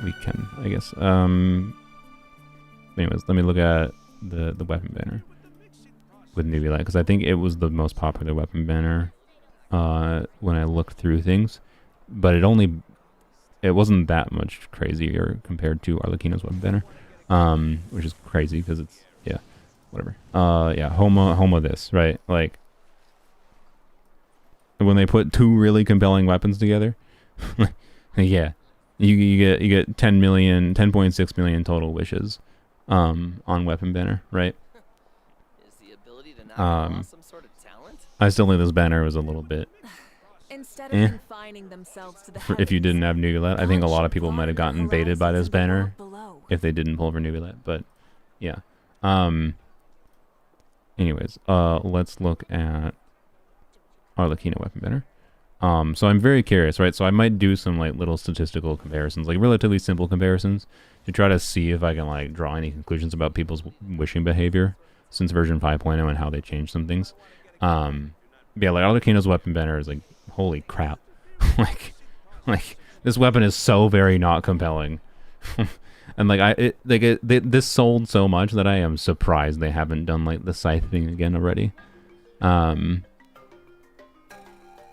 We can, I guess. Anyways, let me look at the weapon banner with Nubilat, because I think it was the most popular weapon banner when I looked through things. But it wasn't that much crazier compared to Arlecchino's weapon banner, which is crazy because it's, yeah, whatever. Yeah, Homo this, right? Like, when they put two really compelling weapons together, yeah, you get 10.6 million total wishes on weapon banner, right? Is the ability to not some sort of talent? I still think this banner was a little bit. Instead of confining themselves to the if you didn't have Nubilat, I think a lot of people might have gotten baited by this banner if they didn't pull for Nubilat, but yeah. Anyways, let's look at Arlecchino weapon banner. So I'm very curious, right? So I might do some like little statistical comparisons, like relatively simple comparisons, to try to see if I can like draw any conclusions about people's wishing behavior since version 5.0 and how they changed some things. Yeah, like Arlecchino's weapon banner is like, holy crap. like this weapon is so very not compelling. And like this sold so much that I am surprised they haven't done like the scythe thing again already.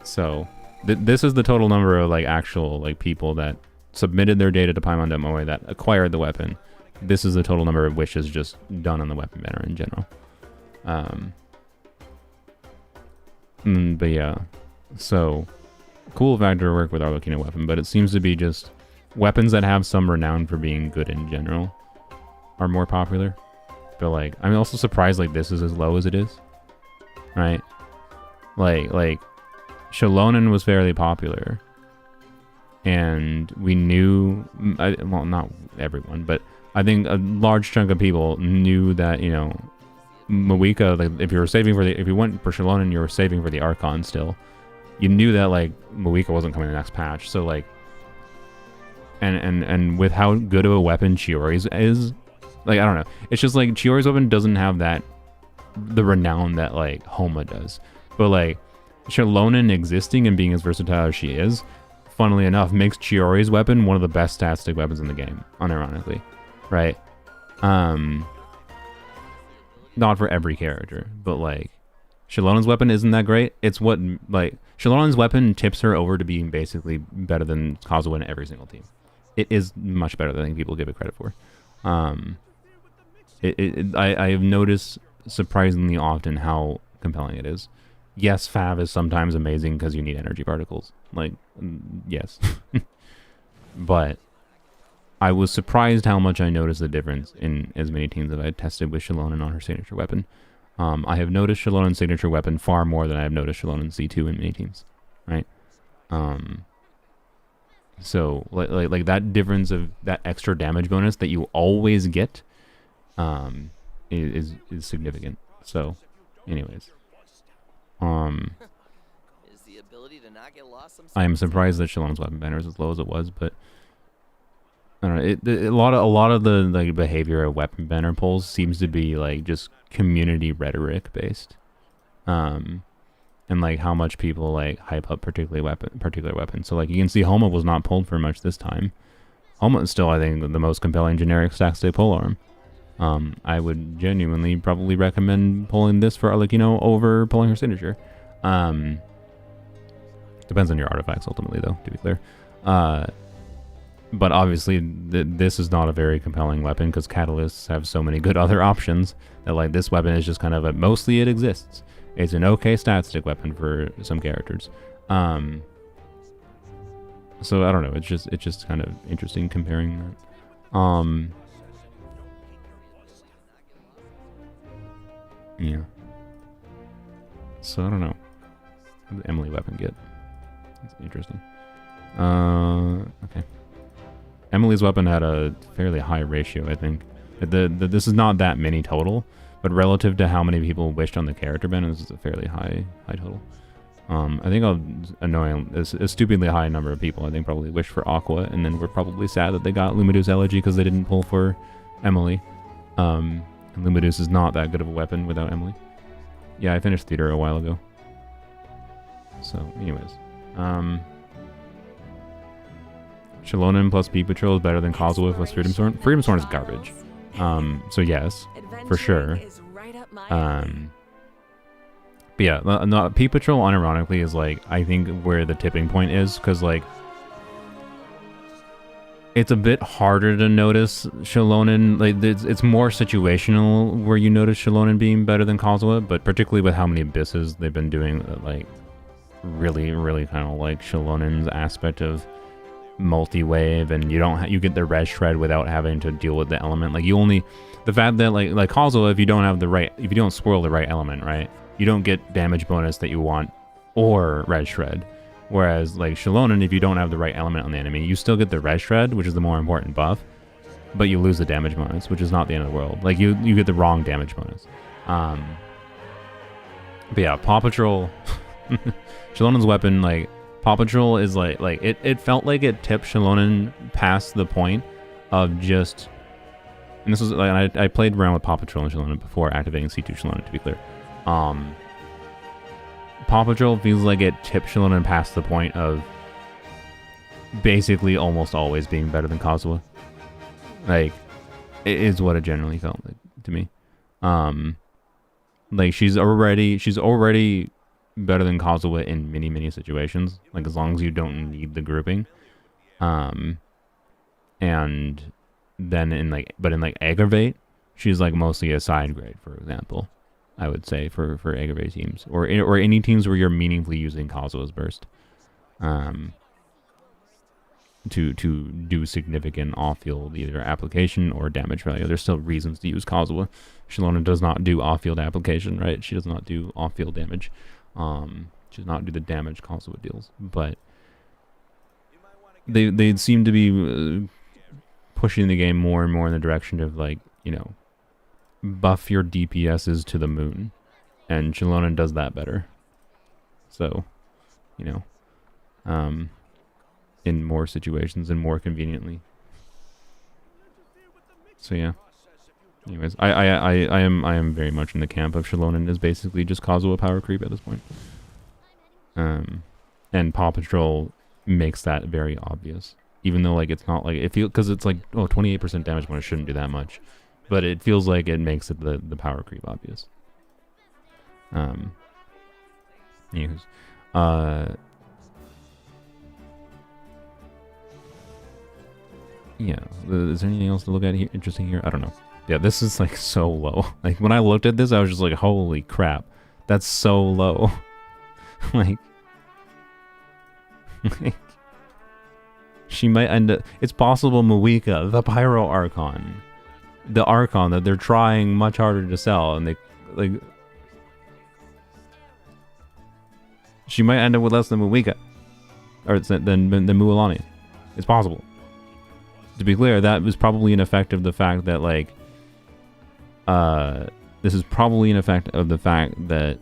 So this is the total number of like actual like people that submitted their data to Paimon.moe that acquired the weapon. This is the total number of wishes just done on the weapon banner in general. But yeah, so cool factor to work with Arlecchino weapon, but it seems to be just weapons that have some renown for being good in general are more popular. But like, I'm also surprised like this is as low as it is, right? Like Shalonen was fairly popular, and we knew, well, not everyone, but I think a large chunk of people knew that, you know, Moika, like if you went for Shalonen, you were saving for the Archon still. You knew that like Moika wasn't coming in the next patch, so like, and with how good of a weapon Chiori's is, like, I don't know, it's just like Chiori's weapon doesn't have the renown that like Homa does, but like Shalonen existing and being as versatile as she is, funnily enough, makes Chiori's weapon one of the best stat-stick weapons in the game, unironically, right? Not for every character, but like Shalonen's weapon isn't that great. It's what, like, Shalonen's weapon tips her over to being basically better than Kazuha in every single team. It is much better than I think people give it credit for. I have noticed surprisingly often how compelling it is. Yes, Fav is sometimes amazing because you need energy particles. Like, yes. But I was surprised how much I noticed the difference in as many teams that I tested with Shalonen on her signature weapon. I have noticed Shalonen's signature weapon far more than I have noticed Shalonen's C2 in many teams, right? So like that difference of that extra damage bonus that you always get is significant. So, anyways, Is the ability to not get lost I am surprised that Shalonen's weapon banner is as low as it was, but I don't know. A lot of the like behavior of weapon banner polls seems to be like just community rhetoric based, and like how much people like hype up particular weapon. So like you can see Homa was not pulled for much this time. Homa is still, I think, the most compelling generic stack stay polearm. I would genuinely probably recommend pulling this for Arlecchino over pulling her signature. Depends on your artifacts ultimately, though, to be clear. But obviously, this is not a very compelling weapon because catalysts have so many good other options that like this weapon is just kind of mostly it exists. It's an okay stat stick weapon for some characters. So I don't know. It's just kind of interesting comparing that. Yeah. So I don't know. What did the Emily weapon get? That's interesting. Okay. Emily's weapon had a fairly high ratio, I think. This is not that many total, but relative to how many people wished on the character ban, this is a fairly high total. I think a stupidly high number of people, I think, probably wished for Aqua, and then were probably sad that they got Lumidu's Elegy because they didn't pull for Emily. And Lumidu's is not that good of a weapon without Emily. Yeah, I finished Theater a while ago. So, anyways. Shalonen plus P-Patrol is better than Kazuha plus Freedom Sworn. Freedom Sworn is garbage. So yes, for sure. But yeah, no, P-Patrol unironically is like, I think where the tipping point is, because like, it's a bit harder to notice Shalonen. Like, it's more situational where you notice Shalonen being better than Kazuha, but particularly with how many abysses they've been doing, like, really, really kind of like Shalonen's aspect of multi-wave, and you get the res shred without having to deal with the element. Like, the fact that like Kazuha, if you don't swirl the right element, right, you don't get damage bonus that you want or res shred. Whereas like Shalonen, if you don't have the right element on the enemy, you still get the res shred, which is the more important buff, but you lose the damage bonus, which is not the end of the world. Like you get the wrong damage bonus. But yeah, Paw Patrol, Shalonen's weapon, like Paw Patrol is like it felt like it tipped Shalonen past the point of just, and this was like, I played around with Paw Patrol and Shalonen before activating C2 Shalonen, to be clear. Paw Patrol feels like it tipped Shalonen past the point of basically almost always being better than Kazuha. Like, it is what it generally felt like to me. Like she's already better than Kazuha in many situations. Like as long as you don't need the grouping. And then in Aggravate, she's like mostly a side grade, for example. I would say for Aggravate teams or any teams where you're meaningfully using Kazuha's burst. to do significant off-field either application or damage value. There's still reasons to use Kazuha. Shalona does not do off-field application, right? She does not do off-field damage. She does not do the damage Kazuha deals. But they seem to be pushing the game more and more in the direction of, like, you know, buff your DPSs to the moon. And Shalona does that better. So, you know, in more situations and more conveniently. So yeah. Anyways, I am very much in the camp of Shalona is basically just Kazuha power creep at this point. And Paw Patrol makes that very obvious. Even though, like, it's not like it feels, because it's like, oh, 28% damage when it shouldn't do that much, but it feels like it makes it the power creep obvious. Anyways, yeah, is there anything else to look at here? Interesting here? I don't know. Yeah, this is like so low. Like when I looked at this, I was just like, holy crap, that's so low. like, she might end up. It's possible Mawika, the Pyro Archon, the Archon that they're trying much harder to sell, and they like. She might end up with less than Mawika, or than Mualani. It's possible. To be clear, that was probably an effect of the fact that, like, this is probably an effect of the fact that,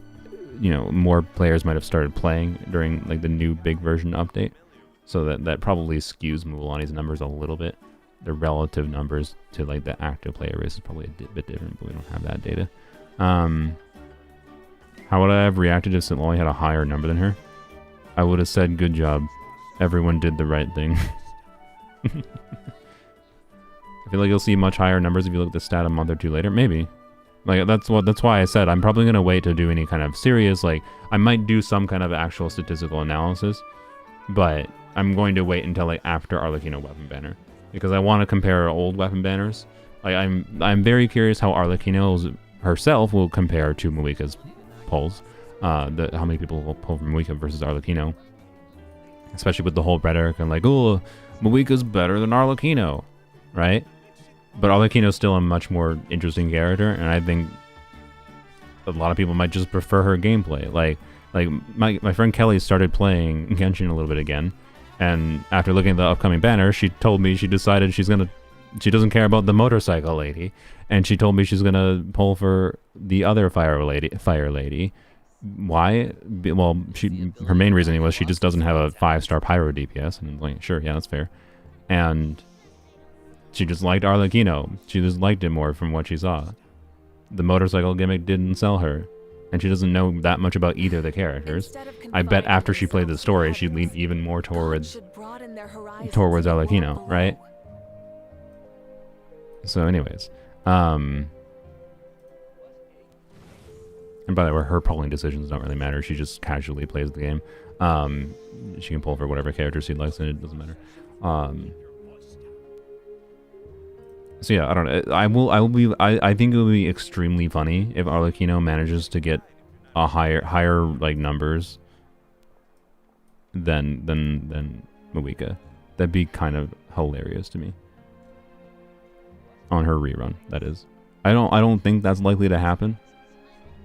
you know, more players might have started playing during, like, the new big version update. So that probably skews Mualani's numbers a little bit. The relative numbers to, like, the active player base is probably a bit different, but we don't have that data. How would I have reacted if St. Lolly had a higher number than her? I would have said, good job. Everyone did the right thing. I feel like you'll see much higher numbers if you look at the stat a month or two later. Maybe. Like, that's why I said I'm probably going to wait to do any kind of serious, like, I might do some kind of actual statistical analysis, but I'm going to wait until, like, after Arlecchino weapon banner, because I want to compare old weapon banners. Like, I'm very curious how Arlecchino herself will compare to Mawika's pulls. How many people will pull from Mawika versus Arlecchino, especially with the whole rhetoric and like, oh, Mawika's better than Arlecchino, right? But Arlecchino's still a much more interesting character, and I think a lot of people might just prefer her gameplay. Like my friend Kelly started playing Genshin a little bit again, and after looking at the upcoming banner, she told me she decided she doesn't care about the motorcycle lady, and she told me she's gonna pull for the other fire lady. Why? Well, her main reasoning was she just doesn't have a 5-star pyro DPS, and I'm like, sure, yeah, that's fair. And she just liked Arlecchino. She just liked it more from what she saw. The motorcycle gimmick didn't sell her, and she doesn't know that much about either of the characters. I bet after she played the story, she'd lean even more towards Arlecchino, right? So anyways, and by the way, her polling decisions don't really matter. She just casually plays the game. She can pull for whatever character she likes, and it doesn't matter. So yeah, I don't know. I think it will be extremely funny if Arlecchino manages to get a higher like numbers than Mawika. That'd be kind of hilarious to me. On her rerun, that is. I don't think that's likely to happen,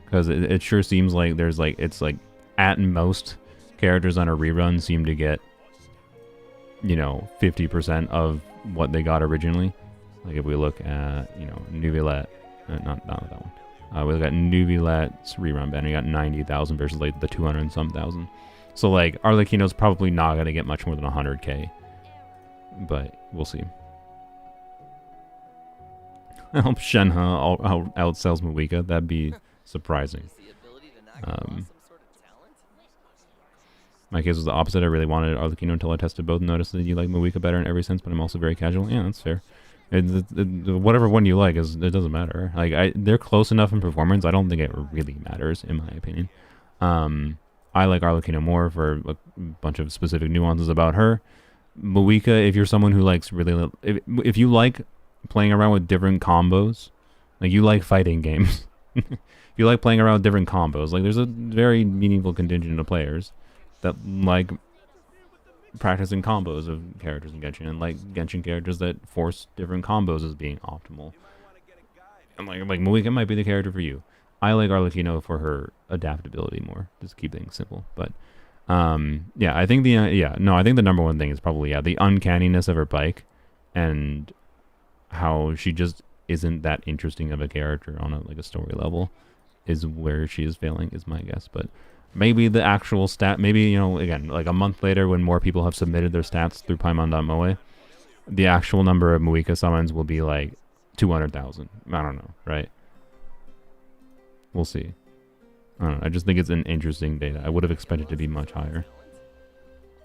because it sure seems like there's like, it's like at most characters on a rerun seem to get, you know, 50% of what they got originally. Like if we look at, you know, Nuvilette, not that one. We look at Nuvilette's rerun banner, you got 90,000 versus like the 200 and some thousand. So like Arlecchino's probably not gonna get much more than 100k, but we'll see. I hope Shenhe outsells Mawika. That'd be surprising. My case was the opposite. I really wanted Arlecchino until I tested both and noticed that you like Mawika better in every sense, but I'm also very casual. Yeah, that's fair. Whatever one you like, it doesn't matter. Like they're close enough in performance. I don't think it really matters, in my opinion. I like Arlecchino more for a bunch of specific nuances about her. Mawika, if you're someone who likes really, if you like playing around with different combos, like you like fighting games, if you like playing around with different combos, like there's a very meaningful contingent of players that like practicing combos of characters in Genshin, and like Genshin characters that force different combos as being optimal. And like Moika might be the character for you. I like Arlecchino for her adaptability more, just keep things simple. But yeah, I think I think the number one thing is probably the uncanniness of her bike, and how she just isn't that interesting of a character on a story level is where she is failing, is my guess. But maybe the actual stat, maybe, again, like a month later when more people have submitted their stats through Paimon.moe, the actual number of Moika summons will be like 200,000. I don't know, right? We'll see. I don't know. I just think it's an interesting data. I would have expected it to be much higher.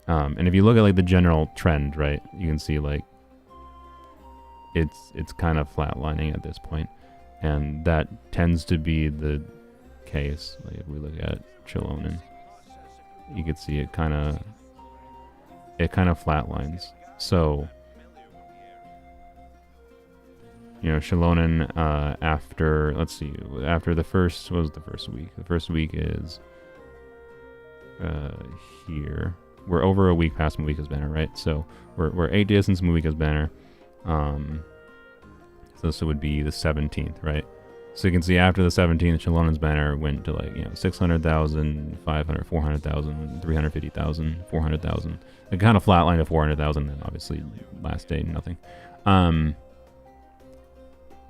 And if you look at like the general trend, right, you can see like it's kind of flatlining at this point, and that tends to be the case. Like if we look at Chilonin, you can see it kind of flatlines. So Chilonin after, let's see, after the first, what was the first week? The first week is here. We're over a week past Muika's banner, right? So we're 8 days since Muika's banner. So this would be the 17th, right? So you can see after the 17th, Chilonin's banner went to like 600,000, 500, 400,000, 350,000, 400,000. It kind of flatlined at 400,000. Then obviously last day nothing.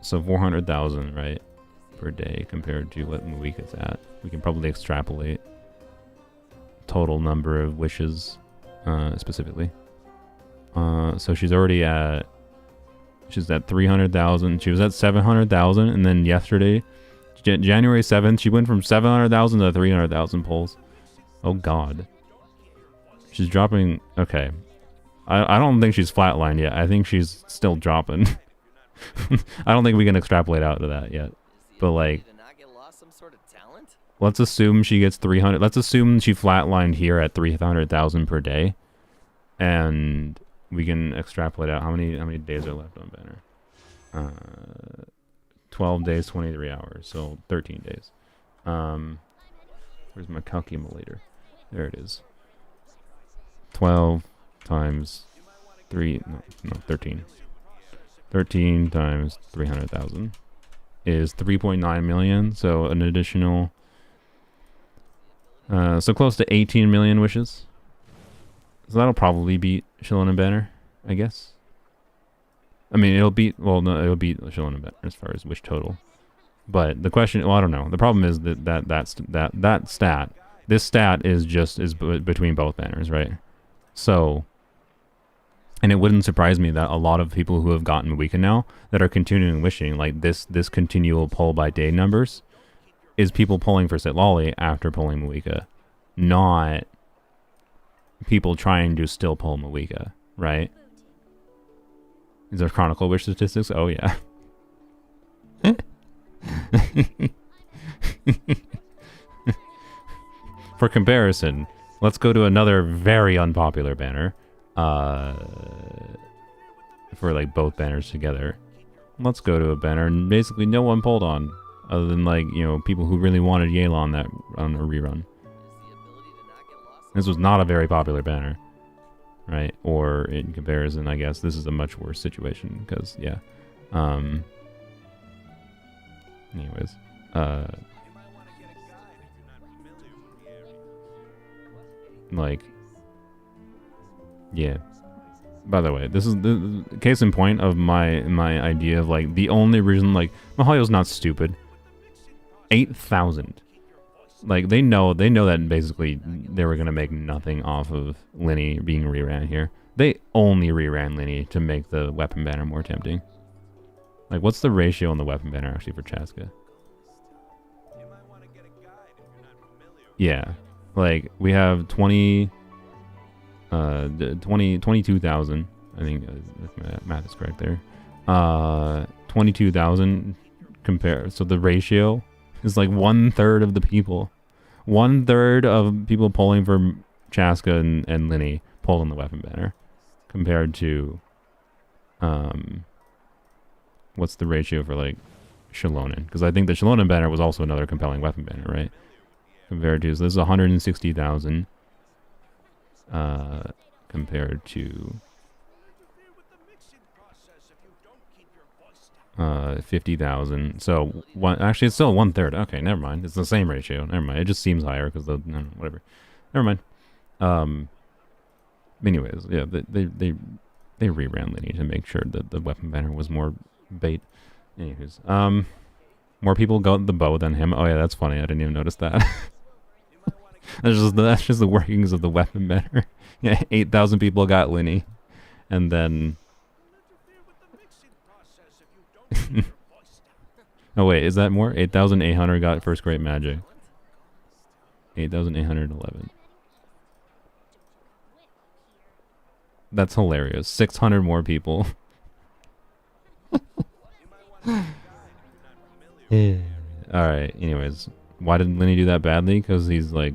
So 400,000, right, per day compared to what Muika's at. We can probably extrapolate total number of wishes specifically. So she's already at 300,000. She was at 700,000, and then yesterday, January 7th, she went from 700,000 to 300,000 pulls. Oh God, she's dropping. Okay, I don't think she's flatlined yet. I think she's still dropping. I don't think we can extrapolate out to that yet. But like, let's assume she gets 300. Let's assume she flatlined here at 300,000 per day, and we can extrapolate out how many days are left on banner. 12 days, 23 hours, so 13 days. Where's my calculator? There it is. 12 times 3, no, 13. 13 times 300,000 is 3.9 million, so an additional, so close to 18 million wishes. So that'll probably beat Chilonin banner, I guess. I mean, it'll beat Chilonin banner as far as wish total. But the question, well, I don't know. The problem is that stat, this stat is between both banners, right? So, and it wouldn't surprise me that a lot of people who have gotten Muika now that are continuing wishing, like this continual pull by day numbers, is people pulling for Sitlali after pulling Muika, not people trying to still pull Muika, right? Is there Chronicle wish statistics? Oh yeah. For comparison, let's go to another very unpopular banner. For like both banners together. Let's go to a banner basically no one pulled on, other than like, people who really wanted Yayla on a rerun. This was not a very popular banner, right? Or in comparison, I guess this is a much worse situation because, yeah. Anyways, like, yeah. By the way, this is the case in point of my idea of like the only reason, like, Mihaly's not stupid. 8,000. Like they know that basically they were gonna make nothing off of Linny being reran here. They only reran Linny to make the weapon banner more tempting. Like, what's the ratio on the weapon banner actually for Chaska? Yeah, like we have 22,000. I think if my math is correct there. 22,000 compare. So the ratio is like 1/3 of the people. 1/3 of people polling for Chaska and Linny pulling the weapon banner, compared to what's the ratio for like Chilonin? Because I think the Chilonin banner was also another compelling weapon banner, right? Compared to, so this is 160,000. compared to 50,000. So actually, it's still 1/3. Okay, never mind. It's the same ratio. Never mind. It just seems higher because the no, whatever. Never mind. Anyways, yeah, they reran Lenny to make sure that the weapon banner was more bait. Anyways, more people got the bow than him. Oh yeah, that's funny. I didn't even notice that. That's just the workings of the weapon banner. Yeah, 8,000 people got Lenny, and then. Oh wait, is that more? 8,800 got first great magic. 8,811. That's hilarious. 600 more people. Alright, anyways. Why did Lenny do that badly? Because he's like...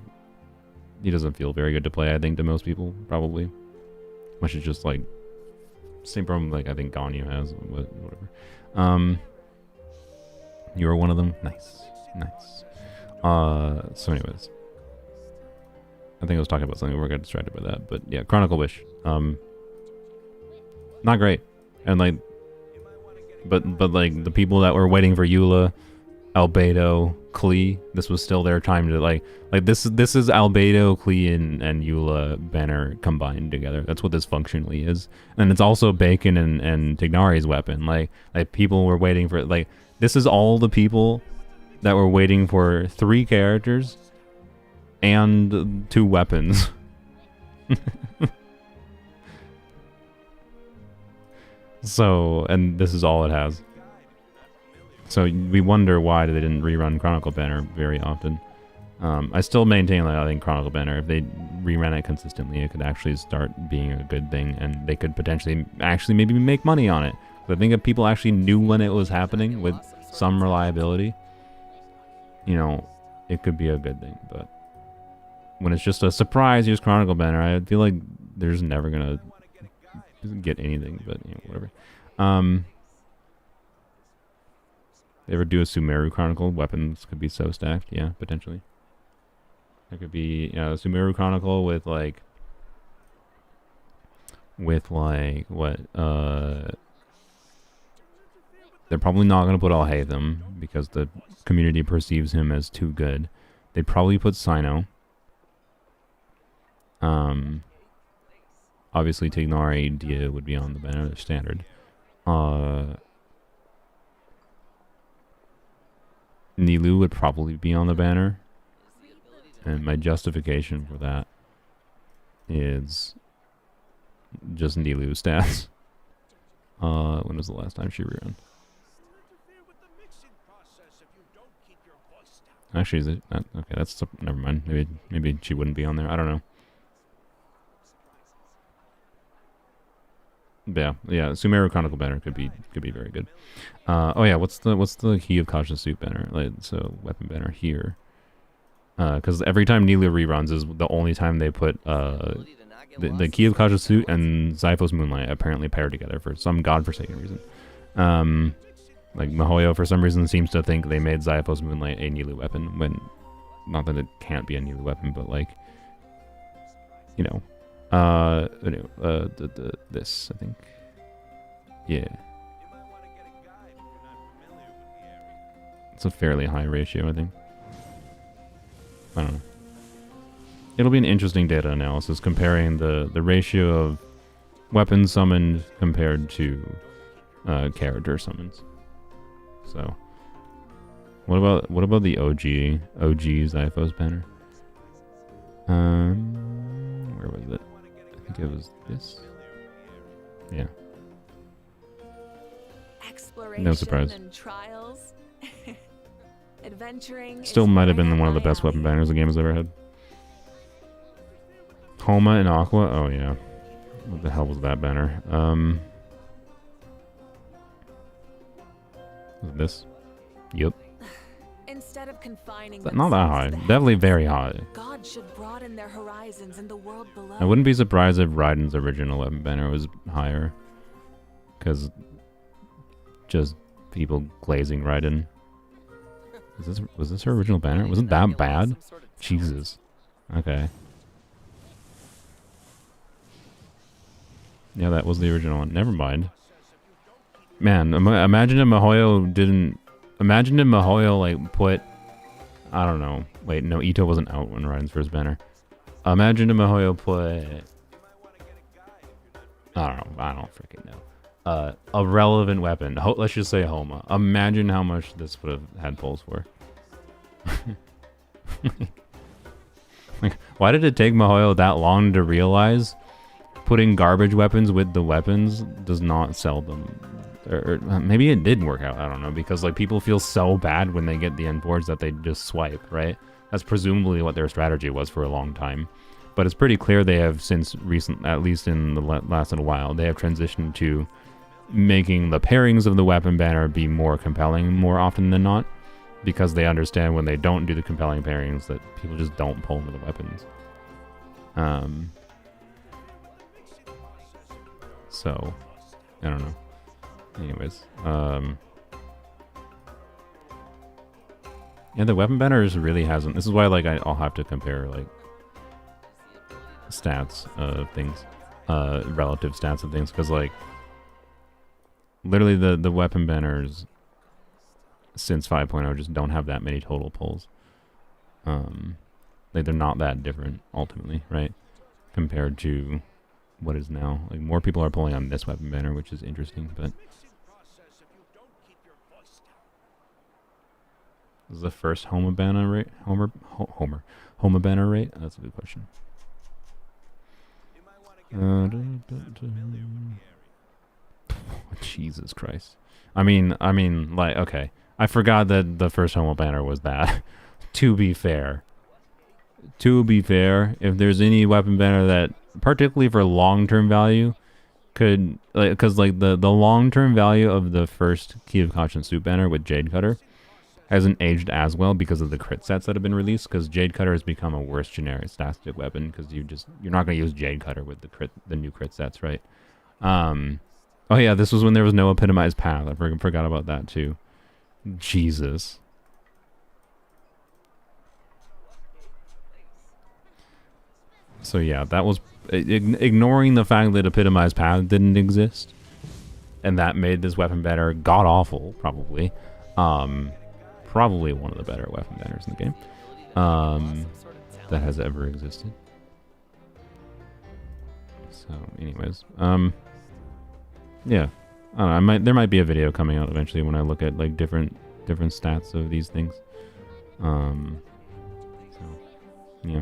He doesn't feel very good to play, I think, to most people, probably. Which is just like... Same problem like I think Ganyu has, whatever. You were one of them? Nice. Nice. So anyways. I think I was talking about something, we got distracted by that. But yeah, Chronicle Wish. Not great. And like... But like, the people that were waiting for Eula, Albedo, Klee, this was still their time to like this is Albedo, Klee, and Eula banner combined together. That's what this functionally is. And it's also Bacon and Tignari's weapon. Like people were waiting for like this is all the people that were waiting for 3 characters and 2 weapons. So, and this is all it has. So we wonder why they didn't rerun Chronicle Banner very often. I still maintain that I think Chronicle Banner, if they rerun it consistently, it could actually start being a good thing, and they could potentially actually maybe make money on it. But I think if people actually knew when it was happening with some reliability, you know, it could be a good thing. But when it's just a surprise, use Chronicle Banner, I feel like there's never gonna get anything. But you know, whatever. They ever do a Sumeru Chronicle? Weapons could be so stacked. Yeah, potentially. There could be a Sumeru Chronicle with like what? They're probably not gonna put Alhaitham because the community perceives him as too good. They'd probably put Sino. Obviously Tignari Dia would be on the banner, standard. Nilou would probably be on the banner. And my justification for that is just Nilou stats. When was the last time she rerun? Actually, is it? Okay, that's never mind. Maybe she wouldn't be on there. I don't know. Yeah. Sumeru Chronicle banner could be very good. Oh yeah, what's the Key of Cautious Suit banner? Like, so weapon banner here. Because every time Nilou reruns is the only time they put the Key of Cautious Suit and Xiphos Moonlight apparently pair together for some godforsaken reason. Like Mihoyo for some reason seems to think they made Xiphos Moonlight a Nilou weapon when, not that it can't be a Nilou weapon, but like, you know. This, I think. Yeah. It's a fairly high ratio, I think. I don't know. It'll be an interesting data analysis comparing the ratio of weapons summoned compared to character summons. So, what about the OG Xiphos banner? Where was it? I think it was this. Yeah. No surprise. And trials. Adventuring. Still might have been one of the best weapon banners the game has ever had. Homa and Aqua. Oh yeah. What the hell was that banner? Was this? Yep. Instead of confining Not that high. Definitely very high. God should broaden their horizons in the world below. I wouldn't be surprised if Raiden's original weapon banner was higher. Because just people glazing Raiden. Was this her original banner? Wasn't that bad? Jesus. Okay. Yeah, that was the original one. Never mind. Man, imagine if Mihoyo didn't... Imagine if Mihoyo, like, put... I don't know. Wait, no, Ito wasn't out when Raiden's first banner. Imagine if Mihoyo put... I don't know. I don't freaking know. A relevant weapon. Let's just say Homa. Imagine how much this would have had pulls for. Like, why did it take Mihoyo that long to realize putting garbage weapons with the weapons does not sell them? Or maybe it did work out. I don't know, because like people feel so bad when they get the end boards that they just swipe, right? That's presumably what their strategy was for a long time. But it's pretty clear they have since recent, at least in the last little while, they have transitioned to making the pairings of the weapon banner be more compelling more often than not, because they understand when they don't do the compelling pairings that people just don't pull into the weapons. So, I don't know. Anyways, yeah, the weapon banners really hasn't. This is why, like, I'll have to compare like stats of things, relative stats of things, because like literally the weapon banners since 5.0 just don't have that many total pulls. Like they're not that different ultimately, right? Compared to what is now. Like more people are pulling on this weapon banner, which is interesting, but is the first Homa banner rate Homa banner rate? That's a good question. Jesus Christ. I mean, like, okay. I forgot that the first Homa banner was that. To be fair, if there's any weapon banner that, particularly for long-term value, could, like, because like the long-term value of the first Key of Conscience suit banner with Jade Cutter hasn't aged as well because of the crit sets that have been released, because Jade Cutter has become a worse generic static weapon, because you're not going to use Jade Cutter with the new crit sets, right? Oh yeah, this was when there was no epitomized path. I forgot about that too. Jesus. So yeah, that was ignoring the fact that epitomized path didn't exist, and that made this weapon banner god awful. Probably one of the better weapon banners in the game that has ever existed. So, anyways, yeah, I don't know, there might be a video coming out eventually when I look at like different stats of these things. So yeah.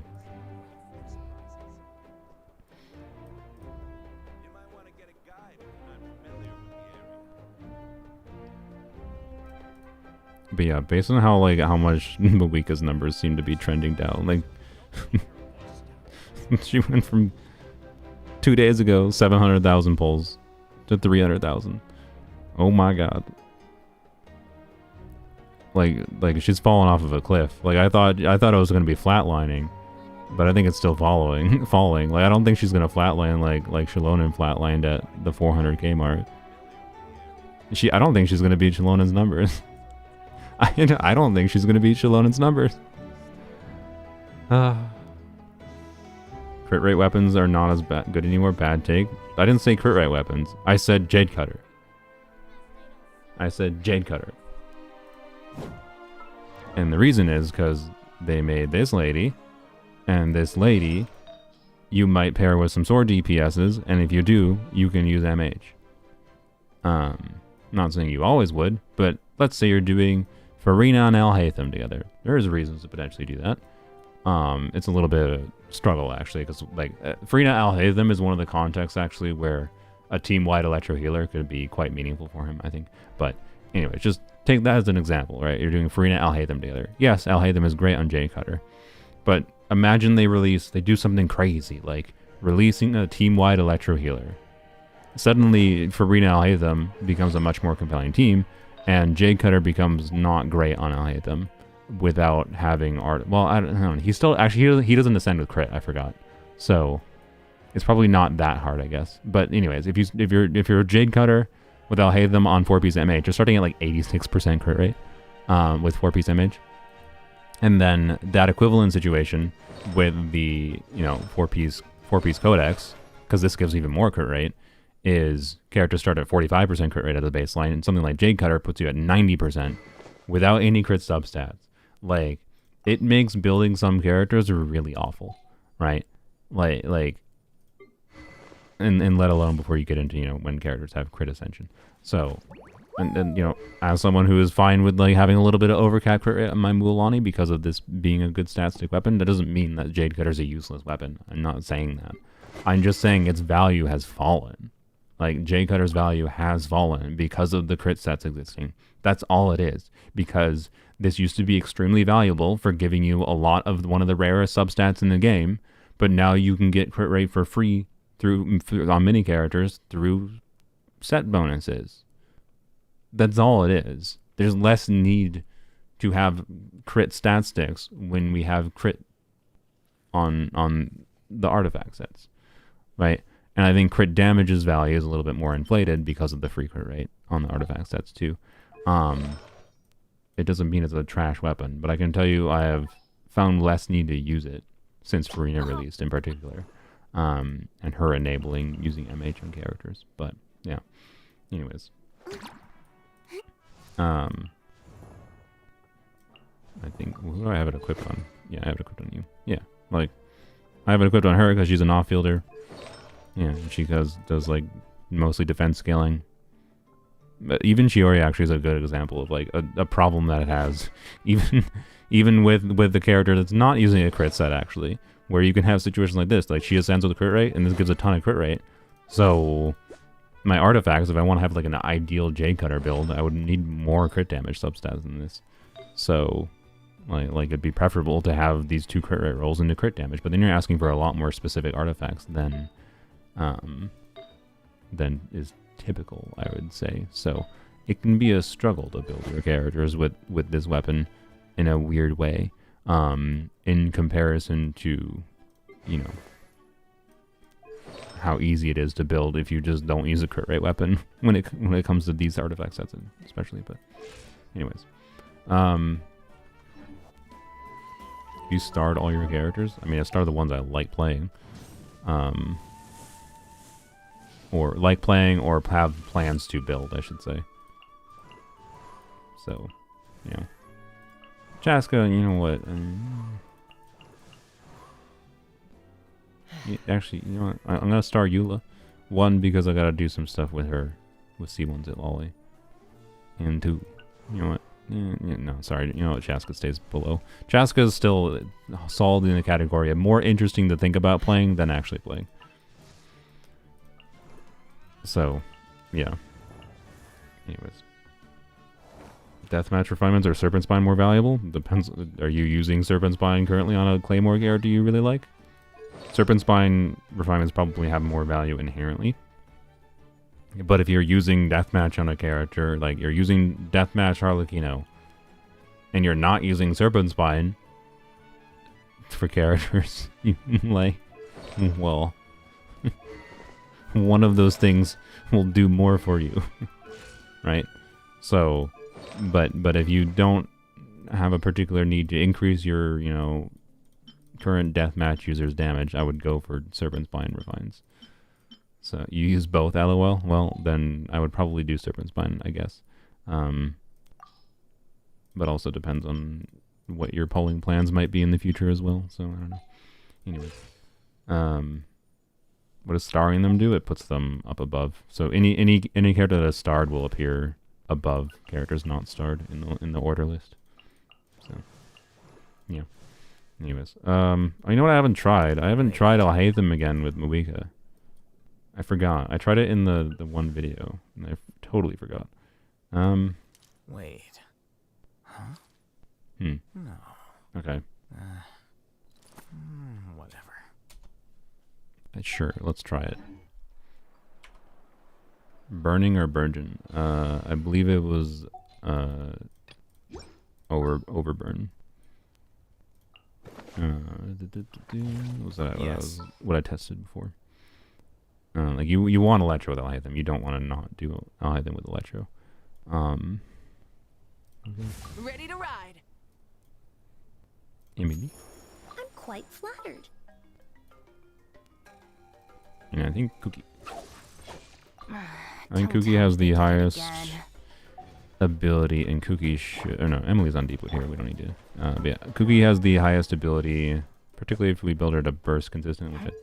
But yeah, based on how much Mawika's numbers seem to be trending down, like she went from 2 days ago 700,000 pulls to 300,000. Oh my god! Like she's fallen off of a cliff. Like I thought it was gonna be flatlining, but I think it's still falling. Like I don't think she's gonna flatline like Shalonen flatlined at the 400k mark. I don't think she's gonna beat Shalonen's numbers. I don't think she's going to beat Shalonen's numbers. Crit rate weapons are not as good anymore. Bad take. I didn't say crit rate weapons. I said Jade Cutter. And the reason is because they made this lady, and this lady, you might pair with some sword DPSs, and if you do, you can use MH. Not saying you always would, but let's say you're doing Farina and Alhaitham together. There's reasons to potentially do that. It's a little bit of a struggle actually, because like Farina Alhaitham is one of the contexts actually where a team-wide electro healer could be quite meaningful for him, I think. But anyway, just take that as an example, right? You're doing Farina Alhaitham together. Yes, Alhaitham is great on Jade Cutter, but imagine they do something crazy like releasing a team-wide electro healer. Suddenly, Farina Alhaitham becomes a much more compelling team, and Jade Cutter becomes not great on Alhaitham without having art. Well, I don't know. He still actually he doesn't ascend with crit. I forgot. So it's probably not that hard, I guess. But anyways, if you're a Jade Cutter with Alhaitham on 4-piece MH, you're starting at like 86% crit rate with 4-piece MH, and then that equivalent situation with the 4-piece Codex, because this gives even more crit rate, is characters start at 45% crit rate at the baseline, and something like Jade Cutter puts you at 90% without any crit substats. Like, it makes building some characters really awful, right? Like, and let alone before you get into, you know, when characters have crit ascension. So, and you know, as someone who is fine with like having a little bit of overcap crit rate on my Mualani because of this being a good stat stick weapon, that doesn't mean that Jade Cutter is a useless weapon. I'm not saying that. I'm just saying its value has fallen. Like, Jade Cutter's value has fallen because of the crit sets existing. That's all it is. Because this used to be extremely valuable for giving you a lot of one of the rarest substats in the game, but now you can get crit rate for free through on mini characters through set bonuses. That's all it is. There's less need to have crit stat sticks when we have crit on the artifact sets, right? And I think crit damage's value is a little bit more inflated because of the free crit rate on the artifact sets too. It doesn't mean it's a trash weapon, but I can tell you I have found less need to use it since Farina released in particular, and her enabling using MH on characters. But yeah, anyways. I think, who do I have it equipped on? Yeah, I have it equipped on you. Yeah, like, I have it equipped on her because she's an off-fielder. Yeah, she does like mostly defense scaling. But even Shiori actually is a good example of like a problem that it has, even with the character that's not using a crit set actually, where you can have situations like this, like she ascends with a crit rate and this gives a ton of crit rate. So my artifacts, if I want to have like an ideal Jade Cutter build, I would need more crit damage substats than this. So like it'd be preferable to have these 2 crit rate rolls into crit damage, but then you're asking for a lot more specific artifacts than is typical, I would say. So it can be a struggle to build your characters with this weapon in a weird way, in comparison to, you know, how easy it is to build if you just don't use a crit rate weapon when it comes to these artifact sets especially. But anyways, you starred all your characters. I mean, I started the ones I like playing, or have plans to build, I should say. So, you know, Chaska, you know what? Actually, you know what? I'm gonna star Eula. 1, because I gotta do some stuff with her, with C1s at Lolly. And 2, you know what? No, sorry. You know what? Chaska stays below. Chaska is still solid in the category of more interesting to think about playing than actually playing. So, yeah. Anyways. Deathmatch refinements or Serpent Spine more valuable? Depends. Are you using Serpent Spine currently on a Claymore character you really like? Serpent Spine refinements probably have more value inherently. But if you're using Deathmatch on a character, like you're using Deathmatch Harlequino, and you're not using Serpent Spine for characters, like, well, one of those things will do more for you, right? So, but if you don't have a particular need to increase your, you know, current Deathmatch user's damage, I would go for Serpent Spine refines. So you use both, LOL? Well, then I would probably do Serpent Spine, I guess. But also depends on what your polling plans might be in the future as well. So I don't know. Anyways, what does starring them do? It puts them up above. So any character that is starred will appear above characters not starred in the order list. So yeah. Anyways, you know what I haven't tried? I haven't tried Alhaitham again with Muika. I forgot. I tried it in the one video, and I totally forgot. Wait. Huh? No. Okay. Whatever. Sure, let's try it. Burning or Burgeon? I believe it was Overburn. What was that? Yes. What I tested before. Like you want Electro with Alhaitham. You don't want to not do Alhaitham with Electro. Ready to ride. Maybe. I'm quite flattered. Yeah, I think Cookie. I think Don't Kuki has the tell me highest again. ability, and Kuki should... Oh no, Emily's on Deepwood here. We don't need to... but yeah, Kuki has the highest ability, particularly if we build her to burst consistent, which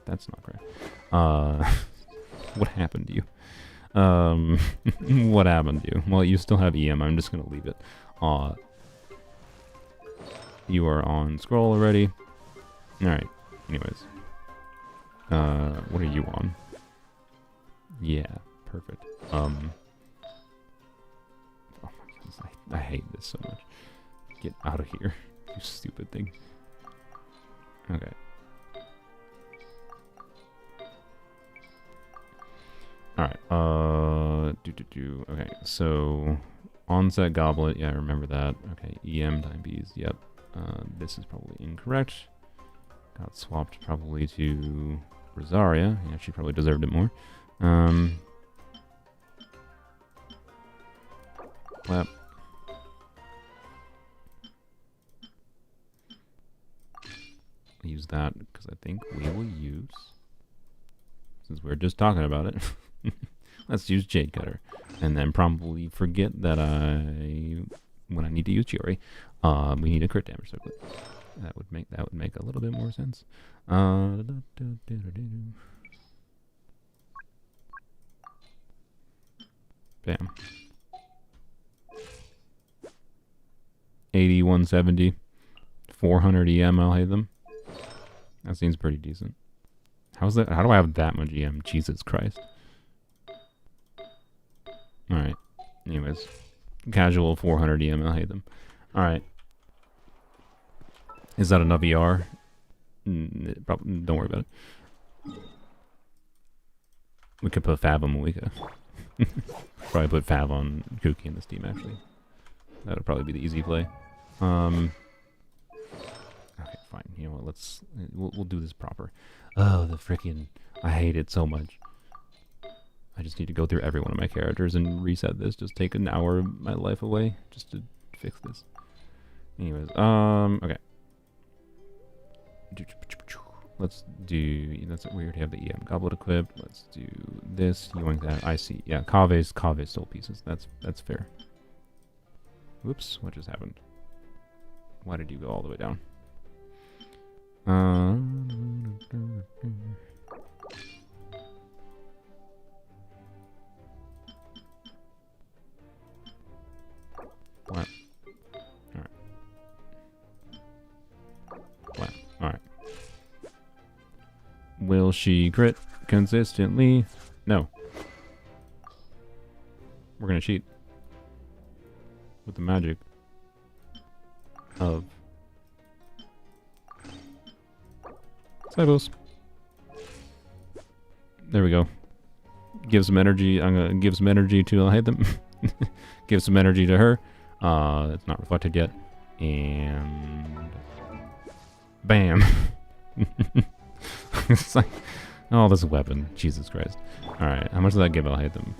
that's not correct. What happened to you? What happened to you? Well, you still have EM. I'm just going to leave it. You are on scroll already. Alright. Anyways. What are you on? Yeah. Perfect. Oh my goodness. I hate this so much. Get out of here. You stupid thing. Okay. Alright, okay, so onset goblet, yeah, I remember that. Okay, EM time bees, yep. This is probably incorrect. Got swapped probably to Rosaria. Yeah, she probably deserved it more. Clap. Use that because I think we will use, since we're just talking about it, let's use Jade Cutter, and then probably forget that when I need to use Chiori, we need a crit damage circlet. That would make a little bit more sense. Bam. 80, 170, 400 EM. I'll hit them. That seems pretty decent. How's that? How do I have that much EM? Jesus Christ. Alright. Anyways. Casual 400 EM. I'll hate them. Alright. Is that enough ER? Probably, don't worry about it. We could put Fab on Malika. Probably put Fab on Kuki in this team, actually. That would probably be the easy play. Okay, fine. You know what? We'll do this proper. Oh, the freaking... I hate it so much. I just need to go through every one of my characters and reset this. Just take an hour of my life away just to fix this. Anyways, okay. Let's do... That's weird. Have the EM Goblet equipped. Let's do this. Yoink that. I see. Yeah, Kave's soul pieces. That's fair. Whoops, what just happened? Why did you go all the way down? What? Alright. What? Alright. Will she crit consistently? No. We're gonna cheat. With the magic of Cybos. There we go. Give some energy. I'm gonna give some energy to hit them. Give some energy to her. It's not reflected yet. And bam. It's like, oh, this weapon. Jesus Christ. Alright, how much does that give? I'll hit them.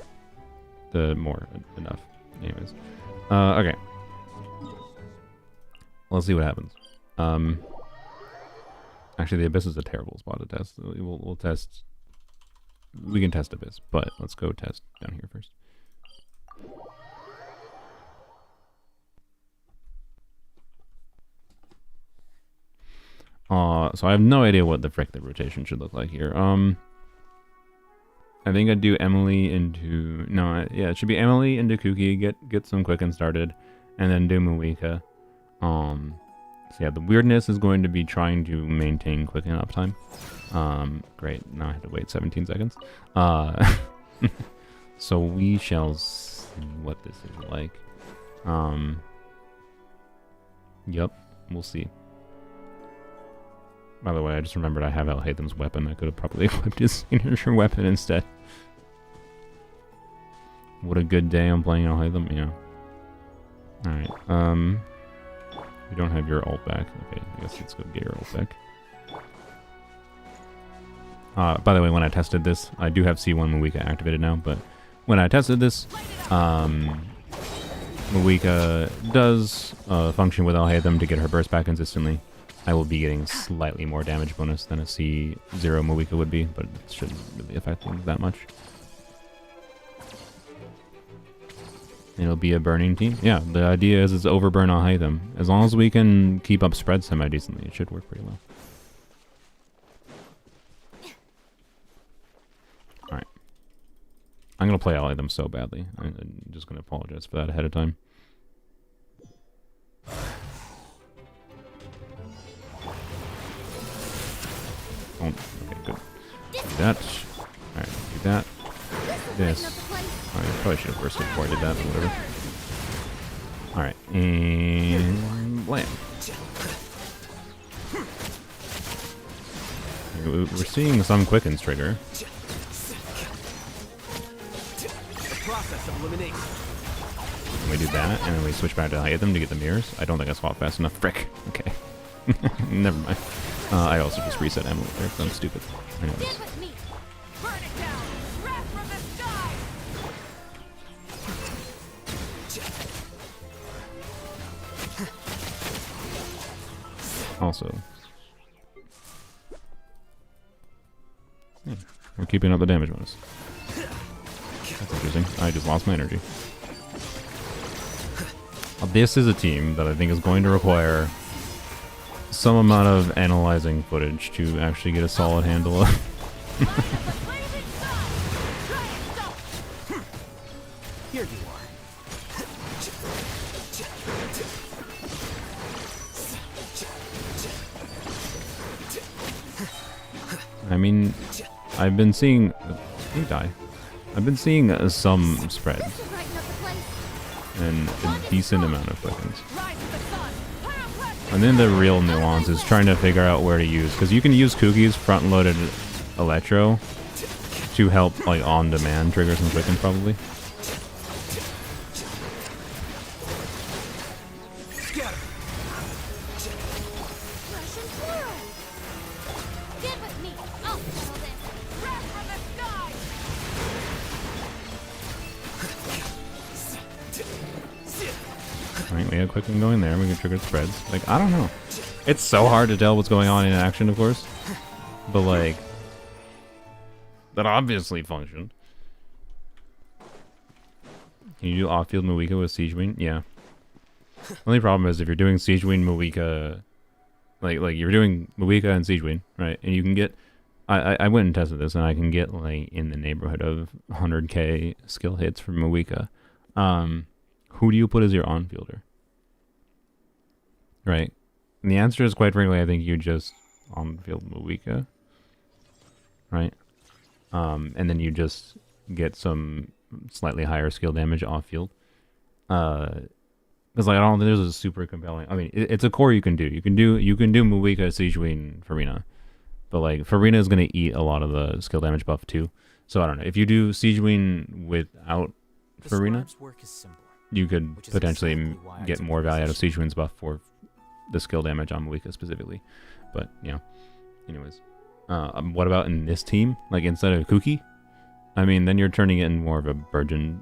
The more enough. Anyways. Okay. Let's see what happens. Actually, the Abyss is a terrible spot to test. So we'll test... We can test Abyss, but let's go test down here first. So I have no idea what the frick the rotation should look like here. I think I'd do Emily into... No, yeah, it should be Emily into Kuki, get some Quicken started, and then do Malika. So yeah, the weirdness is going to be trying to maintain Quicken uptime. Great, now I have to wait 17 seconds. So we shall see what this is like. Yep, we'll see. By the way, I just remembered I have Al-Haytham's weapon. I could have probably equipped his signature weapon instead. What a good day I'm playing Al-Haytham, yeah. Alright, you don't have your ult back. Okay, I guess let's go get your ult back. By the way, when I tested this, I do have C1 Malika activated now, but when I tested this, Malika does function with Al-Haytham to get her burst back consistently. I will be getting slightly more damage bonus than a C0 Moika would be, but it shouldn't really affect things that much. It'll be a burning team. Yeah, the idea is it's overburn on Hytham. As long as we can keep up spread semi-decently, it should work pretty well. Alright. I'm going to play Hytham so badly. I'm just going to apologize for that ahead of time. Oh, okay, good. Do that. Alright, do that. This. I probably should have burst it before I did that, but whatever. Alright, and blam. We're seeing some quickens trigger. Process of elimination. We do that, and then we switch back to Hytham to get the mirrors. I don't think I swapped fast enough. Frick. Okay. Never mind. I also just reset Emily there because I'm stupid. Anyways. Stand with me. Burn it down. Wrath from the sky. Also, we're keeping up the damage bonus. That's interesting. I just lost my energy. This is a team that I think is going to require some amount of analyzing footage to actually get a solid handle of. Here you are. I mean, I've been seeing. He die. I've been seeing some spread This should brighten up the place. and a decent amount of quickens. Rise to the sun. Pyroclastic And then the real nuance is trying to figure out where to use, because you can use Cookie's front-loaded Electro to help like on-demand trigger some quicken probably. Scatter. flash and swirl. Stand with me. I'll settle this. Wrath from the sky. Alright, we have quicken going there, we can trigger spreads. Like, I don't know. It's so hard to tell what's going on in action, of course. But like, that obviously functioned. Can you do off-field Moika with Siege Wing? Yeah. Only problem is if you're doing Siege Wing Moika, like you're doing Moika and Siege Wing, right? And you can get, I went and tested this, and I can get like in the neighborhood of 100k skill hits from Moika. Who do you put as your on-fielder? Right? And the answer is, quite frankly, I think you just on-field Moika. Right? And then you just get some slightly higher skill damage off-field. Because like, I don't think there's a super compelling... I mean, it's a core you can do. You can do Moika, Siege Wing, Farina. But like, Farina is going to eat a lot of the skill damage buff too. So I don't know. If you do Siege Wing without Farina, work is simple. you could Which is potentially exactly why I get took more the value out of position. Siege Wing's buff for the skill damage on Moika specifically. But, you know, anyways. What about in this team? Like, instead of Kuki? I mean, then you're turning it in more of a Burgeon.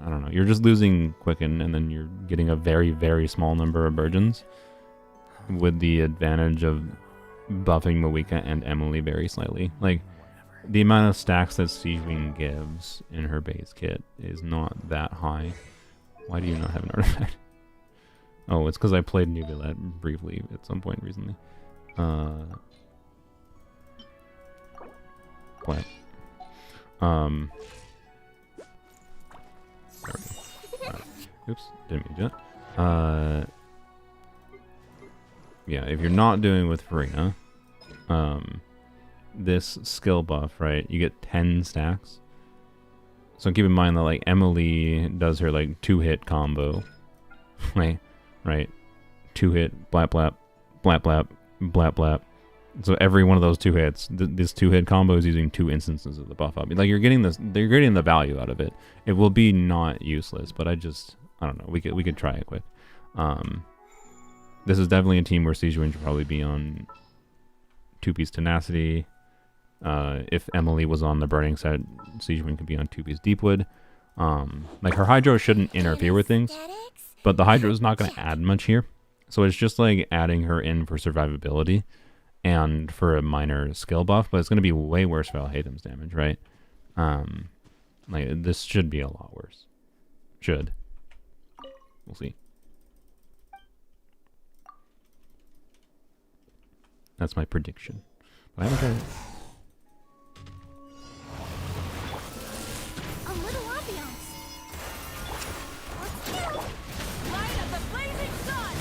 I don't know. You're just losing Quicken, and then you're getting a very, very small number of Burgeons with the advantage of buffing Moika and Emily very slightly. Like, the amount of stacks that Siege Wing gives in her base kit is not that high. Why do you not have an artifact? Oh, it's because I played Nubilet briefly at some point recently. What? There we go. Alright. Oops, didn't mean to do that. Yeah, if you're not doing with Farina, this skill buff, right, you get 10 stacks. So keep in mind that, like, Emily does her, like, 2-hit combo. Right? 2-hit, blap, blap, blap, blap, blap, blap. So every one of those 2 hits, this 2-hit combo is using 2 instances of the buff up. Like, you're getting the value out of it. It will be not useless, but I don't know. We could try it quick. This is definitely a team where Siege Wing should probably be on 2-piece Tenacity. If Emily was on the Burning set, Siege Wing could be on 2-piece Deepwood. Like, her Hydro shouldn't interfere with things, but the Hydro is not going to add much here. So it's just like adding her in for survivability and for a minor skill buff, but it's going to be way worse for Alhaitham's damage, right? Like, this should be a lot worse. Should. We'll see. That's my prediction. But I haven't tried it. A little ambiance. Let's go. Light of the blazing sun!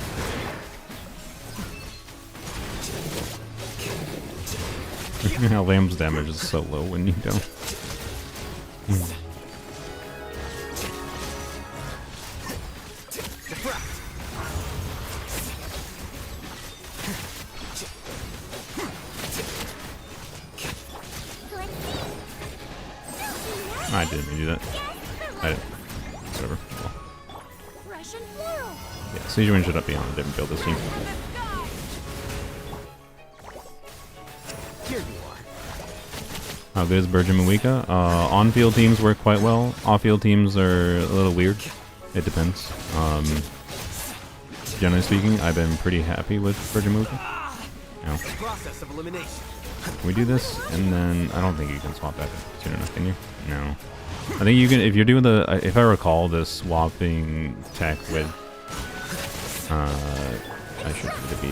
Lamb's damage is so low when you don't. I didn't mean to do that. I didn't. Whatever. Well, Fresh and floral. yeah, Siege Wind should up be on a different build this team. Here you are. How good is Virgin Mawika? On-field teams work quite well. Off-field teams are a little weird. It depends. Generally speaking, I've been pretty happy with Virgin Mawika. Now, Process of elimination. can we do this? And then, I don't think you can swap that soon enough, can you? No. I think you can, if you're doing the, if I recall, the swapping tech with, I should be,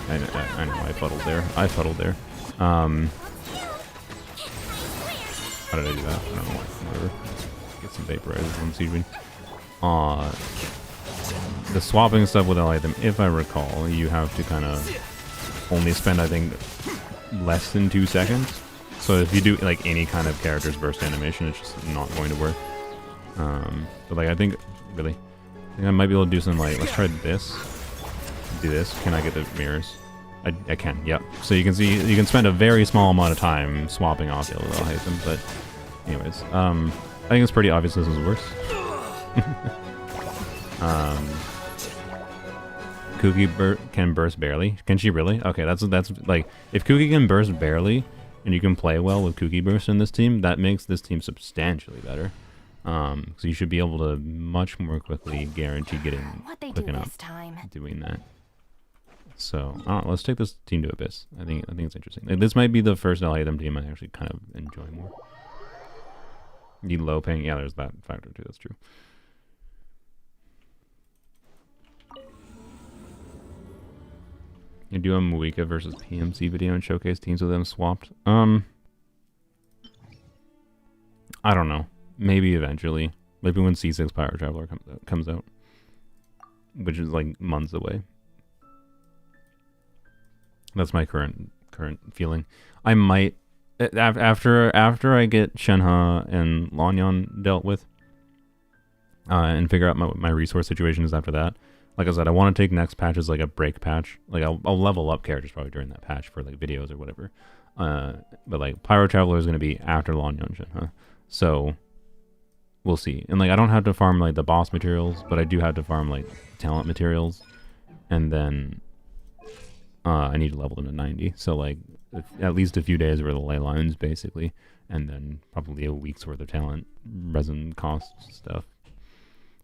I know, I fuddled there. How did I do that? I don't know. Whatever. Get some vaporizers on Siege Wind. The swapping stuff with Alhaitham, if I recall, you have to kind of only spend, I think, less than 2 seconds. So if you do like any kind of character's burst animation, it's just not going to work. But like I think I might be able to do some like, let's try this. Do this. Can I get the mirrors? I can, yep. So you can see you can spend a very small amount of time swapping off the Alhaitham, but anyways, I think it's pretty obvious this is worse. Kuki can burst barely. Can she really? Okay, that's like, if Kuki can burst barely and you can play well with Kuki burst in this team, that makes this team substantially better. So you should be able to much more quickly guarantee getting What they do clicking up this time? doing that. So I don't know, let's take this team to Abyss. I think it's interesting. Like, this might be the first Alhaitham team I actually kind of enjoy more. Need low paying, yeah, there's that factor too. That's true. You do a Mawika versus PMC video and showcase teams with them swapped. I don't know. Maybe eventually. Maybe when C6 Pyro Traveler comes out, which is like months away. That's my current feeling. I might after I get Shenhe and Lanyan dealt with, and figure out my resource situation is after that. Like I said, I want to take next patch as like a break patch. Like I'll level up characters probably during that patch for like videos or whatever. But like Pyro Traveler is going to be after Lanyan Shenhe. So we'll see. And like I don't have to farm like the boss materials, but I do have to farm like talent materials. And then I need to level them to 90. So like at least a few days worth of ley lines basically. And then probably a week's worth of talent, resin cost stuff.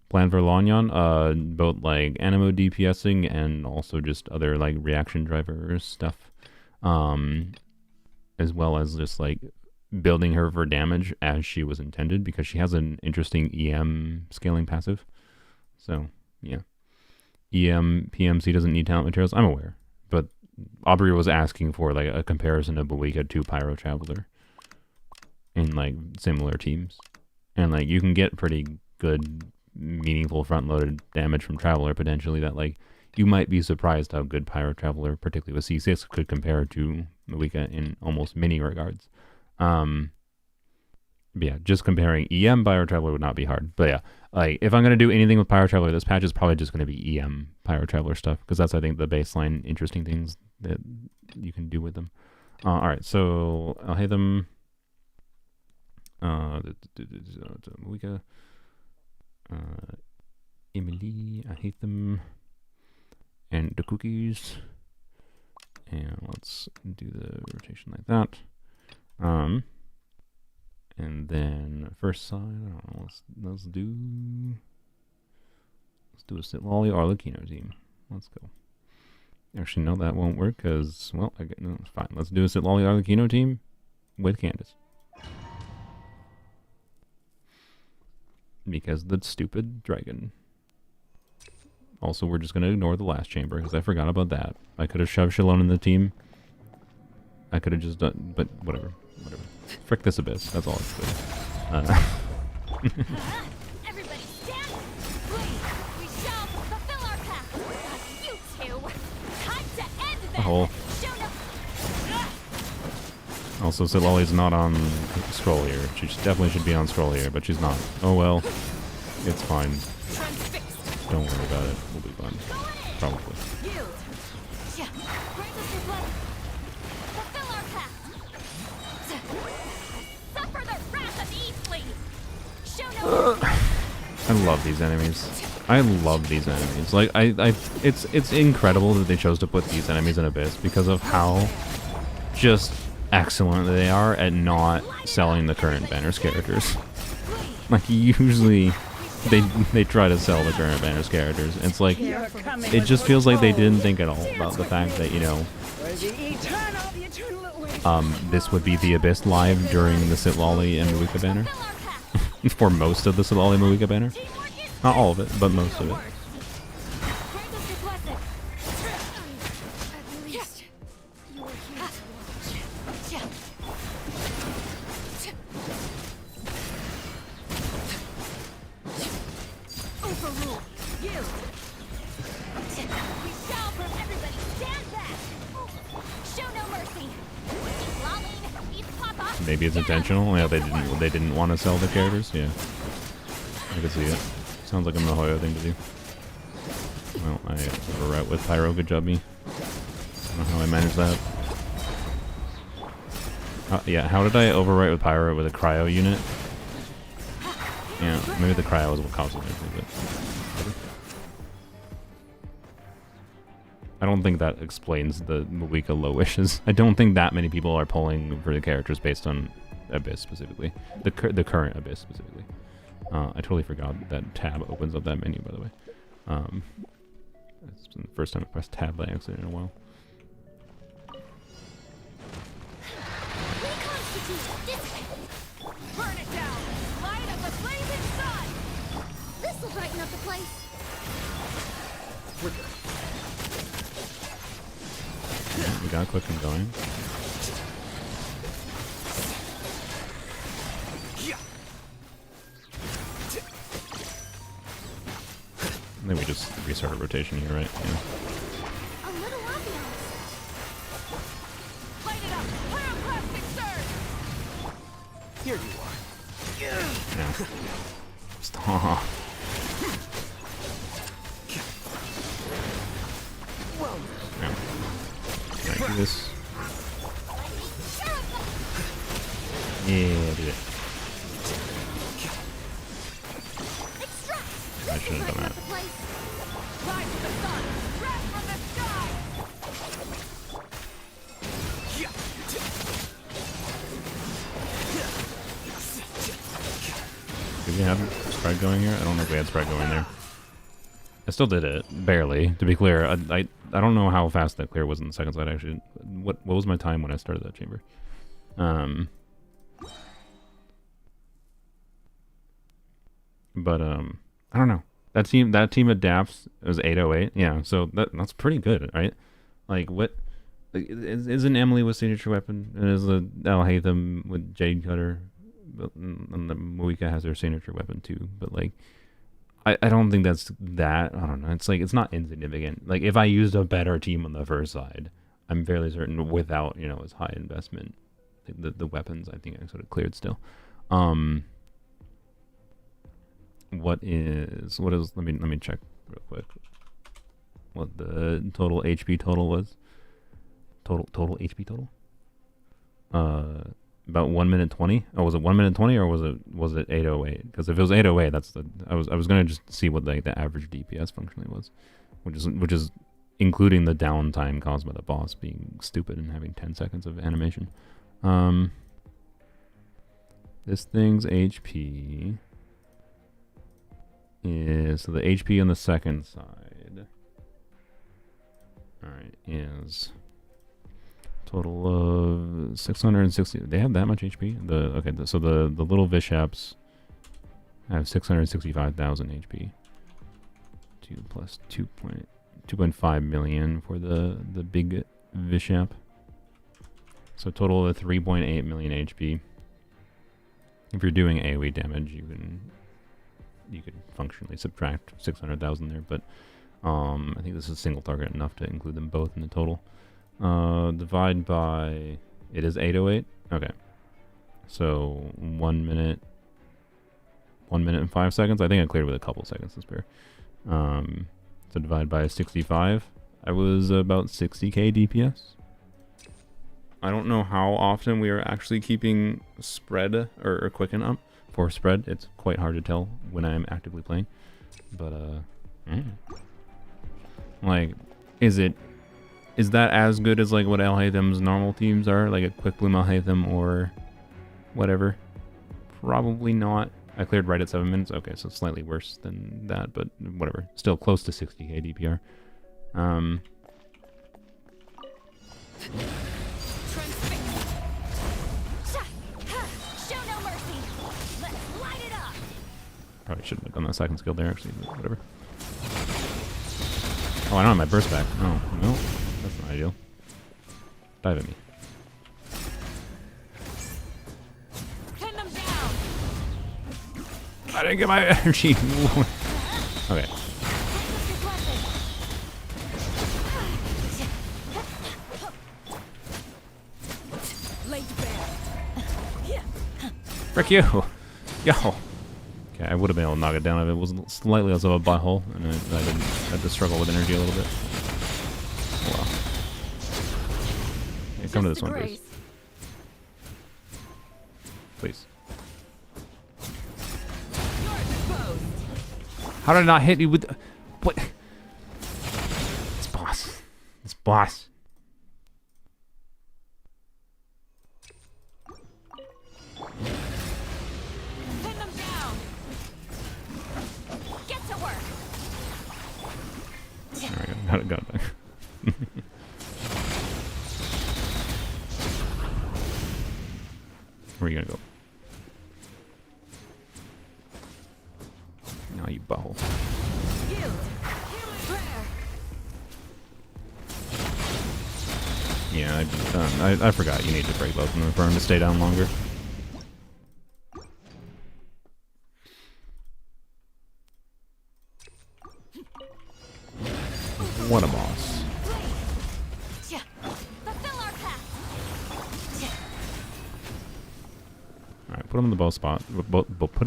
Plan for Lanyan, both like animo DPSing and also just other like reaction driver stuff. As well as just like building her for damage as she was intended, because she has an interesting EM scaling passive. So yeah. EM PMC doesn't need talent materials, I'm aware. But Aubrey was asking for like a comparison of Mawika to Pyro Traveler in like similar teams. And like you can get pretty good meaningful front-loaded damage from Traveler potentially that like you might be surprised how good Pyro Traveler, particularly with C6, could compare to Mawika in almost many regards. But yeah, just comparing EM Pyro Traveler would not be hard. But yeah, like if I'm going to do anything with Pyro Traveler, this patch is probably just going to be EM Pyro Traveler stuff, because that's, I think, the baseline interesting things that you can do with them. Alright, so Alhaitham, Mawika, Emily, Alhaitham, and the cookies. And let's do the rotation like that. And then first side, I don't know, let's do a Sit Lolly or Lucino team. Let's go. Actually, no, that won't work because, well, no, it's fine. Let's do a Sitlali Arlecchino team with Candace. Because the stupid dragon. Also, we're just going to ignore the last chamber because I forgot about that. I could have shoved Shalon in the team. I could have just done, but whatever. Whatever. Frick this abyss. That's all it's good. Everybody stand! Please, we shall fulfill our path! You two! Time to end this! Oh. Show no... Also, Sitlali's not on scroll here. She definitely should be on scroll here, but she's not. Oh well. It's fine. Transfixed! Don't worry about it. We'll be fine. Probably. Yield! Yeah, grant us your blessing! Fulfill our path! Suffer the wrath of Eastling! Show no... I love these enemies. I love these enemies. Like, it's incredible that they chose to put these enemies in Abyss because of how just excellent they are at not selling the current banners characters. Like, usually they try to sell the current banners characters. It's like, it just feels like they didn't think at all about the fact that, you know, this would be the Abyss live during the Sitlali and Mawika banner. For most of the Sitlali Mawika banner. Not all of it, but most of it. Grant us your blessing! At least, you were here to watch. Overrule! Yield! We shall from everybody stand back! Show no mercy! Laline, East Papa! Maybe it's intentional. Yeah, they didn't want to sell the characters. Yeah, I can see it. Sounds like a Mihoyo thing to do. Well, I overwrite with Pyro. Good job, me. I don't know how I managed that. Yeah, how did I overwrite with Pyro with a cryo unit? Yeah, maybe the cryo was what caused it. But I don't think that explains the Mawika low wishes. I don't think that many people are pulling for the characters based on Abyss specifically. The current Abyss specifically. I totally forgot that tab opens up that menu, by the way. It's been the first time I pressed tab by accident in a while. Burn it down! Light of the blazing sun! This'll brighten up the place! We're good. We got Quicken going. I think we just restarted rotation here, right? Yeah. A little ambiance! Light it up! Pyroclastic surge! Here you are. Yeah. Stop. Well, Yeah. Can I do this? Yeah, do it. I should have done that. Rise to the sun! Wrath from the sky! Did we have spread going here? I don't know if we had spread going there. I still did it, barely. To be clear, I don't know how fast that clear was in the second side. Actually, what was my time when I started that chamber? But I don't know. That team adapts. It was 808. Yeah, so that's pretty good, right? Like what? Isn't Emily with signature weapon? And is the Al Haytham with Jade Cutter? And the Mawika has her signature weapon too. But like, I don't think that's that. I don't know. It's like it's not insignificant. Like if I used a better team on the first side, I'm fairly certain without as high investment, the weapons I think I sort of cleared still. What is let me check real quick what the total HP total was. Total HP total. About 1 minute 20. Oh, was it 1 minute 20 or was it 808? Because if it was 808, that's the I was gonna just see what the average DPS functionally was, which is including the downtime caused by the boss being stupid and having 10 seconds of animation. This thing's HP is so the HP on the second side Alright, is total of 660. They have that much HP? So the little Vishaps have 665,000 HP. 2 plus 2.5 million for the big Vishap. So total of 3.8 million HP. If you're doing AoE damage, you could functionally subtract 600,000 there, but I think this is single target enough to include them both in the total. Divide by, it is 808. Okay, so 1 minute and 5 seconds. I think I cleared with a couple seconds to spare. So divide by 65. I was about 60k DPS. I don't know how often we are actually keeping spread or quicken up for spread. It's quite hard to tell when I am actively playing, but like, is that as good as like what Alhaitham's normal teams are, like a Quick Bloom Alhaitham or whatever? Probably not. I cleared right at 7 minutes. Okay, so slightly worse than that, but whatever. Still close to 60k DPR. Show no mercy. Let's light it up. Probably shouldn't have done that second skill there, actually, but whatever. Oh, I don't have my burst back. Oh, no. That's not ideal. Dive at me. Pin them down. I didn't get my energy. Okay. Frick you! Yo! Okay, I would have been able to knock it down if it was slightly less of a butthole, and I didn't have to struggle with energy a little bit. Wow. Hey, come to this one, please. Please. How did I not hit you with... What? This boss. This boss. Pin them down. Get to work. Alright, got it back. Where are you gonna go? Now you butthole. Yeah, I forgot you need to break both of them for him to stay down longer. What a boss. Alright, put them in the both spot. Put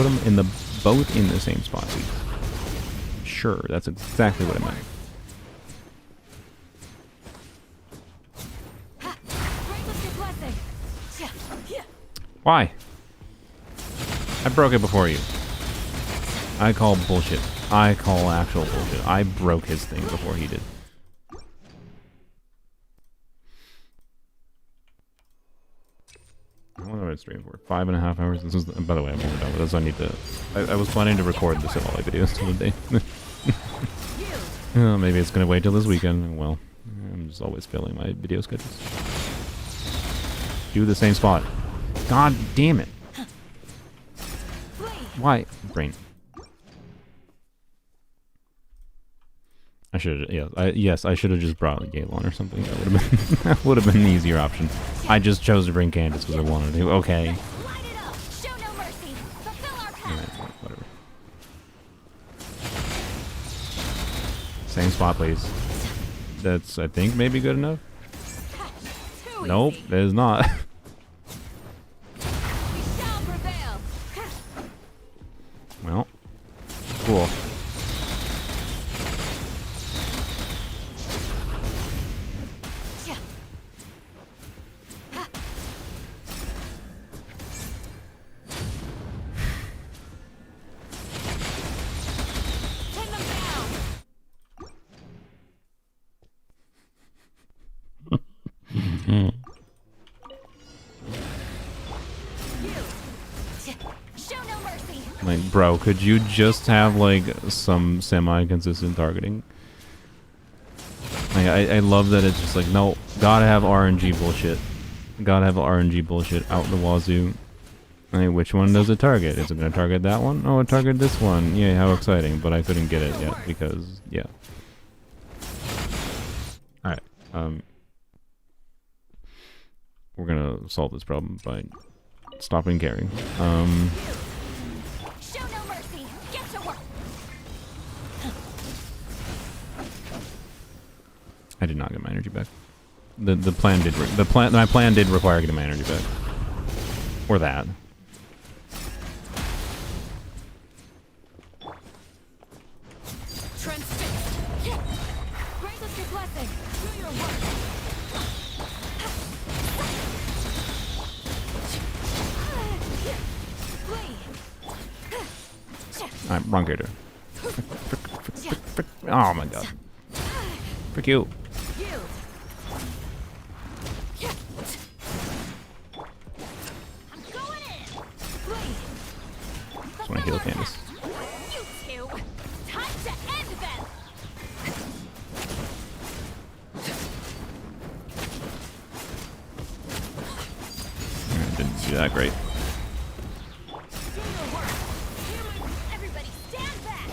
them in the both in the same spot, please. Sure, that's exactly what I meant. Why? I broke it before you. I call bullshit. I call actual bullshit. I broke his thing before he did. I wonder what it's streaming for. 5.5 hours. This is, by the way, I'm almost done with this. I need to. I was planning to record the Simulate videos today. Maybe it's gonna wait till this weekend. Well, I'm just always failing my video schedules. Do the same spot. God damn it! Why, brain? I should. Yes, I should have just brought like Galon or something. That would have been that would have been an easier option. I just chose to bring Candace because I wanted to. Okay. Light it up. Show no mercy. Fulfill our path. Yeah, whatever. Same spot, please. That's, I think, maybe good enough. Nope, it is not. We shall prevail. Well, cool. Like, bro, could you just have like some semi-consistent targeting? Like, I love that it's just like, no, gotta have RNG bullshit. Gotta have RNG bullshit out the wazoo. Like, which one does it target? Is it gonna target that one? Oh, it targeted this one. Yeah, how exciting. But I couldn't get it yet because, yeah. Alright, we're gonna solve this problem by stopping caring. Show no mercy. Get to work. I did not get my energy back. The plan did my plan did require getting my energy back. Or that. Transfixed. Grant us your blessing. Do your work. Flee. Alright, wrong character. Oh my god. Frick you. Yield. I'm going in. Flee. Just wanna heal Candace. You two. Time to end them. Alright, didn't do that great. Do your work. Everybody stand back.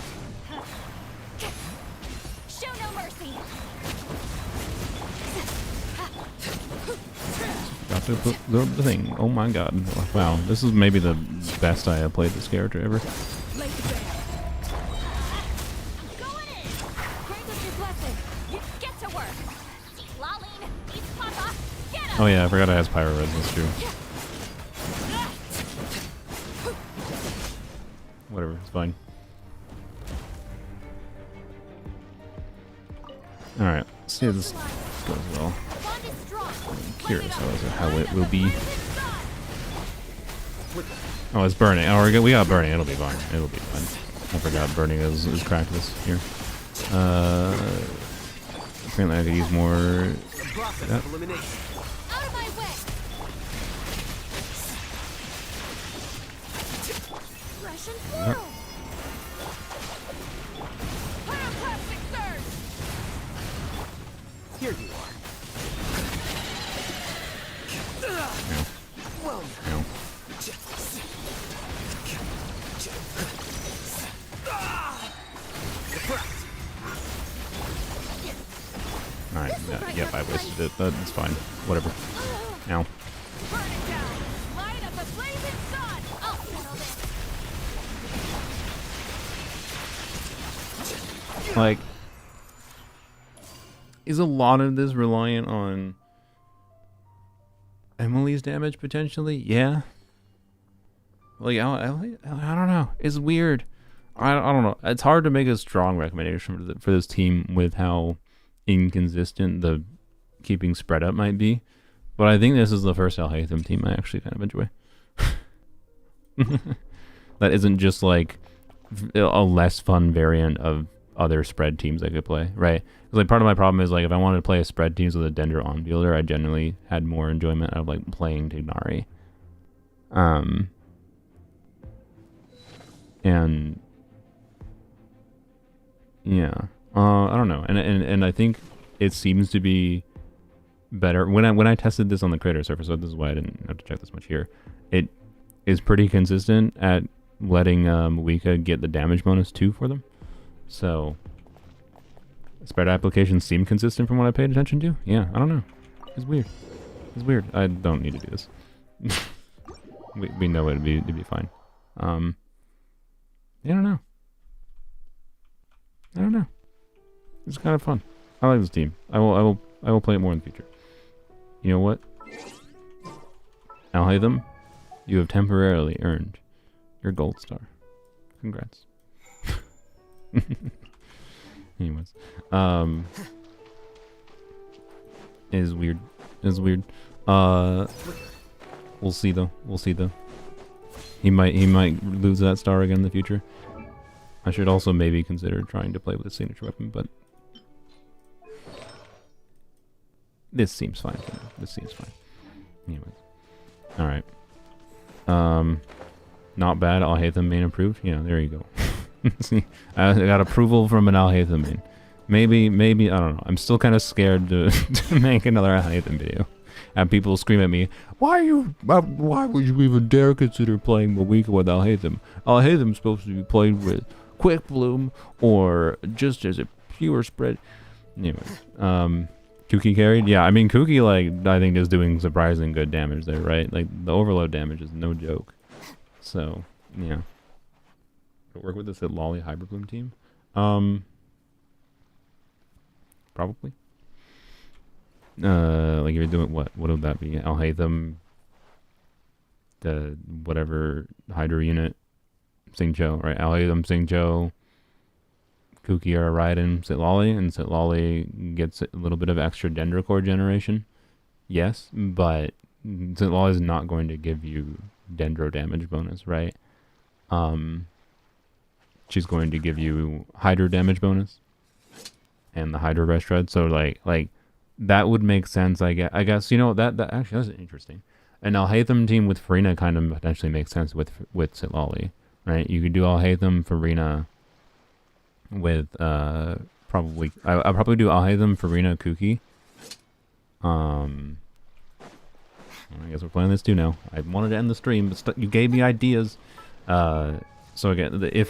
Show no mercy. Got to put the thing. Oh my god. Wow, this is maybe the best I have played this character ever. Lay it bare. I'm going in. Grant us your blessing. You get to work. Laline, eat Papa. Get him. Oh yeah, I forgot it has pyro resistance too. Whatever, it's fine. Alright, let's see how this goes well. Bond is strong. I'm curious how it will be. Oh, it's burning. Oh, we got burning. It'll be fine. It'll be fine. I forgot burning is practice here. Apparently I could use more... Process Yeah. of elimination. Out of my way. Russian Yeah. whirl. Pyroclastic surge. Here you are. No. Well, No. Alright, yep, I wasted it, but it's fine. Whatever. Now. Burn it down. Light up the blazing sun. I'll settle this. Like, is a lot of this reliant on Emily's damage potentially? Yeah. Like, I don't know. It's weird. I don't know. It's hard to make a strong recommendation for this team with how inconsistent the keeping spread up might be. But I think this is the first Alhaitham team I actually kind of enjoy. That isn't just like a less fun variant of other spread teams I could play, right? Because like part of my problem is like if I wanted to play a spread teams with a Dendro on fielder, I generally had more enjoyment out of like playing Tignari. And yeah, I don't know, and I think it seems to be better when I tested this on the creator server. So this is why I didn't have to check this much here. It is pretty consistent at letting Wika get the damage bonus too for them. So spread applications seem consistent from what I paid attention to. Yeah, I don't know. It's weird. It's weird. I don't need to do this. we know it'd be fine. I don't know. I don't know. It's kind of fun. I like this team. I will play it more in the future. You know what? Alhaitham, you have temporarily earned your gold star. Congrats. Anyways, it is weird. It's weird. We'll see though. We'll see though. He might lose that star again in the future. I should also maybe consider trying to play with a signature weapon, but this seems fine. This seems fine. Anyways, all right. Not bad. Alhaitham main approved. Yeah, there you go. See, I got approval from an Alhaitham main. Maybe, I don't know. I'm still kind of scared to, to make another Alhaitham video. And people scream at me, why would you even dare consider playing Mawika with Alhaitham? Alhaitham's supposed to be played with Quick Bloom or just as a pure spread. Anyways, Kuki carried? Yeah, I mean, Kuki, like, I think is doing surprisingly good damage there, right? Like, the overload damage is no joke. So, yeah. Work with this at Lolly Hybrid Bloom team? Probably. Like, if you're doing what? What would that be? Alhaitham, the whatever Hydra unit, Singcho, right? Alhaitham, Singcho, Kuki or Raiden, Sitlali, and Sitlali gets a little bit of extra Dendrocore generation. Yes, but Sitlali is not going to give you Dendro damage bonus, right? She's going to give you Hydra damage bonus and the Hydra Rush Shred. So like that would make sense. I guess you know that actually that's interesting. An Alhaitham team with Farina kind of potentially makes sense with Sitlali, right? You could do Alhaitham Farina with probably I'll probably do Alhaitham Farina Kuki. I guess we're playing this too now. I wanted to end the stream, but you gave me ideas. So again,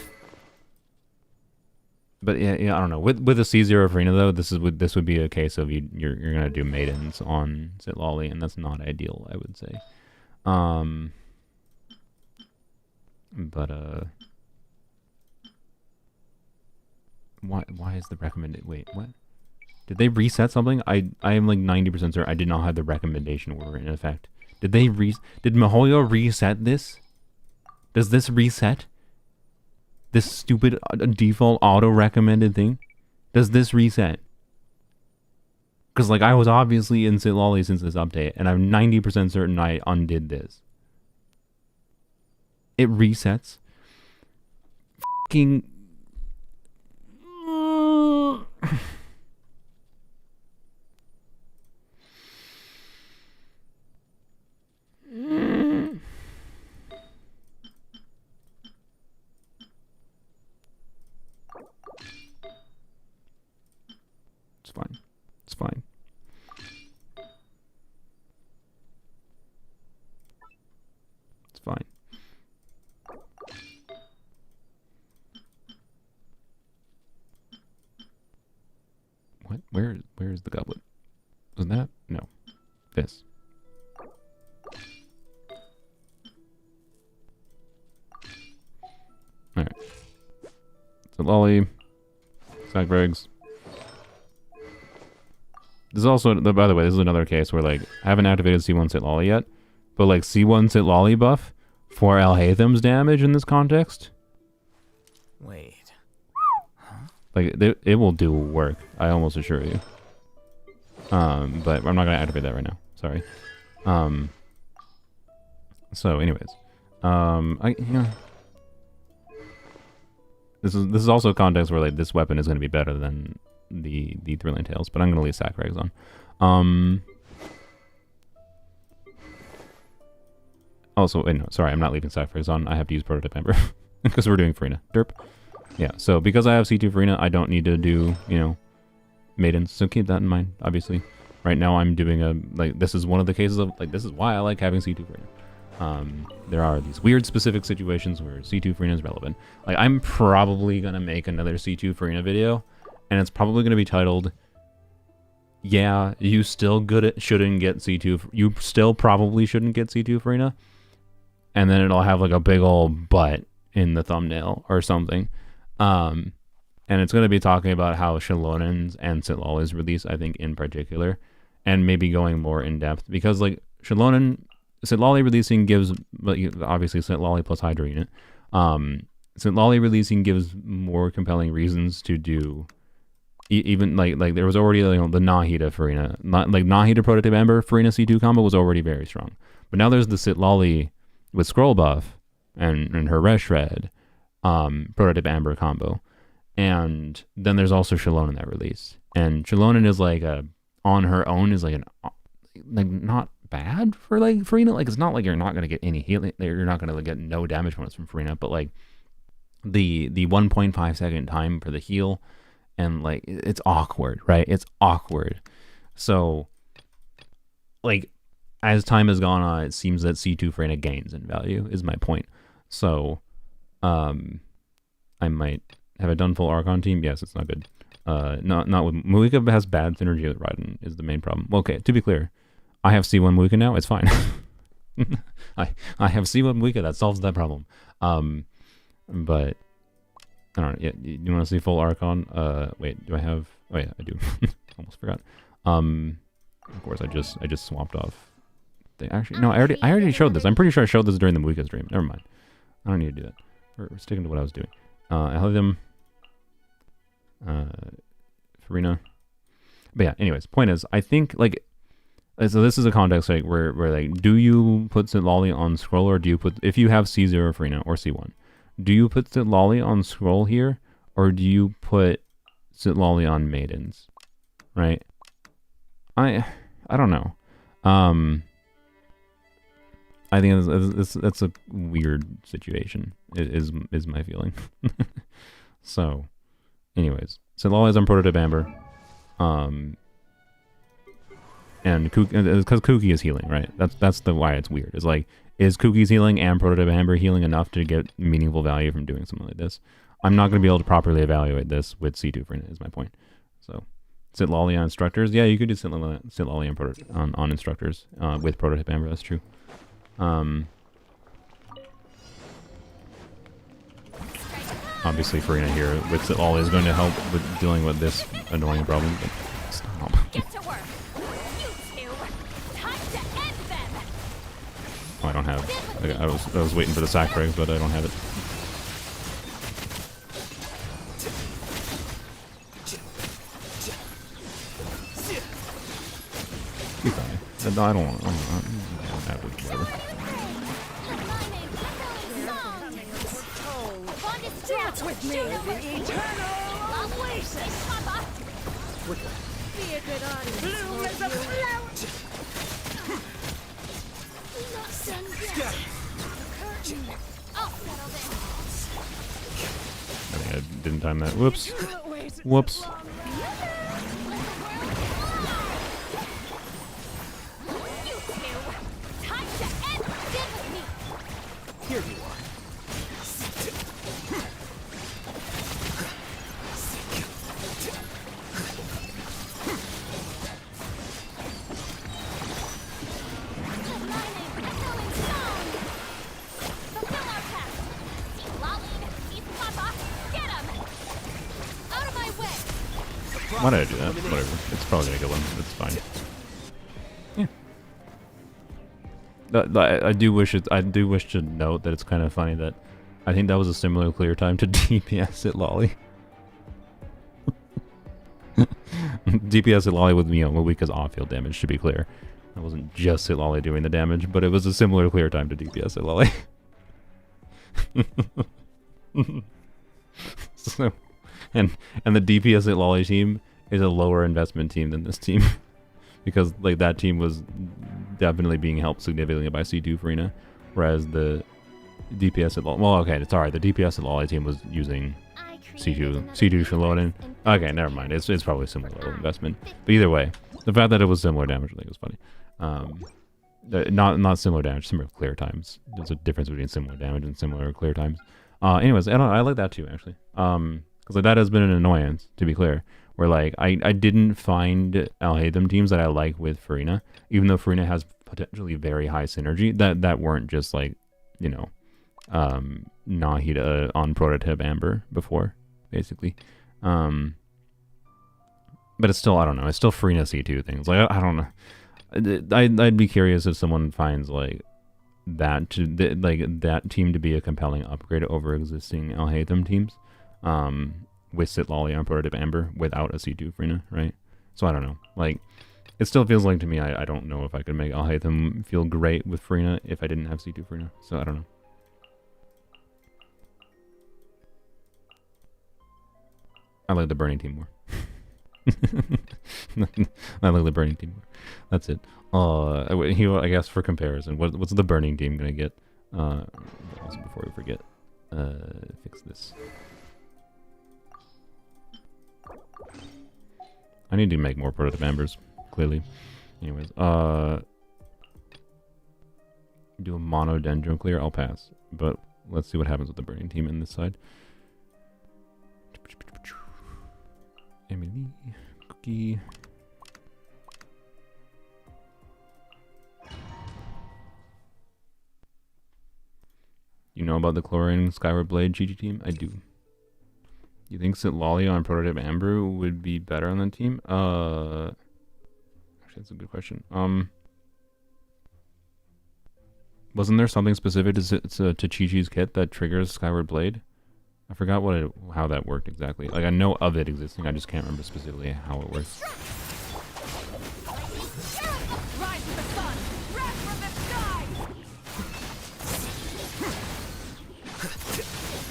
but yeah, I don't know. With a C0 Farina though, this would be a case of you're gonna do maidens on Sitlali, and that's not ideal, I would say. But why is the recommended? Wait, what? Did they reset something? I am like 90% certain I did not have the recommendation order in effect. Did MiHoYo reset this? Does this reset? This stupid default auto recommended thing? Does this reset? Because like I was obviously in Sitlali since this update, and I'm 90% certain I undid this. It resets. Fucking. It's fine. It's fine. It's fine. What? Where is the goblet? Wasn't that? No. This. Alright. So Lolly. Chevreuse. This is also, by the way, this is another case where, like, I haven't activated C1 Sitlali yet, but, like, C1 Sitlali buff for Alhaitham's damage in this context, Wait. like, it will do work, I almost assure you. But I'm not going to activate that right now. Sorry. So, anyways. This is also a context where, like, this weapon is going to be better than the Thrilling Tales, but I'm gonna leave Sacrags on. Also, wait, no, sorry, I'm not leaving Sacrags on. I have to use Prototype Ember because we're doing Farina. Derp. Yeah, so because I have C2 Farina, I don't need to do, you know, maidens. So keep that in mind. Obviously, right now I'm doing this is one of the cases of like this is why I like having C2 Farina. There are these weird specific situations where C2 Farina is relevant. Like I'm probably gonna make another C2 Farina video. And it's probably going to be titled, yeah, you still shouldn't get C2. You still probably shouldn't get C2 Farina. And then it'll have like a big old butt in the thumbnail or something. And it's going to be talking about how Shalonen's and Sitlali's release, I think, in particular. And maybe going more in depth. Because like Sitlali releasing gives, obviously Sitlali plus Hydra unit. Sitlali releasing gives more compelling reasons to do... Even like there was already the Nahida Farina, Nahida Prototype Ember Farina C2 combo was already very strong, but now there's the Sitlali with scroll buff and her Rush Shred Prototype Amber combo, and then there's also Shalon in that release, and Shalon is like on her own is like not bad for like Farina, like it's not like you're not gonna get any healing, you're not gonna get no damage bonus from Farina, but like the 1.5 second time for the heal. and like it's awkward, right? It's awkward. So like as time has gone on, it seems that C2 Freyna gains in value is my point. So I might have I done full Archon team? Yes, it's not good. Not with Muika has bad synergy with Raiden is the main problem. Well, okay, to be clear, I have C1 Muika now. It's fine. I have C1 Muika. That solves that problem. But I don't know. Yeah, you want to see full Archon? Wait, do I have? Oh yeah, I do. Almost forgot. Of course, I just swapped off. Actually, no, I already showed this. I'm pretty sure I showed this during the Muika stream. Never mind. I don't need to do that. We're sticking to what I was doing. I have them. Farina. But yeah, anyways, point is, I think like, so this is a context like where like, do you put Sitlali on scroll, or do you put, if you have C0 Farina or C1, do you put Sitlali on scroll here, or do you put Sitlali on maidens? Right? I don't know. I think that's a weird situation. Is my feeling. So, anyways, Sitlali is on prototype Amber, and because Kuki is healing, right? That's the why it's weird. It's like, is Kuki's healing and prototype Amber healing enough to get meaningful value from doing something like this? I'm not going to be able to properly evaluate this with C2 Freyna, is my point. So, Sitlali on instructors, yeah, you could do Sitlali on instructors with prototype Amber. That's true. Obviously, Farina here with Sitlali is going to help with dealing with this annoying problem. But stop. Get to work. You two. Time to end them. Oh, I don't have. I was waiting for the sack regs, but I don't have it. Keep going. No, I don't want. I don't have it. Whatever. Dance with me, the eternal oasis. Be a good audience. Bloom as a flower. Not done yet. Curtain. I'll settle this. I think I didn't time that. Whoops. Whoops. You two. Time to end this with me. Here you are. Why did I do that? Whatever. It's probably gonna kill him. It's fine. Yeah. I do wish to note that it's kind of funny that I think that was a similar clear time to DPS at Lolly. DPS at Lolly with Mawika's off-field damage, to be clear. That wasn't just at Lolly doing the damage, but it was a similar clear time to DPS at Lolly. So, and the DPS at Lolly team is a lower investment team than this team, because like that team was definitely being helped significantly by C2 Farina, whereas the DPS at Lolly, well, okay, it's alright. The DPS at Lolly team was using C2 Shalodin. Okay, never mind. It's probably similar level investment, but either way, the fact that it was similar damage, I think, was funny. Not similar damage, similar clear times. There's a difference between similar damage and similar clear times. Anyways, I like that too, actually. Because like, that has been an annoyance, to be clear. Where like I didn't find Al-Haytham teams that I like with Farina, even though Farina has potentially very high synergy. That weren't just like, you know, Nahida on prototype Amber before, basically. But it's still, I don't know. It's still Farina C2 things. Like I don't know. I'd be curious if someone finds like that team to be a compelling upgrade over existing Al-Haytham teams. With Sitlali on prototype Amber without a C2 Farina, right? So I don't know. Like, it still feels like to me, I don't know if I could make Al-Haytham feel great with Farina if I didn't have C2 Farina. So I don't know. I like the burning team more. I like the burning team more. That's it. I guess for comparison, what's the burning team gonna get? Before we forget, fix this. I need to make more prototype ambers, clearly. Anyways, do a mono dendro clear, I'll pass. But let's see what happens with the burning team in this side. Emily, Cookie. You know about the Chlorine Skyward Blade GG team? I do. You think Sitlalia on Prototype Amber would be better on the team? Actually, that's a good question. Wasn't there something specific to Chi-Chi's kit that triggers Skyward Blade? I forgot how that worked exactly. Like, I know of it existing, I just can't remember specifically how it works. Rise to the sun! Wrath from the sky!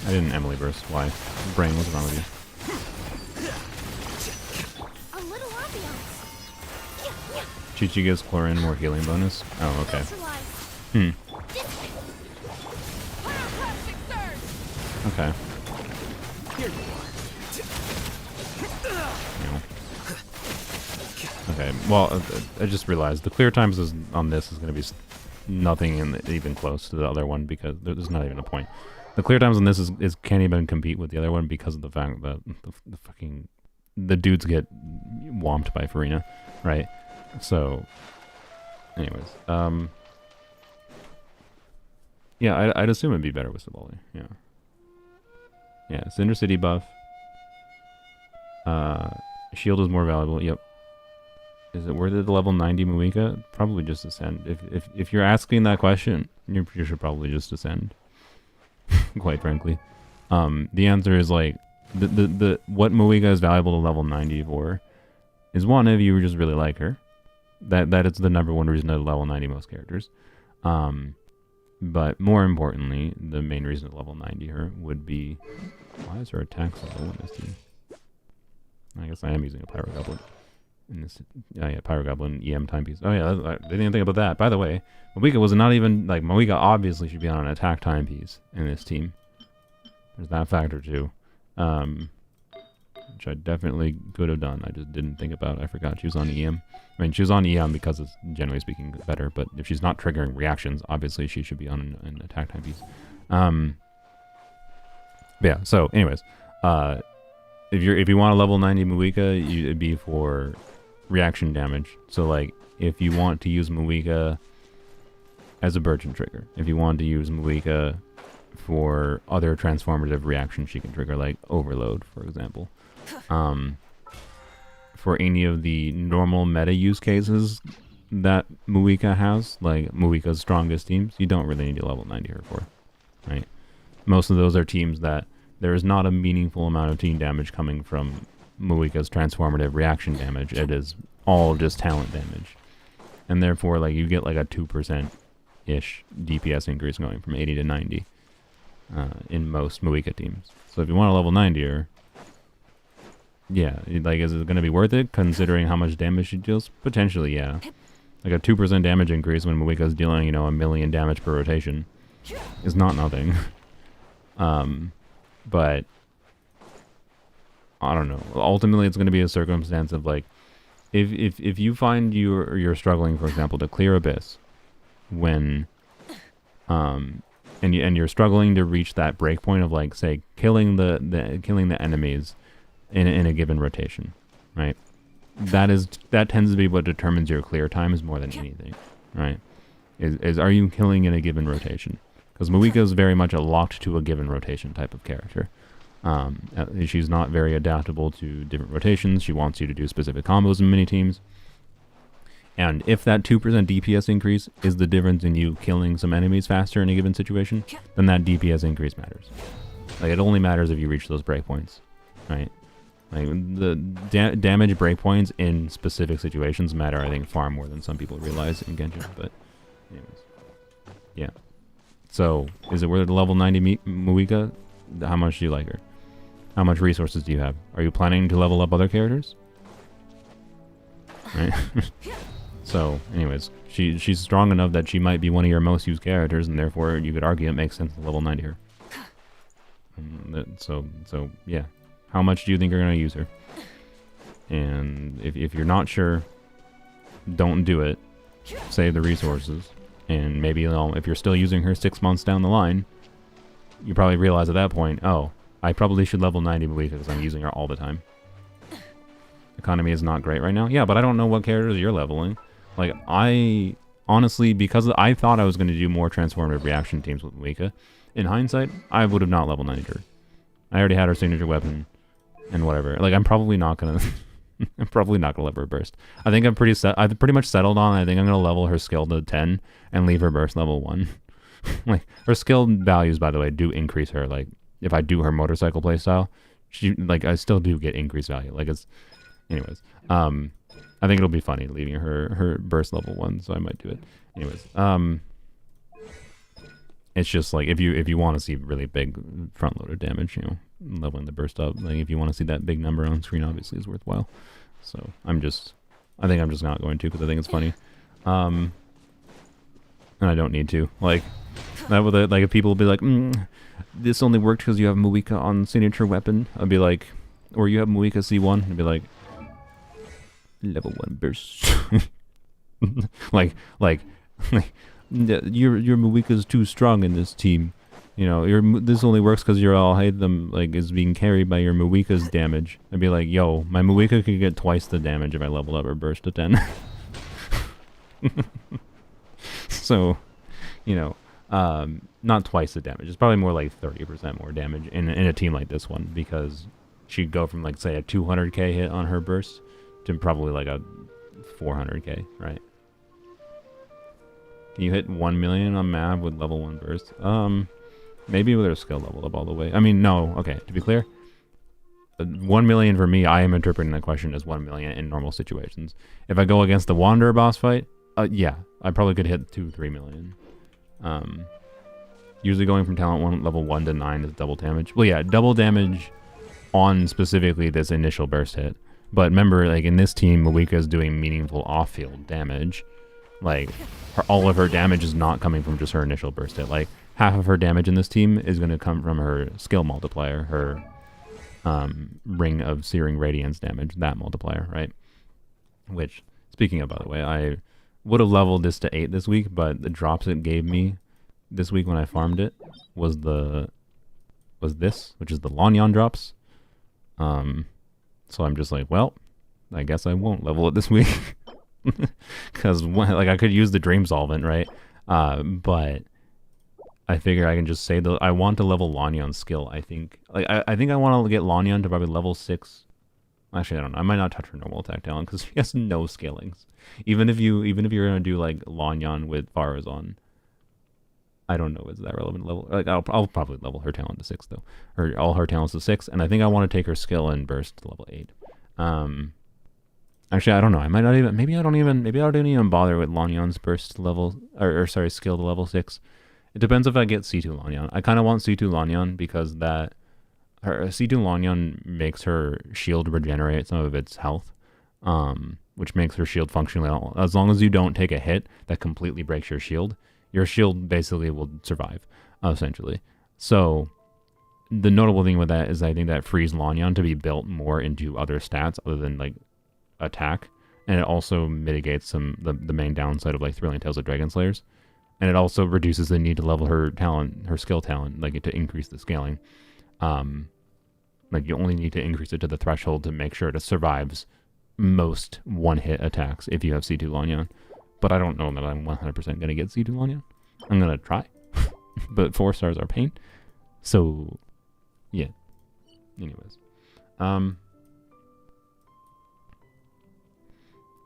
I didn't Emily burst. Why? Brain, what's wrong with you? A little ambiance. Chi-Chi gives Chlorine more healing bonus? Oh, okay. Hmm. Pyroclastic surge! Okay. Okay, well, I just realized the clear times on this is going to be nothing even close to the other one because there's not even a point. The clear times on this is can't even compete with the other one because of the fact that the dudes get whomped by Farina, right? So, anyways, yeah, I'd assume it'd be better with Sibali. Yeah, Cinder City buff. Shield is more valuable. Yep. Is it worth it to level 90 Muika? Probably just ascend. If you're asking that question, you should probably just ascend. Quite frankly. The answer is like the what Muika is valuable to level 90 for is one, if you just really like her. That is the number one reason to level 90 most characters. But more importantly, the main reason to level 90 her would be, why is her attack so low in this team? I guess I am using a Pyro Goblin. In this, oh yeah, Pyro Goblin EM timepiece. Oh yeah, I didn't even think about that. By the way, Moika was not even, like, Moika obviously should be on an attack timepiece in this team. There's that factor too. Which I definitely could have done. I just didn't think about it. I forgot she was on EM. I mean, she was on EM because it's, generally speaking, better, but if she's not triggering reactions, obviously she should be on an attack timepiece. Yeah, so anyways, if you want a level 90 Muika, it'd be for reaction damage. So like if you want to use Muika as a Burgeon trigger, if you want to use Muika for other transformative reactions she can trigger, like Overload, for example. For any of the normal meta use cases that Muika has, like Muika's strongest teams, you don't really need to level 90 her for, right? Most of those are teams that there is not a meaningful amount of team damage coming from Muika's transformative reaction damage. It is all just talent damage. And therefore, like, you get like a 2%-ish DPS increase going from 80 to 90 in most Muika teams. So if you want to level 90 her, yeah, like, is it going to be worth it considering how much damage she deals? Potentially, yeah. Like a 2% damage increase when Muika's dealing, you know, 1,000,000 damage per rotation is not nothing. But I don't know. Ultimately, it's going to be a circumstance of like, if you find you're struggling, for example, to clear Abyss, when and you're struggling to reach that breakpoint of like, say, killing the enemies in a given rotation, right? That tends to be what determines your clear times more than anything, right? Is are you killing in a given rotation? Because Muika is very much a locked to a given rotation type of character. She's not very adaptable to different rotations. She wants you to do specific combos in many teams. And if that 2% DPS increase is the difference in you killing some enemies faster in a given situation, then that DPS increase matters. Like, it only matters if you reach those breakpoints, right? Like, the damage breakpoints in specific situations matter, I think, far more than some people realize in Genshin. But, anyways, yeah. So, is it worth it to level 90 Muika? How much do you like her? How much resources do you have? Are you planning to level up other characters? Right? So, anyways, she's strong enough that she might be one of your most used characters, and therefore you could argue it makes sense to level 90 her. So yeah. How much do you think you're going to use her? And if you're not sure, don't do it. Save the resources. And maybe, you know, if you're still using her 6 months down the line, you probably realize at that point, oh, I probably should level 90 Moika because I'm using her all the time. Economy is not great right now. Yeah, but I don't know what characters you're leveling. Like, I honestly, because I thought I was going to do more transformative reaction teams with Moika, in hindsight, I would have not leveled 90 her. I already had her signature weapon and whatever. Like, I'm probably not going to... I'm probably not gonna let her burst. I think I've pretty much settled on. I think I'm gonna level her skill to 10 and leave her burst level 1. Like, her skill values, by the way, do increase her. Like, if I do her motorcycle playstyle, I still do get increased value. Like, it's, anyways. I think it'll be funny leaving her burst level 1, so I might do it. Anyways, it's just like if you want to see really big front loader damage, you know, leveling the burst up. Like, if you want to see that big number on screen, obviously is worthwhile. So I think I'm just not going to because I think it's funny, and I don't need to. Like, that would, like, if people will be like, this only worked because you have Moika on signature weapon, I'd be like, or you have Moika C1, I'd be like, level 1 burst. like your Moika's too strong in this team. You know, this only works because your all hate them, like, is being carried by your Moika's damage. I'd be like, yo, my Moika could get twice the damage if I leveled up her burst to 10. So, you know, not twice the damage. It's probably more like 30% more damage in a team like this one, because she'd go from, like, say, a 200k hit on her burst to probably like a 400k, right? Can you hit 1 million on Mav with level 1 burst? Maybe with her skill leveled up all the way. I mean, no. Okay, to be clear, 1 million for me, I am interpreting the question as 1 million in normal situations. If I go against the Wanderer boss fight, yeah, I probably could hit 2-3 million. Usually going from talent 1 level 1 to 9 is double damage. Well, yeah, double damage on specifically this initial burst hit. But remember, like, in this team, Moika is doing meaningful off-field damage. Like, all of her damage is not coming from just her initial burst hit. Like, half of her damage in this team is going to come from her skill multiplier, her Ring of Searing Radiance damage, that multiplier, right? Which, speaking of, by the way, I would have leveled this to 8 this week, but the drops it gave me this week when I farmed it was this, which is the Lanyan drops. So I'm just like, well, I guess I won't level it this week. Because, like, I could use the Dream Solvent, right? But I figure I can just say I want to level Lanyan's skill, I think. Like, I think I want to get Lanyan to probably level 6. Actually, I don't know. I might not touch her normal attack talent because she has no scalings. Even if you're gonna do, like, Lanyan with Farah's on, I don't know, is that relevant level? Like, I'll probably level her talent to 6 though, or all her talents to 6, and I think I want to take her skill and burst to level 8. Actually, I don't know. I might not even. Maybe I don't even bother with Lanyan's burst level, or sorry, skill to level 6. It depends if I get C2 Lanyan. I kind of want C2 Lanyan because her C2 Lanyan makes her shield regenerate some of its health, which makes her shield functional. As long as you don't take a hit that completely breaks your shield basically will survive, essentially. So the notable thing with that is I think that frees Lanyan to be built more into other stats other than, like, attack, and it also mitigates the main downside of, like, Thrilling Tales of Dragon Slayers, and it also reduces the need to level her skill talent, like, to increase the scaling. Like, you only need to increase it to the threshold to make sure it survives most one-hit attacks if you have C2 Lanyan. But I don't know that I'm 100% going to get C2 Lanyan. I'm going to try. But 4 stars are pain. So, yeah. Anyways.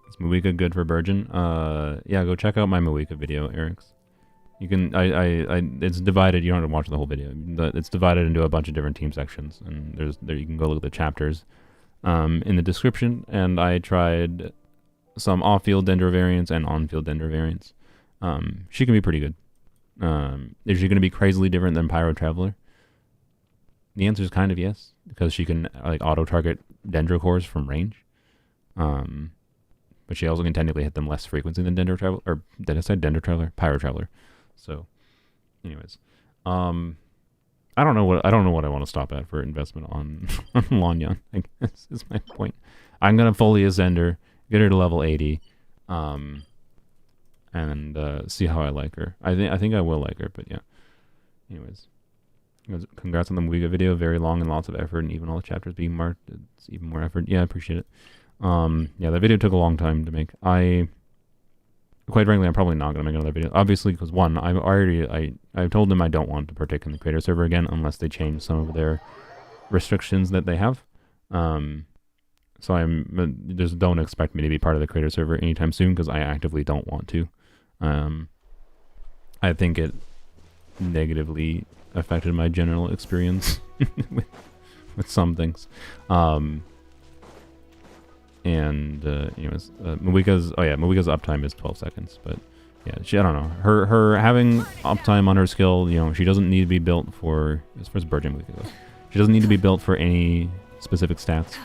Is Moika good for Burgeon? Yeah, go check out my Moika video, Eric's. You can, it's divided, you don't have to watch the whole video. It's divided into a bunch of different team sections. And there you can go look at the chapters in the description. And I tried some off-field Dendro variants and on-field Dendro variants. She can be pretty good. Is she going to be crazily different than Pyro Traveler? The answer is kind of yes, because she can, like, auto-target Dendro cores from range. But she also can technically hit them less frequency than Dendro Traveler, or did I say Dendro Traveler? Pyro Traveler. So, anyways. I don't know what I want to stop at for investment on on Lanyan. I guess is my point. I'm gonna fully ascend her, get her to level 80, and see how I like her. I think I will like her, but yeah. Anyways, congrats on the Muiga video. Very long and lots of effort, and even all the chapters being marked, it's even more effort. Yeah, I appreciate it. Yeah, that video took a long time to make. Quite frankly, I'm probably not gonna make another video. Obviously, because one, I've told them I don't want to partake in the creator server again unless they change some of their restrictions that they have. So just don't expect me to be part of the creator server anytime soon because I actively don't want to. I think it negatively affected my general experience with some things. Anyways, Muika's uptime is 12 seconds, but yeah, I don't know. Her having uptime on her skill, she doesn't need to be built for, as far as Virgin Muika goes, she doesn't need to be built for any specific stats,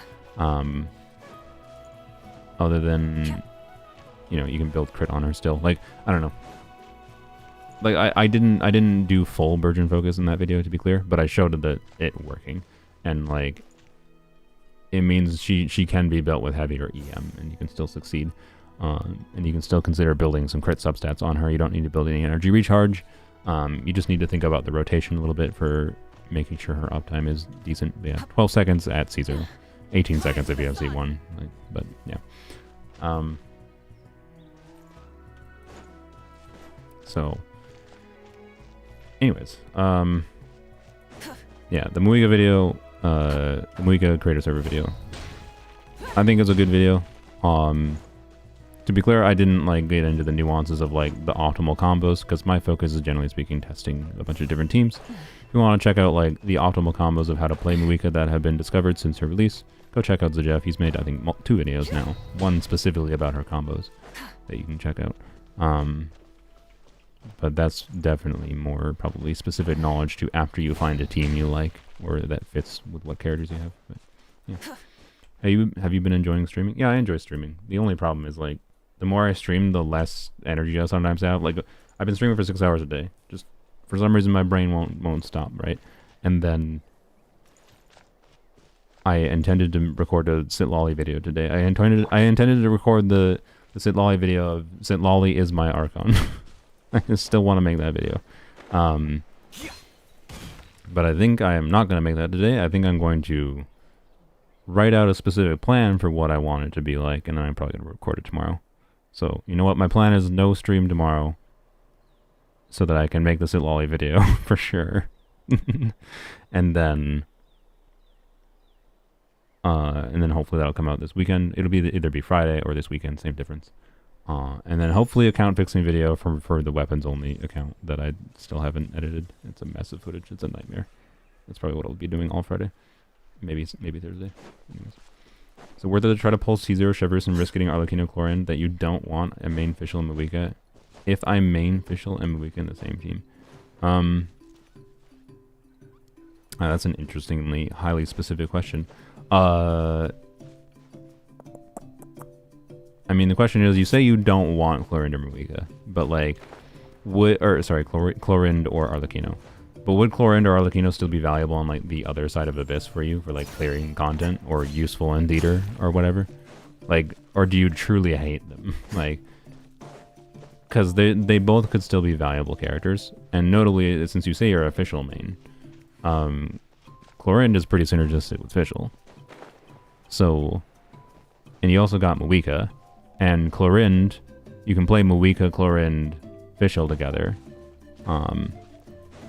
other than, you can build crit on her still. Like, I don't know. Like, I didn't do full Virgin focus in that video, to be clear, but I showed it working, and like, it means she can be built with heavy or EM, and you can still succeed. And you can still consider building some crit substats on her. You don't need to build any energy recharge. You just need to think about the rotation a little bit for making sure her uptime is decent. But yeah, 12 seconds at Caesar, 18 seconds if you have C1. But yeah. So, anyways, yeah, the Muiga video. The Muiga creator server video, I think it's a good video. To be clear, I didn't like get into the nuances of like the optimal combos because my focus is generally speaking testing a bunch of different teams. If you want to check out like the optimal combos of how to play Muiga that have been discovered since her release, go check out Zajeff. He's made, I think, 2 videos now. One specifically about her combos that you can check out. But that's definitely more probably specific knowledge to after you find a team you like or that fits with what characters you have. But yeah. Have you been enjoying streaming? Yeah, I enjoy streaming. The only problem is like the more I stream, the less energy I sometimes have. Like I've been streaming for 6 hours a day. Just for some reason my brain won't stop, right? And then I intended to record a Sit Lolly video today. I intended to record the Sit Lolly video of Sit Lolly is my Archon. I still want to make that video. But I think I am not going to make that today. I think I'm going to write out a specific plan for what I want it to be like, and then I'm probably going to record it tomorrow. So, you know what? My plan is no stream tomorrow so that I can make the Sit Lolly video for sure. And then hopefully that'll come out this weekend. It'll be either be Friday or this weekend, same difference. And then hopefully account fixing video for the weapons only account that I still haven't edited. It's a mess of footage. It's a nightmare. That's probably what I'll be doing all Friday. Maybe Thursday. Anyways. So worth it to try to pull C0 Chevreuse and risk getting Arlecchino Chlorine that you don't want a main Fischl and Muiga if I main Fischl and Muiga in the same team. That's an interestingly highly specific question. I mean, the question is, you say you don't want Chlorinde or Muiga, but like, Chlorinde or Arlecchino. But would Chlorinde or Arlecchino still be valuable on like the other side of Abyss for you, for like clearing content or useful in theater or whatever? Like, or do you truly hate them? Like, because they both could still be valuable characters, and notably, since you say you're a Fischl main, Chlorinde is pretty synergistic with Fischl. So, and you also got Muiga. And Chlorinde, you can play Muiga, Chlorinde, Fischl together.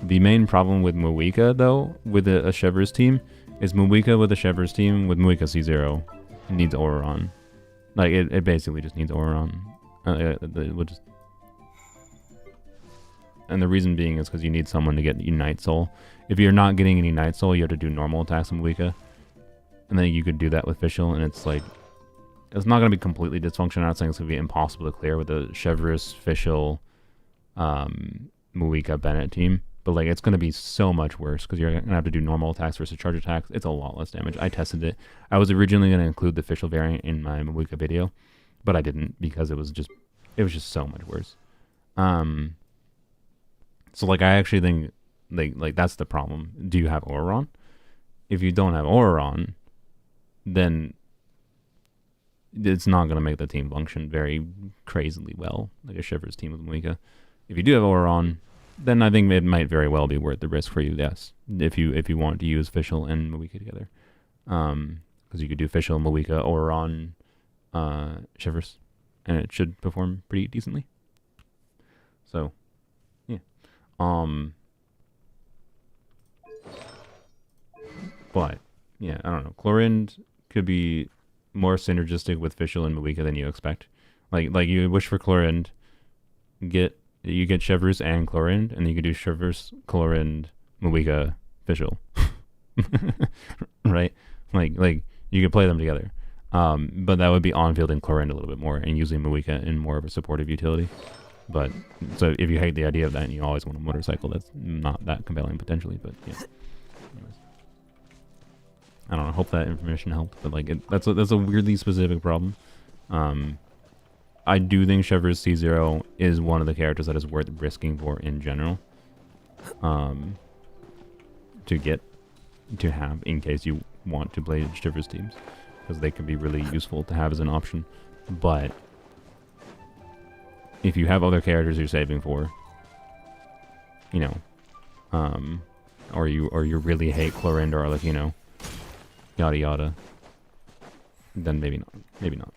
The main problem with Muiga, though, with a Chevreuse team, is Muiga with a Chevreuse team with Muiga C0 needs Auron. Like, it basically just needs Auron. And the reason being is because you need someone to get Unite Soul. If you're not getting any Night Soul, you have to do normal attacks on Muiga. And then you could do that with Fischl, and it's like, it's not going to be completely dysfunctional. I'm not saying it's going to be impossible to clear with a Chevreuse, Fischl, Muiga, Bennett team. But like, it's going to be so much worse because you're going to have to do normal attacks versus charge attacks. It's a lot less damage. I tested it. I was originally going to include the Fischl variant in my Muiga video, but I didn't because it was just so much worse. So like, I actually think Like that's the problem. Do you have Auron? If you don't have Auron, then it's not going to make the team function very crazily well, like a Chevreuse team with Moika. If you do have Auron, then I think it might very well be worth the risk for you, yes, if you want to use Fischl and Moika together. Because you could do Fischl, Moika, Auron, Chevreuse, and it should perform pretty decently. So, yeah. But, yeah, I don't know. Chlorind could be more synergistic with Fischl and Moika than you expect. Like you wish for Chlorind, you get Chevreuse and Chlorind, and you could do Chevreuse, Chlorind, Moika, Fischl. Right? Like you could play them together. But that would be on-fielding Chlorind a little bit more and using Moika in more of a supportive utility. But so if you hate the idea of that and you always want a motorcycle, that's not that compelling potentially. But yeah, anyways. I don't know. Hope that information helped. But like that's a weirdly specific problem. I do think Chevreuse C0 is one of the characters that is worth risking for in general. To have in case you want to play Chevreuse teams, because they can be really useful to have as an option. But if you have other characters you're saving for, you know, or you really hate Chlorind or like, you know, yada yada, then maybe not.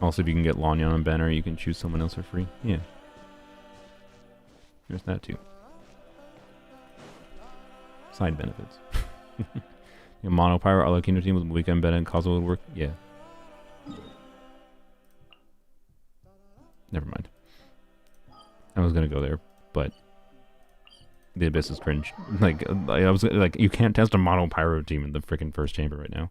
Also, if you can get Lanyan and Banner, you can choose someone else for free. Yeah. There's that too. Side benefits. Your Mono Pyro Arlecchino team with Weekend Bennett and Kazuo would work? Yeah. Never mind. I was gonna go there, but the Abyss is cringe. Like, I was like, you can't test a Mono Pyro team in the freaking first chamber right now.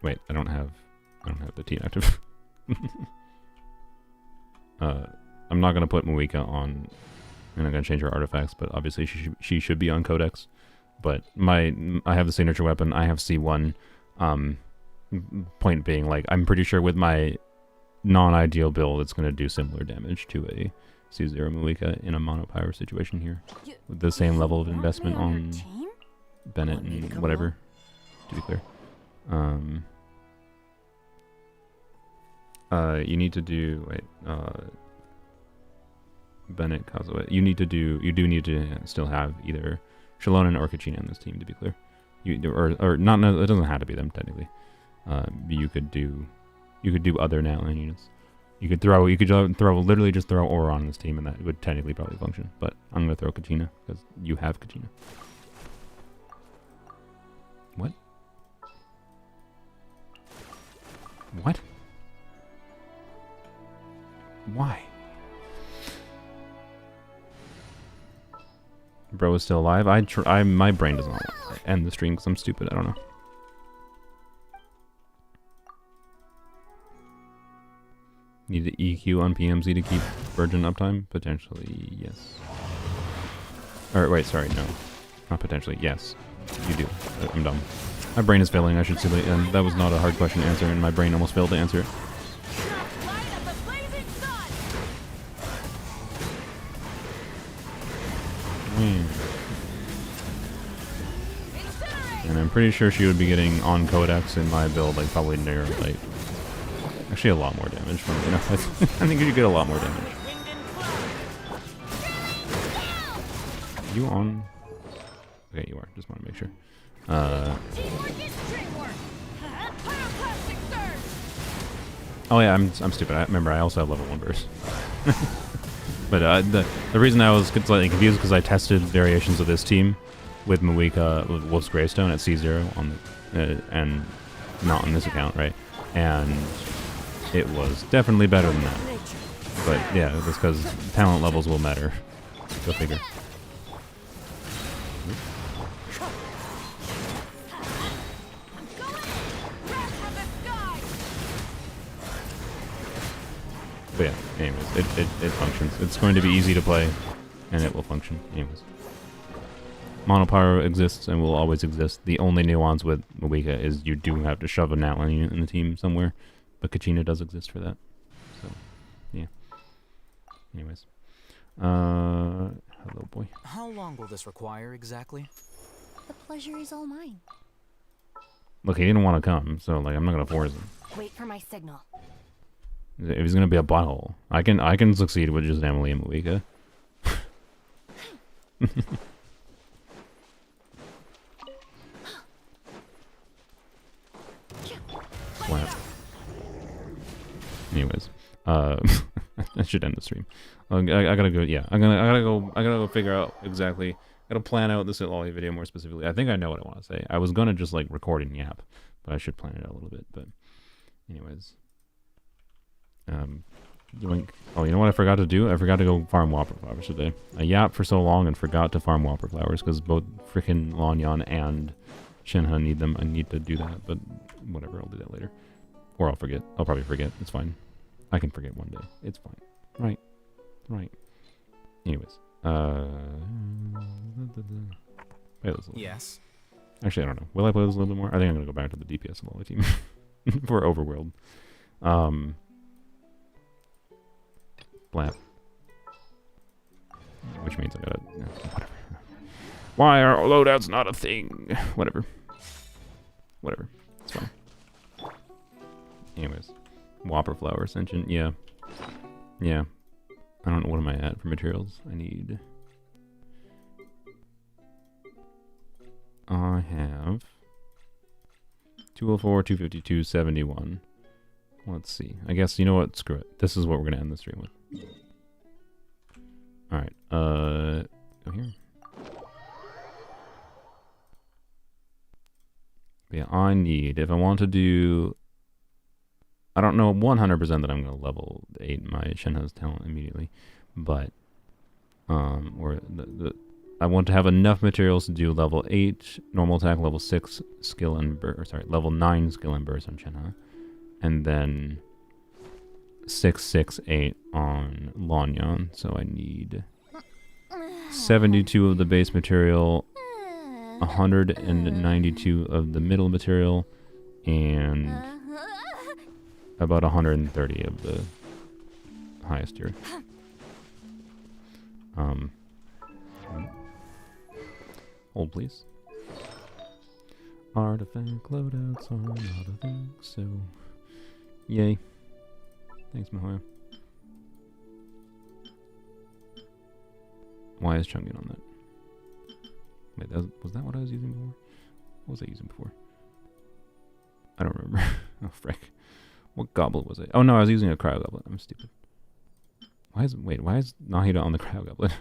Wait, I don't have the T active. I'm not gonna put Moika on. I'm not gonna change her artifacts, but obviously she should be on Codex. But I have the signature weapon. I have C1. Point being, like, I'm pretty sure with my non-ideal build, it's gonna do similar damage to a C0 Moika in a mono pyro situation here, with the same level of investment on Bennett and whatever. To be clear. You need to do Bennett, Kazuo. You do need to still have either Shallonen or Kachina in this team, to be clear. Or not. No, it doesn't have to be them technically. You could do other Natlan units. You could literally just throw Auron on this team, and that would technically probably function. But I'm gonna throw Kachina because you have Kachina. What? What? Why? Bro is still alive. My brain doesn't end the stream because I'm stupid. I don't know. Need to EQ on PMZ to keep Virgin uptime? Potentially, yes. Or wait, sorry, no, not potentially. Yes, you do. I'm dumb. My brain is failing. I should see it, and that was not a hard question to answer, and my brain almost failed to answer it. And I'm pretty sure she would be getting on Codex in my build, like probably near like actually a lot more damage from it. You know, I think you could get a lot more damage. You on? Okay, you are. Just want to make sure. Oh yeah, I'm stupid. I remember I also have level 1 burst. But the reason I was slightly confused because I tested variations of this team with Moika, with Wolf's Greystone at C0 on the, and not on this account, right? And it was definitely better than that. But yeah, that's because talent levels will matter. Go figure. But yeah, anyways, it functions. It's going to be easy to play, and it will function. Anyways. Monopyro exists and will always exist. The only nuance with Moika is you do have to shove a Natlan unit in the team somewhere, but Kachina does exist for that. So, yeah. Anyways. Hello, boy. How long will this require exactly? The pleasure is all mine. Look, he didn't want to come, so like I'm not gonna force him. Wait for my signal. If he's gonna be a butthole, I can succeed with just Emily and Moika. Slap. Anyways, I should end the stream. I gotta go. Yeah, I gotta go figure out exactly. I gotta plan out this Lolly video more specifically. I think I know what I want to say. I was gonna just like record and yap, but I should plan it out a little bit. But, anyways, oh, you know what I forgot to do? I forgot to go farm Whopper Flowers today. I yapped for so long and forgot to farm Whopper Flowers because both freaking Lanyan and Shinha need them. I need to do that, but whatever, I'll do that later. Or I'll forget. I'll probably forget. It's fine. I can forget one day. It's fine. Right. Right. Anyways. Play this a little Yes. more. Actually, I don't know. Will I play this a little bit more? I think I'm going to go back to the DPS of all the team. For Overworld. Blap. Which means I gotta... whatever. Why are loadouts not a thing? Whatever. Whatever. It's fine. Anyways. Whopper Flower Ascension. Yeah. Yeah. I don't know. What am I at for materials? I need... I have... 204, 252, 71. Let's see. I guess, you know what? Screw it. This is what we're going to end the stream with. Alright. Go here. But yeah, I need... If I want to do... I don't know 100% that I'm going to level 8 my Shinha's talent immediately, but or I want to have enough materials to do level 8 normal attack, level 6 skill and level 9 skill and burst on Shinha, and then 6, 6, 8 on Lanyan. So I need 72 of the base material, 192 of the middle material, and about 130 of the highest tier. Hold, please. Artifact loadouts are not a thing, so yay. Thanks, Mahoya. Why is Chungin on that? Wait, was that what I was using before? What was I using before? I don't remember. Oh, frick. What goblet was it? Oh no, I was using a cryo goblet. I'm stupid. Why is Nahida on the cryo goblet?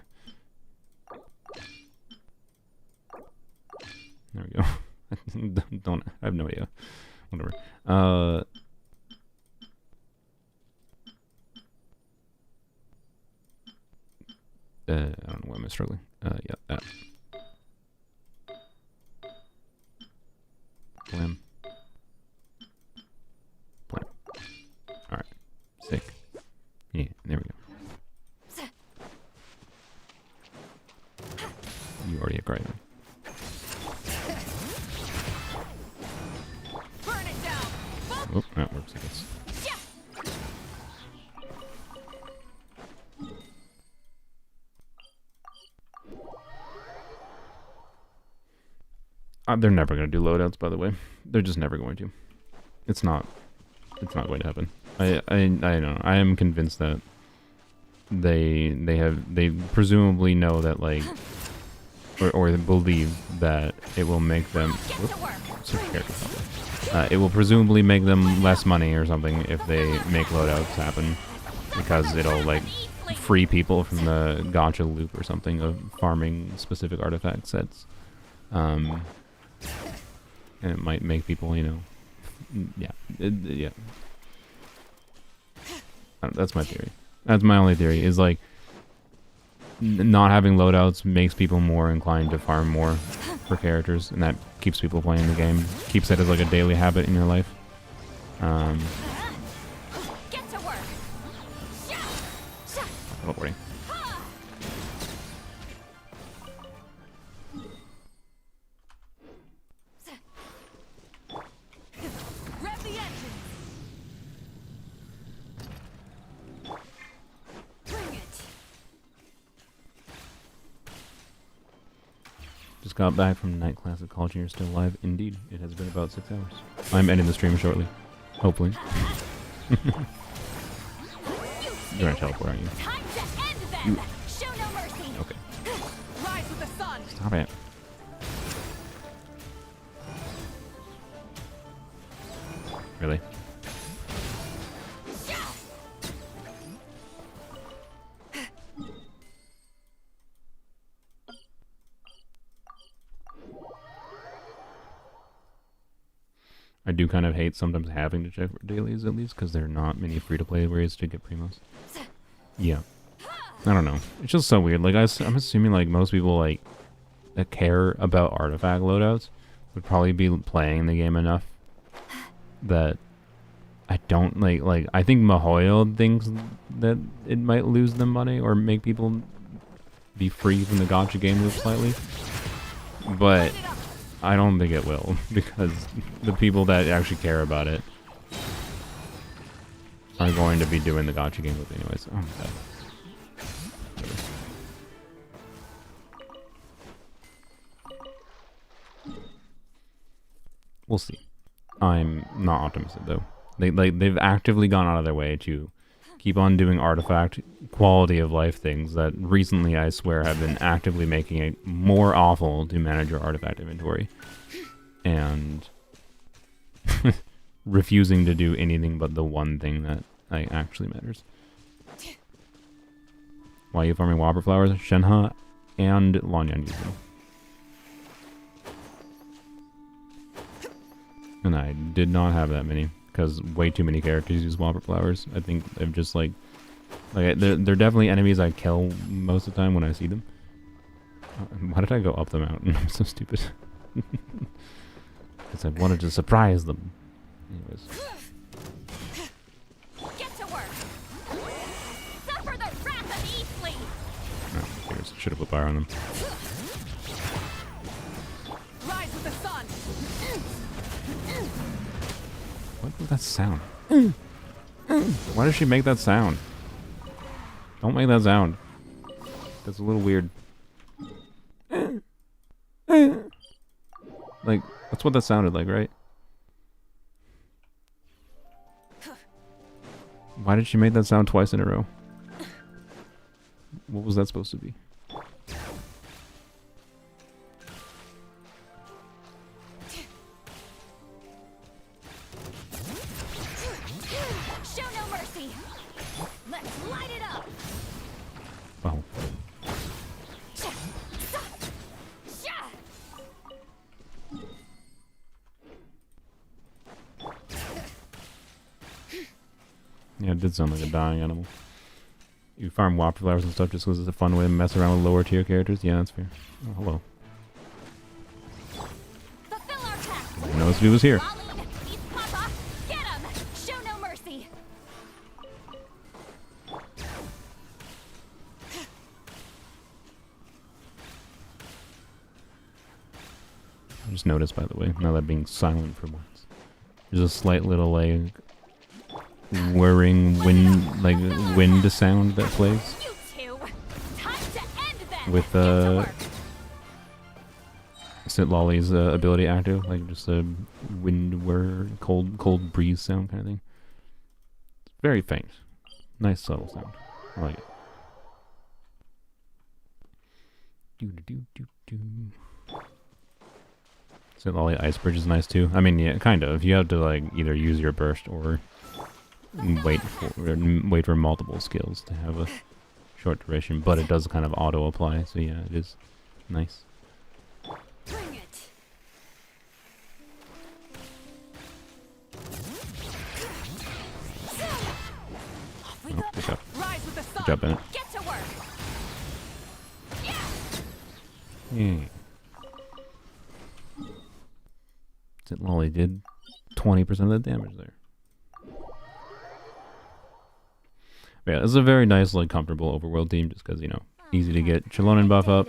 There we go. Don't I have no idea. Whatever. I don't know why I'm struggling. Yeah, that. Blam. Blam. Alright. Sick. Yeah, there we go. You already have cried. Burn it down. Oh, that works, I guess. They're never going to do loadouts, by the way. They're just never going to. It's not going to happen. I don't know. I am convinced that they presumably know that, like, or believe that it will make them. It will presumably make them less money or something if they make loadouts happen, because it'll like free people from the gacha loop or something of farming specific artifact sets. And it might make people, you know, yeah. That's my theory. That's my only theory, is like not having loadouts makes people more inclined to farm more for characters, and that keeps people playing the game, keeps it as like a daily habit in your life. Get to work. Don't worry. just got back from night class at college and you're still live. Indeed, it has been about 6 hours. I'm ending the stream shortly. Hopefully. You're gonna teleport, aren't you? Time to end them. Show no mercy. Okay. Rise with the sun. Stop it. Really? I do kind of hate sometimes having to check for dailies at least, because there are not many free-to-play ways to get primos. Yeah. I don't know. It's just so weird. Like, I'm assuming, like, most people, like, that care about artifact loadouts would probably be playing the game enough that I don't, like, I think Mahoyo thinks that it might lose them money or make people be free from the gacha game loop slightly. But I don't think it will, because the people that actually care about it are going to be doing the gacha game loop anyways. Oh my god. We'll see. I'm not optimistic though. They've actively gone out of their way to keep on doing artifact quality of life things that recently, I swear, have been actively making it more awful to manage your artifact inventory. And refusing to do anything but the one thing that actually matters. Why are you farming Whopper flowers? Shenhe and Lanyan use them. And I did not have that many, because way too many characters use Whopper flowers. I think they're just like they're definitely enemies I kill most of the time when I see them. Why did I go up the mountain? I'm so stupid. Because I wanted to surprise them. Anyways. Get to work. Suffer the wrath of Eastleigh. Oh, here's. Should have put fire on them. Rise with the sun. What was that sound? Why does she make that sound? Don't make that sound. That's a little weird. Like, that's what that sounded like, right? Why did she make that sound twice in a row? What was that supposed to be? Show no mercy. Let's light it up. Oh. Yeah, it did sound like a dying animal. You farm Whopper flowers and stuff just because it's a fun way to mess around with lower tier characters? Yeah, that's fair. Oh, hello. Fulfill our task. I didn't notice he was here. Lolly, East Papa, get him. Show no mercy. I just noticed, by the way, now that being silent for once. There's a slight little, like, whirring wind sound that plays You two. Time to end them. with Get to work. Sit Lolly's ability active, like just a wind whir, cold breeze sound kind of thing. It's very faint, nice subtle sound. I like it. Sit Lolly Ice Bridge is nice too. I mean, yeah, kind of. You have to like either use your burst or wait for multiple skills to have a short duration, but it does kind of auto apply. So yeah, it is nice. Bring it. Off we Oh, go. good job. Rise with the Good sun. job, Bennett. Get to work. Yeah. Sit Lolly did 20% of the damage there. But yeah, this is a very nice, like, comfortable overworld team, just because, you know, easy to get Chilonin buff up,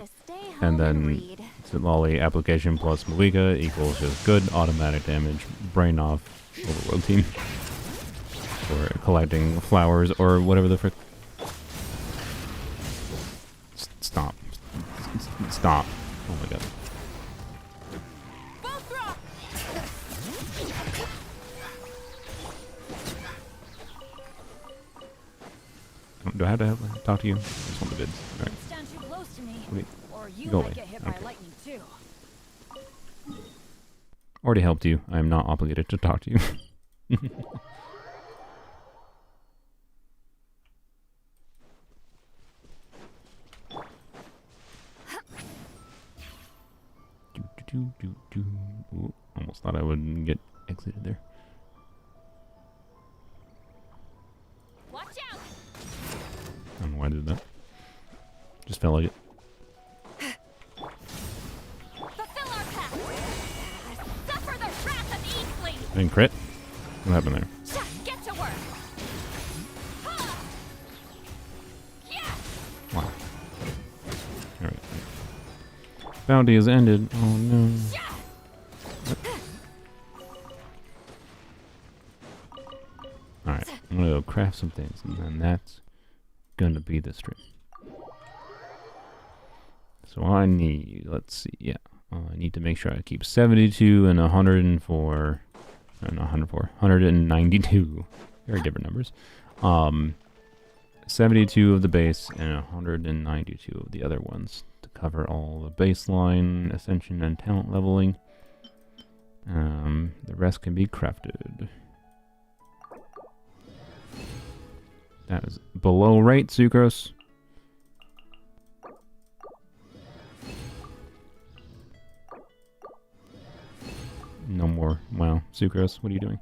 and then Sit Lolly application plus Malika equals just good automatic damage, brain off overworld team. Or collecting flowers, or whatever the frick. Stop. Stop. Oh my god. Do I have to talk to you? I just want the bids. All right. Stand too close to me, Wait. or you Go might away. get hit Okay. by lightning too. Already helped you. I am not obligated to talk to you. Ooh, almost thought I would get exited there. Watch out! I don't know why I did that. Just felt like it. Fulfill our path! Suffer the wrath of Eastling! I didn't crit? What happened there? Get to work! Ha! Yes! Wow. Alright. Bounty has ended. Oh no. Alright, I'm gonna go craft some things, and then that's gonna be the stream. So I need, let's see, yeah. I need to make sure I keep 72 and 104, not 104, 192. Very different numbers. 72 of the base and 192 of the other ones to cover all the baseline, ascension, and talent leveling. The rest can be crafted. That is below rate, Sucrose. No more. Wow, Sucrose, what are you doing?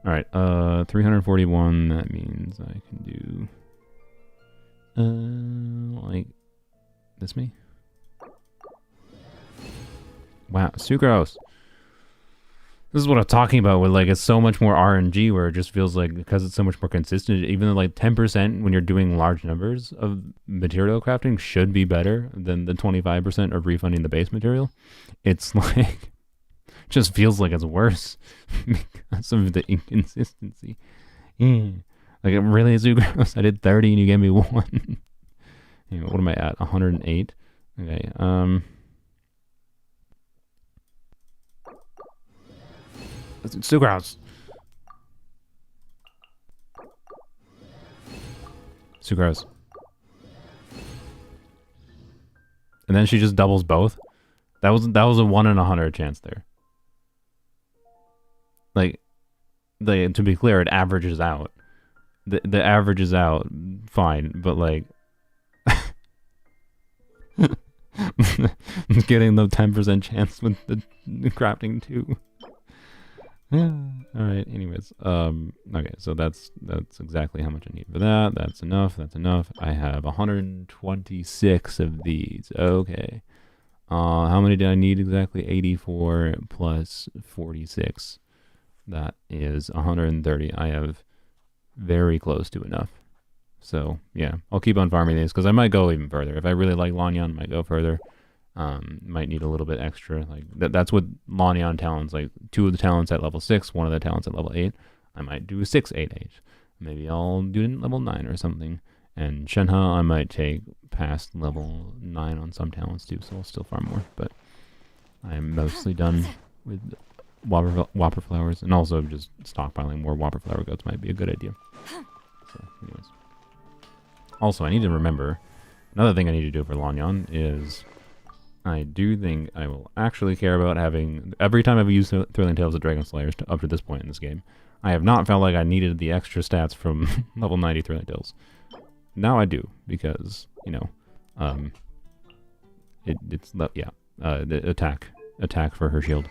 Alright, 341, that means I can do... like... this me? Wow, Sucrose! This is what I'm talking about with, like, it's so much more RNG where it just feels like, because it's so much more consistent, even though, like, 10% when you're doing large numbers of material crafting should be better than the 25% of refunding the base material. It's like... just feels like it's worse because of the inconsistency. Yeah. Like, it really is gross. I did 30 and you gave me 1. Anyway, what am I at? 108. Okay, it's Sucrose. Sucrose. And then she just doubles both. That was a 1 in 100 chance there. Like, to be clear, it averages out. The average is out, fine, but like, getting the 10% chance with the crafting too. Yeah. All right. Anyways, okay. So that's exactly how much I need for that. That's enough. That's enough. I have 126 of these. Okay. How many did I need exactly? 84 plus 46. That is 130. I have very close to enough. So yeah, I'll keep on farming these because I might go even further. If I really like Lanyan, I might go further. Might need a little bit extra. Like that's what Lanyan talents. Like 2 of the talents at level 6, 1 of the talents at level 8. I might do 6 8H. Maybe I'll do it at level 9 or something. And Shenhe, I might take past level 9 on some talents too. So I'll still farm more. But I'm mostly done with Whopper flowers, and also just stockpiling more Whopper flower goats might be a good idea. So, anyways. Also, I need to remember, another thing I need to do for Lanyan is, I do think I will actually care about having, every time I've used Thrilling Tales of Dragon Slayers up to this point in this game, I have not felt like I needed the extra stats from level 90 Thrilling Tales. Now I do, because, you know, the attack for her shield,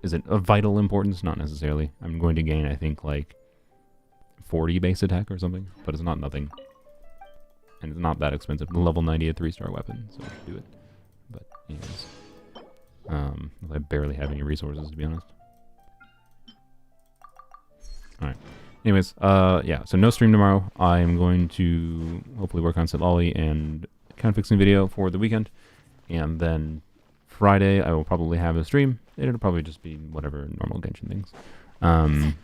is it of vital importance? Not necessarily. I'm going to gain, I think, like 40 base attack or something, but it's not nothing. And it's not that expensive. Level 90 a 3-star weapon, so I should do it. But anyways. I barely have any resources, to be honest. Alright. Anyways, yeah, so no stream tomorrow. I'm going to hopefully work on Sitlali and account fixing video for the weekend. And then Friday, I will probably have a stream. It'll probably just be whatever normal Genshin things. And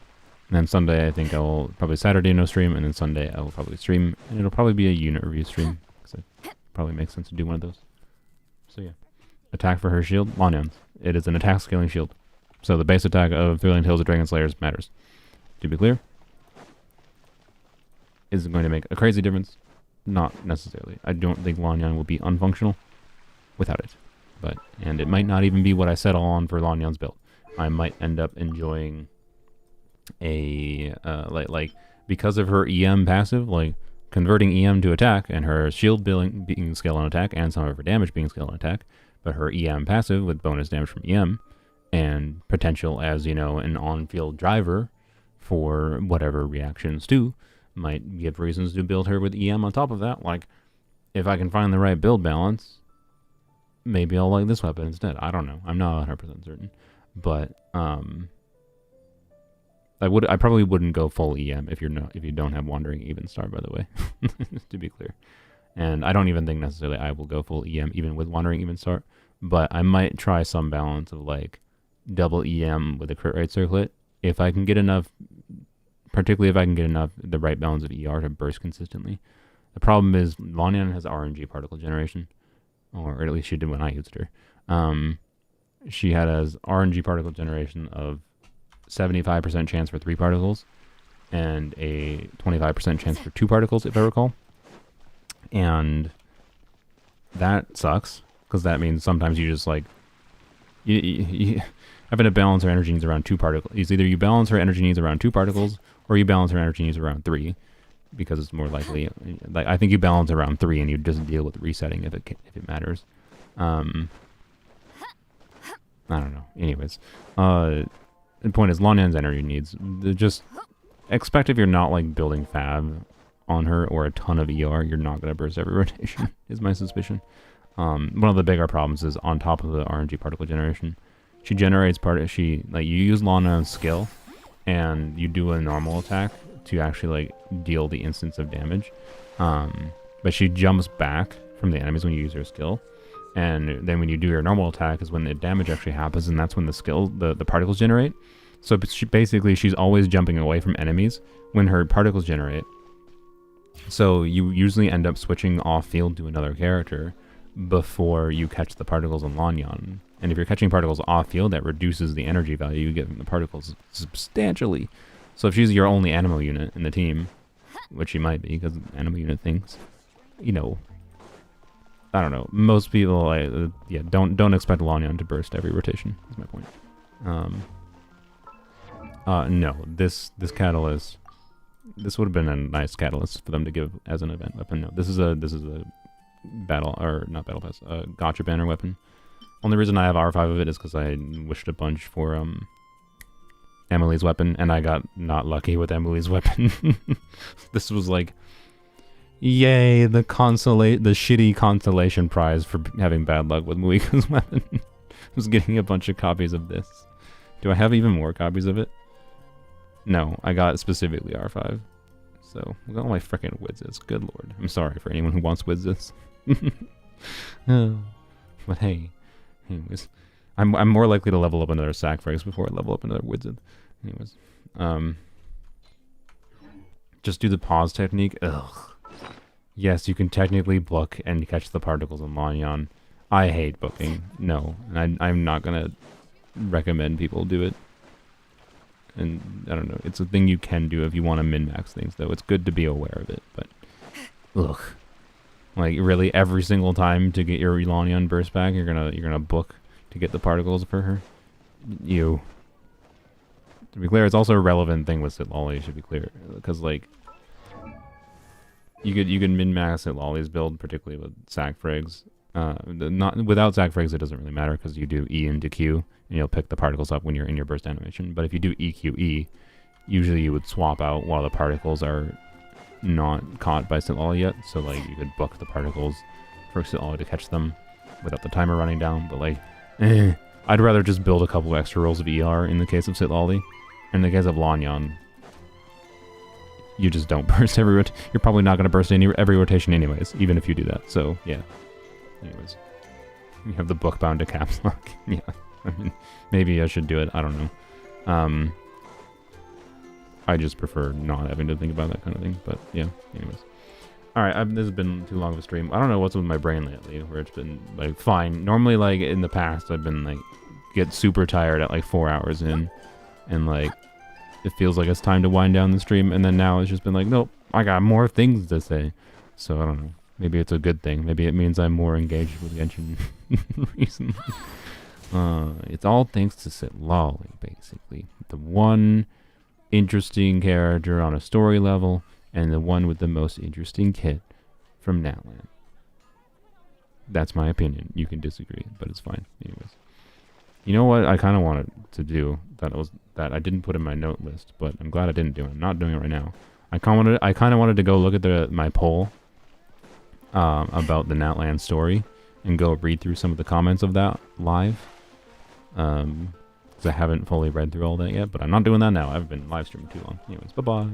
then Sunday, I think I'll probably Saturday no stream, and then Sunday I will probably stream, and it'll probably be a unit review stream, because it probably makes sense to do one of those. So yeah, attack for her shield, Lanyan. It is an attack scaling shield, so the base attack of Thrilling Tales of Dragon Slayers matters. To be clear, Is it going to make a crazy difference? Not necessarily. I don't think Lanyan will be unfunctional without it. And it might not even be what I settle on for Lanyan's build. I might end up enjoying a, like because of her EM passive, like, converting EM to attack, and her shield being scale on attack, and some of her damage being scale on attack, but her EM passive with bonus damage from EM, and potential as, you know, an on-field driver for whatever reactions too, might give reasons to build her with EM on top of that. Like, if I can find the right build balance, maybe I'll like this weapon instead. I don't know. I'm not 100% certain. But, I probably wouldn't go full EM if you don't have Wandering Even Star, by the way, to be clear. And I don't even think necessarily I will go full EM even with Wandering Even Star, but I might try some balance of like double EM with a crit rate circlet if I can get enough, particularly if I can get enough the right balance of ER to burst consistently. The problem is Lanyan has RNG particle generation, or at least she did when I used her. She had as RNG particle generation of 75% chance for 3 particles and a 25% chance for 2 particles, if I recall. And that sucks, because that means sometimes you just like you having to balance her energy needs around 2 particles. It's either you balance her energy needs around 2 particles or you balance her energy needs around 3, because it's more likely. Like, I think you balance around 3 and you just deal with resetting if it matters. I don't know. Anyways, the point is, Lanyan's energy needs, just expect if you're not like building Fab on her or a ton of ER, you're not going to burst every rotation, is my suspicion. One of the bigger problems is on top of the RNG particle generation, she generates you use Lanyan's skill and you do a normal attack to actually like deal the instance of damage. But she jumps back from the enemies when you use her skill. And then when you do your normal attack is when the damage actually happens, and that's when the particles generate. So she's always jumping away from enemies when her particles generate. So you usually end up switching off field to another character before you catch the particles on Lanyan. And if you're catching particles off field, that reduces the energy value you get from the particles substantially. So if she's your only animal unit in the team, which she might be because animal unit things, you know, I don't know. Most people, don't expect Lanyan to burst every rotation. Is my point. No, this catalyst, this would have been a nice catalyst for them to give as an event weapon. No, this is a battle, or not battle pass, gotcha banner weapon. Only reason I have R5 of it is because I wished a bunch for Emily's weapon, and I got not lucky with Emily's weapon. This was like, yay, the shitty consolation prize for having bad luck with Muika's weapon. I was getting a bunch of copies of this. Do I have even more copies of it? No, I got specifically R5. So, look at all my freaking Widzes. Good lord. I'm sorry for anyone who wants Widzes. But hey, anyways. I'm more likely to level up another Chevreuse before I level up another Widzed. Anyways. Just do the pause technique. Ugh. Yes, you can technically book and catch the particles in Lanyan. I hate booking. No, and I'm not gonna recommend people do it. And I don't know, it's a thing you can do if you want to min-max things, though. It's good to be aware of it, but ugh. Like, really, every single time to get your Lanyan burst back, you're gonna book to get the particles for her? To be clear, it's also a relevant thing with Sitlolly, should be clear. Because, like, you could min-max Sitlolly's build, particularly with Chevreuse. Without Chevreuse, it doesn't really matter, because you do E into Q, and you'll pick the particles up when you're in your burst animation. But if you do EQE, usually you would swap out while the particles are not caught by Sitlolly yet. So, like, you could book the particles for Sitlolly to catch them without the timer running down. But, like, I'd rather just build a couple extra rolls of ER in the case of Sitlolly. In the case of Lanyan, you just don't burst every rotation. You're probably not going to burst every rotation anyways, even if you do that. So, yeah. Anyways. You have the book bound to caps lock. Yeah. I mean, maybe I should do it. I don't know. I just prefer not having to think about that kind of thing. But, yeah. Anyways. Alright, this has been too long of a stream. I don't know what's with my brain lately, where it's been, like, fine. Normally, like, in the past, I've been, like, get super tired at, like, 4 hours in. And, like, it feels like it's time to wind down the stream, and then now it's just been like, nope, I got more things to say. So I don't know. Maybe it's a good thing. Maybe it means I'm more engaged with Genshin recently. It's all thanks to Sit Lolly, basically. The one interesting character on a story level, and the one with the most interesting kit from Natlan. That's my opinion. You can disagree, but it's fine. Anyways. You know what I kind of wanted to do that I didn't put in my note list, but I'm glad I didn't do it. I'm not doing it right now. I kind of wanted to go look at my poll about the Natlan story and go read through some of the comments of that live. Because I haven't fully read through all that yet, but I'm not doing that now. I've been live streaming too long. Anyways, bye-bye.